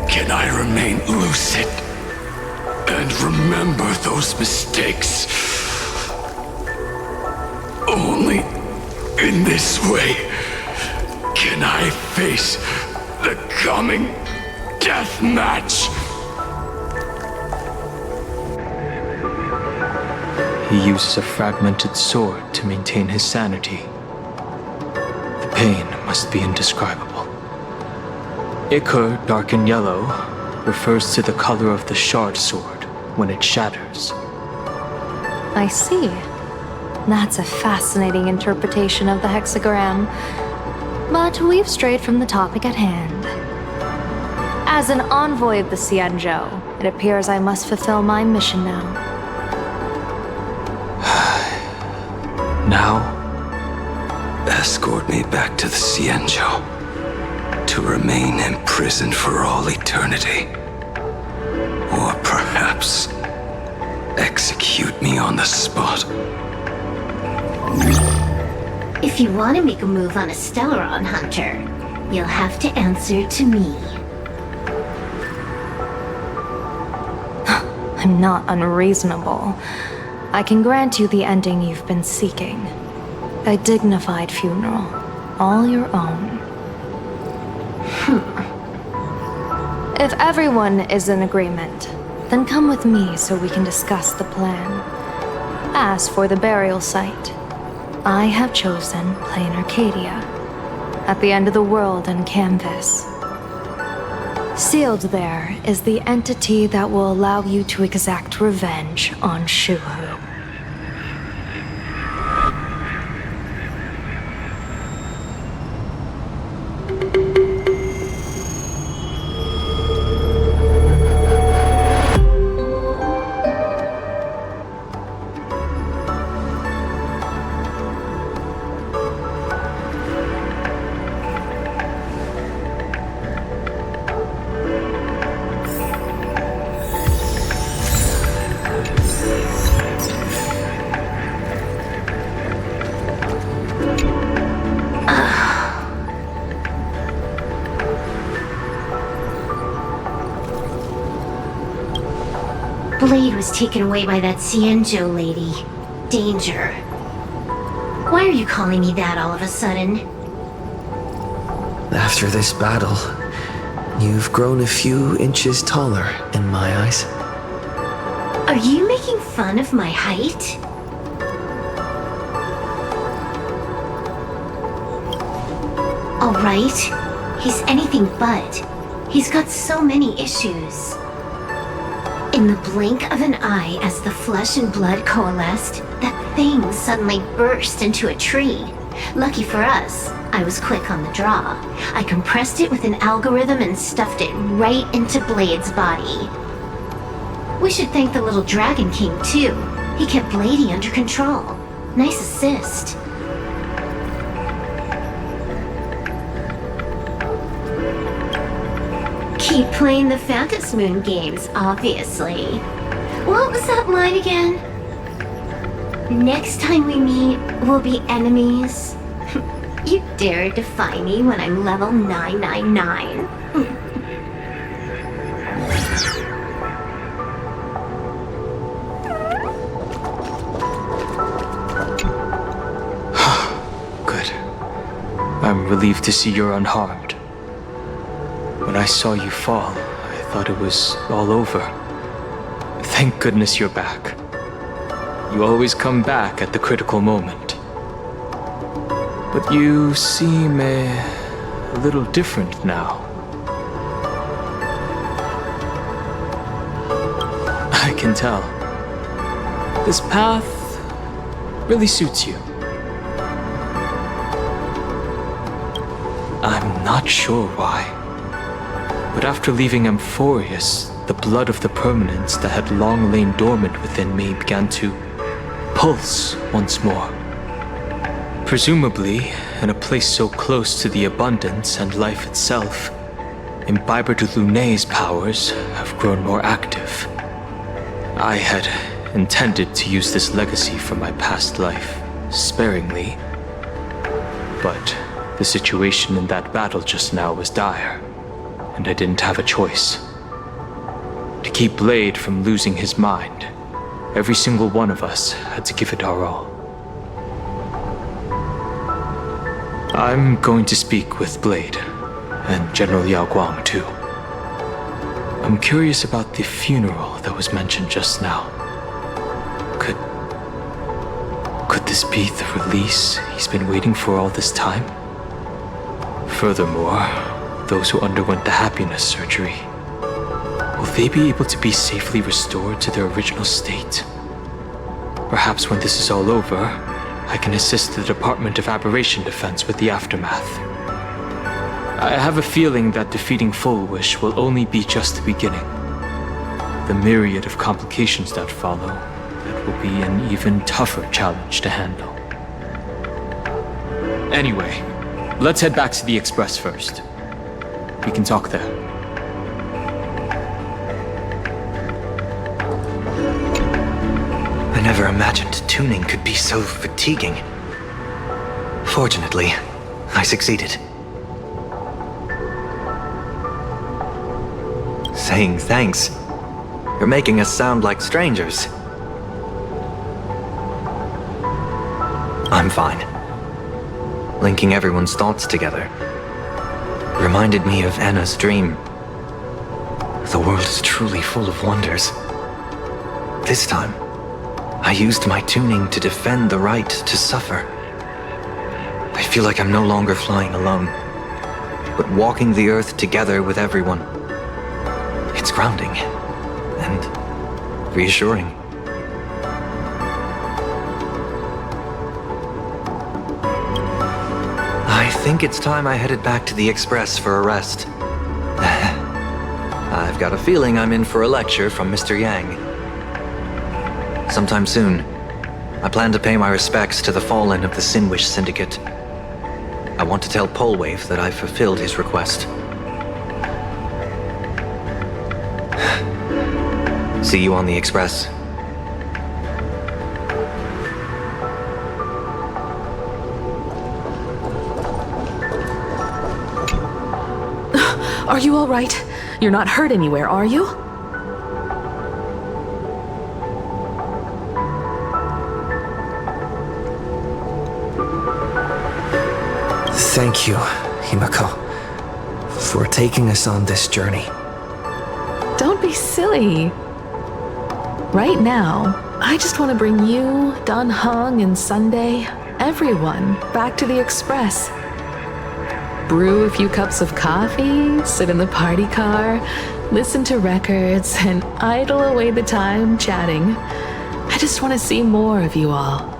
Speaker 7: can I remain lucid and remember those mistakes. Only in this way can I face the coming death match.
Speaker 8: He uses a fragmented sword to maintain his sanity. The pain must be indescribable. Ichor, dark and yellow, refers to the color of the shard sword when it shatters.
Speaker 18: I see. That's a fascinating interpretation of the hexagram. But we've strayed from the topic at hand. As an envoy of the Xianzhou, it appears I must fulfill my mission now.
Speaker 8: Now?
Speaker 7: Escort me back to the Xianzhou, to remain imprisoned for all eternity. Or perhaps execute me on the spot.
Speaker 14: If you want to make a move on a Stellaron Hunter, you'll have to answer to me.
Speaker 18: I'm not unreasonable. I can grant you the ending you've been seeking. A dignified funeral, all your own. If everyone is in agreement, then come with me so we can discuss the plan. As for the burial site, I have chosen Plain Arcadia, at the end of the world in Canvas. Sealed there is the entity that will allow you to exact revenge on Shuhu.
Speaker 14: Blade was taken away by that Cienjo lady. Danger. Why are you calling me that all of a sudden?
Speaker 11: After this battle, you've grown a few inches taller in my eyes.
Speaker 14: Are you making fun of my height? Alright, he's anything but. He's got so many issues. In the blink of an eye, as the flesh and blood coalesced, that thing suddenly burst into a tree. Lucky for us, I was quick on the draw. I compressed it with an algorithm and stuffed it right into Blade's body. We should thank the little Dragon King, too. He kept Bladey under control. Nice assist. Keep playing the Phantom Moon games, obviously. What was that line again? Next time we meet, we'll be enemies. You dare defy me when I'm level 999.
Speaker 8: Good. I'm relieved to see you're unharmed. When I saw you fall, I thought it was all over. Thank goodness you're back. You always come back at the critical moment. But you seem a little different now. I can tell. This path really suits you. I'm not sure why. But after leaving Amphorius, the blood of the permanence that had long lain dormant within me began to pulse once more. Presumably, in a place so close to the abundance and life itself, Imbiber de Lunay's powers have grown more active. I had intended to use this legacy from my past life sparingly, but the situation in that battle just now was dire, and I didn't have a choice. To keep Blade from losing his mind, every single one of us had to give it our all. I'm going to speak with Blade, and General Yao Guang too. I'm curious about the funeral that was mentioned just now. Could this be the release he's been waiting for all this time? Furthermore, those who underwent the happiness surgery, will they be able to be safely restored to their original state? Perhaps when this is all over, I can assist the Department of Aberration Defense with the aftermath. I have a feeling that defeating Full Wish will only be just the beginning. The myriad of complications that follow, that will be an even tougher challenge to handle. Anyway, let's head back to the Express first. We can talk there.
Speaker 22: I never imagined tuning could be so fatiguing. Fortunately, I succeeded. Saying thanks. You're making us sound like strangers. I'm fine. Linking everyone's thoughts together reminded me of Anna's dream. The world is truly full of wonders. This time, I used my tuning to defend the right to suffer. I feel like I'm no longer flying alone, but walking the earth together with everyone. It's grounding and reassuring. I think it's time I headed back to the Express for a rest. I've got a feeling I'm in for a lecture from Mr. Yang. Sometime soon, I plan to pay my respects to the fallen of the Sinwish Syndicate. I want to tell Polwave that I've fulfilled his request. See you on the Express.
Speaker 17: Are you all right? You're not hurt anywhere, are you?
Speaker 11: Thank you, Himako, for taking us on this journey.
Speaker 17: Don't be silly. Right now, I just want to bring you, Dan Heng, and Sunday, everyone, back to the Express. Brew a few cups of coffee, sit in the party car, listen to records, and idle away the time chatting. I just want to see more of you all.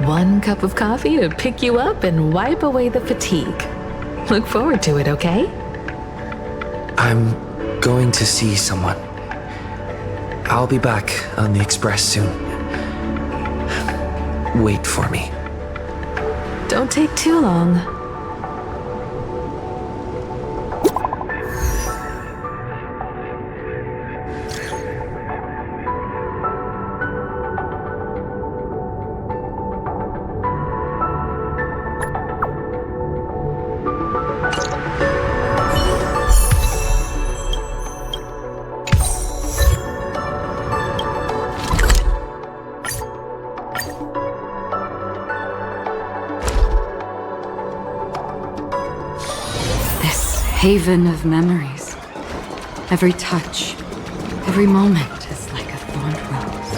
Speaker 17: One cup of coffee to pick you up and wipe away the fatigue. Look forward to it, okay?
Speaker 11: I'm going to see someone. I'll be back on the Express soon. Wait for me.
Speaker 17: Don't take too long.
Speaker 19: Haven of memories. Every touch, every moment is like a thorned rose.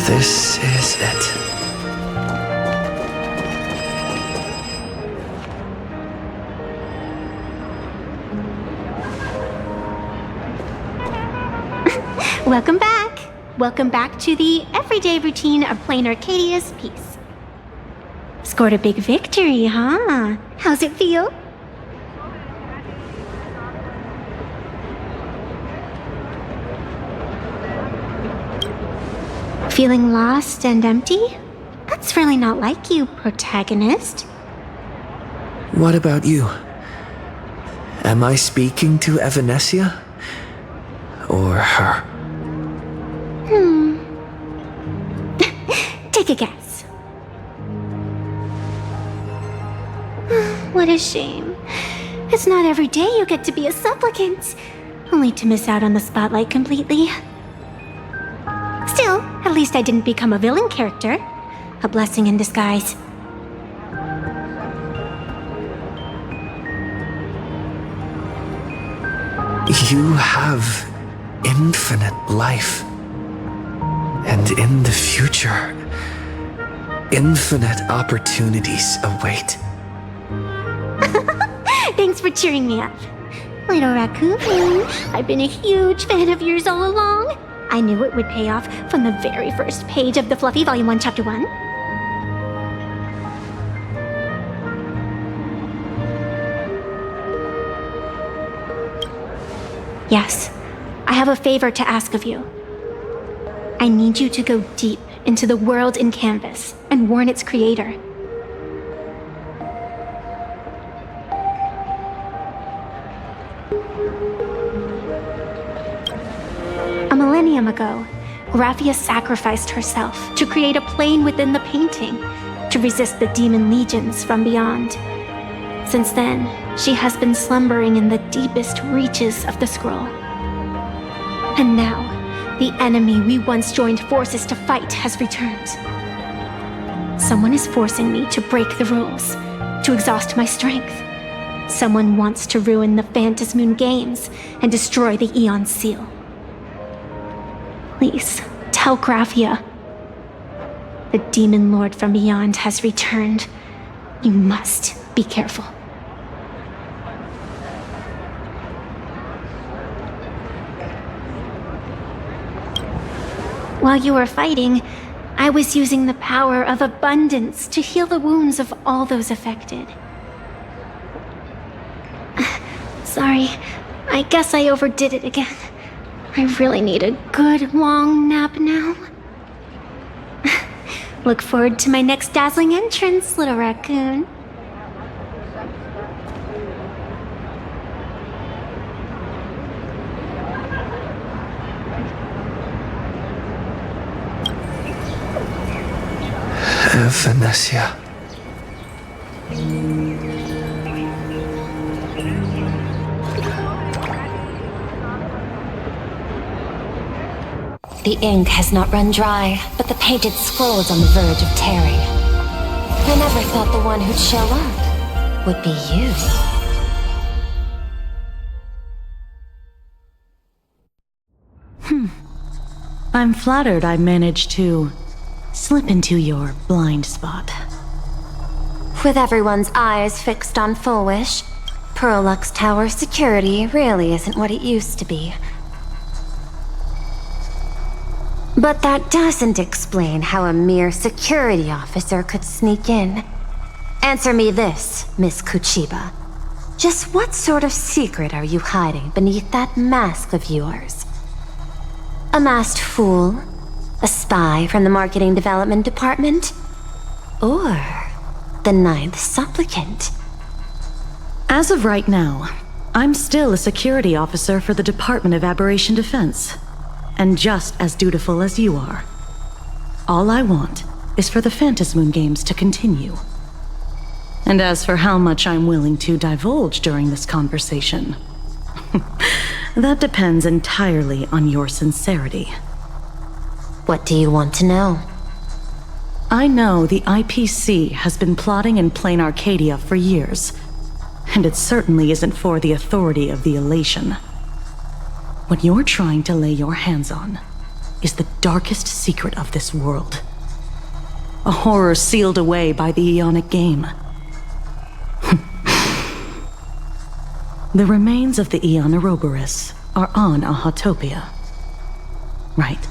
Speaker 11: This is it.
Speaker 21: Welcome back! Welcome back to the everyday routine of playing Arcadia's piece. Scored a big victory, huh? How's it feel? Feeling lost and empty? That's really not like you, protagonist.
Speaker 11: What about you? Am I speaking to Evanescia? Or her?
Speaker 21: Take a guess. What a shame. It's not every day you get to be a supplicant, only to miss out on the spotlight completely. Still, at least I didn't become a villain character. A blessing in disguise.
Speaker 11: You have infinite life. And in the future, infinite opportunities await.
Speaker 21: Thanks for cheering me up. Little Raccoon, I've been a huge fan of yours all along. I knew it would pay off from the very first page of the Fluffy Volume 1, Chapter 1. Yes, I have a favor to ask of you. I need you to go deep into the world in Canvas and warn its creator. A millennium ago, Graphia sacrificed herself to create a plane within the painting, to resist the demon legions from beyond. Since then, she has been slumbering in the deepest reaches of the scroll. And now, the enemy we once joined forces to fight has returned. Someone is forcing me to break the rules, to exhaust my strength. Someone wants to ruin the Phantasmoon Games and destroy the Aeon Seal. Please, tell Graphia. The Demon Lord from beyond has returned. You must be careful. While you were fighting, I was using the power of abundance to heal the wounds of all those affected. Sorry, I guess I overdid it again. I really need a good long nap now. Look forward to my next dazzling entrance, little raccoon.
Speaker 11: Vanessa.
Speaker 4: The ink has not run dry, but the painted scroll is on the verge of tearing. I never thought the one who'd show up would be you.
Speaker 5: I'm flattered I managed to slip into your blind spot.
Speaker 4: With everyone's eyes fixed on Full Wish, Prolux Tower security really isn't what it used to be. But that doesn't explain how a mere security officer could sneak in. Answer me this, Miss Kuchiba. Just what sort of secret are you hiding beneath that mask of yours? A masked fool? A spy from the Marketing Development Department? Or the Ninth Supplicant?
Speaker 5: As of right now, I'm still a security officer for the Department of Aberration Defense, and just as dutiful as you are. All I want is for the Phantasmoon Games to continue. And as for how much I'm willing to divulge during this conversation, that depends entirely on your sincerity.
Speaker 4: What do you want to know?
Speaker 5: I know the IPC has been plotting in Plain Arcadia for years, and it certainly isn't for the authority of the Elation. What you're trying to lay your hands on is the darkest secret of this world. A horror sealed away by the Aeonic Game. The remains of the Aeon Ouroboros are on Ahatopia. Right.